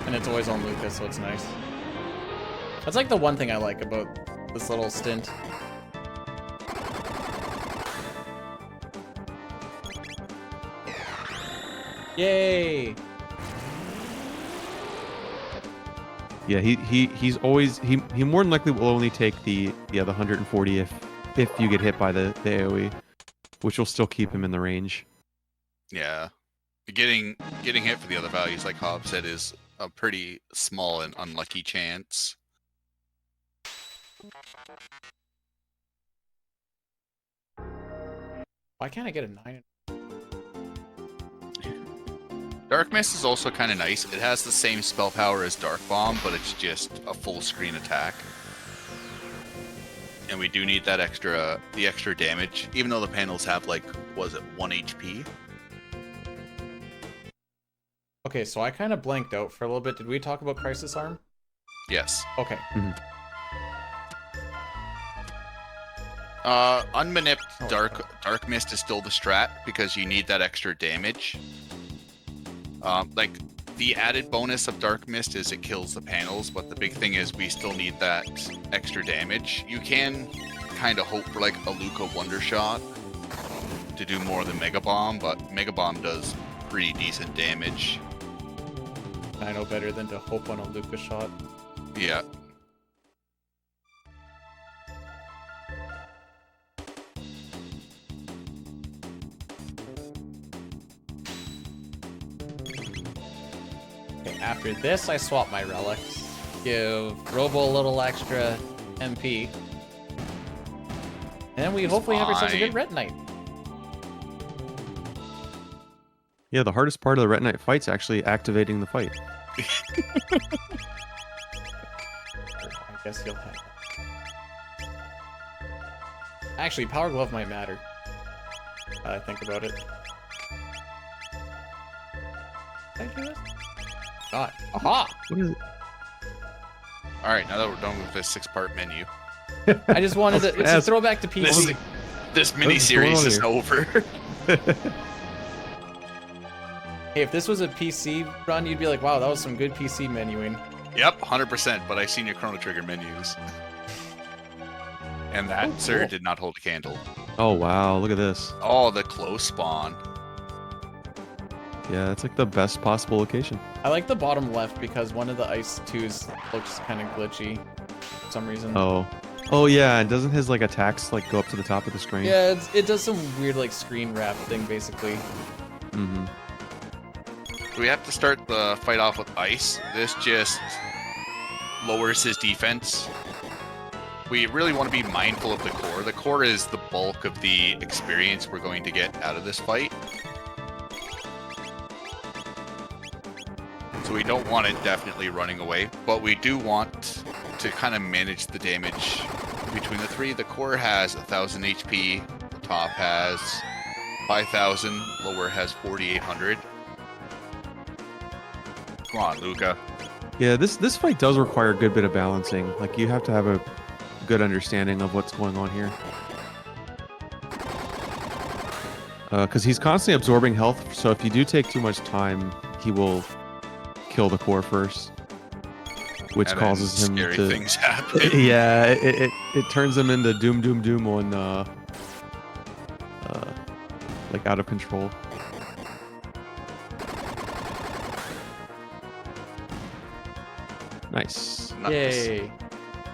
And it's always on Lucas, so it's nice. That's like the one thing I like about this little stint. Yay! Yeah, he's always he more than likely will only take the 140 if you get hit by the AoE, which will still keep him in the range. Yeah. Getting hit for the other values, like Hob said, is a pretty small and unlucky chance. Why can't I get a 9? Dark Mist is also kind of nice. It has the same spell power as Dark Bomb, but it's just a full screen attack. And we do need that the extra damage, even though the panels have like, was it 1 HP? Okay, so I kind of blanked out for a little bit. Did we talk about Crisis Arm? Yes. Okay. Unmanipped Dark Mist is still the strat because you need that extra damage. Like the added bonus of Dark Mist is it kills the panels, but the big thing is we still need that extra damage. You can kind of hope for like a Luca Wonder Shot to do more than Mega Bomb, but Mega Bomb does pretty decent damage. I know better than to hope on a Luca shot. Yeah. Okay, after this, I swap my relics. give Robo a little extra MP. And we hopefully have ourselves a good Ret Knight. Yeah, the hardest part of the Ret Knight fight's actually activating the fight. I guess you'll have that. Actually, Power Glove might matter. I think about it. Did I do it? God. Aha! What is it? All right, now that we're done with this 6-part menu, I just wanted to. It's a throwback to this, PC. this going mini-series on is here? over. Hey, if this was a PC run, you'd be like, wow, that was some good PC menuing. Yep, 100%, but I've seen your Chrono Trigger menus. And that, Oh, sir, cool. did not hold a candle. Oh wow, look at this. Oh, the close spawn. Yeah, it's like the best possible location. I like the bottom left because one of the ice twos looks kind of glitchy for some reason. Oh yeah, and doesn't his like attacks like go up to the top of the screen? Yeah, it does some weird like screen wrap thing basically. Mm-hmm. Do we have to start the fight off with ice? This just lowers his defense. We really want to be mindful of the core. The core is the bulk of the experience we're going to get out of this fight. So we don't want it definitely running away, but we do want to kind of manage the damage between the three. The core has 1,000 HP, the top has 5,000, lower has 4,800. Come on, Luca. Yeah, this fight does require a good bit of balancing. Like you have to have a good understanding of what's going on here. Because he's constantly absorbing health, so if you do take too much time, he will kill the core first, which And causes then him scary to. things happen. Yeah, it turns him into doom on like out of control. Nice. Nice. Yay.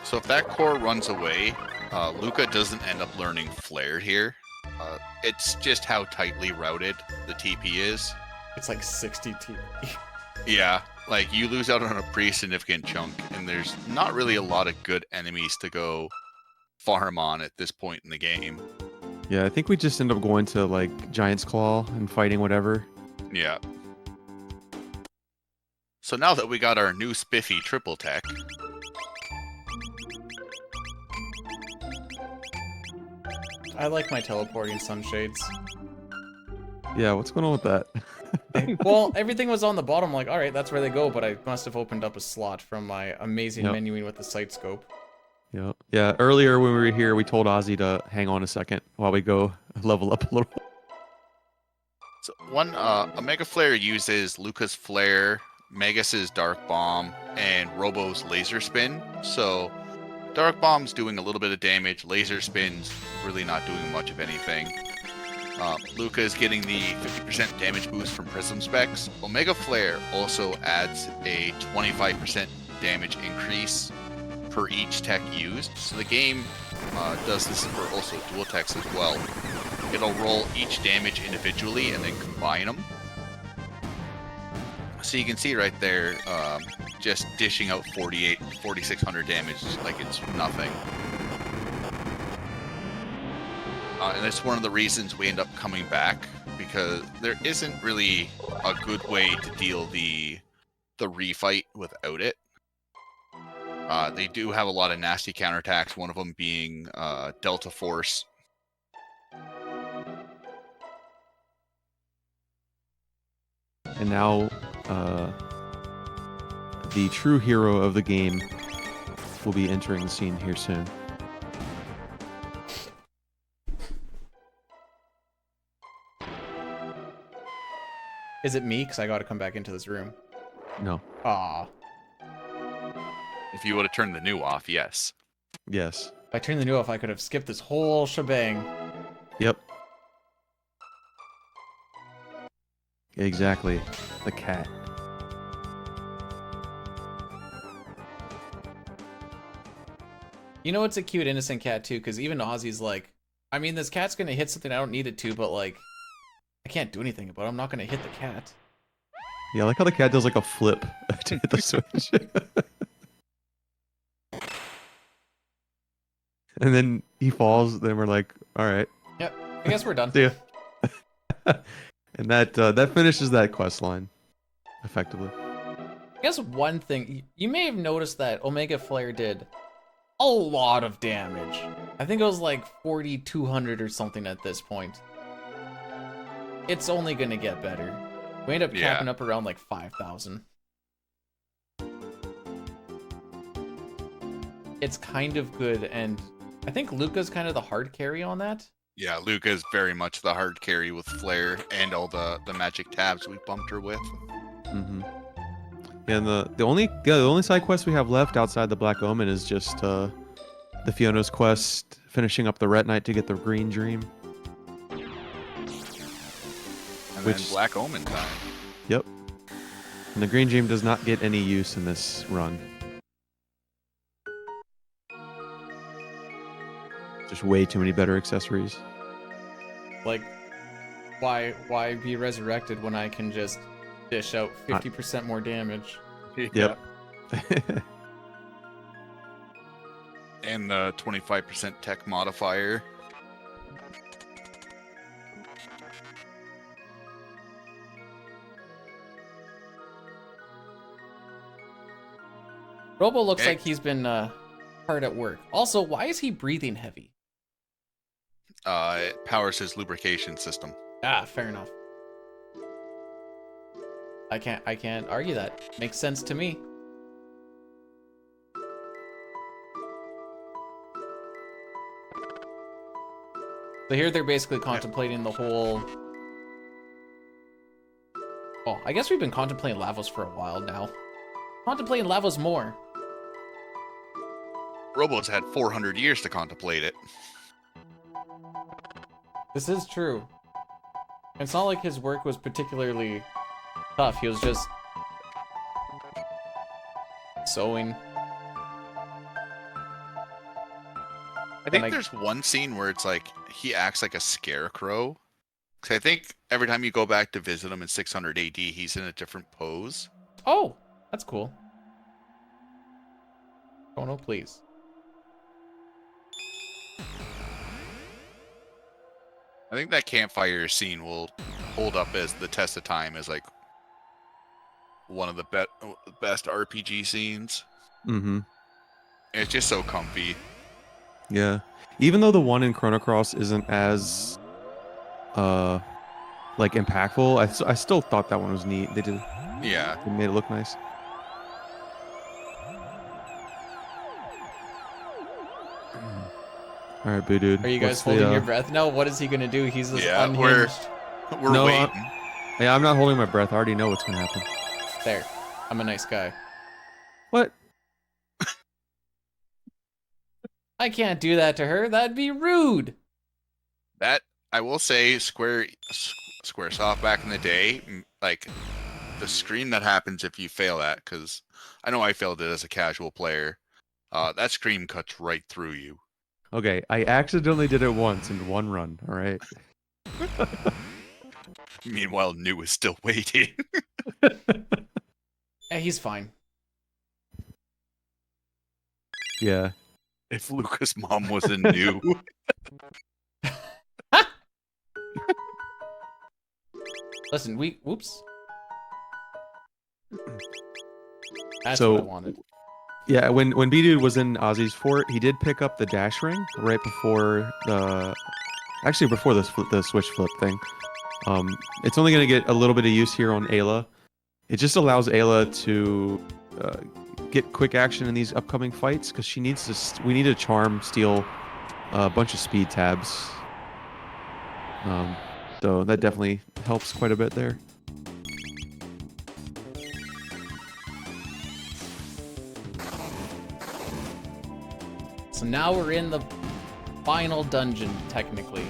So if that core runs away, Luca doesn't end up learning Flare here. It's just how tightly routed the TP is. It's like 60 TP. Yeah, like you lose out on a pretty significant chunk, and there's not really a lot of good enemies to go farm on at this point in the game. Yeah, I think we just end up going to like Giant's Claw and fighting whatever. Yeah. So now that we got our new spiffy triple tech, I like my teleporting sunshades. Yeah, what's going on with that? Well, everything was on the bottom, like, alright, that's where they go, but I must have opened up a slot from my amazing Yep. menuing with the sight scope. Yeah. Earlier when we were here, we told Ozzy to hang on a second while we go level up a little. so one Omega Flare uses Luca's Flare, Magus's Dark Bomb, and Robo's Laser Spin. So Dark Bomb's doing a little bit of damage, Laser Spin's really not doing much of anything. Luca is getting the 50% damage boost from Prism Specs. Omega Flare also adds a 25% damage increase per each tech used. So the game does this for also dual techs as well. It'll roll each damage individually and then combine them. So you can see right there, just dishing out 4,600 damage like it's nothing. And that's one of the reasons we end up coming back, because there isn't really a good way to deal the refight without it. They do have a lot of nasty counterattacks, one of them being Delta Force. And now, the true hero of the game will be entering the scene here soon. Is it me? Because I gotta come back into this room. No. Aw. If you would have turned the new off, yes. Yes. If I turned the new off, I could have skipped this whole shebang. Yep. Exactly. The cat. You know, it's a cute, innocent cat, too, because even Ozzy's like, I mean, this cat's gonna hit something I don't need it to, but, like, I can't do anything about it. I'm not gonna hit the cat. Yeah, I like how the cat does like a flip to hit the switch. And then he falls. Then we're like, all right, Yep. I guess we're done. see ya. And that finishes that quest line, effectively. I guess one thing, you may have noticed that Omega Flare did a lot of damage. I think it was like 4,200 or something at this point. It's only gonna get better. We end up Yeah. capping up around like 5,000. It's kind of good, and I think Luca's kind of the hard carry on that. Yeah, Luca is very much the hard carry with Flare and all the magic tabs we bumped her with. Mm-hmm. And the only side quest we have left outside the Black Omen is just the Fiona's quest, finishing up the Ret Knight to get the Green Dream. And Which- then Black Omen time. Yep. And the Green Dream does not get any use in this run. Just way too many better accessories. Like, why be resurrected when I can just dish out 50% more damage? Yep. And the 25% tech modifier. Robo looks Okay. like he's been hard at work. Also, why is he breathing heavy? It powers his lubrication system. Ah, fair enough. I can't argue that. Makes sense to me. So here they're basically contemplating the whole... Oh, I guess we've been contemplating Lavos for a while now. Contemplating Lavos more. Robo's had 400 years to contemplate it. This is true. It's not like his work was particularly tough. He was just sewing. I think like- there's one scene where it's like he acts like a scarecrow. 'Cause I think every time you go back to visit him in 600 AD, he's in a different pose. Oh, that's cool. Chrono, please. I think that campfire scene will hold up as the test of time as like one of the best RPG scenes. Mm-hmm. It's just so comfy. Yeah. Even though the one in Chrono Cross isn't as like impactful, I still thought that one was neat. They Yeah. made it look nice. All right, Bdewd. Are you guys what's the, holding your breath? No, what is he gonna do? He's just Yeah, unhinged. We're No, waiting. Yeah, I'm not holding my breath. I already know what's gonna happen. There. I'm a nice guy. What? I can't do that to her. That'd be rude. That I will say, Squaresoft back in the day, like the scream that happens if you fail that, because I know I failed it as a casual player. That scream cuts right through you. Okay, I accidentally did it once in one run. All right. Meanwhile, New is still waiting. Eh, he's fine. Yeah. If Luca's mom was a New, Listen, whoops. That's So- what I wanted. Yeah, when Bdewd was in Ozzy's fort, he did pick up the dash ring right before before the switch flip thing. It's only gonna get a little bit of use here on Ayla. It just allows Ayla to get quick action in these upcoming fights because she needs to. We need to charm steal a bunch of speed tabs. So that definitely helps quite a bit there. So now we're in the final dungeon, technically.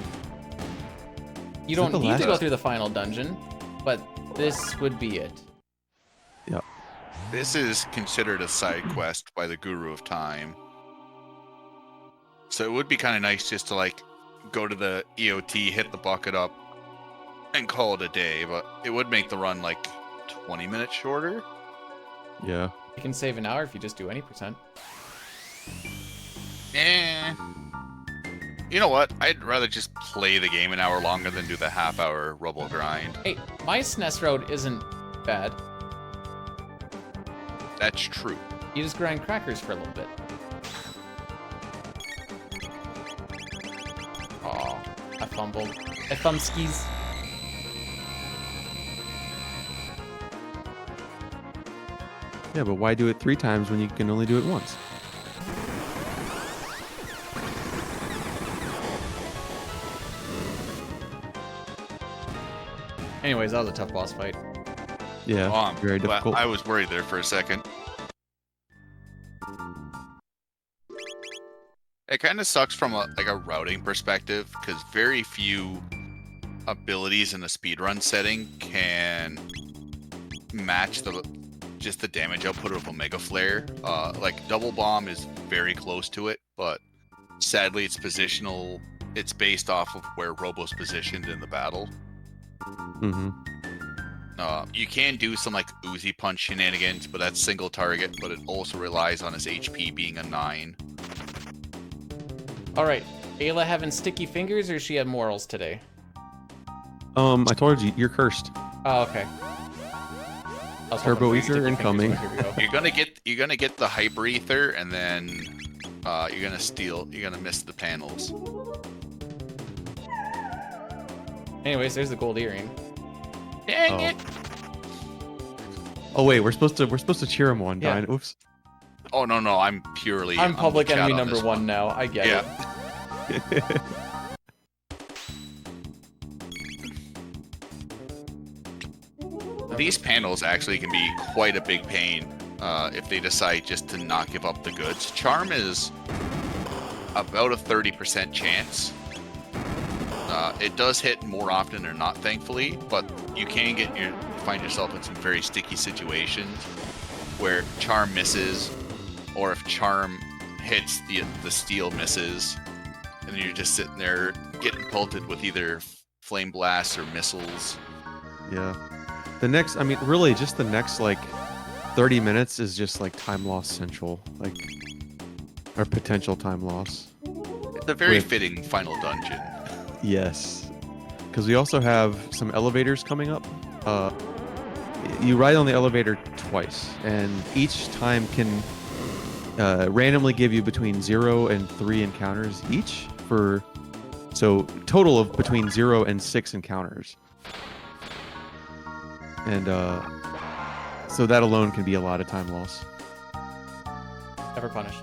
You Is that don't the need to last- go through the final dungeon, but this would be it. this is considered a side quest by the Guru of Time. So it would be kind of nice just to like go to the EOT, hit the bucket up, and call it a day. But it would make the run like 20 minutes shorter. Yeah. You can save an hour if you just do any percent. Eh. You know what? I'd rather just play the game an hour longer than do the half-hour rubble grind. Hey, my SNES road isn't bad. That's true. You just grind crackers for a little bit. Aw, I fumbled. I thumbskis. Yeah, but why do it 3 times when you can only do it once? Anyways, that was a tough boss fight. Yeah, Oh, I'm very glad- difficult. I was worried there for a second. It kind of sucks from a routing perspective because very few abilities in the speedrun setting can match just the damage output of Omega Flare. Like Double Bomb is very close to it, but sadly it's positional. It's based off of where Robo's positioned in the battle. Mm-hmm. You can do some like Uzi Punch shenanigans, but that's single target, but it also relies on his HP being a 9. All right, Ayla having sticky fingers, or she had morals today? I told you, you're cursed. Oh, okay. I was hoping Turbo for Ether sticky incoming. fingers, but here we go. You're gonna get the Hyper Ether, and then you're gonna miss the panels. Anyways, there's the gold earring. Dang Oh. it! Oh wait, we're supposed to cheer him on. Yeah. Dyne. Oops. Oh no, I'm purely. I'm the public chat enemy on number this 1 now. I get Yeah. it. These panels actually can be quite a big pain if they decide just to not give up the goods. Charm is about a 30% chance. It does hit more often than not, thankfully, but you can find yourself in some very sticky situations where Charm misses, or if Charm hits, the steel misses, and you're just sitting there getting pelted with either flame blasts or missiles. Yeah. The next, I mean, really, just the next like 30 minutes is just like time loss central, like, or potential time loss. It's a very With- fitting final dungeon. Yes, because we also have some elevators coming up. You ride on the elevator twice, and each time can randomly give you between 0 and 3 encounters each. So total of between 0 and 6 encounters. And so that alone can be a lot of time loss. Never punished.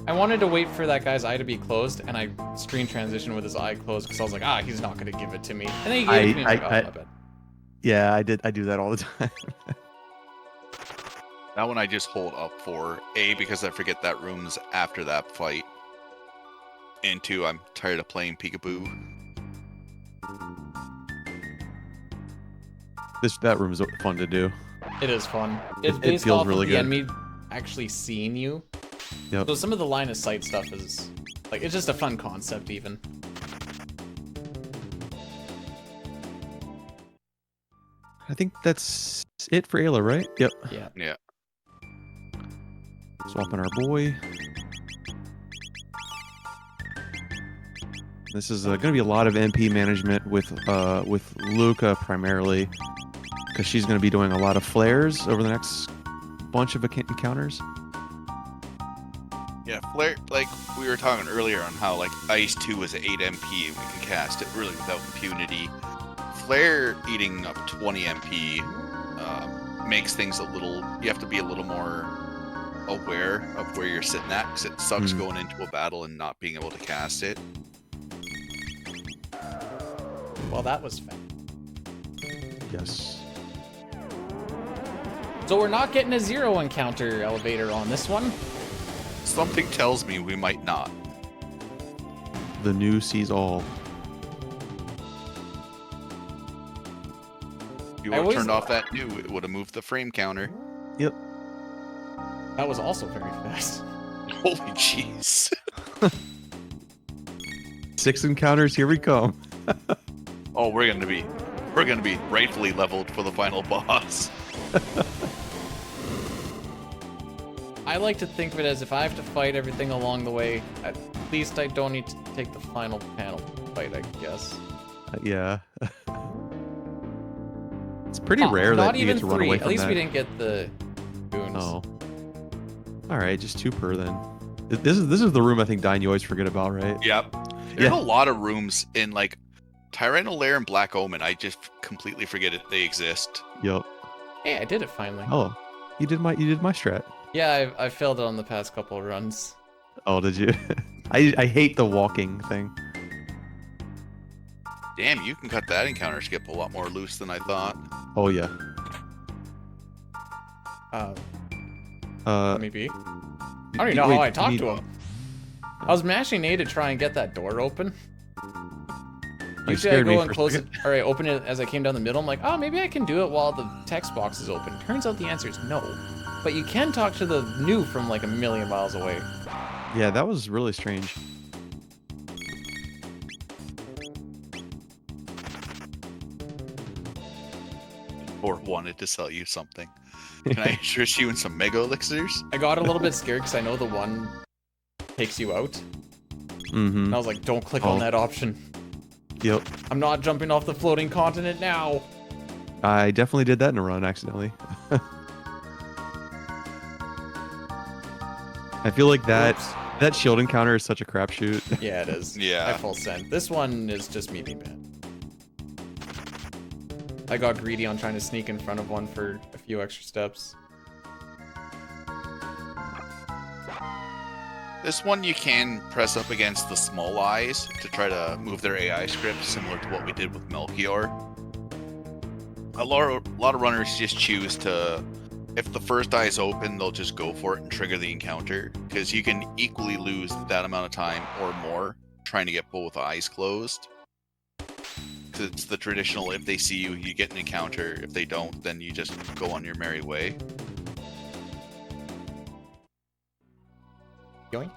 I wanted to wait for that guy's eye to be closed, and I screen transitioned with his eye closed because I was like, he's not going to give it to me. And then he gave it to me. I'm like, my bad. Yeah, I do that all the time. That one I just hold up for A, because I forget that room's after that fight, and 2, I'm tired of playing peekaboo. That room is fun to do. It is fun. It's It based feels off really of the good. enemy actually seeing you. Yep. So some of the line of sight stuff is like, it's just a fun concept even. I think that's it for Ayla, right? Yep. Yeah. Yeah. Swapping our boy. This is going to be a lot of MP management with Luca primarily, because she's going to be doing a lot of flares over the next bunch of encounters. Yeah, Flare, like we were talking earlier on how like Ice 2 is at 8 MP and we can cast it really without impunity. Flare eating up 20 MP makes things you have to be a little more aware of where you're sitting at, because it sucks going into a battle and not being able to cast it. Well, that was fun. Yes. So we're not getting a 0 encounter elevator on this one. Something tells me we might not. The new sees all. If you I would have always- turned off that new, it would have moved the frame counter. Yep. That was also very fast. Holy jeez. 6 encounters, here we come. Oh, we're gonna be rightfully leveled for the final boss. I like to think of it as if I have to fight everything along the way, at least I don't need to take the final panel fight, I guess. Yeah. It's pretty rare not that you even get to run three. away At from least that. we didn't get the boons. Oh. All right, just 2 per then. This is the room I think, Dine, you always forget about, right? Yep. There's a lot of rooms in like Tyranno Lair and Black Omen. I just completely forget it they exist. Yep. Hey, I did it finally. Oh, you did my strat. Yeah, I failed it on the past couple of runs. Oh, did you? I hate the walking thing. Damn, you can cut that encounter skip a lot more loose than I thought. Oh yeah. Maybe. I don't even know how I talked to him. I was mashing A to try and get that door open. Usually I go and close it, or I open it as I came down the middle. I'm like, oh, maybe I can do it while the text box is open. Turns out the answer is no. But you can talk to the new from like a million miles away. Yeah, that was really strange. Or wanted to sell you something. Can I interest you in some mega elixirs? I got a little bit scared because I know the one takes you out. Mm-hmm. And I was like, don't click on that option. Yep. I'm not jumping off the floating continent now. I definitely did that in a run accidentally. I feel like that shield encounter is such a crapshoot. Yeah, it is. Yeah. I full send. This one is just me being bad. I got greedy on trying to sneak in front of one for a few extra steps. This one you can press up against the small eyes to try to move their AI script, similar to what we did with Melchior. A lot of runners just choose to, if the first eye is open, they'll just go for it and trigger the encounter, because you can equally lose that amount of time or more trying to get both eyes closed. It's the traditional, if they see you, you get an encounter. If they don't, then you just go on your merry way. Yoink.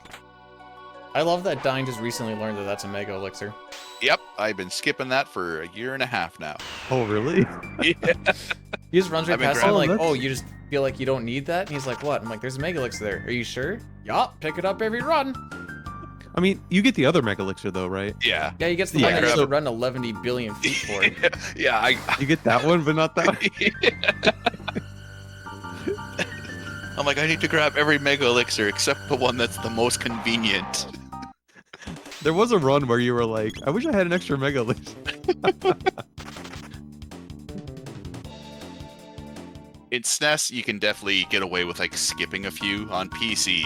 I love that Dine just recently learned that that's a mega elixir. Yep, I've been skipping that for 1.5 years now. Oh, really? Yeah. He just runs right I've been past him like, grabbing- oh, you just feel like you don't need that? And he's like, what? I'm like, there's a mega elixir there. Are you sure? Yup, pick it up every run. I mean, you get the other mega elixir though, right? Yeah. Yeah, he gets the Yeah, one that you have so- to run 11 billion feet for. Yeah, You get that one, but not that one. I'm like, I need to grab every mega elixir except the one that's the most convenient. There was a run where you were like, I wish I had an extra mega elixir. In SNES, you can definitely get away with like skipping a few. On PC,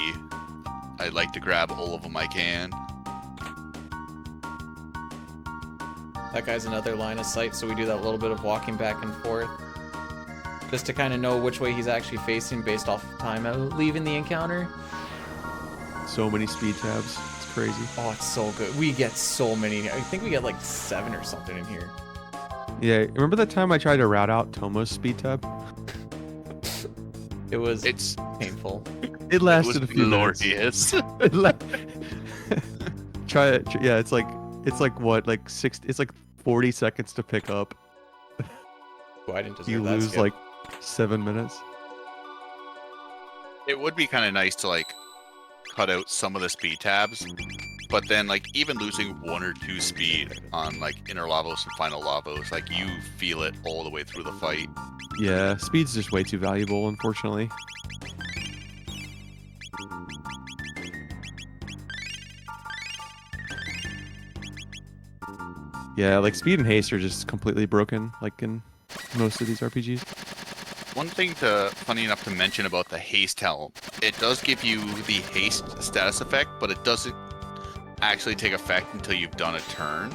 I like to grab all of them I can. That guy's another line of sight, so we do that little bit of walking back and forth. Just to kind of know which way he's actually facing based off of time leaving the encounter. So many speed tabs. It's crazy. Oh, it's so good. We get so many. I think we get like 7 or something in here. Yeah, remember that time I tried to route out Tomo's speed tab? It was It's painful. It lasted a few minutes. glorious. Try it. Yeah, it's like what, like 60. It's like 40 seconds to pick up. Oh, I didn't deserve You that lose skip. like 7 minutes. It would be kind of nice to like cut out some of the speed tabs, but then like even losing 1 or 2 speed on like inner Lavos and final Lavos, like you feel it all the way through the fight. Yeah, speed's just way too valuable, unfortunately. Yeah, like speed and haste are just completely broken, like in most of these RPGs. One thing funny enough to mention about the haste helm, it does give you the haste status effect, but it doesn't actually take effect until you've done a turn.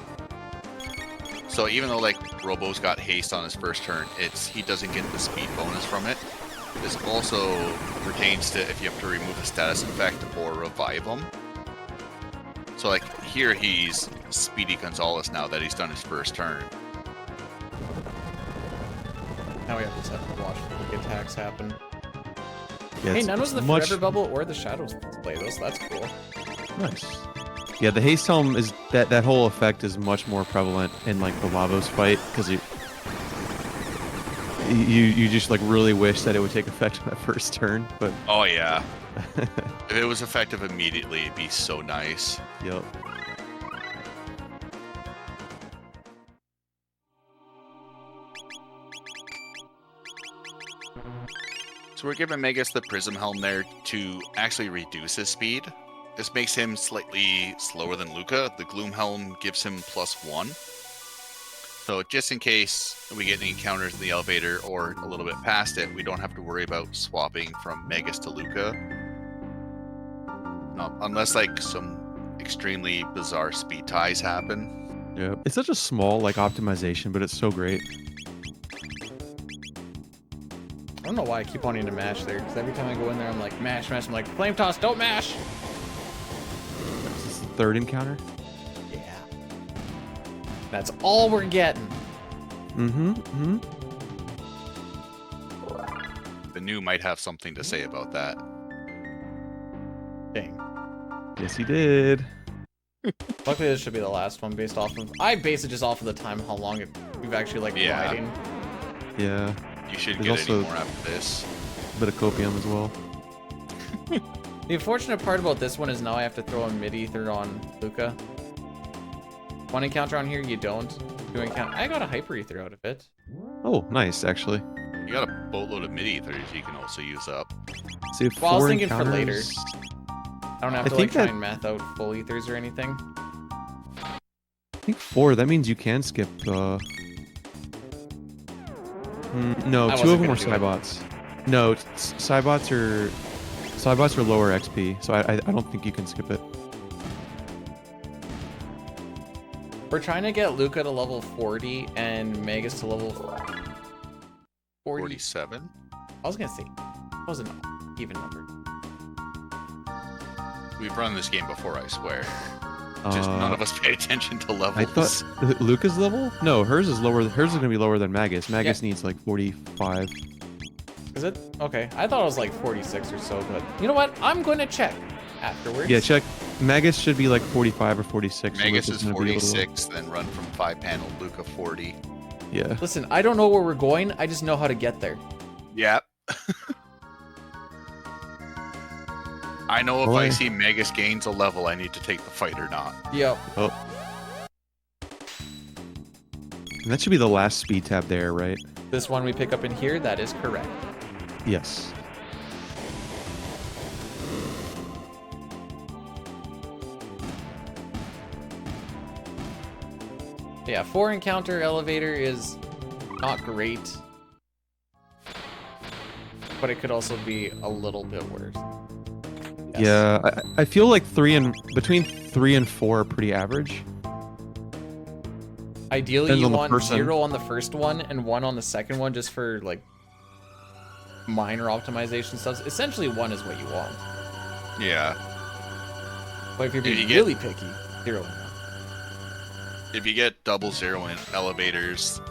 So even though like Robo's got haste on his first turn, he doesn't get the speed bonus from it. This also pertains to if you have to remove a status effect or revive him. So like here he's Speedy Gonzalez now that he's done his first turn. Now we have to watch the attacks happen. Yeah, Hey, it's- none was it's the much Forever Bubble or the Shadows play those. That's cool. nice. Yeah, the haste helm is that whole effect is much more prevalent in like the Lavos fight because You just like really wish that it would take effect on that first turn, but Oh yeah. If it was effective immediately, it'd be so nice. yep. So we're giving Magus the Prism Helm there to actually reduce his speed. This makes him slightly slower than Luca. The Gloom Helm gives him +1. So just in case we get any encounters in the elevator or a little bit past it, we don't have to worry about swapping from Magus to Luca. No, unless like some extremely bizarre speed ties happen. Yeah. It's such a small like optimization, but it's so great. I don't know why I keep wanting to mash there, because every time I go in there, I'm like, mash, mash. I'm like, flame toss, don't mash. This is the third encounter. Yeah. That's all we're getting. The new might have something to say about that. Dang. Yes, he did. Luckily, this should be the last one based off of... I base it just off of the time, how long we've actually, like, Yeah. riding. Yeah. You shouldn't There's get any also- more after this. A bit of copium as well. The unfortunate part about this one is now I have to throw a mid-ether on Luca. One encounter on here, you don't. Two encounter... I got a hyper-ether out of it. Oh, nice, actually. You got a boatload of mid-ethers you can also use up. So you have Well, I was 4 thinking for later. encounters. I don't have I to, think like, try that- and math out full ethers or anything. I think 4. That means you can skip. No, I 2 of wasn't them are gonna do it. Cybots. No, Cybots are lower XP, so I don't think you can skip it. We're trying to get Luca to level 40 and Magus to level 40. 47? I was gonna say, that was an even number. We've run this game before, I swear. Just none of us paid attention to levels. I thought Luca's level? No, hers is lower. Hers is gonna be lower than Magus. Magus needs like 45. Is it? Okay, I thought it was like 46 or so, but you know what? I'm gonna check afterwards. Yeah, check. Magus should be like 45 or 46. so Magus Luca's is gonna be a little- 46, then run from 5-panel, Luca 40. Yeah. Listen, I don't know where we're going. I just know how to get there. Yep. I know if Well, I see Magus gains a level, I need to take the fight or not. Yep. Oh. And that should be the last speed tab there, right? This one we pick up in here, that is correct. Yes. Yeah, 4 encounter elevator is not great. But it could also be a little bit worse. Yes. Yeah, I feel like between 3 and 4 are pretty average. Ideally, Depends you on the want person. 0 on the first one and 1 on the second one just for, like, minor optimization stuff. Essentially, 1 is what you want. Yeah. But if you're If being you get- really picky, 0 and 1. If you get double 0 in elevators,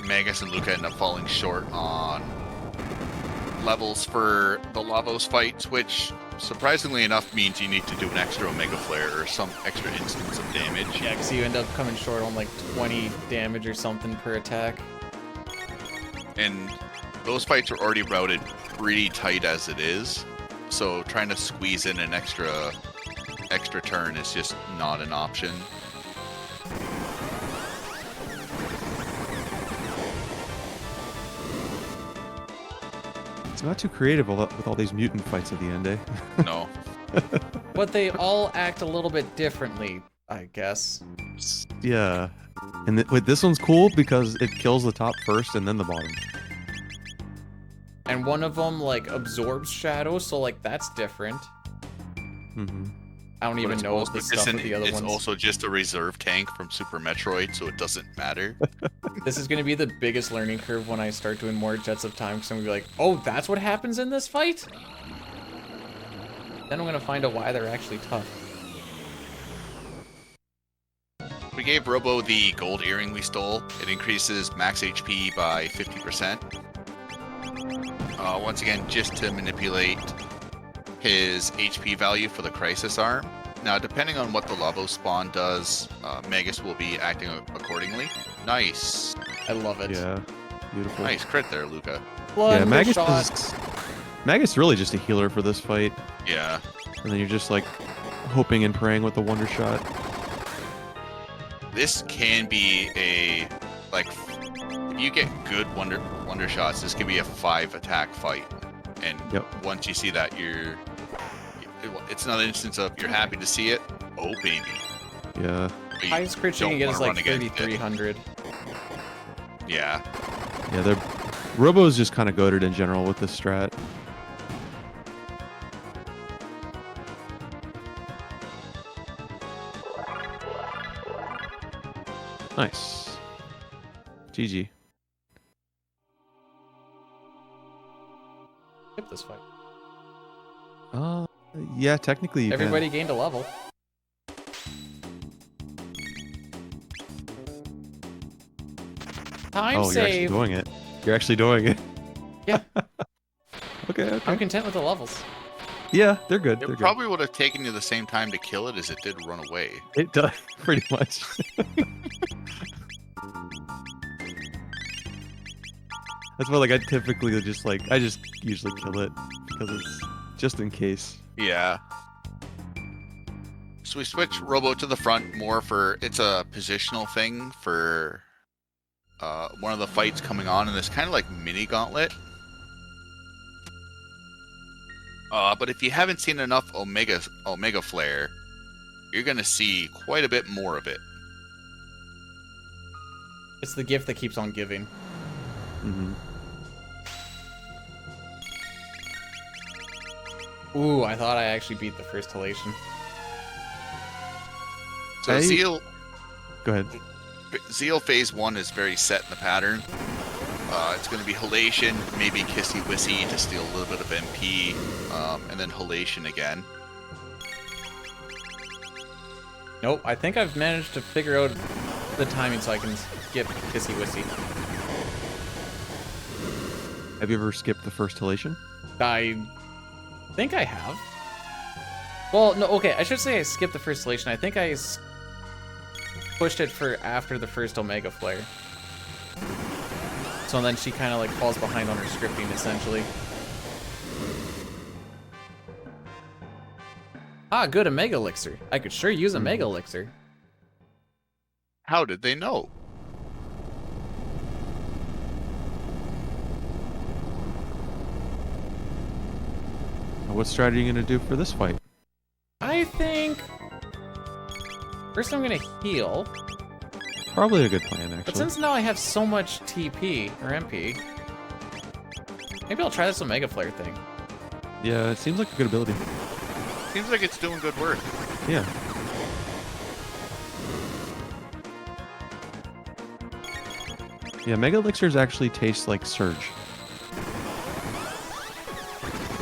Magus and Luca end up falling short on levels for the Lavos fights, which surprisingly enough means you need to do an extra Omega Flare or some extra instance of damage. Yeah, because you end up coming short on, like, 20 damage or something per attack. And those fights are already routed pretty tight as it is, so trying to squeeze in an extra turn is just not an option. It's not too creative with all these mutant fights at the end, eh? No. But they all act a little bit differently, I guess. Yeah. And wait, this one's cool because it kills the top first and then the bottom. And one of them, like, absorbs shadow, so, like, that's different. Mm-hmm. I don't But even it's know also the just stuff with the other it's ones. also just a reserve tank from Super Metroid, so it doesn't matter. This is going to be the biggest learning curve when I start doing more Jets of Time, because I'm going to be like, oh, that's what happens in this fight? Then I'm going to find out why they're actually tough. We gave Robo the gold earring we stole. It increases max HP by 50%. Once again, just to manipulate his HP value for the Crisis Arm. Now, depending on what the Lavo spawn does, Magus will be acting accordingly. Nice. I love it. Yeah. Beautiful. Nice crit there, Luca. Yeah, Magus Shot. is Magus really just a healer for this fight, Yeah. and then you're just like hoping and praying with the Wonder Shot. This can be a like if you get good wonder shots, this can be a 5-attack fight. And Yep. once you see that, it's another instance of you're happy to see it. Oh baby. Yeah. But you Highest crit you don't can get is wanna like run against it. 3,300. Yeah. Yeah, they're Robo's just kind of goated in general with this strat. Nice. GG. Skip this fight. Yeah, technically you Everybody gained a level. Time can. Oh, you're actually save. doing it. You're actually doing it. Yeah. Okay. I'm content with the levels. Yeah, they're good. It They're probably would have taken you the same time to kill it as it did run away. good. It does pretty much. That's why, like, I typically just I just usually kill it because it's just in case. Yeah. So we switch Robo to the front more for it's a positional thing for one of the fights coming on in this kind of like mini gauntlet. But if you haven't seen enough Omega Flare, you're gonna see quite a bit more of it. It's the gift that keeps on giving. Mm-hmm. Ooh, I thought I actually beat the first halation. So Zeal Go ahead. phase 1 is very set in the pattern. It's going to be Halation, maybe Kissy Wissy to steal a little bit of MP, and then Halation again. Nope, I think I've managed to figure out the timing so I can skip Kissy Wissy. Have you ever skipped the first halation? I think I have. Well, no, okay, I should say I skipped the first halation. I think I pushed it for after the first Omega Flare. So then she kind of like falls behind on her scripting, essentially. Ah, good, a Mega Elixir. I could sure use a Mega Elixir. How did they know? What strat are you going to do for this fight? I think... First I'm gonna heal. Probably a good plan, actually. But since now I have so much TP, or MP, maybe I'll try this Omega Flare thing. Yeah, it seems like a good ability. Seems like it's doing good work. Yeah. Yeah, Mega Elixirs actually taste like Surge.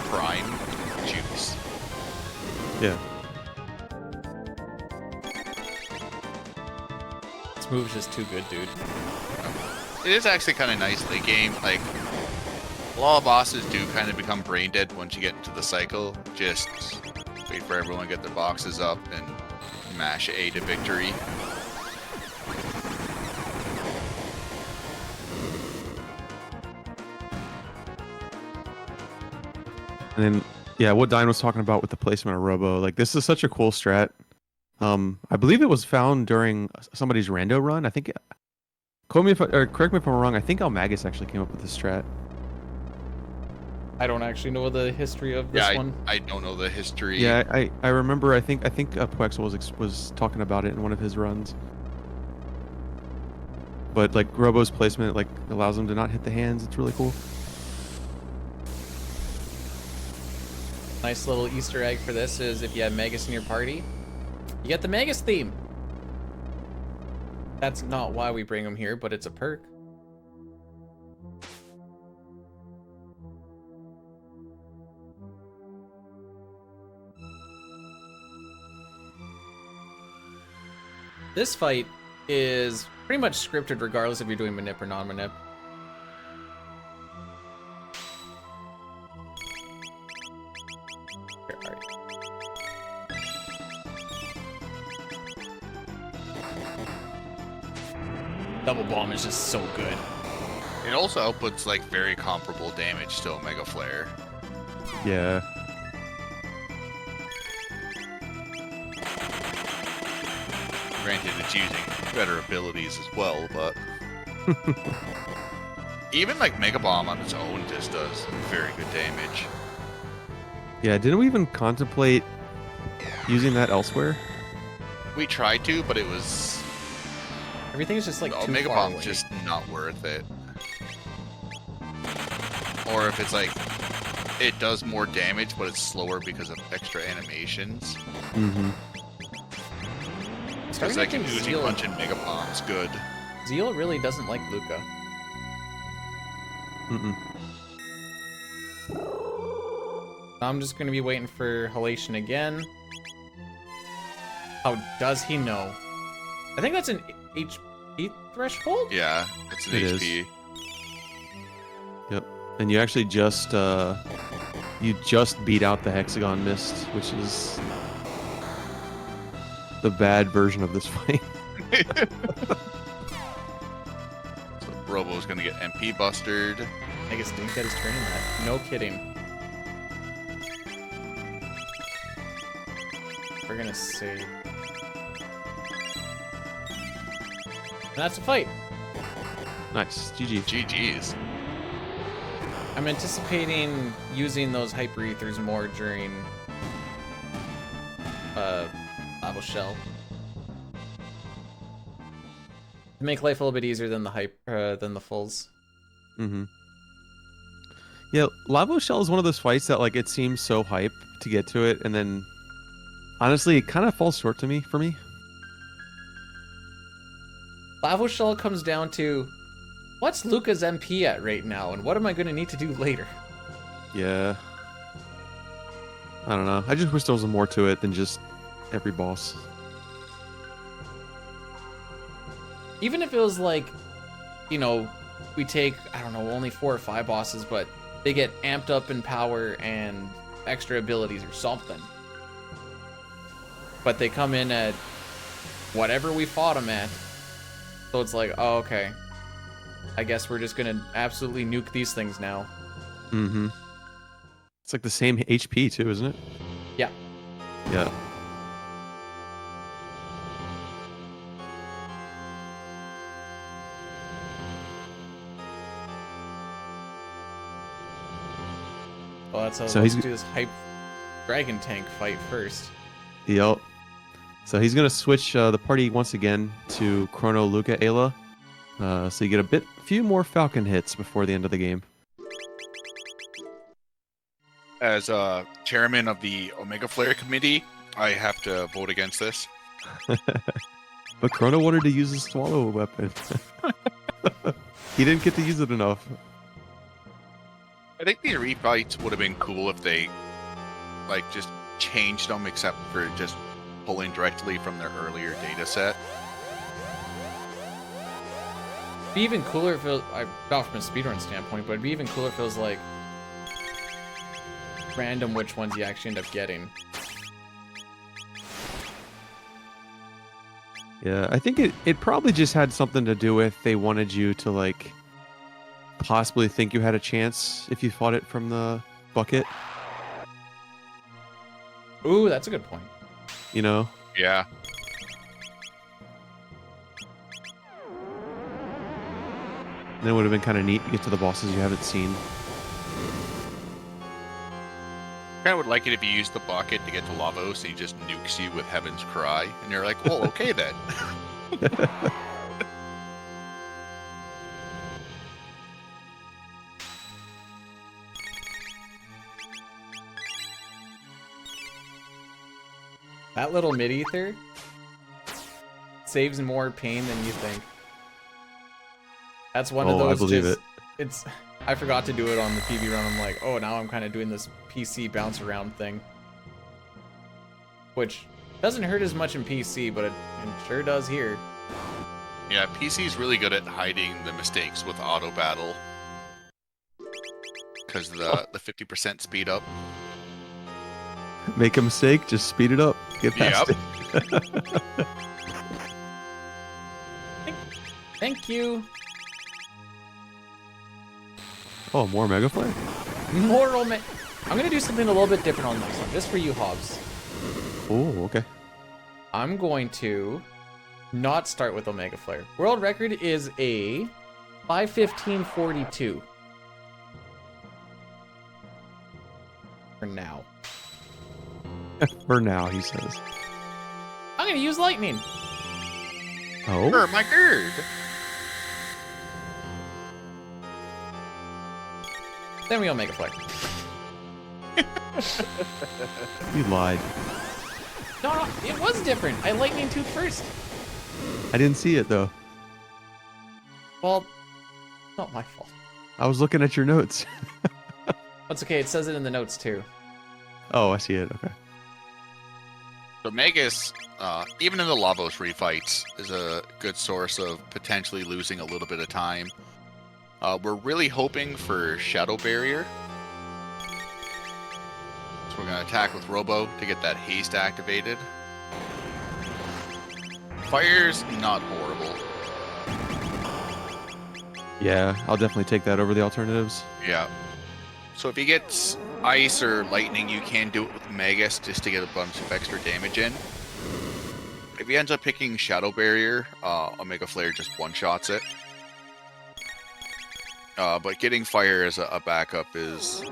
Prime juice. Yeah. This move's just too good, dude. It is actually kind of nice late game. Like, a lot of bosses do kind of become brain dead once you get into the cycle. Just wait for everyone to get their boxes up and mash A to victory. And then, yeah, what Dine was talking about with the placement of Robo, like, this is such a cool strat. I believe it was found during somebody's rando run. I think, correct me if I'm wrong, I think Almagus actually came up with this strat. I don't actually know the history of this one. I don't know the history. Yeah, I remember, I think Puexel was talking about it in one of his runs. But, like, Robo's placement, like, allows him to not hit the hands. It's really cool. Nice little Easter egg for this is if you have Magus in your party, you get the Magus theme. That's not why we bring him here, but it's a perk. This fight is pretty much scripted regardless if you're doing manip or non-manip. Double bomb is just so good. It also outputs like very comparable damage to Omega Flare. Yeah. Granted, it's using better abilities as well, but even like Mega Bomb on its own just does very good damage. Yeah, didn't we even contemplate using that elsewhere? We tried to, but it was Everything's just like too Mega far Bomb's away. just not worth it. Or if it's like it does more damage, but it's slower because of extra animations. Mm-hmm. Because like an Uzi Punch and Mega Bomb's good. Zeal really doesn't like Luca. Mm-mm. I'm just gonna be waiting for Halation again. How does he know? I think that's an HP threshold? Yeah, it's an It is. HP. Yep. And you actually just beat out the Hexagon Mist, which is the bad version of this fight. So Robo's gonna get MP bustered. I guess Dink that is turning that. No kidding. We're gonna save. And that's a fight. Nice. GG. GG's. I'm anticipating using those hyper ethers more during Lava Shell. To make life a little bit easier than the fulls. Mm-hmm. Yeah, Lavo Shell is one of those fights that like it seems so hype to get to it, and then honestly, it kind of falls short to me for me. Lava Shell comes down to what's Luca's MP at right now, and what am I going to need to do later? Yeah. I don't know. I just wish there was more to it than just every boss. Even if it was like, you know, we take, I don't know, only 4 or 5 bosses, but they get amped up in power and extra abilities or something. But they come in at whatever we fought them at. So it's like, oh, okay. I guess we're just gonna absolutely nuke these things now. Mm-hmm. It's like the same HP too, isn't it? Yeah. Yeah. Well, that's how So let's he's- do this hype dragon tank fight first. Yep. So he's gonna switch the party once again to Chrono, Luca, Ayla. So you get a few more Falcon hits before the end of the game. As chairman of the Omega Flare committee, I have to vote against this. But Chrono wanted to use his swallow weapon. He didn't get to use it enough. I think the refights would have been cool if they like just changed them, except for just pulling directly from their earlier data set. It'd be even cooler if it was, not from a speedrun standpoint, but it'd be even cooler if it was like random which ones you actually end up getting. Yeah, I think it probably just had something to do with they wanted you to like possibly think you had a chance if you fought it from the bucket, Ooh, that's a good point. you know? Yeah. And it would have been kind of neat to get to the bosses you haven't seen. I would like it if you used the bucket to get to Lavos and he just nukes you with Heaven's Cry, and you're like, well, okay then. That little mid-ether saves more pain than you think. That's one of those. I believe just, it. It's. I forgot to do it on the PB run. I'm like, oh, now I'm kind of doing this PC bounce around thing, which doesn't hurt as much in PC, but it sure does here. Yeah, PC's really good at hiding the mistakes with auto battle. Because the 50% speed up. Make a mistake, just speed it up. Get past Yep. it. Thank you. Oh, more Mega Flare? More Omega. I'm gonna do something a little bit different on this one, just for you, Hobbs. Oh, okay. I'm going to not start with Omega Flare. World record is a 5:15:42. For now. For now, he says. I'm gonna use lightning. Oh? Oh my god. Then we Omega Flare. You lied. No, it was different. I lightning tooth first. I didn't see it, though. Well, not my fault. I was looking at your notes. That's okay. It says it in the notes too. Oh, I see it. Okay. So Magus, even in the Lavos refights, is a good source of potentially losing a little bit of time. We're really hoping for Shadow Barrier. So we're going to attack with Robo to get that haste activated. Fire's not horrible. Yeah, I'll definitely take that over the alternatives. Yeah. So if he gets ice or lightning, you can do it with Magus just to get a bunch of extra damage in. If he ends up picking Shadow Barrier, Omega Flare just one-shots it. But getting fire as a backup is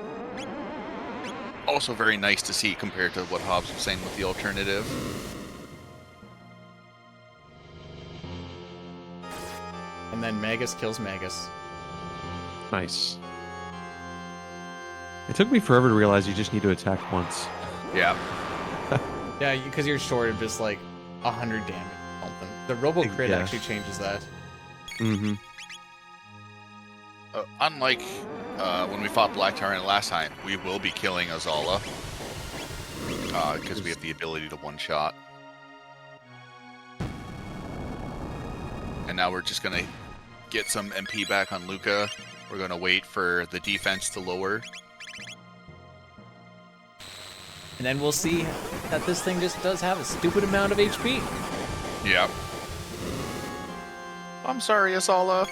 also very nice to see compared to what Hobbs was saying with the alternative. And then Magus kills Magus. Nice. It took me forever to realize you just need to attack once. Yeah. Yeah, because you're short of just like 100 damage or something. The Robo Crit Yeah. actually changes that. Mm-hmm. Unlike when we fought Black Tyrant last time, we will be killing Azala. Because we have the ability to one-shot. And now we're just going to get some MP back on Luca. We're going to wait for the defense to lower. And then we'll see that this thing just does have a stupid amount of HP. Yep. I'm sorry, Azala.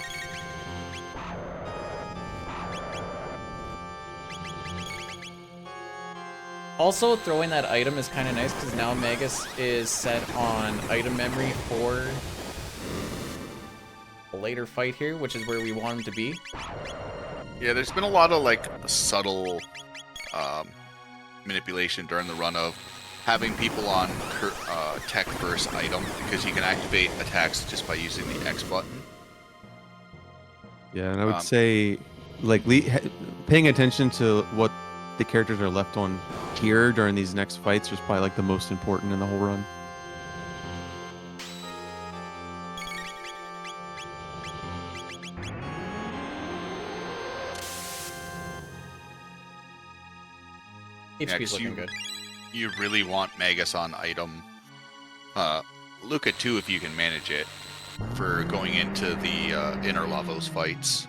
Also, throwing that item is kind of nice because now Magus is set on item memory for a later fight here, which is where we want him to be. Yeah, there's been a lot of like subtle manipulation during the run of having people on tech versus item because you can activate attacks just by using the X button. Yeah, and I would say, like, paying attention to what the characters are left on here during these next fights is probably like the most important in the whole run. HP's 'cause looking good. You really want Magus on item. Luca too, if you can manage it, for going into the inner Lavos fights.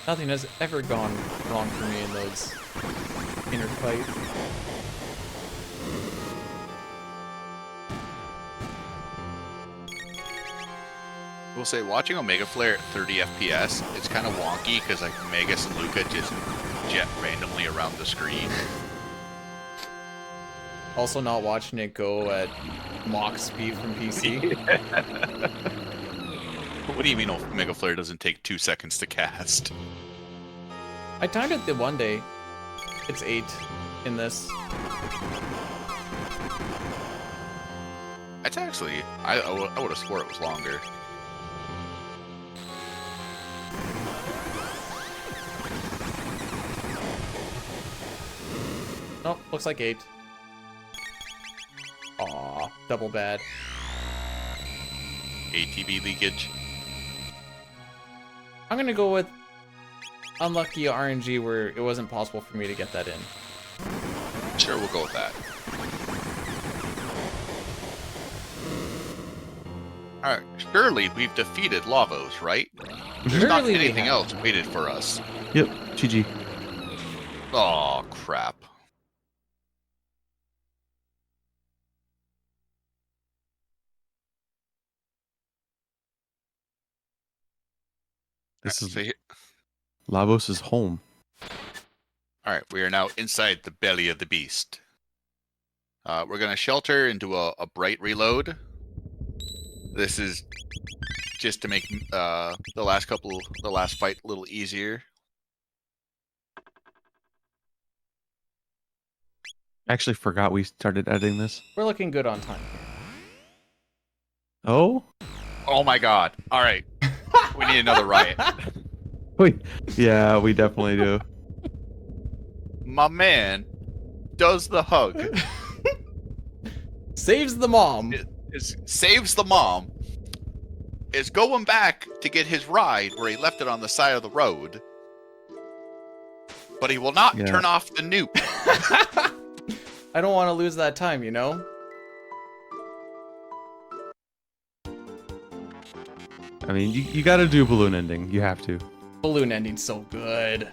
Nothing has ever gone wrong for me in those inner fights. We'll say watching Omega Flare at 30 FPS, it's kind of wonky because like Magus and Luca just jet randomly around the screen. Also not watching it go at Mach speed from PC. What do you mean Omega Flare doesn't take 2 seconds to cast? I timed it the one day. It's 8 in this. It's actually, I would have swore it was longer. Nope, looks like 8. Aw, double bad. ATB leakage. I'm gonna go with unlucky RNG where it wasn't possible for me to get that in. Sure, we'll go with that. Alright, surely we've defeated Lavos, right? There's not Surely we anything have. else waited for us. Yep, GG. Oh crap. This is So Lavos' home. all right, we are now inside the belly of the beast. We're gonna shelter into a bright reload. This is just to make the last fight a little easier. I actually forgot we started editing this. We're looking good on time. Oh? Oh my god! All right, we need another riot. Wait. Yeah, we definitely do. My man does the hug. Saves the mom. Saves the mom. Is going back to get his ride where he left it on the side of the road. But he will not turn off the nuke. I don't want to lose that time, you know? I mean, you gotta do balloon ending. You have to. Balloon ending's so good.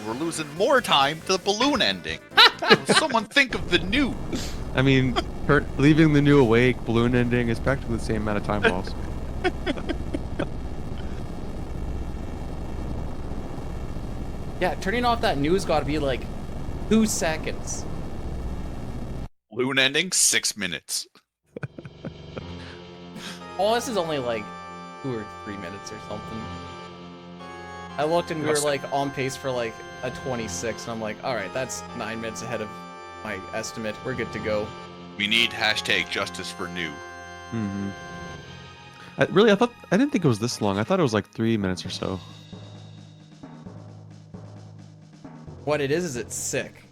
We're losing more time to the balloon ending. Will someone think of the nuke? I mean, leaving the new awake, balloon ending is practically the same amount of time lost. Yeah, turning off that news got to be like 2 seconds. Balloon ending, 6 minutes. Oh, this is only like 2 or 3 minutes or something. I looked and we were like on pace for like a 26, and I'm like, all right, that's 9 minutes ahead of my estimate. We're good to go. We need hashtag justice for new. Mm-hmm. I didn't think it was this long. I thought it was like 3 minutes or so. What it is it's sick.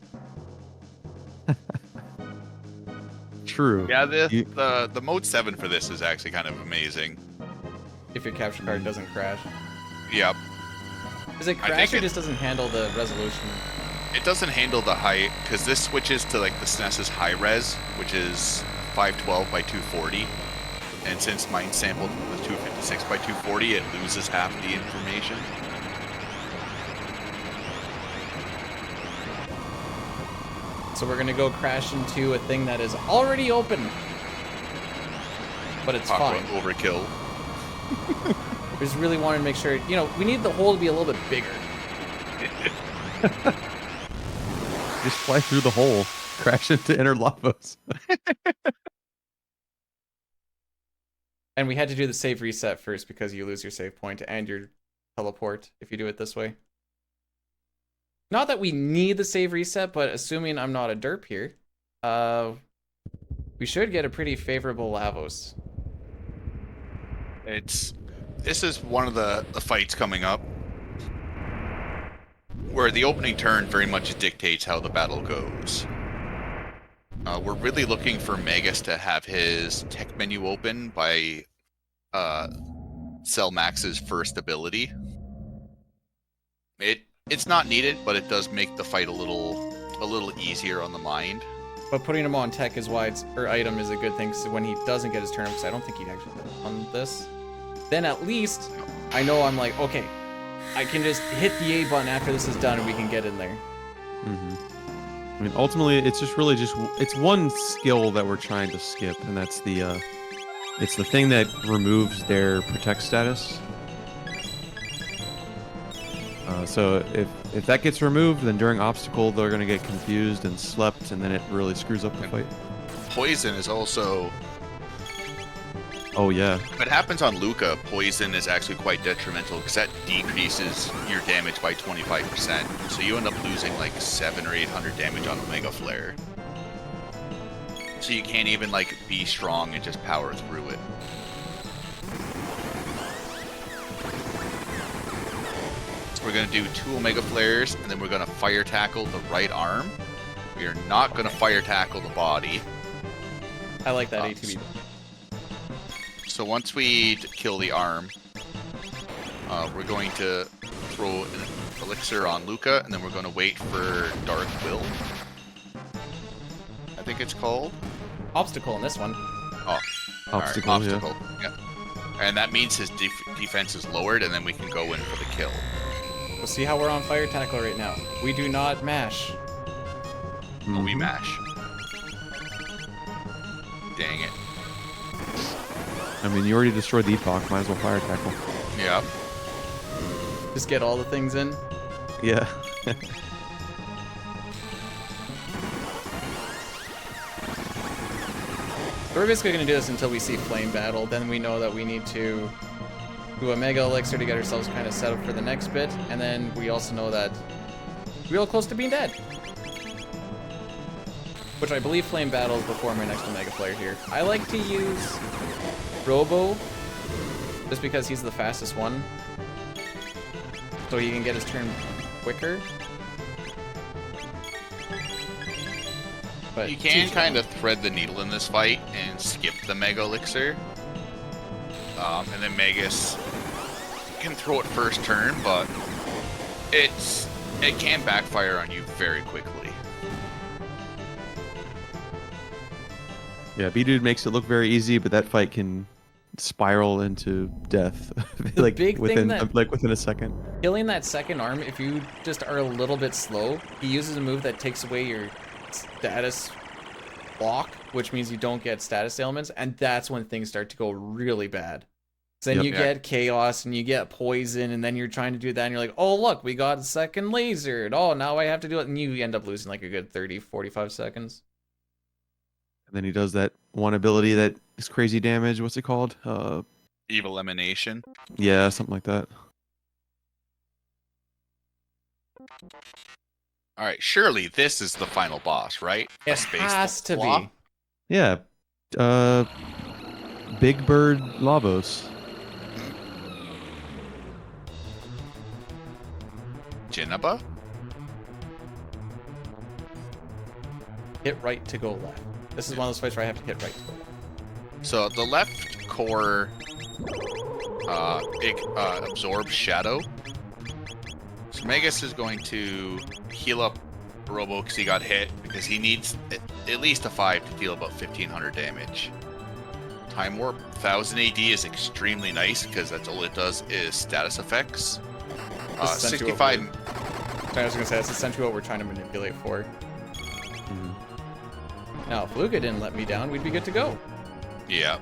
True. Yeah, the mode 7 for this is actually kind of amazing. If your capture card doesn't crash. Yep. Does it crash or just doesn't handle the resolution? It doesn't handle the high, because this switches to like the SNES's high res, which is 512 by 240. And since mine sampled with 256 by 240, it loses half the information. So we're gonna go crash into a thing that is already open. But it's fine. Overkill. We just really wanted to make sure, you know, we need the hole to be a little bit bigger. Just fly through the hole, crash into inner lavos. And we had to do the save reset first because you lose your save point and your teleport if you do it this way. Not that we need the save reset, but assuming I'm not a derp here, we should get a pretty favorable Lavos. This is one of the fights coming up where the opening turn very much dictates how the battle goes. We're really looking for Magus to have his tech menu open by Cell Max's first ability. It's not needed, but it does make the fight a little easier on the mind. But putting him on tech is why item is a good thing, because when he doesn't get his turn, because I don't think he'd actually get on this, then at least I know I'm like, okay, I can just hit the A button after this is done and we can get in there. Mm-hmm. I mean, ultimately, it's just really it's one skill that we're trying to skip, and that's it's the thing that removes their protect status. So if that gets removed, then during obstacle they're gonna get confused and slept, and then it really screws up the fight. Poison is also. Oh yeah. If it happens on Luca, poison is actually quite detrimental because that decreases your damage by 25%. So you end up losing like 700 or 800 damage on Omega Flare. So you can't even like be strong and just power through it. We're going to do 2 Omega Flares, and then we're going to fire tackle the right arm. We are not going to fire tackle the body. I like that ATB. So once we kill the arm, we're going to throw an elixir on Luca, and then we're going to wait for Dark Will. I think it's called. Obstacle in this one. Oh, Obstacle, all right, obstacle. Yeah. And that means his defense is lowered, and then we can go in for the kill. We'll see how we're on fire tackle right now. We do not mash. Mm-hmm. We mash. Dang it. I mean, you already destroyed the Epoch. Might as well fire tackle. Yeah. Just get all the things in. Yeah. We're basically going to do this until we see Flame Battle. Then we know that we need to do a Mega Elixir to get ourselves kind of set up for the next bit. And then we also know that we're real close to being dead. Which I believe Flame Battle is before my next Omega Flare here. I like to use Robo just because he's the fastest one. So he can get his turn quicker. But You can kind of thread the needle in this fight and skip the Mega Elixir. And then Magus can throw it first turn, but it can backfire on you very quickly. Yeah, Bdewd makes it look very easy, but that fight can spiral into death like big thing within that- within a second. killing that second arm, if you just are a little bit slow, he uses a move that takes away your status block, which means you don't get status ailments, and that's when things start to go really bad. So then Yep. you get chaos and you get poison, and then you're trying to do that and you're like, oh look, we got a second lasered. Oh, now I have to do it, and you end up losing like a good 30-45 seconds. And then he does that one ability that is crazy damage. What's it called? Evil Emanation. Yeah, something like that. All right, surely this is the final boss, right? A It space has to block? be. Yeah. Big Bird Lavos. Jinnaba? Hit right to go left. This is one of those fights where I have to hit right to go left. So the left core absorbs shadow. So Magus is going to heal up Robo because he got hit, because he needs at least a 5 to deal about 1500 damage. Time Warp 1000 AD is extremely nice because that's all it does is status effects. This is essentially 65. I was gonna say that's essentially what we're trying to manipulate for. Now, if Luca didn't let me down, we'd be good to go. Yeah.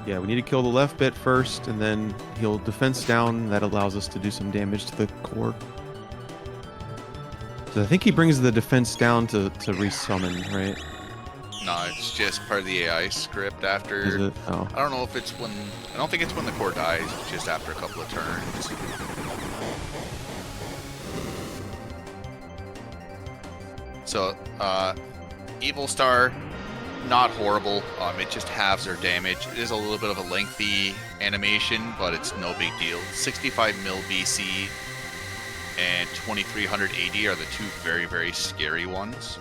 Yeah, we need to kill the left bit first, and then he'll defense down. That allows us to do some damage to the core. So I think he brings the defense down to resummon, right? No, it's just part of the AI script after. Is it? Oh. I don't know if it's when. I don't think it's when the core dies. It's just after a couple of turns. So, Evil Star, not horrible. It just halves their damage. It is a little bit of a lengthy animation, but it's no big deal. 65 mil BC and 2300 AD are the two very, very scary ones.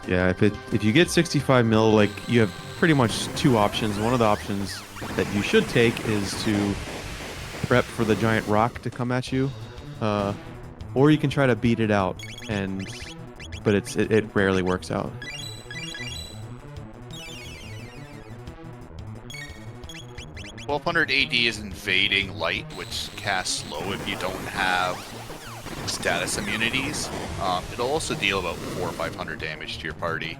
Yeah, if you get 65 mil, like, you have pretty much two options. One of the options that you should take is to prep for the giant rock to come at you, or you can try to beat it out, but it rarely works out. $1200 AD is invading light, which casts slow if you don't have status immunities. It'll also deal about 400 or 500 damage to your party.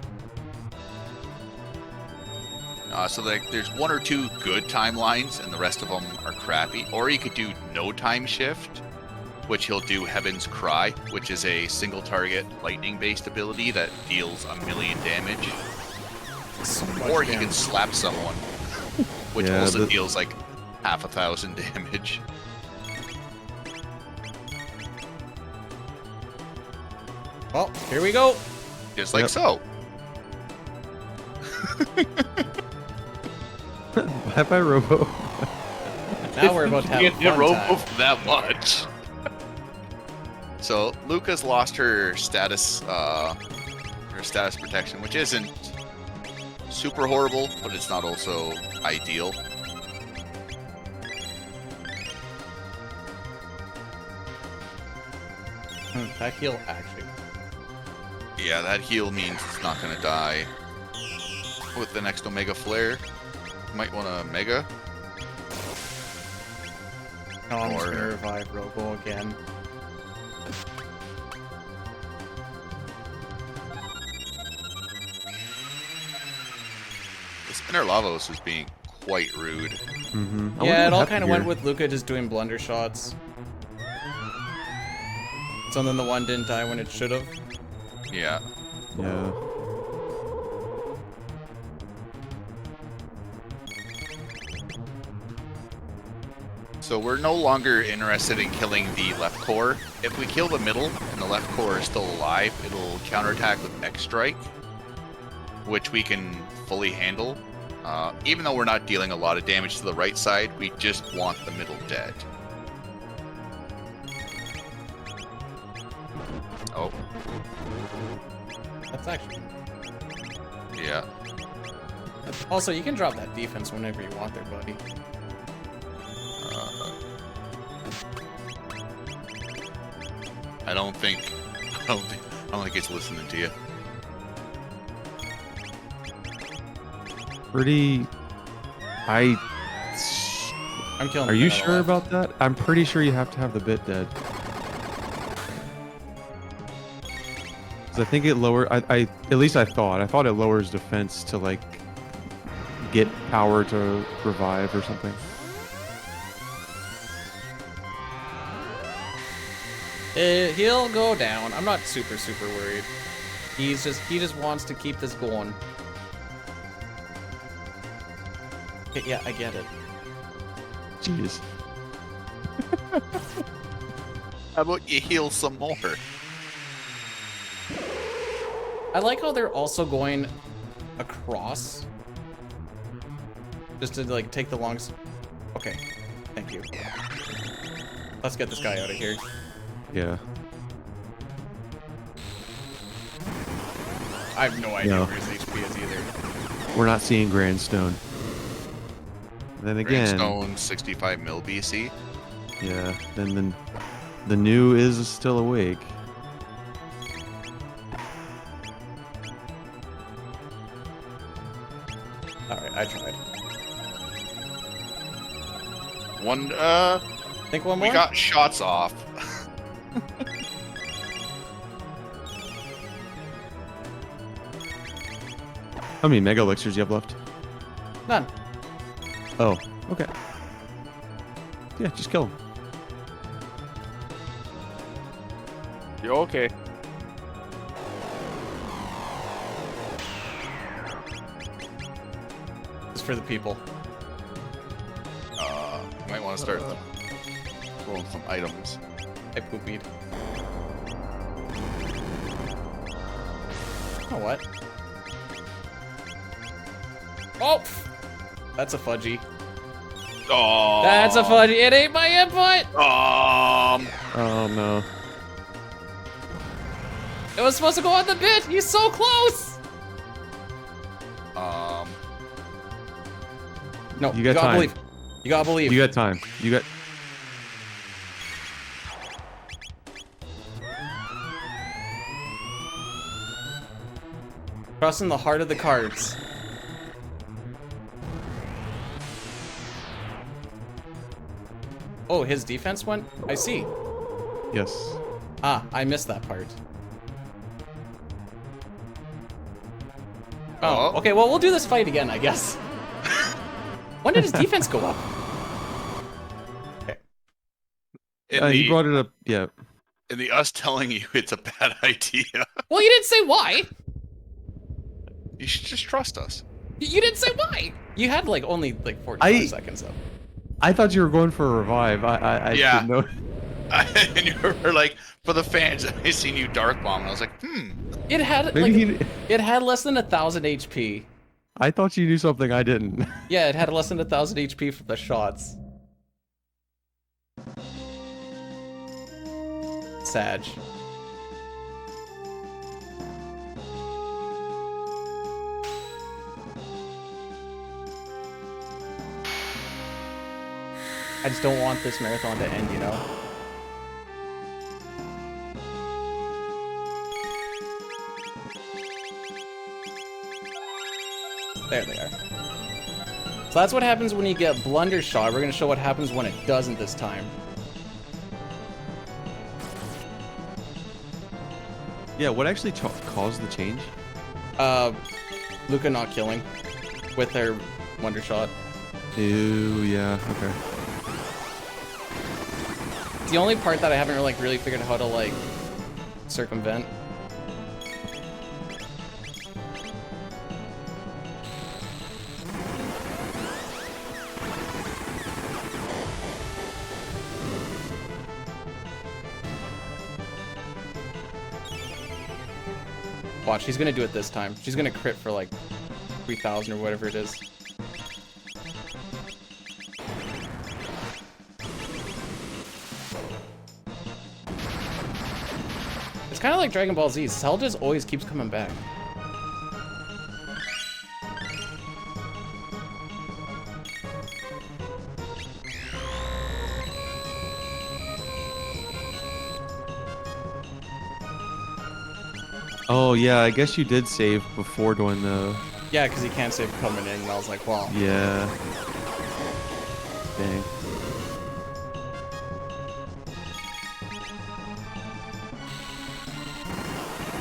So there's one or two good timelines, and the rest of them are crappy. Or you could do no time shift, which he'll do Heaven's Cry, which is a single target lightning-based ability that deals 1,000,000 damage. So much Or he damage. can slap someone, which Yeah, also deals like 1,000 damage. Well, here we go. Just like Yep. so. Bye bye, Robo. Now we're about to have Get the fun rope time. of that much. So Luca's lost her status protection, which isn't super horrible, but it's not also ideal. That heal actually. Yeah, that heal means it's not gonna die. With the next Omega Flare, might want to Mega. No, I'm just Or- gonna revive Robo again. This inner Lavos is being quite rude. Yeah, it all kind of went with Luca just doing blunder shots. So then the one didn't die when it should have. Yeah. Yeah. So we're no longer interested in killing the left core. If we kill the middle and the left core is still alive, it'll counterattack with X Strike, which we can fully handle. Even though we're not dealing a lot of damage to the right side, we just want the middle dead. Oh. That's actually... Yeah. Also, you can drop that defense whenever you want there, buddy. I don't think it's listening to you. I'm killing. Are you sure about that? I'm pretty sure you have to have the Bdewd. Because I think it at least I thought it lowers defense to like get power to revive or something. He'll go down. I'm not super worried. He just wants to keep this going. Okay, yeah, I get it. Jeez. How about you heal some more? I like how they're also going across. Just to like take the longs. Okay, thank you. Let's get this guy out of here. Yeah. I have no idea where his HP is either. We're not seeing Grandstone. Then again, Grandstone 65 mil BC. yeah. Then the new is still awake. All right, I tried. Think one more. We got shots off. How many Mega Elixirs do you have left? None. Oh, okay. Yeah, just kill him. You're okay. It's for the people. You might want to start pulling some items. I poopied. Oh, what? Oh! That's a fudgy. Oh. That's a fudgy. It ain't my input! Oh no. It was supposed to go on the bit! He's so close! No, You got gotta time. believe. You gotta believe. You got time. You got. Crossing the heart of the cards. Oh, his defense went? I see. Yes. Ah, I missed that part. Oh, okay, well, we'll do this fight again, I guess. When did his defense go up? Okay. He brought it up. Yeah. In the us telling you it's a bad idea. Well, you didn't say why. You should just trust us. You didn't say why. You had like only like 45 seconds though. I thought you were going for a revive. I Yeah. didn't know. And you were like, for the fans, I seen you dark bomb, and I was like, It had Maybe like, it had less than 1,000 HP. I thought you knew something I didn't. Yeah, it had less than 1,000 HP from the shots. Sag. I just don't want this marathon to end, you know? There they are. So that's what happens when you get Blunder Shot. We're gonna show what happens when it doesn't this time. Yeah, what actually caused the change? Luca not killing. with her Wonder Shot. Ew, yeah, okay. It's the only part that I haven't really figured out how to like circumvent. Watch, she's gonna do it this time. She's gonna crit for like 3,000 or whatever it is. It's kind of like Dragon Ball Z. Cell just always keeps coming back. Oh yeah, I guess you did save before doing the. Yeah, because he can't save coming in, and I was like, well. Yeah. Dang.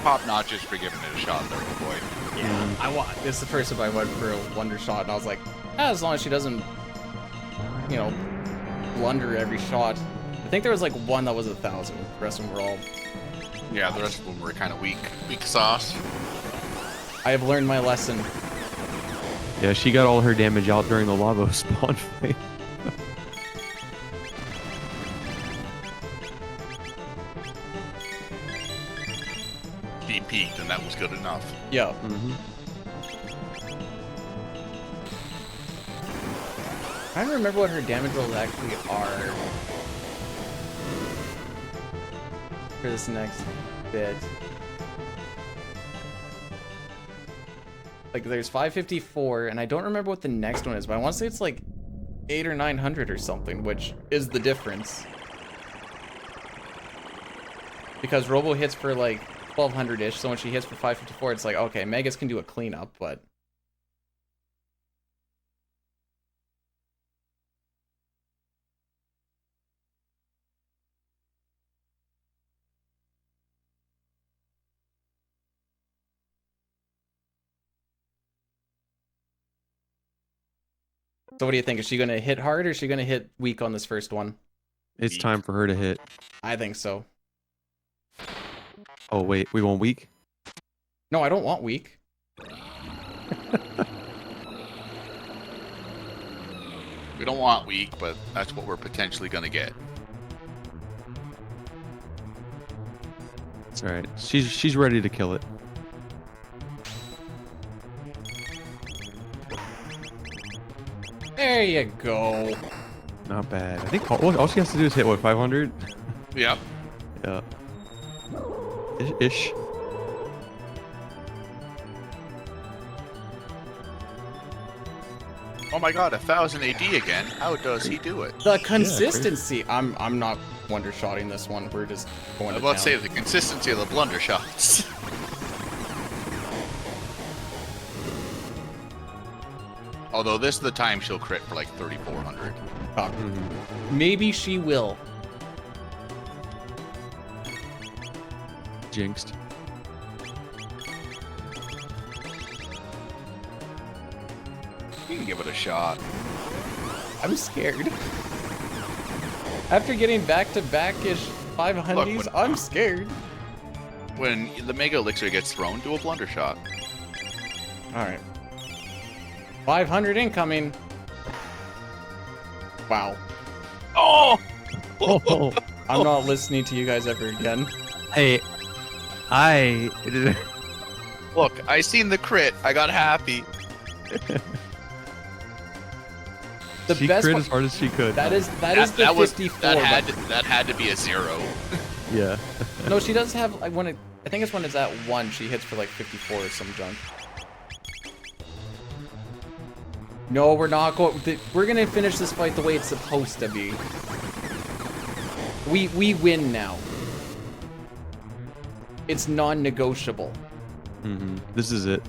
Top notches for giving it a shot there, boy. Yeah, I want. This is the first time I went for a Wonder Shot, and I was like, as long as she doesn't, you know, blunder every shot. I think there was like one that was 1,000. The rest of them were all. Yeah, the rest of them were kind of weak sauce. I have learned my lesson. Yeah, she got all her damage out during the lava spawn fight. She peaked, and that was good enough. Yeah. Mm-hmm. I don't remember what her damage rolls actually are for this next bit. Like, there's 554, and I don't remember what the next one is, but I want to say it's like 800 or 900 or something, which is the difference. Because Robo hits for like 1200-ish, so when she hits for 554, it's like, okay, Megas can do a cleanup, but... So what do you think? Is she going to hit hard or is she going to hit weak on this first one? It's time for her to hit. I think so. Oh wait, we want weak? No, I don't want weak. We don't want weak, but that's what we're potentially going to get. It's alright. She's ready to kill it. There you go. Not bad. I think all she has to do is hit what, 500? Yep. Yeah. Ish. Oh my god, 1000 AD again. How does he do it? The consistency. I'm not wonder shotting this one. We're just going I to was about to town. say the consistency of the blunder shots. Although this is the time she'll crit for like 3,400. Maybe she will. Jinxed. You can give it a shot. I'm scared. After getting back-to-back-ish 500s, I'm scared. When the Mega Elixir gets thrown, do a blunder shot. Alright. 500 incoming. Wow. Oh! Oh, I'm not listening to you guys ever again. hey, Look, I seen the crit. I got happy. The she best crit part, as hard as she could. that is the 54. That but- had to be a 0. Yeah. No, she does have like I think it's when it's at 1, she hits for like 54 or some junk. No, we're not going. We're gonna finish this fight the way it's supposed to be. We win now. It's non-negotiable. This is it.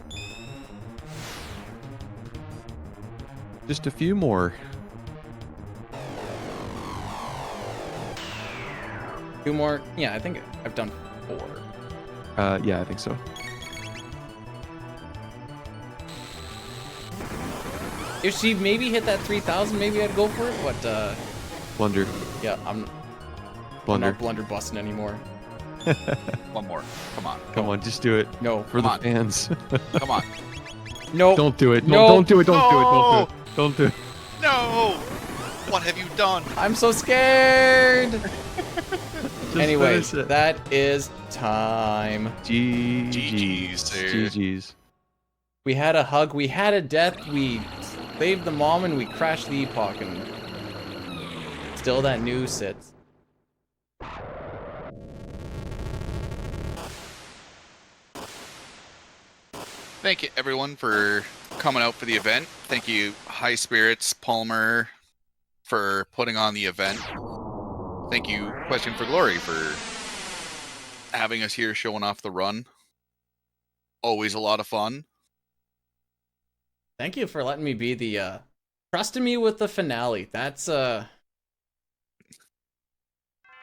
Just a few more. 2 more. Yeah, I think I've done 4. Yeah, I think so. If she maybe hit that 3,000, maybe I'd go for it. But Blunder. yeah, I'm Blunder. not blunder busting anymore. One more. Come on. Come on, just do it. No, For the Come on. fans. Come on. no. Don't do it. No. Don't do it. Don't do it. No. Don't do it. No! What have you done? I'm so scared. Just Anyways, finish it. that is time. GG's, sir. GG's. We had a hug, we had a death, we saved the mom, and we crashed the epoch, and still that new sits. Thank you, everyone, for coming out for the event. Thank you, High Spirits, Palmer, for putting on the event. Thank you, Question for Glory, for having us here showing off the run. Always a lot of fun. Thank you for letting me be the, trusting me with the finale. That's, well,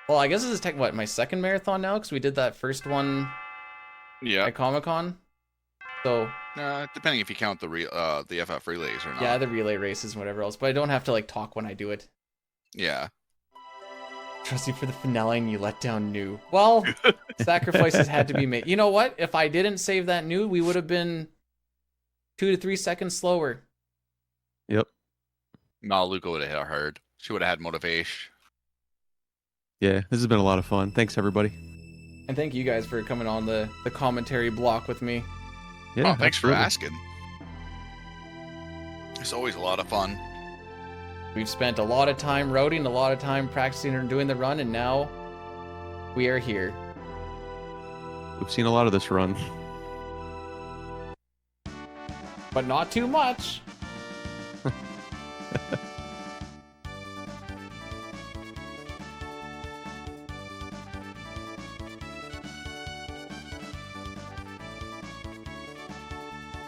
I guess this is what, my second marathon now? Because we did that first one Yeah. at Comic-Con. So, Depending if you count the FF relays or not. yeah, the relay races and whatever else. But I don't have to, like, talk when I do it. Yeah. Trust you for the finale and you let down New. Well, sacrifices had to be made. You know what? If I didn't save that New, we would have been 2 to 3 seconds slower. Yep. No, Luca would have hit hard. She would have had motivation. Yeah, this has been a lot of fun. Thanks, everybody. And thank you guys for coming on the commentary block with me. Yeah, Oh, thanks absolutely. for asking. It's always a lot of fun. We've spent a lot of time routing, a lot of time practicing and doing the run, and now we are here. We've seen a lot of this run. But not too much.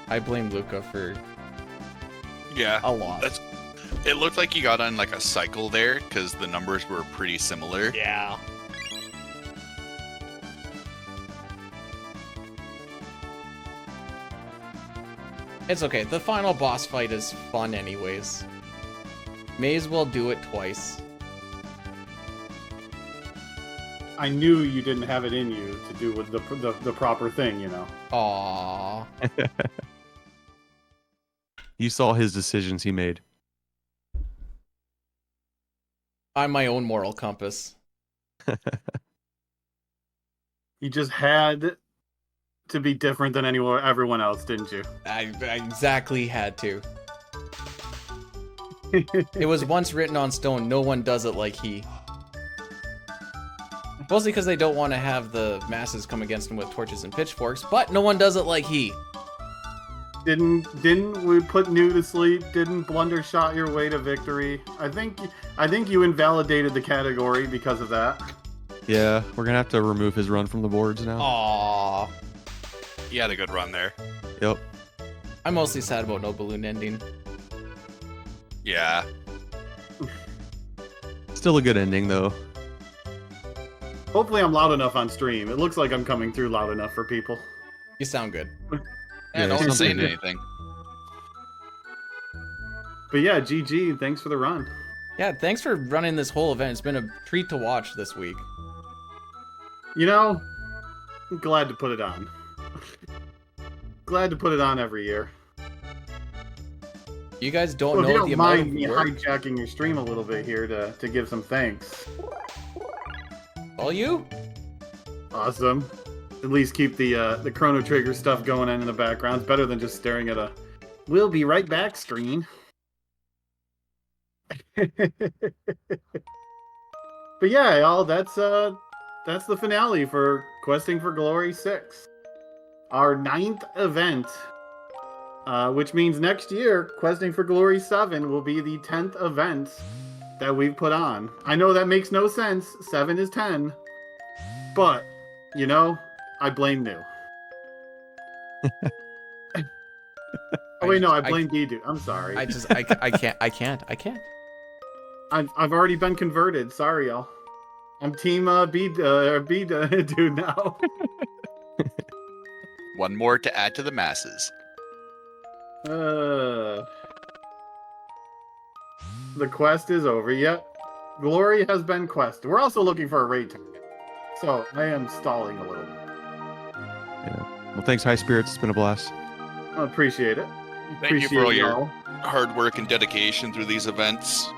I blame Luca for Yeah. a lot. It looked like you got on like a cycle there because the numbers were pretty similar. Yeah. It's okay. The final boss fight is fun anyways. May as well do it twice. I knew you didn't have it in you to do with the proper thing, you know. Aww. You saw his decisions he made. I'm my own moral compass. You just had to be different than everyone else, didn't you? I exactly had to. It was once written on stone, no one does it like he. Mostly because they don't want to have the masses come against him with torches and pitchforks, but no one does it like he. Didn't we put New to sleep? Didn't Blunder shot your way to victory? I think you invalidated the category because of that. Yeah, we're gonna have to remove his run from the boards now. Aww. You had a good run there. Yep. I'm mostly sad about no balloon ending. Yeah. Still a good ending though. Hopefully I'm loud enough on stream. It looks like I'm coming through loud enough for people. You sound good. Yeah, no it one's sounds saying good. anything. But yeah, GG, thanks for the run. Yeah, thanks for running this whole event. It's been a treat to watch this week. You know, I'm glad to put it on. Glad to put it on every year. You guys don't Well, if you know don't the amount mind of me work. hijacking your stream a little bit here to give some thanks. All you? Awesome. At least keep the Chrono Trigger stuff going on in the background. It's better than just staring at a "we'll be right back" screen. But yeah, y'all, that's the finale for Questing for Glory 6. Our 9th event. Which means next year, Questing for Glory 7 will be the 10th event that we've put on. I know that makes no sense. 7 is 10. But, you know, I blame New. Oh wait, no, I blame Bdewd. I'm sorry. I can't. I've already been converted. Sorry, y'all. I'm team Bdewd now. One more to add to the masses. The quest is over. Yep. Glory has been quested. We're also looking for a raid target. So I am stalling a little bit. Yeah. Well, thanks, High Spirits. It's been a blast. I appreciate it. Thank you for all your y'all. hard work and dedication through these events.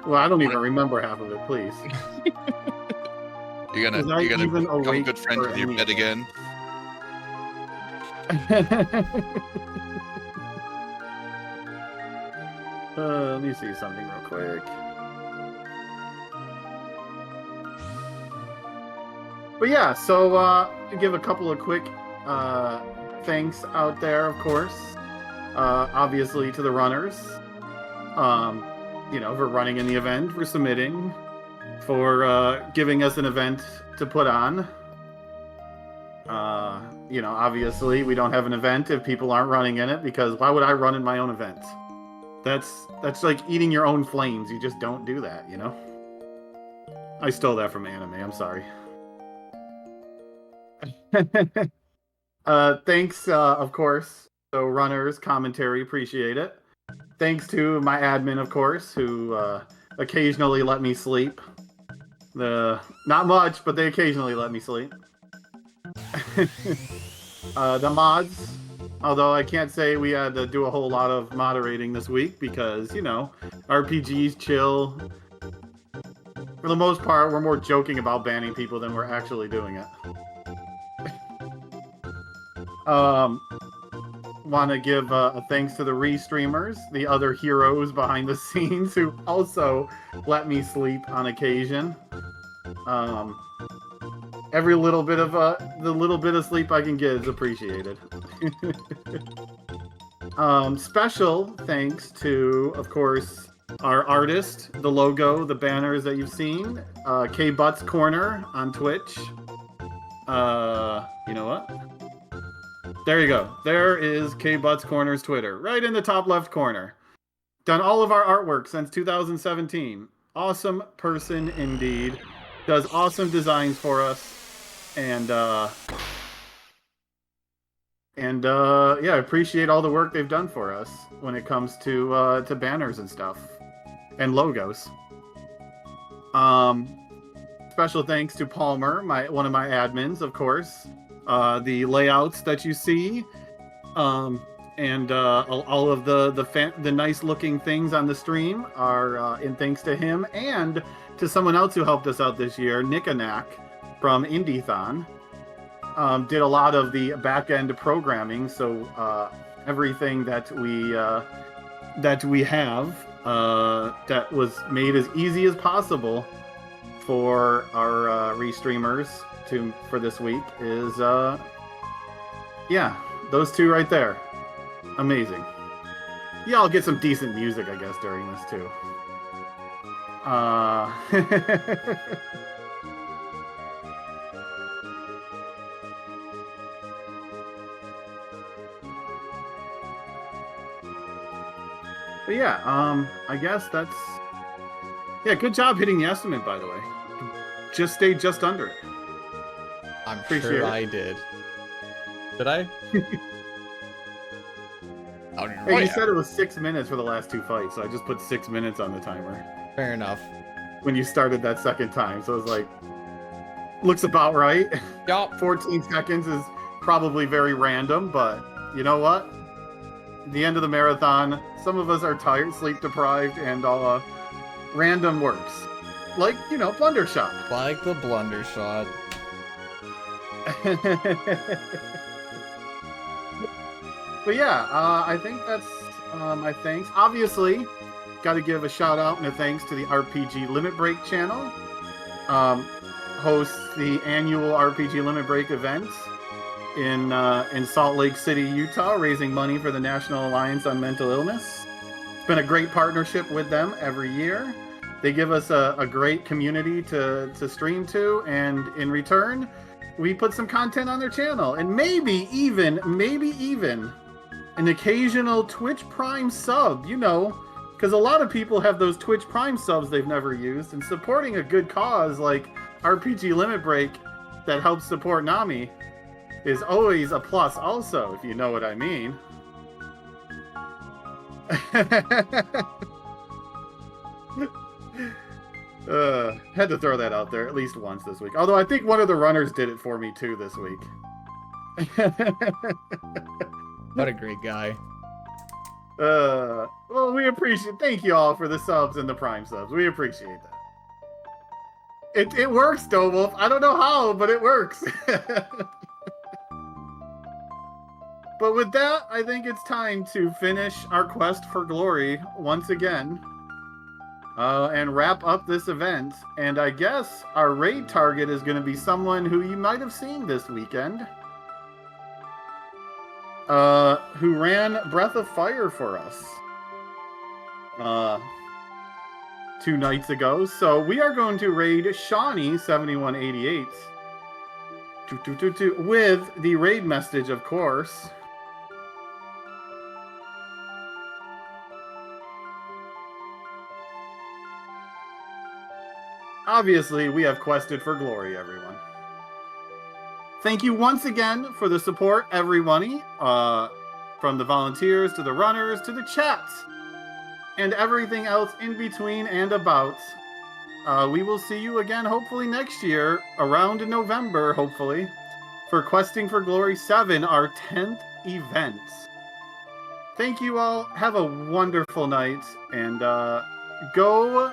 Well, I don't even remember half of it, please. You're Was I gonna even become awake good friends for with your any pet of it? again. Let me see something real quick. But yeah, so to give a couple of quick thanks out there, of course. Obviously to the runners. For running in the event, for submitting, for giving us an event to put on. Obviously we don't have an event if people aren't running in it, because why would I run in my own event? That's like eating your own flames. You just don't do that, you know? I stole that from anime, I'm sorry. Thanks, of course. So runners, commentary, appreciate it. Thanks to my admin, of course, who occasionally let me sleep. Not much, but they occasionally let me sleep. The mods, although I can't say we had to do a whole lot of moderating this week because, RPGs chill. For the most part, we're more joking about banning people than we're actually doing it. Want to give a thanks to the restreamers, the other heroes behind the scenes who also let me sleep on occasion. Every little bit of the little bit of sleep I can get is appreciated. Special thanks to, of course, our artist, the logo, the banners that you've seen, K Butts Corner on Twitch. You know what? There you go. There is K Butts Corner's Twitter, right in the top left corner. Done all of our artwork since 2017. Awesome person indeed. Does awesome designs for us. And yeah, I appreciate all the work they've done for us when it comes to banners and stuff and logos. Special thanks to Palmer, one of my admins, of course. The layouts that you see, and all of the nice looking things on the stream are in thanks to him and to someone else who helped us out this year, Nikanak from Indiethon. Did a lot of the back-end programming, so everything that we have that was made as easy as possible for our restreamers for this week is yeah, those two right there. Amazing. Yeah, I'll get some decent music, I guess, during this too. But yeah, I guess that's... Yeah, good job hitting the estimate, by the way. Just stayed just under it. I'm Appreciate sure it. I did. Did I? Hey, you said it was 6 minutes for the last two fights, so I just put 6 minutes on the timer Fair enough. when you started that second time. So it was like, looks about right. Yup. 14 seconds is probably very random, but you know what? The end of the marathon, some of us are tired, sleep deprived, and random works. Like, blunder shot. Like the blunder shot. But yeah, I think that's my thanks. Obviously, got to give a shout out and a thanks to the RPG Limit Break channel. Hosts the annual RPG Limit Break event in Salt Lake City, Utah, raising money for the National Alliance on Mental Illness. It's been a great partnership with them every year. They give us a great community to stream to, and in return, we put some content on their channel, and maybe even an occasional Twitch Prime sub, because a lot of people have those Twitch Prime subs they've never used, and supporting a good cause like RPG Limit Break that helps support Nami is always a plus also, if you know what I mean. Had to throw that out there at least once this week. Although I think one of the runners did it for me too this week. What a great guy. Well, we appreciate. Thank you all for the subs and the Prime subs. We appreciate that. It works, Doughwolf. I don't know how, but it works. But with that, I think it's time to finish our quest for glory once again. And wrap up this event. And I guess our raid target is going to be someone who you might have seen this weekend. Who ran Breath of Fire for us. 2 nights ago. So we are going to raid Shawnee7188. With the raid message, of course. Obviously, we have quested for glory, everyone. Thank you once again for the support, everybody. From the volunteers to the runners to the chat. And everything else in between and about. We will see you again, hopefully next year, around in November, hopefully, for Questing for Glory 7, our 10th event. Thank you all. Have a wonderful night. And go